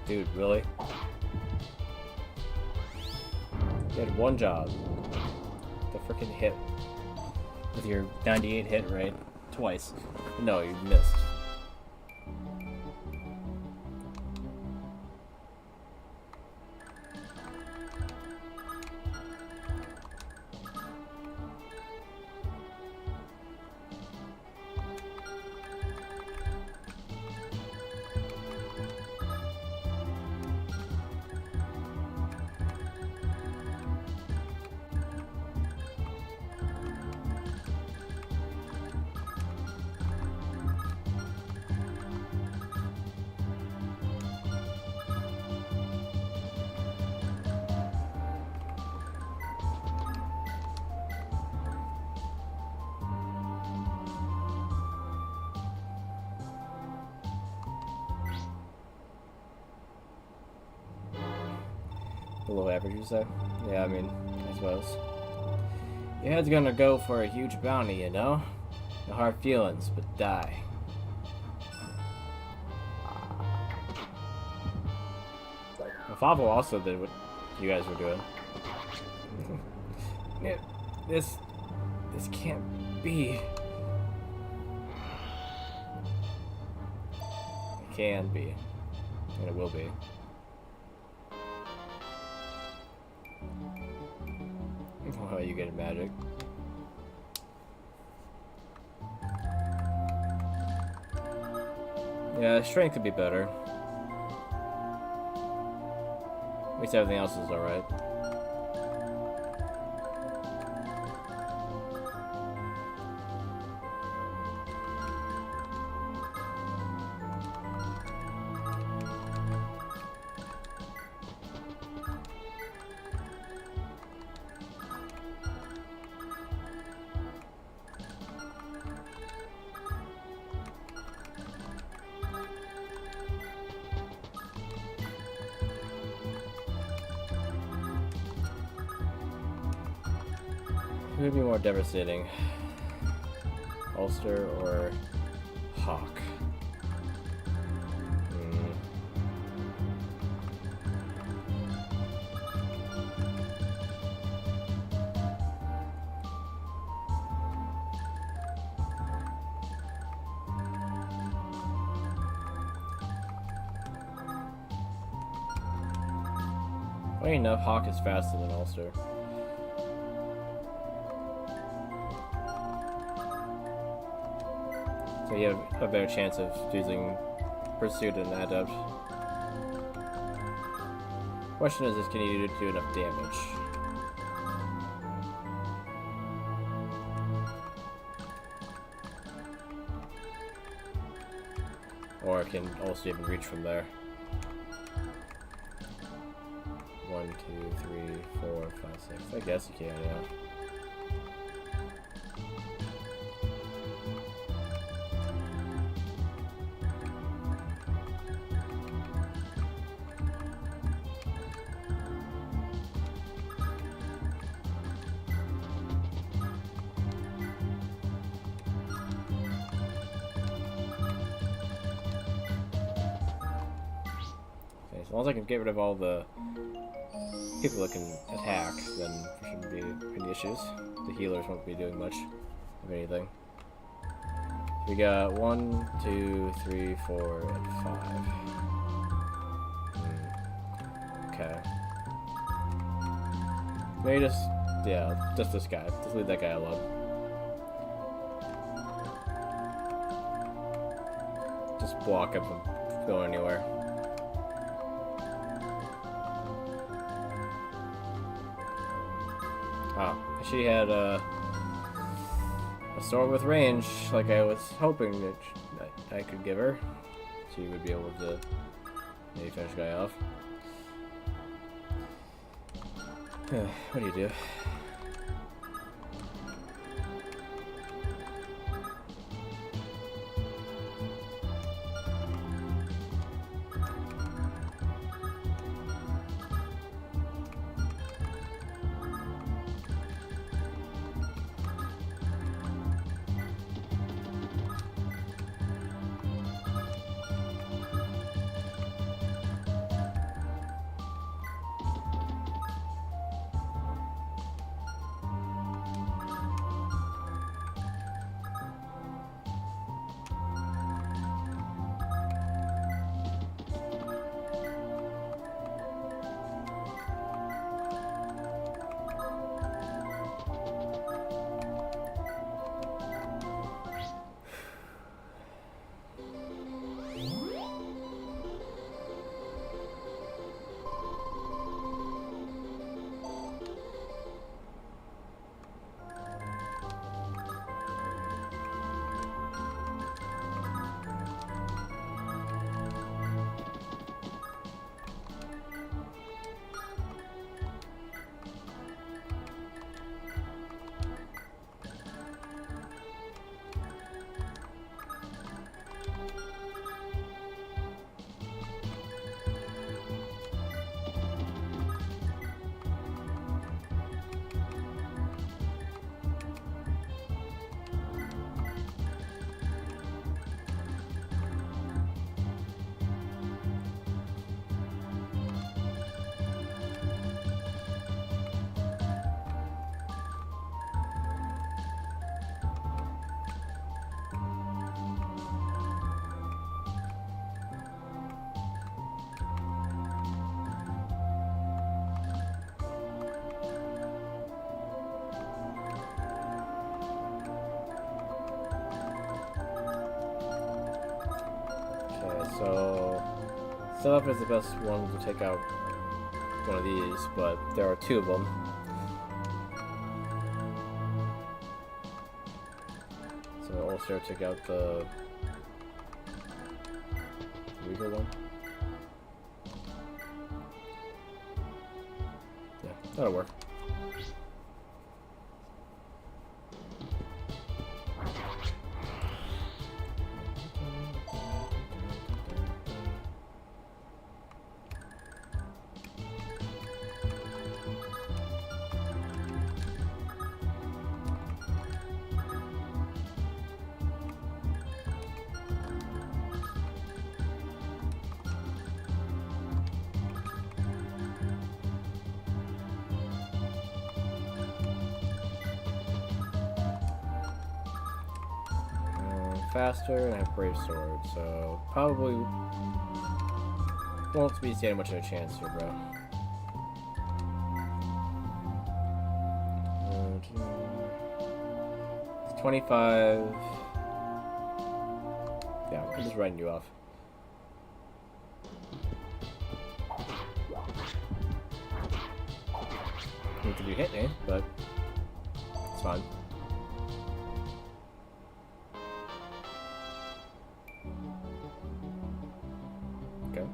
Dude, really? You had one job. The freaking hit. With your 98 hit rate. Twice. No, you missed. Below average, you say? Yeah, I mean, I suppose. Your head's gonna go for a huge bounty, you know? No hard feelings, but die. Favo also did what you guys were doing. Yeah, this can't be. It can be. And it will be. Oh, you get magic. Yeah, strength could be better. At least everything else is alright. Who would be more devastating? Ulster or Hawk? Funny enough, Hawk is faster than Ulster. So you have a better chance of using Pursuit and Adept. Question is, can you do enough damage? Or can also even reach from there. 1, 2, 3, 4, 5, 6. I guess you can, yeah. As long as I can get rid of all the people that can attack, then there shouldn't be any issues. The healers won't be doing much of anything. We got 1, 2, 3, 4, and 5. Okay. Maybe just this guy. Just leave that guy alone. Just block him from going anywhere. Oh, she had a sword with range, like I was hoping that I could give her. She would be able to maybe finish the guy off. What do you do? So, Setup is the best one to take out one of these, but there are 2 of them. So Ulster take out the weaker one. Yeah, that'll work. Faster, and I have Brave Sword, so probably won't be standing much of a chance here, bro. 25. Yeah, I'm just writing you off. Need to be hit me, but it's fine. Okay.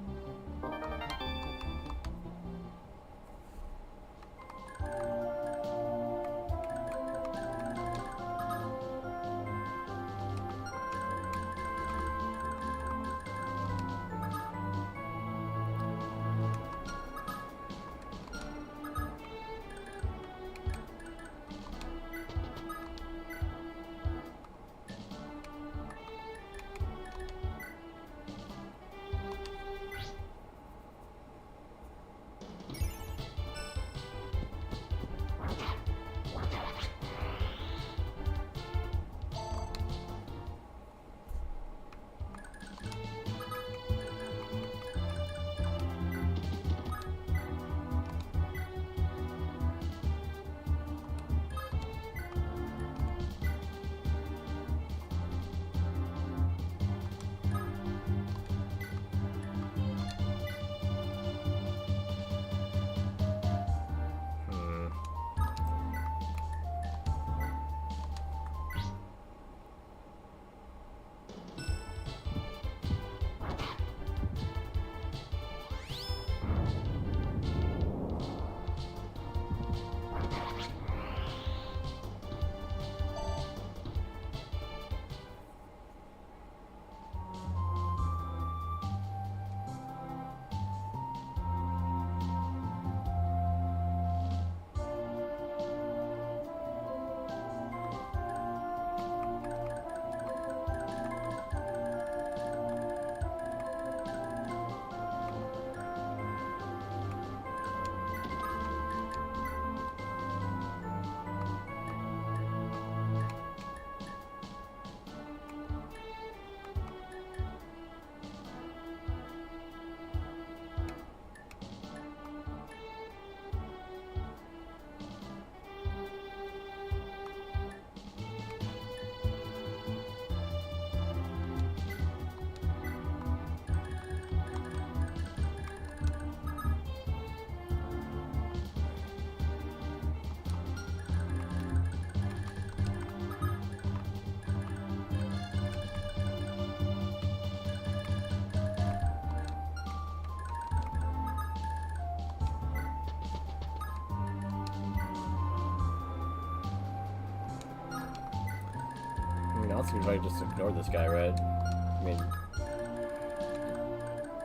honestly, if I just ignore this guy, right? I mean,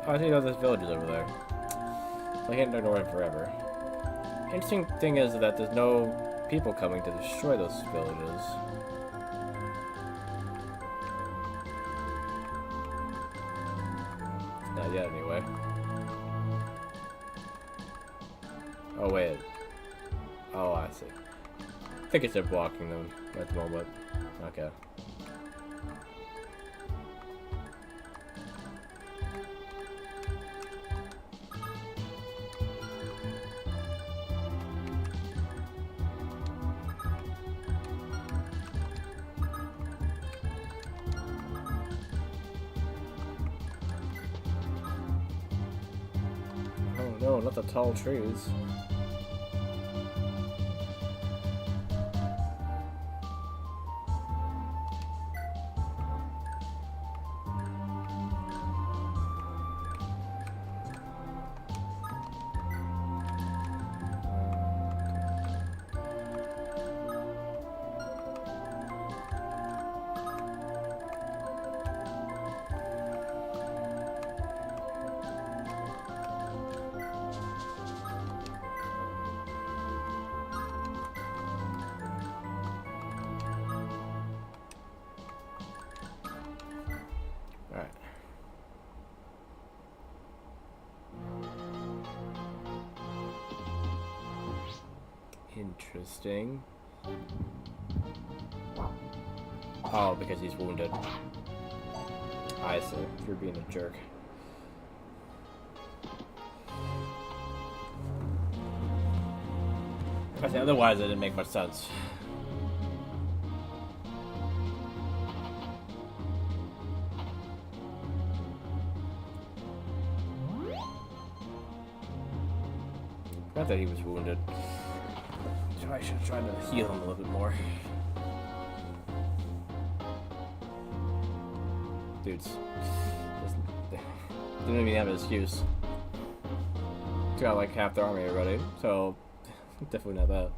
how do you know this village is over there? So I can't ignore him forever. Interesting thing is that there's no people coming to destroy those villages. Not yet, anyway. Oh, wait. Oh, I see. I think it's they're blocking them at the moment. Okay. Oh no, not the tall trees. Alright. Interesting. Oh, because he's wounded. I see. You're being a jerk. I say, otherwise it didn't make much sense. Not that he was wounded. So I should have tried to heal him a little bit more. Dudes. Didn't even have an excuse. Got like half the army already, so definitely not that.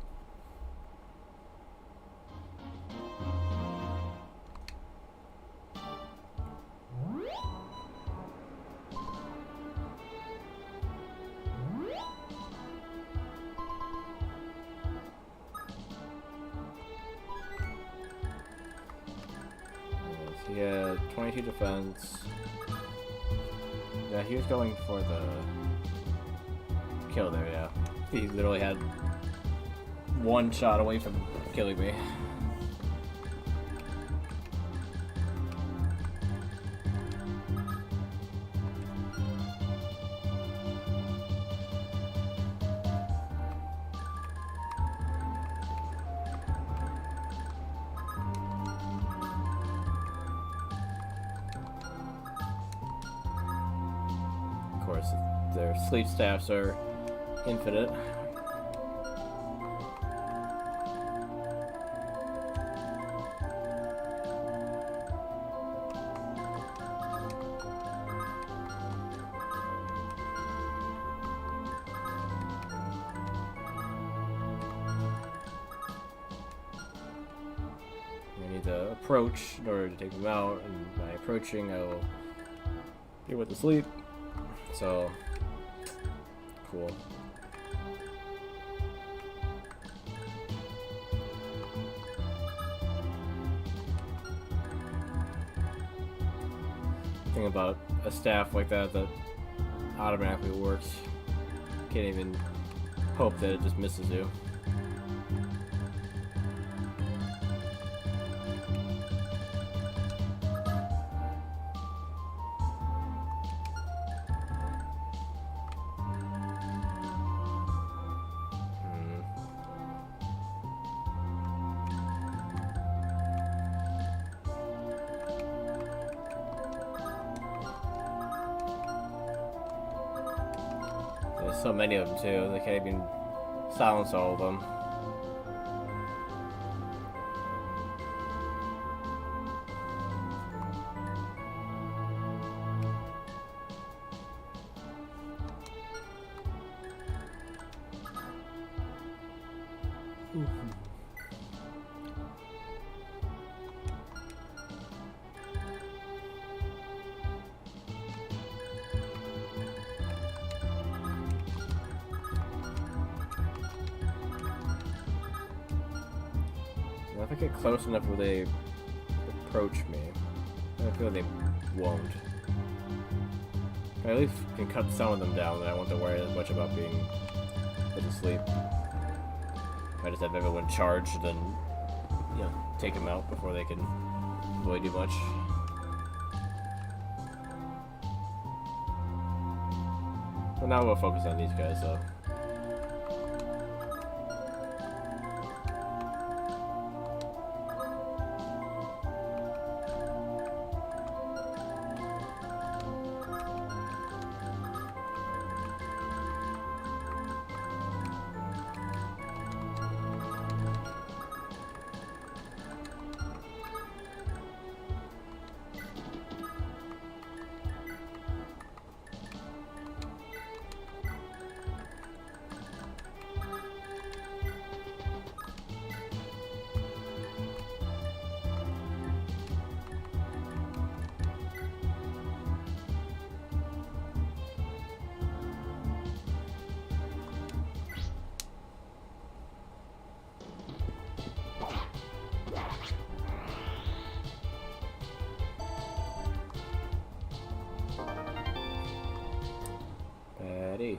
He had 22 defense. Yeah, he was going for the kill there, yeah. He literally had one shot away from killing me. Of course, their sleep staffs are infinite. I need to approach in order to take them out, and by approaching I will get with the sleep. So cool. Thing about a staff like that that automatically works. Can't even hope that it just misses you. There's so many of them too, they can't even silence all of them. if I get close enough where they approach me, I feel they won't. I at least can cut some of them down, and I won't have to worry as much about being put to sleep. If I just have everyone charged, then, you know, take them out before they can really do much. But now we'll focus on these guys, though. Patty.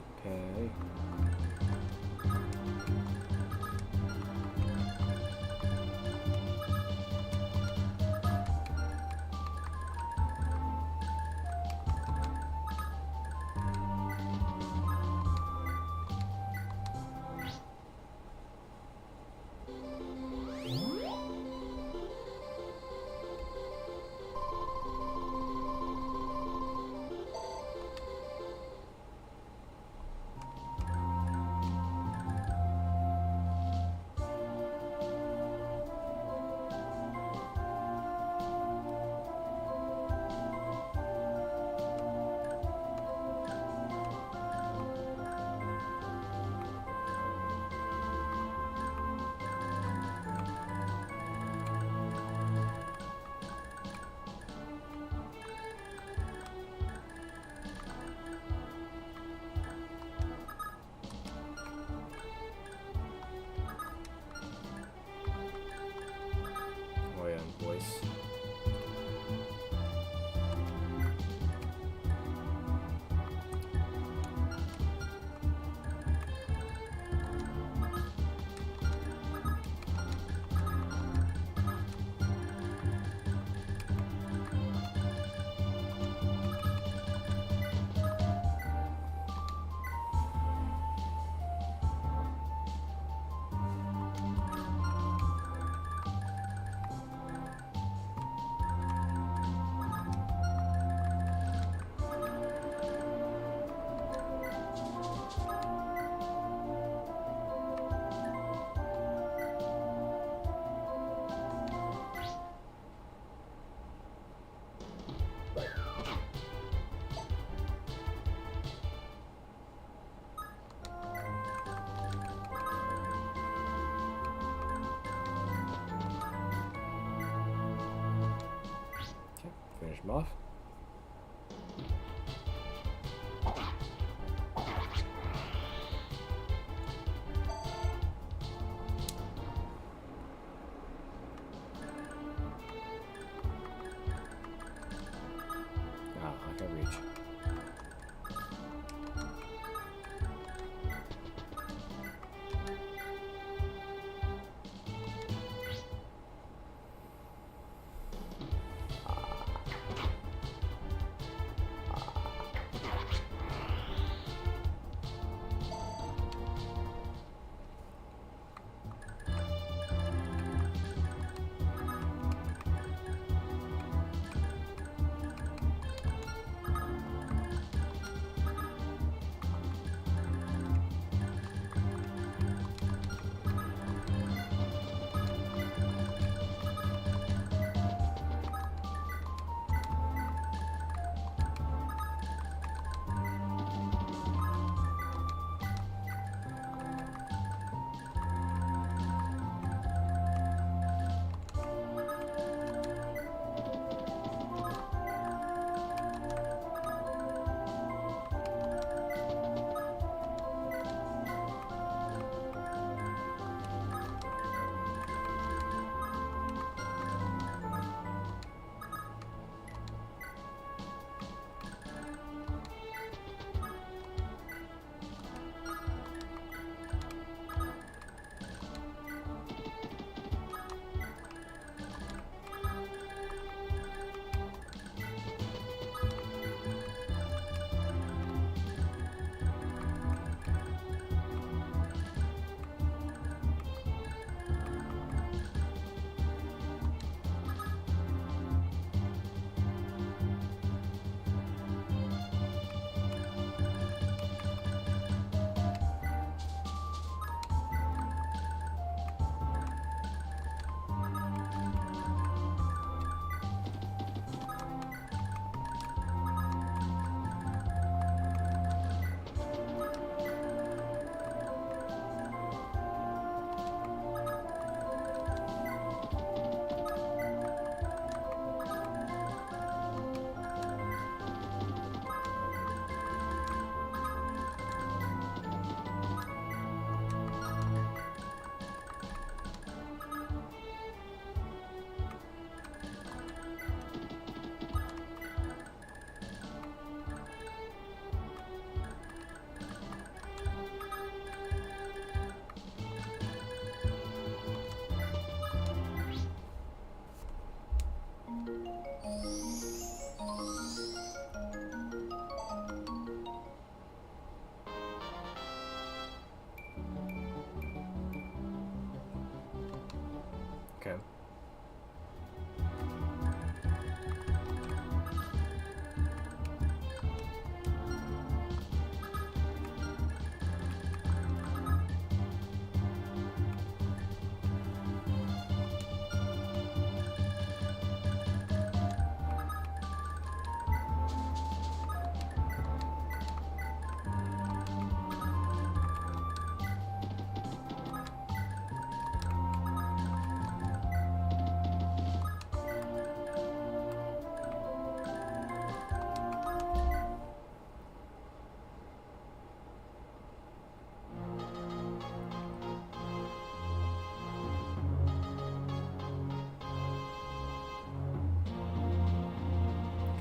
Oh yeah, voice. Finish him off. I can reach.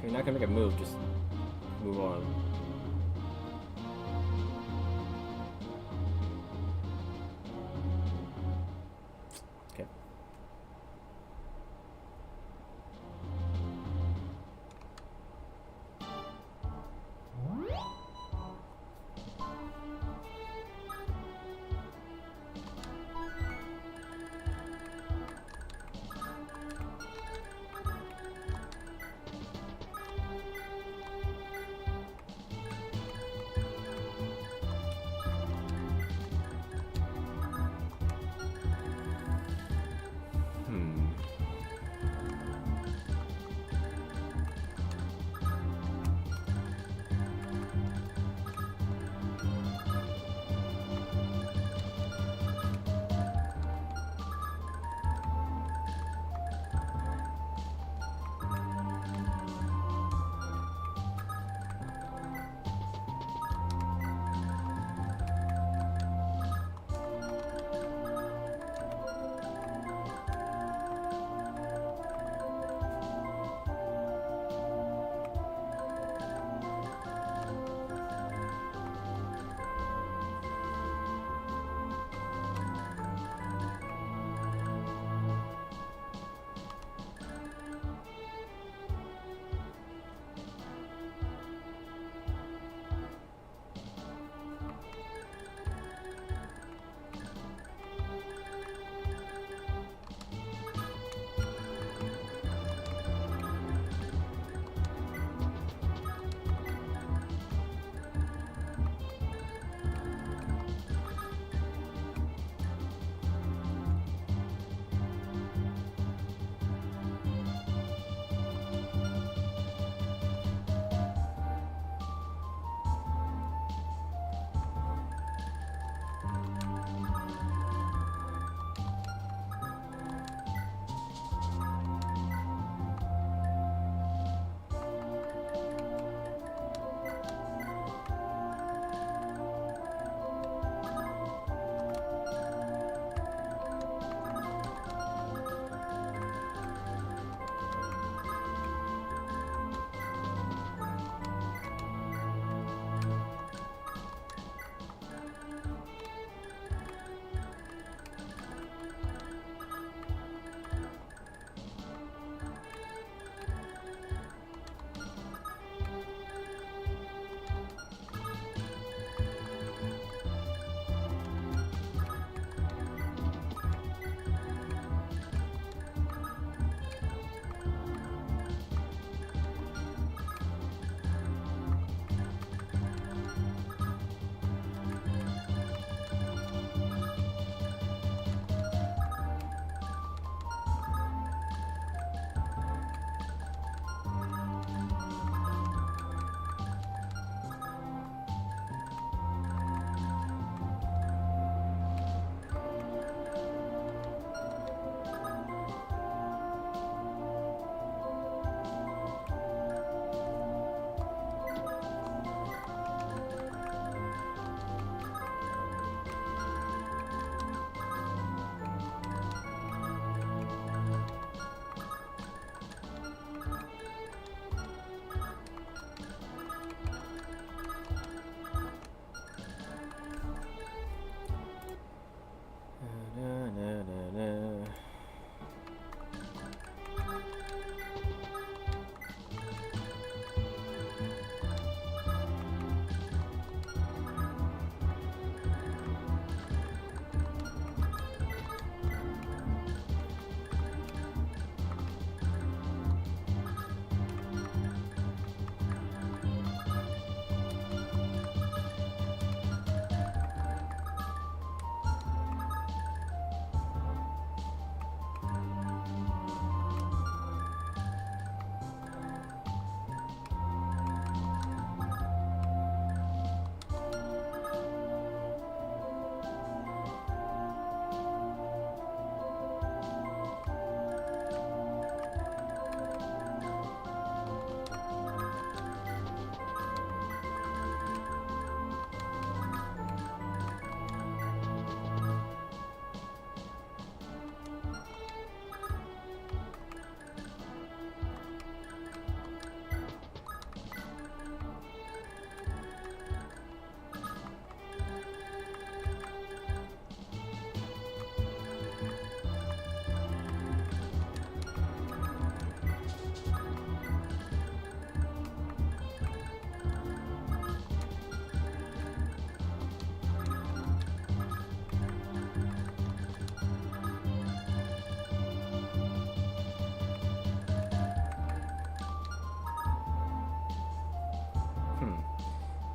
If you're not gonna make a move, just move on. Okay.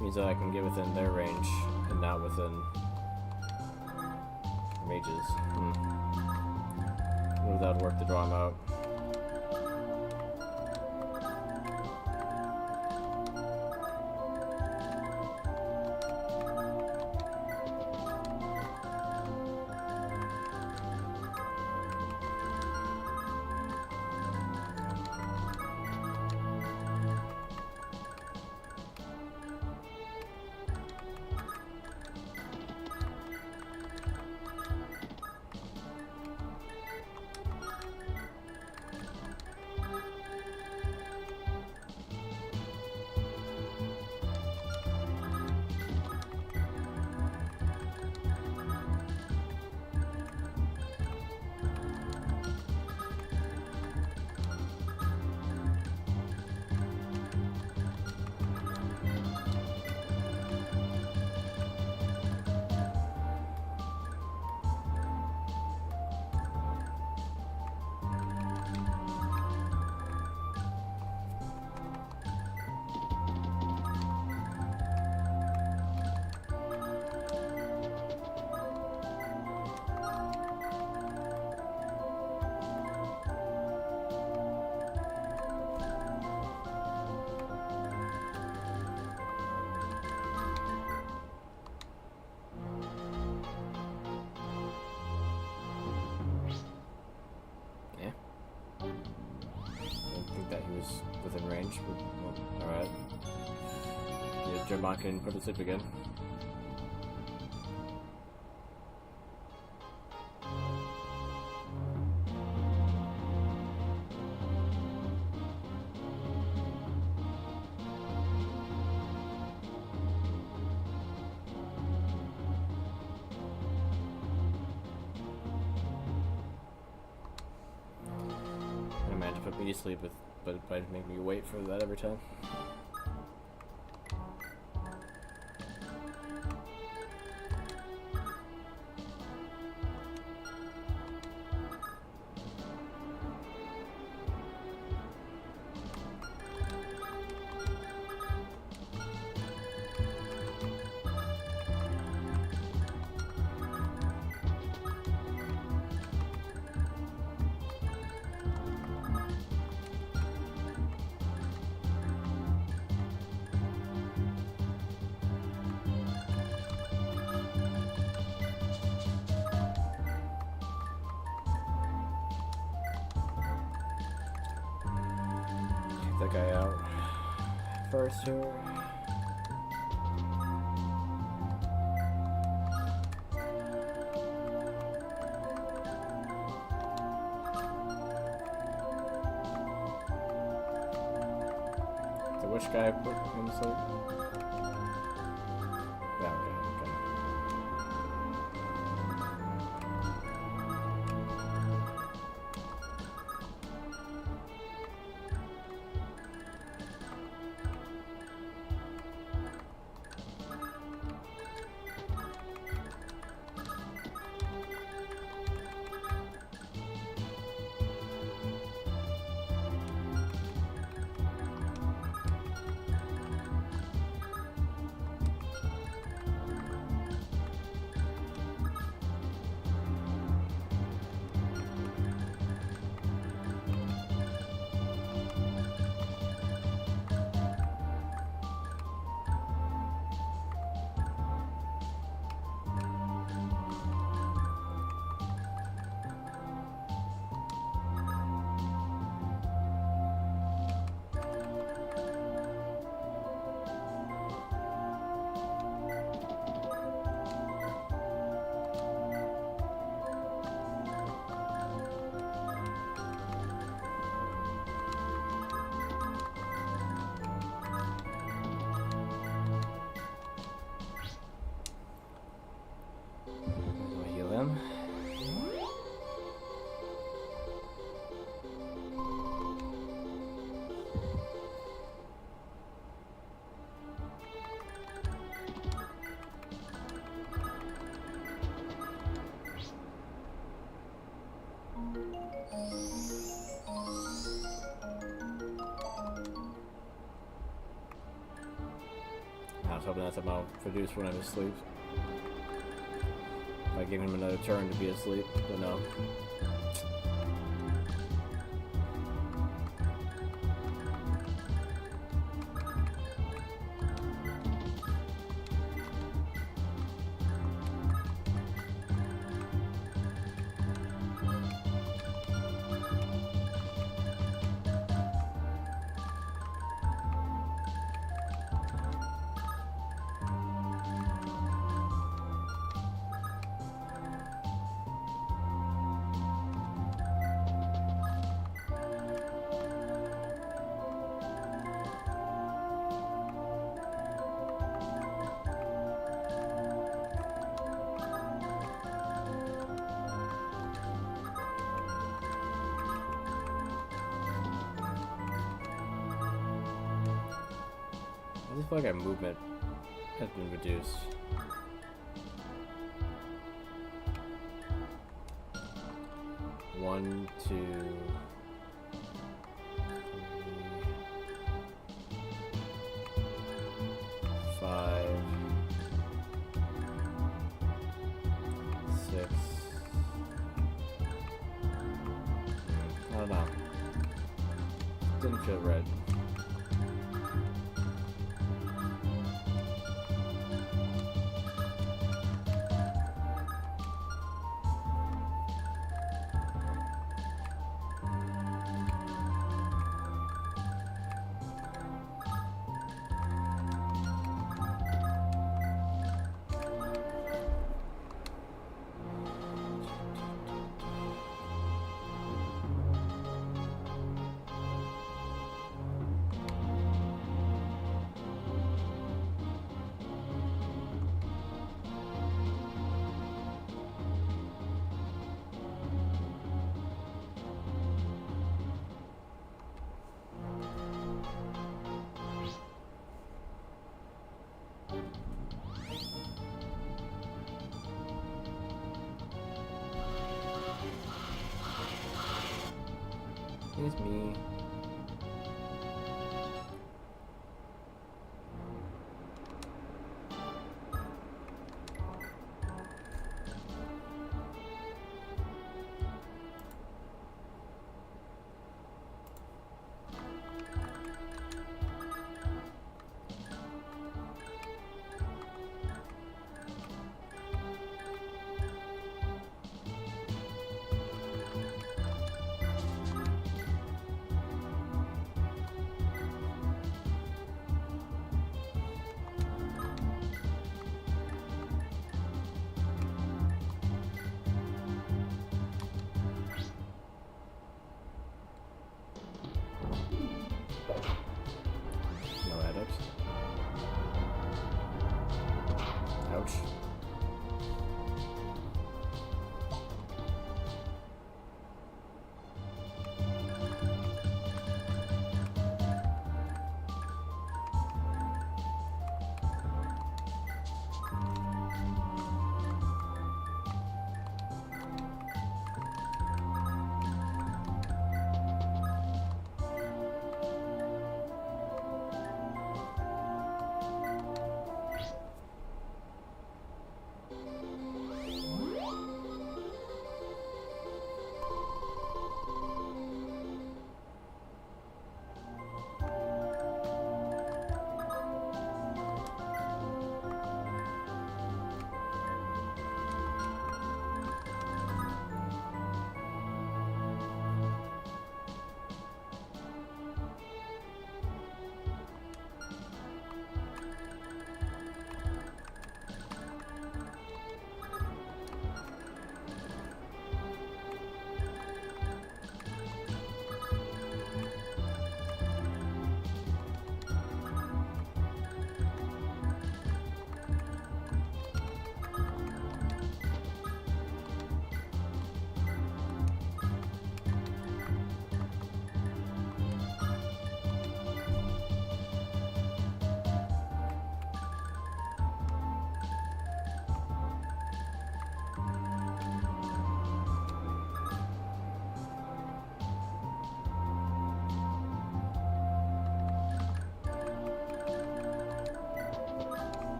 Means that I can get within their range and not within mages. What if that would work to draw them out? Within range, but well, alright. Yeah, Jermon can put to sleep again. I managed to put me to sleep with, but it might make me wait for that every time. That guy out first here. So which guy put him to sleep? Yeah, okay. was hoping that somehow produced when I was asleep. By giving him another turn to be asleep, but no. I just feel like our movement has been reduced. One, two, three, 5, 6. I don't know. Didn't feel right. It's me. No edits. Ouch.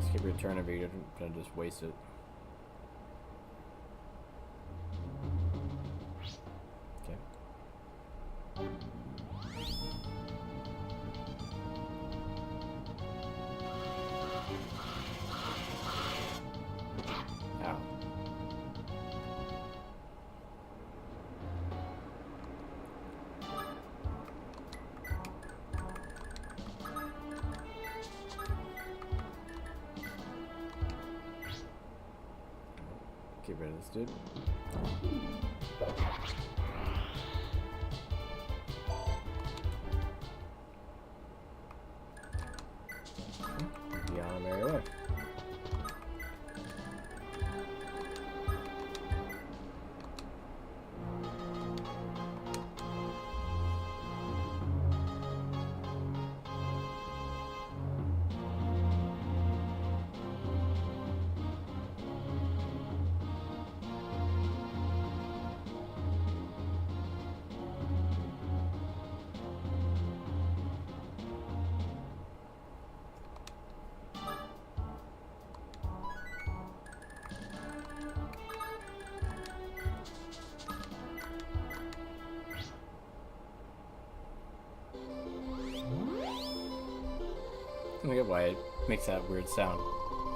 skip your turn if you're gonna just waste it. Okay. Ow. Get rid of this dude. Be on a merry way. I get why it makes that weird sound.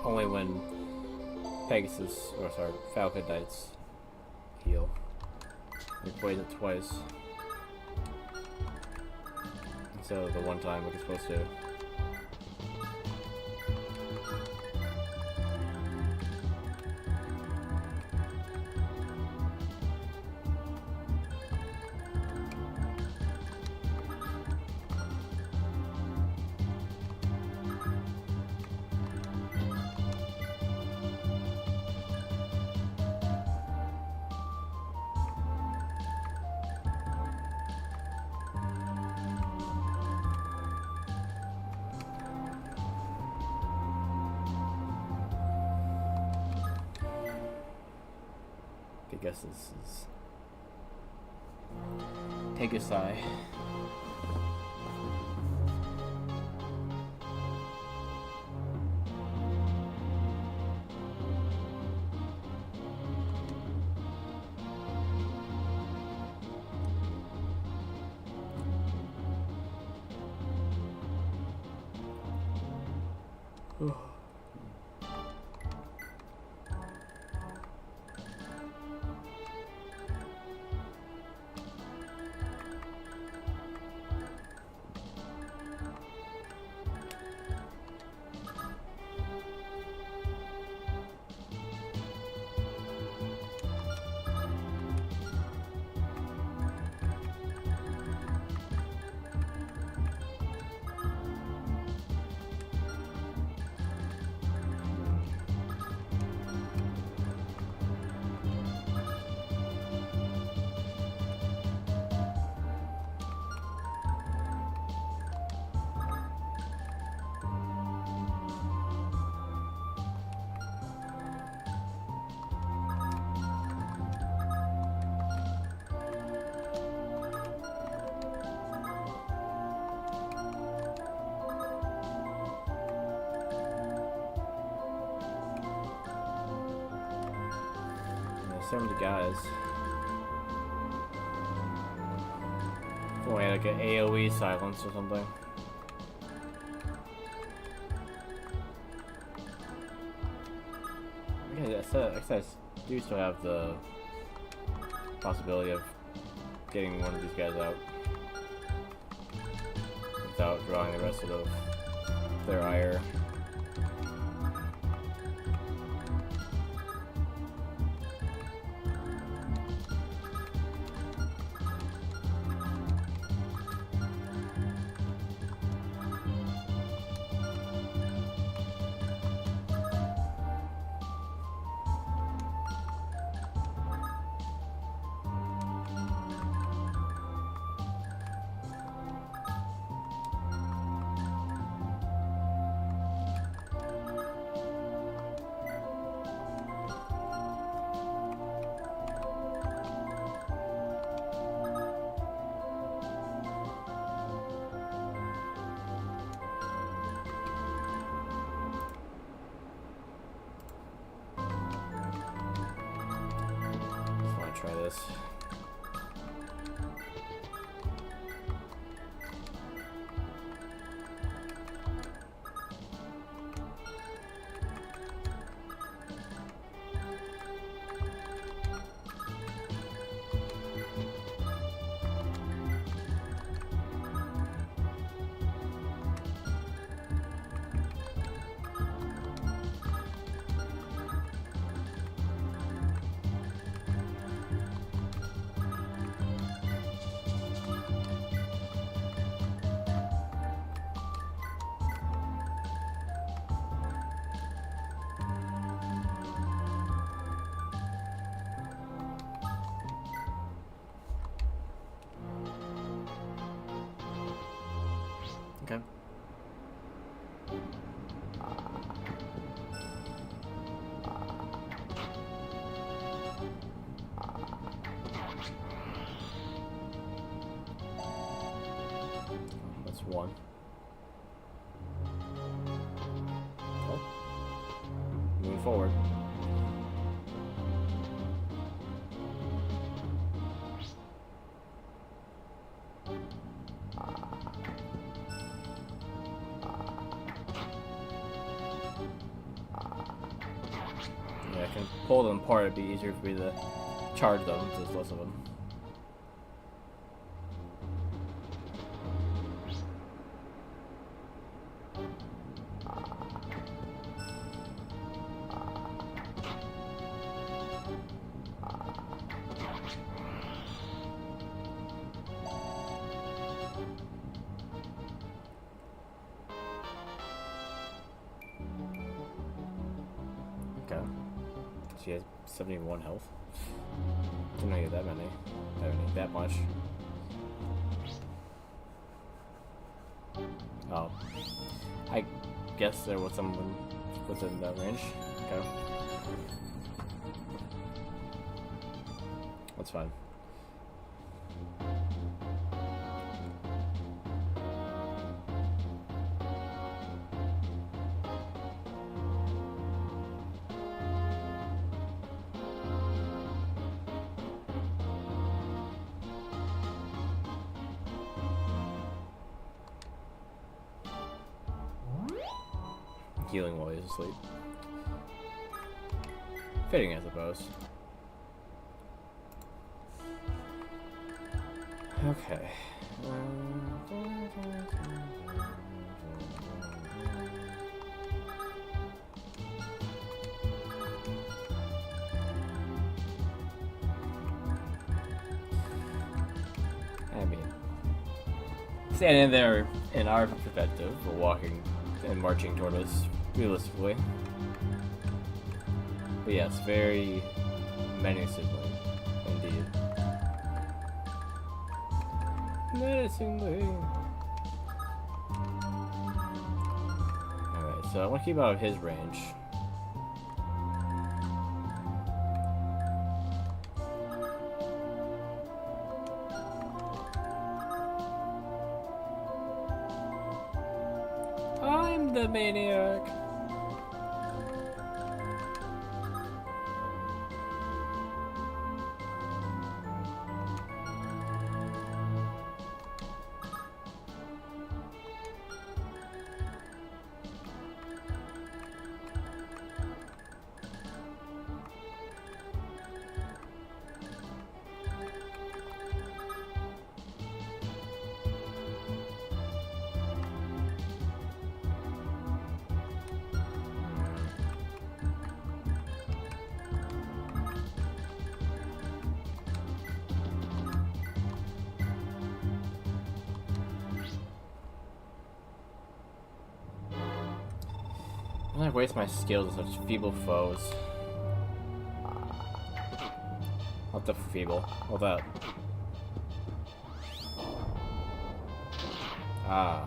Only when Falcon Knights heal. We played it twice. So the one time like it's supposed to. I guess this is take a sigh. Some of the guys. Oh, yeah, like an AoE silence or something. Yeah, I guess I do still have the possibility of getting one of these guys out without drawing the rest of their ire. try this. Okay. That's one. Oh. Moving forward. Yeah, I can pull them apart. It'd be easier for me to charge them. There's less of them. Okay. She has 71 health. Didn't know you had that many. I don't need that much. Oh. I guess there was someone within that range. Okay. That's fine. Healing while he's asleep. Fitting, I suppose. Okay. I mean, standing there in our perspective, we're walking and marching toward us realistically. But yes, very menacingly, indeed. Menacingly. Alright, so I want to keep out of his range. I'm the maniac. I waste my skills on such feeble foes. What the feeble? What that? Ah.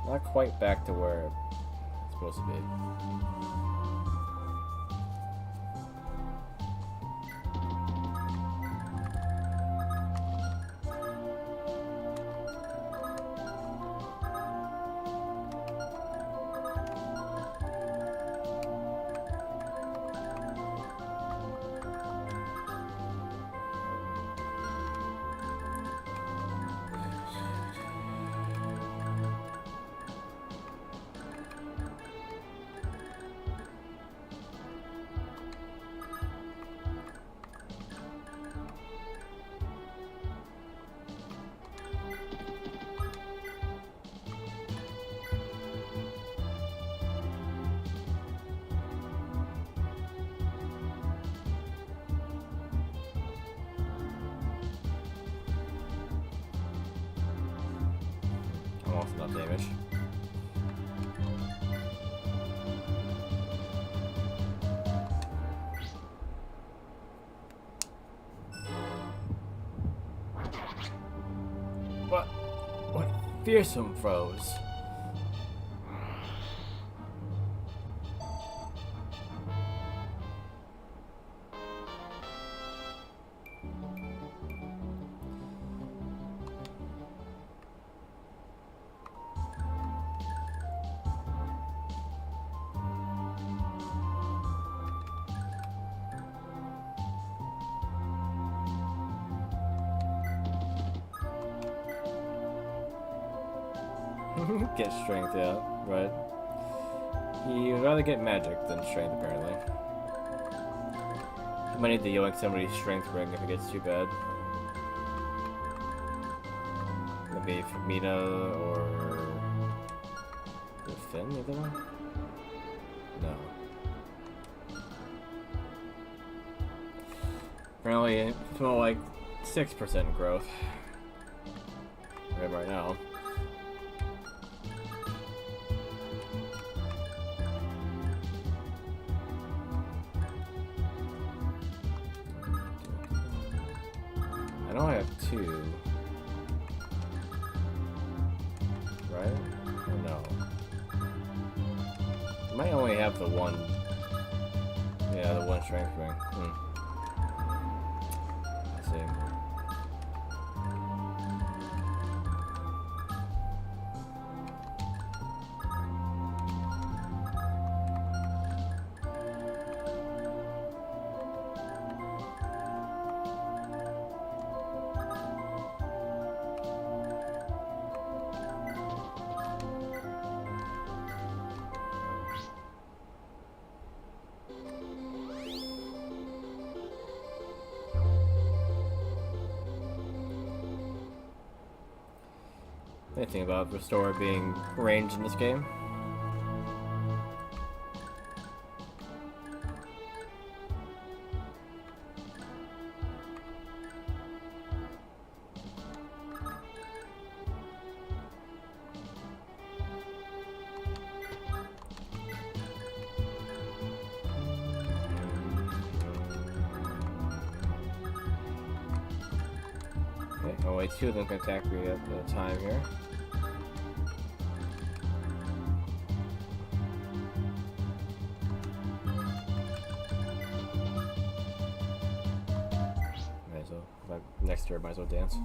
Not quite back to where it's supposed to be. Also enough damage. What fearsome foes. Get strength, yeah, right. He'd rather get magic than strength, apparently. He might need to yoink somebody's strength ring if it gets too bad. Maybe for Mina or Finn, either one? No. Apparently, it's more like 6% growth. Right now. I know I have 2. Right? Or no? I might only have the 1. Yeah, the 1 strength ring. I see. Anything about Restore being ranged in this game? Okay, only 2 of them can attack me at a time here. Next turn, might as well dance.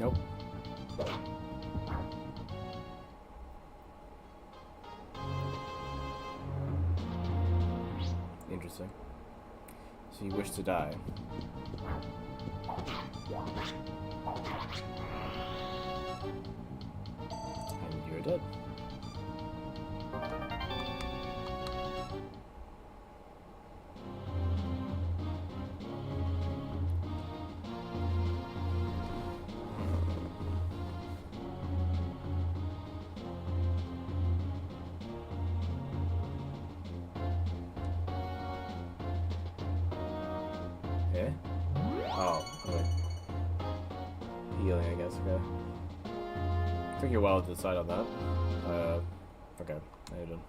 Nope. Interesting. So you wish to die. And you're dead. Okay. Oh, okay. Healing, I guess, okay. Took you a while to decide on that. Okay. Now you're done.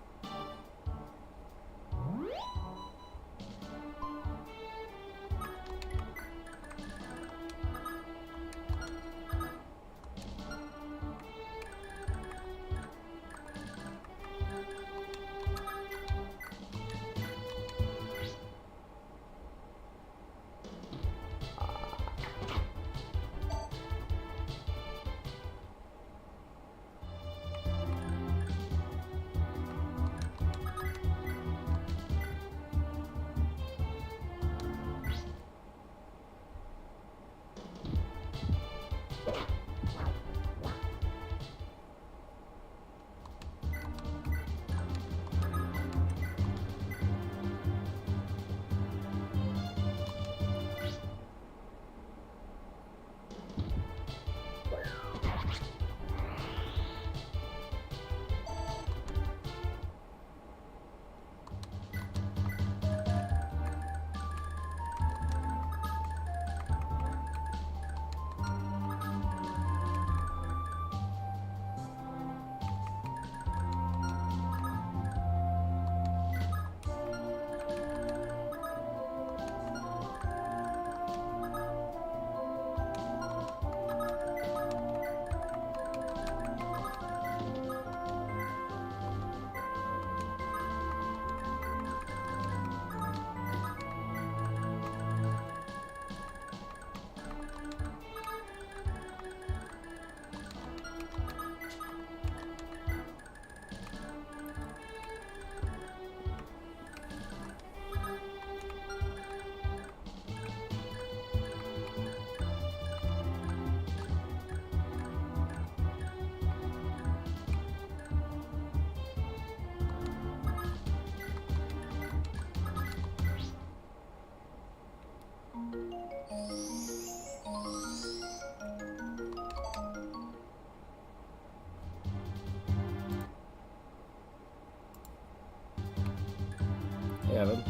Hey, Evan.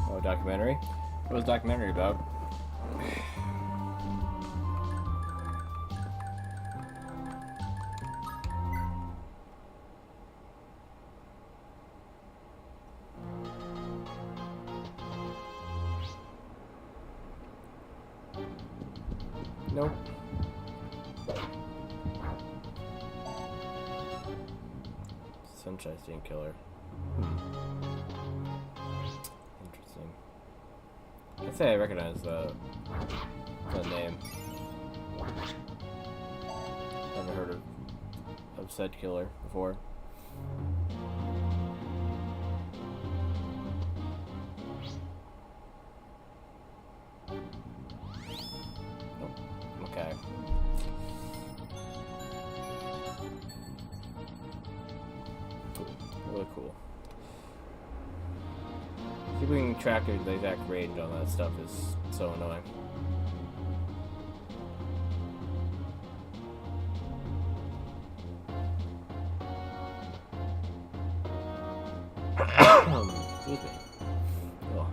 Oh, documentary? What was the documentary about? Nope. Sunshine Stain Killer. Interesting. I'd say I recognize the name. Haven't heard of said killer before. Okay. Cool. Really cool. Keeping track of the exact range on that stuff is so annoying. Excuse me. Oh.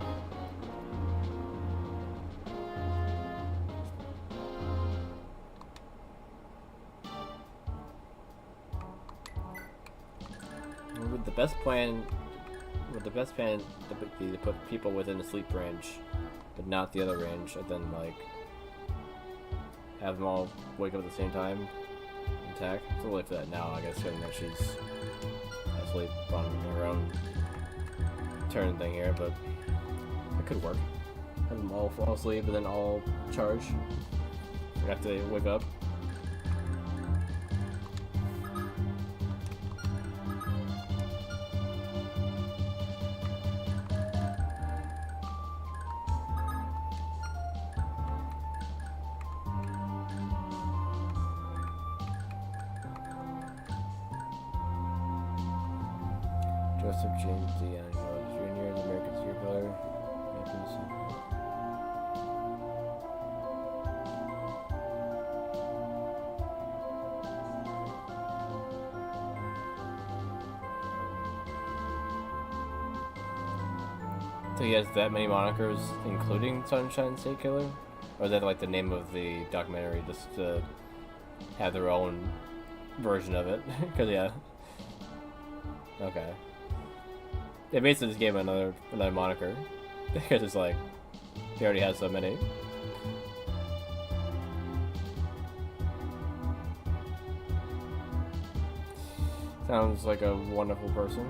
Would the best plan be to put people within the sleep range, but not the other range, and then like have them all wake up at the same time and attack? It's too late for that now, I guess, given that she's asleep on her own turn thing here, but it could work. have them all fall asleep and then all charge. After they wake up. Joseph James Genealogy Jr., the American serial killer. So he has that many monikers, including Sunshine State Killer? Or is that like the name of the documentary, just to have their own version of it? Because, yeah. Okay. They basically just gave him another moniker. Because it's like, he already has so many. Sounds like a wonderful person.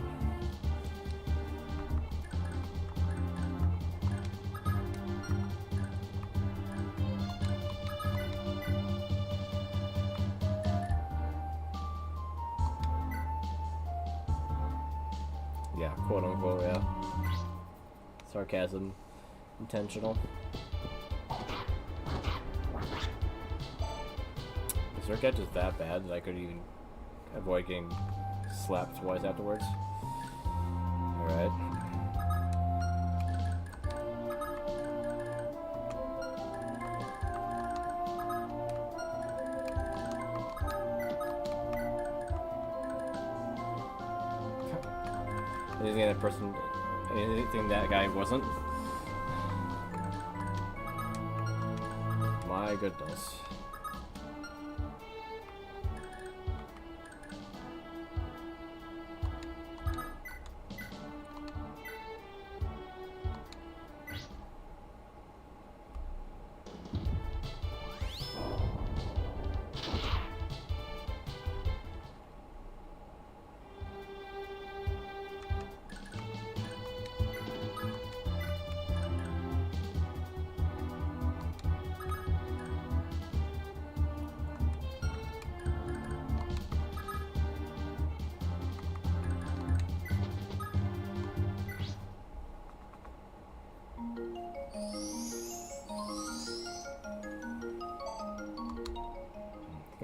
Yeah, quote unquote, yeah. Sarcasm. Intentional. Is their catch just that bad that I could even avoid getting slapped twice afterwards? Alright. Anything that guy wasn't? My goodness.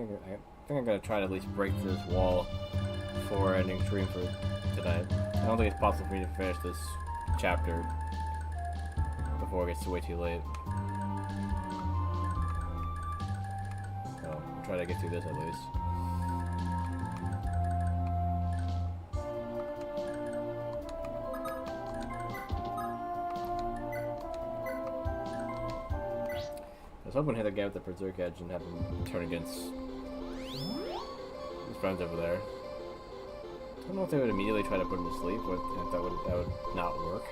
I think I'm gonna try to at least break through this wall before ending stream for tonight. I don't think it's possible for me to finish this chapter before it gets way too late. So I'll try to get through this at least. I was hoping to hit a guy with the Berserk Edge and have him turn against his friends over there. I don't know if they would immediately try to put him to sleep, or if that would not work.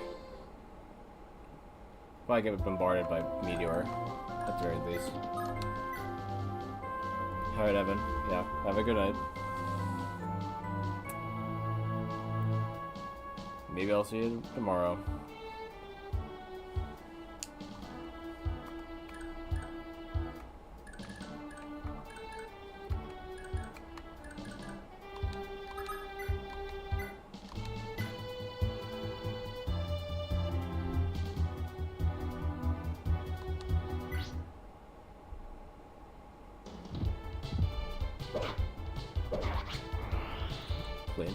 Probably get bombarded by Meteor, at the very least. Alright, Evan. Yeah, have a good night. Maybe I'll see you tomorrow. Clean.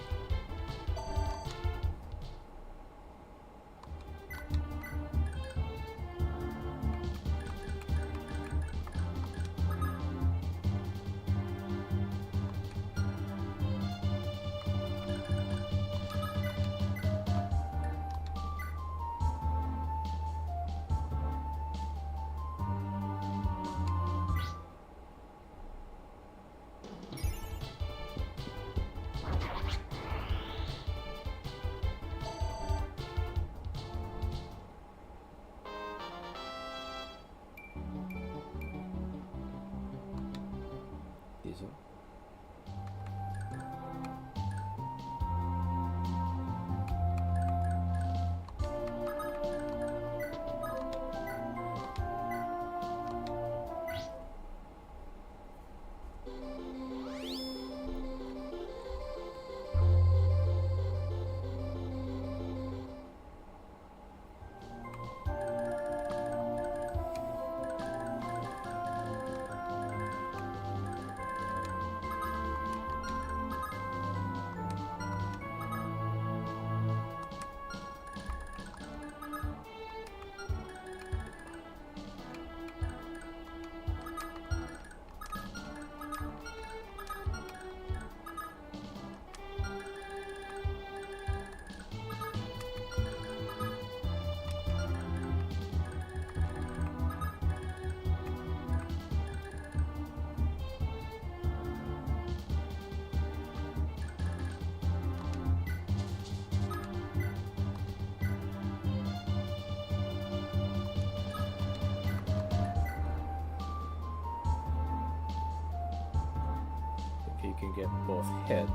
he can get both hits.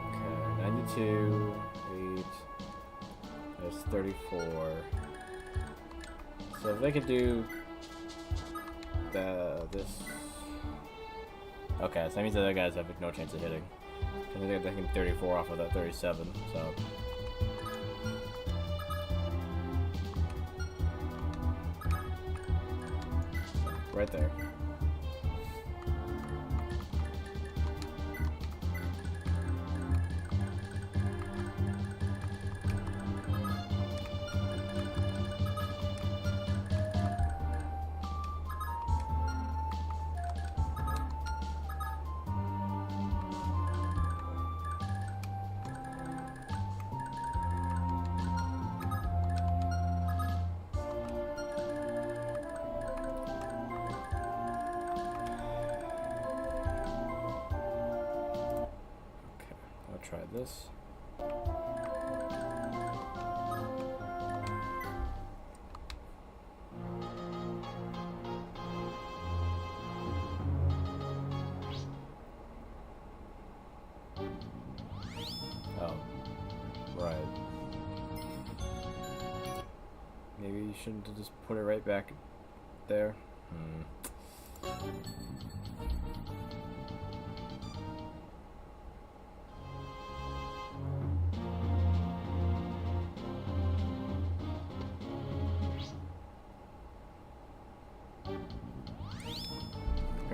Okay, 92, 8, that's 34. So if they could do this. Okay, so that means the other guys have no chance of hitting. I think they're taking 34 off of that 37, so. Right there. Try this. Oh, right. Maybe you shouldn't have just put it right back there.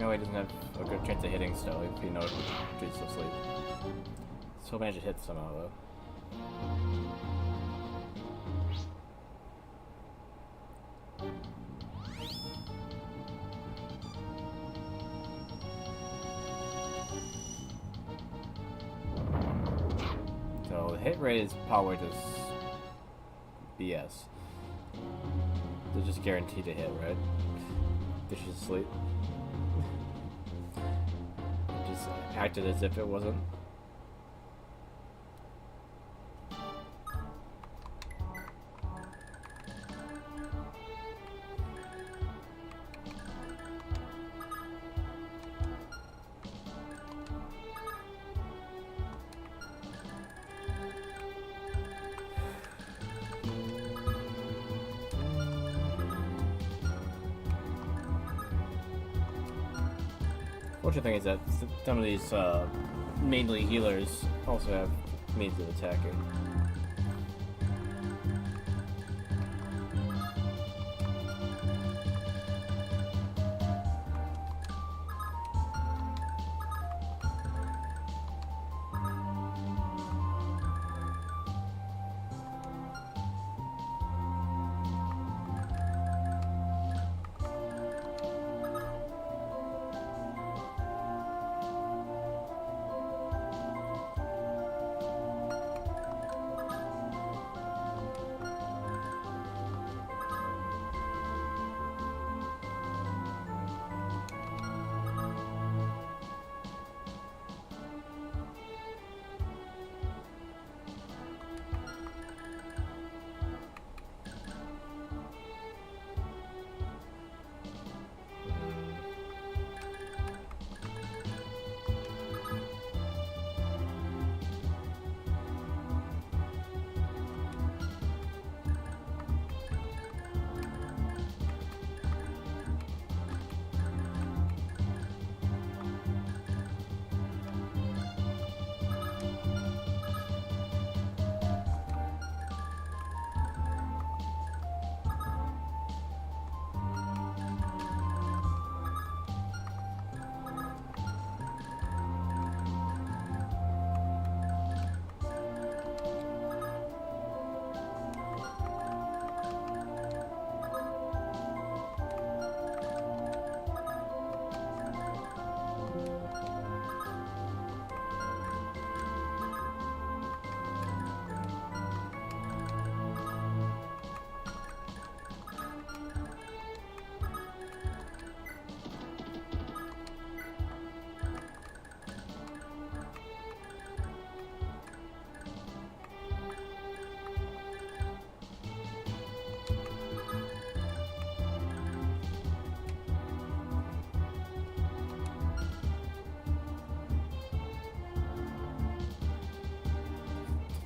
He doesn't have a good chance of hitting still, if you know he's asleep. So manage to hit somehow though. So the hit rate is probably just BS. They're just guaranteed to hit, right? They're just asleep. Just acted as if it wasn't. Fortunate thing is that some of these mainly healers also have means of attacking.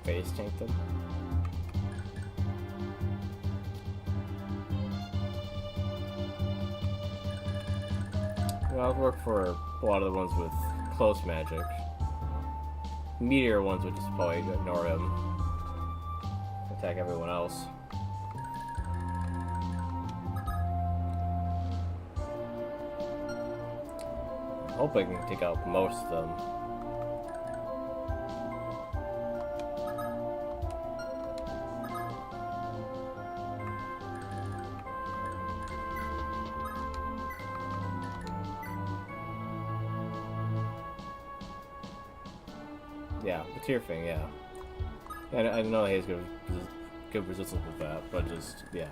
face tank them. Well, I'll work for a lot of the ones with close magic. Meteor ones would just probably ignore him. Attack everyone else. I hope I can take out most of them. Yeah, the tear thing, yeah. I know he has good resistance with that, but just, yeah.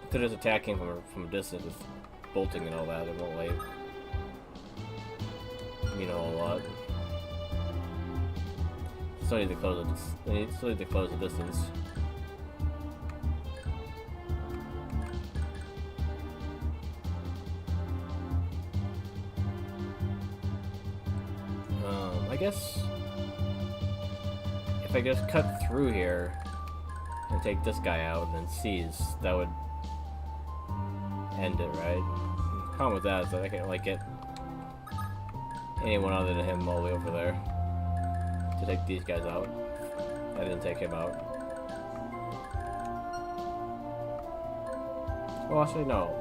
If they're just attacking from a distance with bolting and all that, it won't like mean a whole lot. Still need to close the distance. I guess if I just cut through here and take this guy out and then seize, that would end it, right? The problem with that is that I can't like get anyone other than him all the way over there to take these guys out. I didn't take him out. Well, actually, no.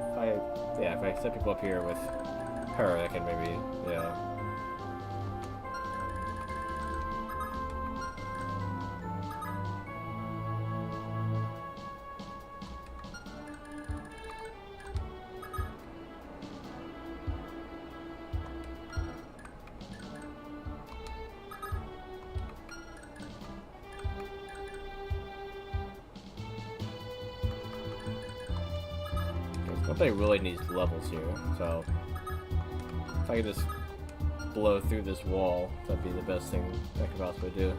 If I set people up here with her, I can maybe, yeah. Nobody really needs levels here, so if I could just blow through this wall, that'd be the best thing I could possibly do.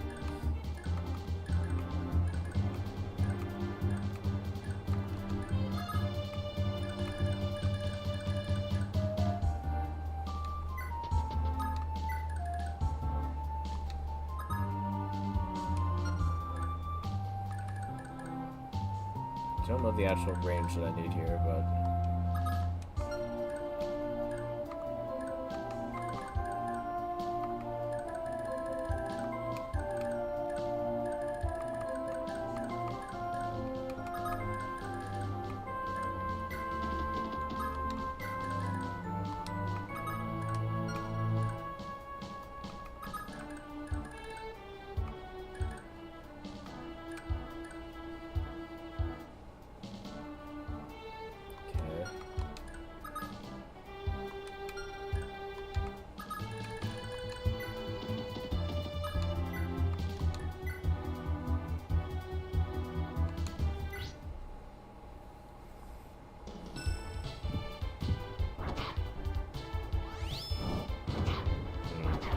I don't know the actual range that I need here, but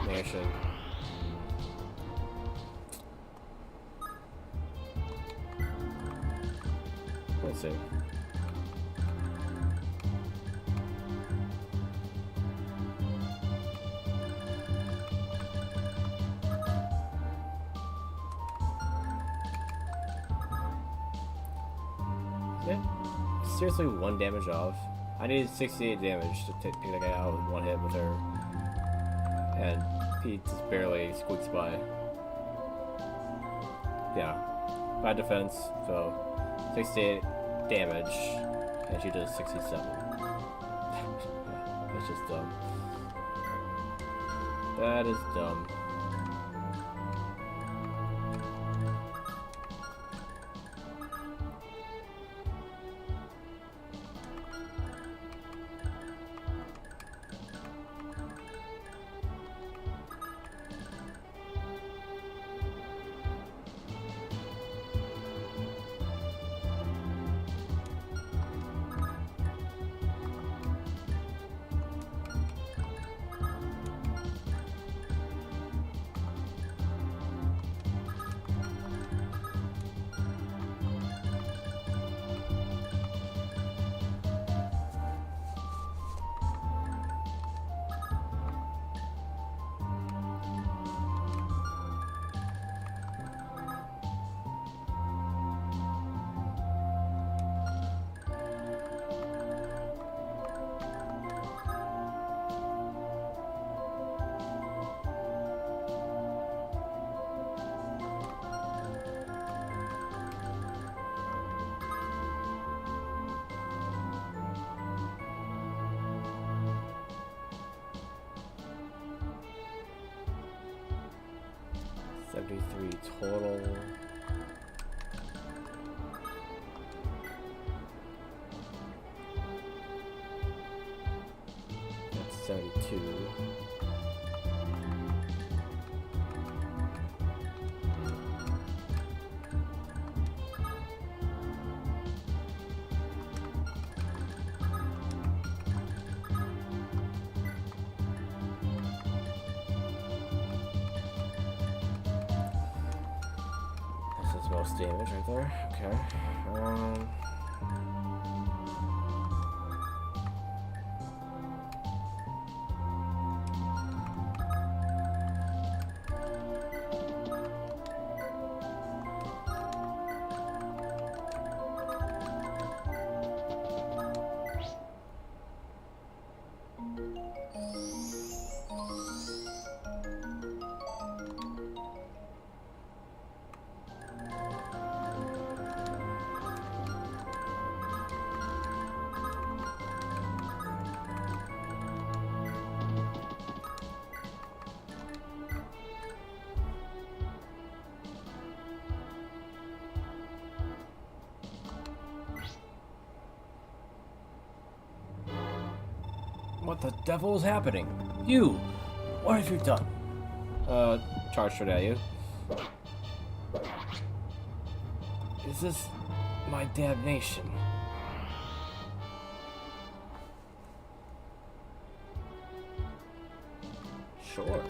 nation. Let's see. Yeah. Seriously, 1 damage off. I needed 68 damage to take the guy out with 1 hit with her. And he just barely squeaks by. Yeah. Bad defense, so 68 damage, and she does 67. That's just dumb. That is dumb. 73 total. That's 72. This is most damage right there. Okay. What the devil is happening? You! What have you done? Charged right at you. Is this my damnation? Sure.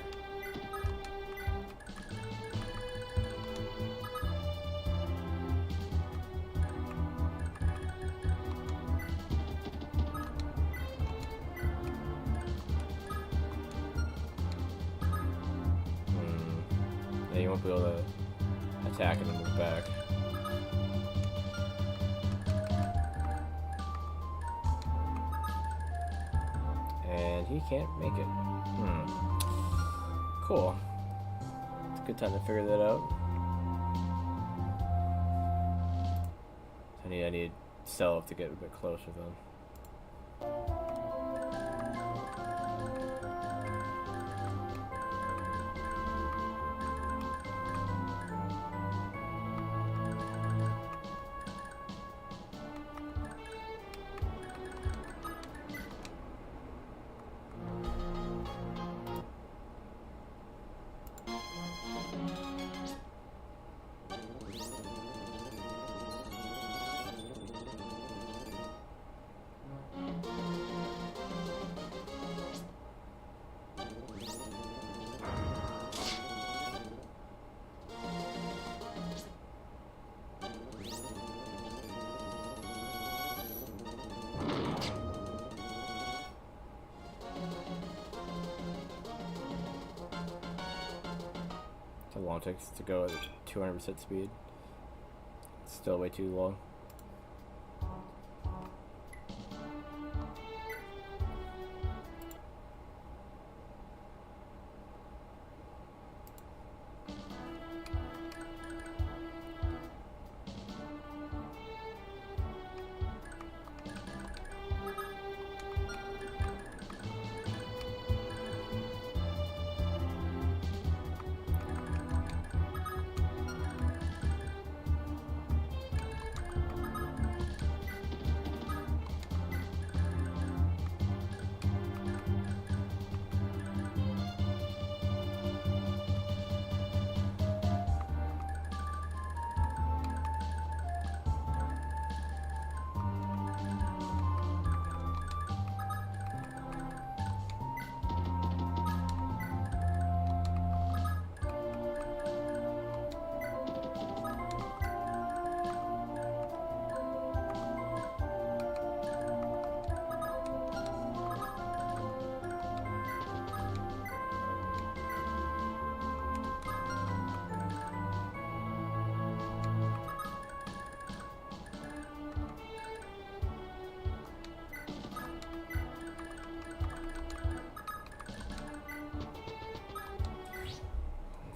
Yeah, you won't be able to attack and then move back. And he can't make it. Cool. It's a good time to figure that out. I need Self to get a bit closer then. How long it takes to go at 200% speed. It's still way too long.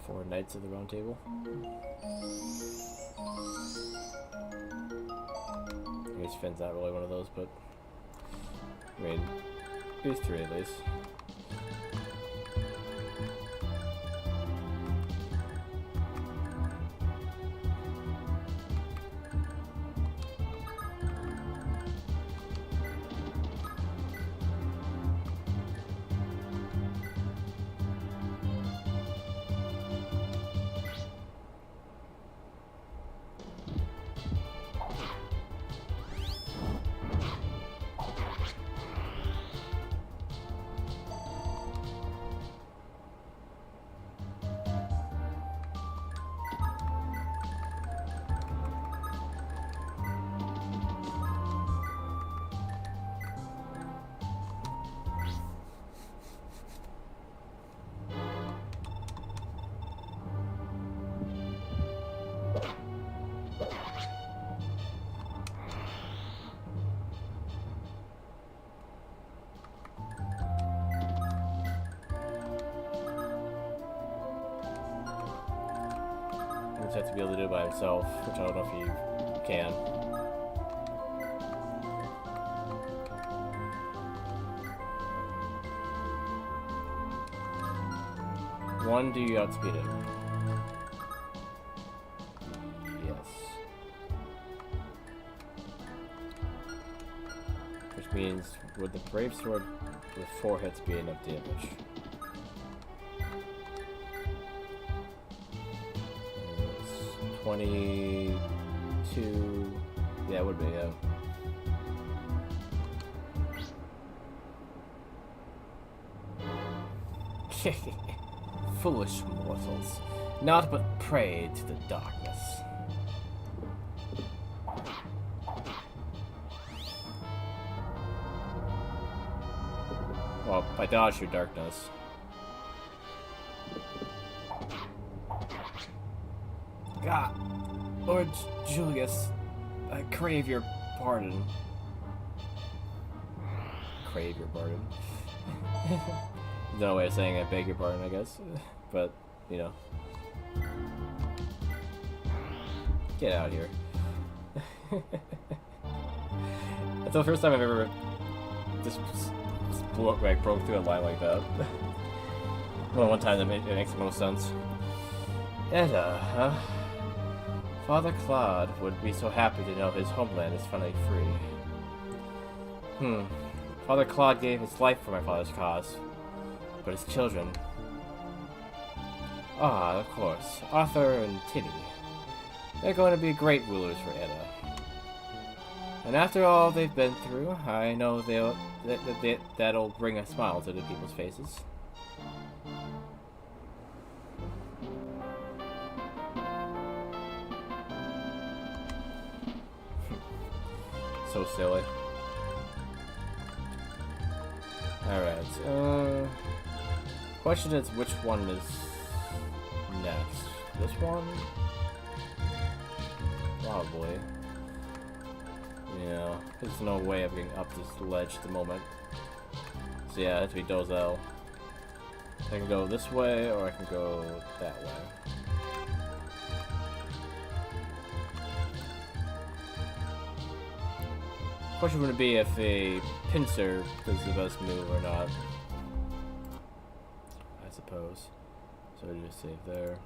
Four Knights of the Round Table. I guess Finn's not really one of those, but I mean, these three at least. just have to be able to do it by himself, which I don't know if he can. One, do you outspeed it? Yes. Which means, would the Brave Sword with 4 hits be enough damage? It's 22... Yeah, it would be, yeah. Foolish mortals, naught but prey to the darkness. Well, I dodged your darkness. God, Lord Julius, I crave your pardon. Crave your pardon. No way of saying I beg your pardon, I guess. But, you know. Get out here. That's the first time I've ever just broke through a line like that. Well, one time it makes the most sense. Edda, huh? Father Claude would be so happy to know his homeland is finally free. Father Claude gave his life for my father's cause. But his children... Ah, of course. Arthur and Tinny. They're going to be great rulers for Edda. And after all they've been through, I know that'll bring a smile to the people's faces. So silly. Alright, question is, which one is next? This one? Probably. Yeah, there's no way of getting up this ledge at the moment. So yeah, it has to be Dozel. I can go this way, or I can go that way. Question would be if a pincer is the best move or not. I suppose. So we just save there.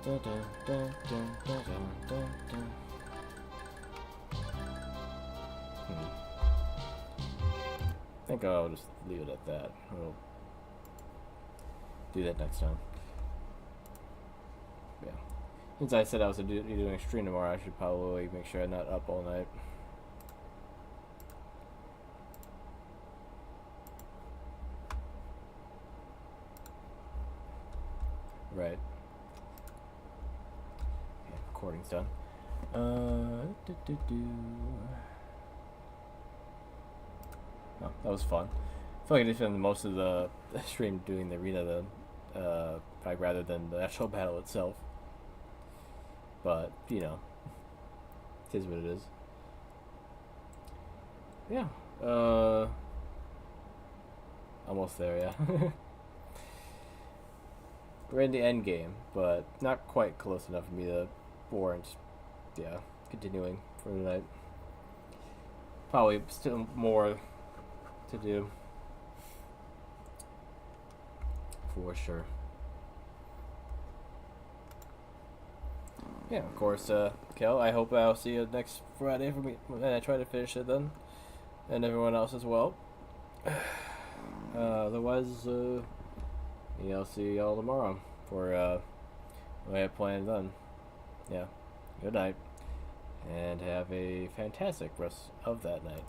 I think I'll just leave it at that. We'll do that next time. Yeah. Since I said I was doing a stream tomorrow, I should probably make sure I'm not up all night. Right. Yeah, recording's done. Oh, that was fun. I feel like I just spent most of the stream doing the arena then, rather than the actual battle itself. But, you know, it is what it is. Yeah. Almost there, yeah. We're in the end game, but not quite close enough for me to warrant, yeah, continuing for tonight. Probably still more to do. For sure. Yeah, of course, Kel, I hope I'll see you next Friday for me, and I try to finish it then, and everyone else as well. Otherwise, yeah, I'll see y'all tomorrow for, what I have planned then. Yeah, good night, and have a fantastic rest of that night.